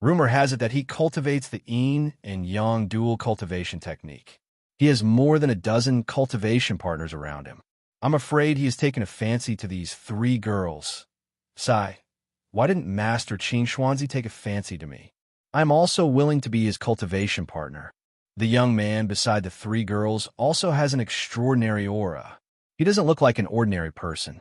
Rumor has it that he cultivates the yin and yang dual cultivation technique. He has more than a dozen cultivation partners around him. I'm afraid he has taken a fancy to these 3 girls. Sigh, why didn't Master Qing Xuanzi take a fancy to me? I'm also willing to be his cultivation partner. The young man beside the 3 girls also has an extraordinary aura. He doesn't look like an ordinary person.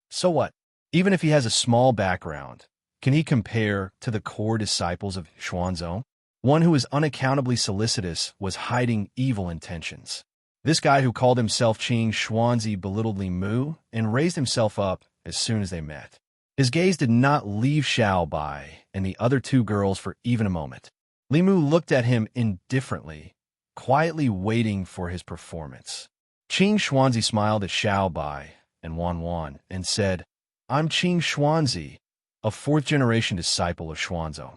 So what? Even if he has a small background, can he compare to the core disciples of Xuanzong? One who is unaccountably solicitous was hiding evil intentions. This guy who called himself Qing Xuanzi belittled Limu and raised himself up as soon as they met. His gaze did not leave Xiaobai and the other 2 girls for even a moment. Limu looked at him indifferently, quietly waiting for his performance. Qing Xuanzi smiled at Xiaobai and Wan and said, I'm Qing Xuanzi, a 4th-generation disciple of Xuanzong.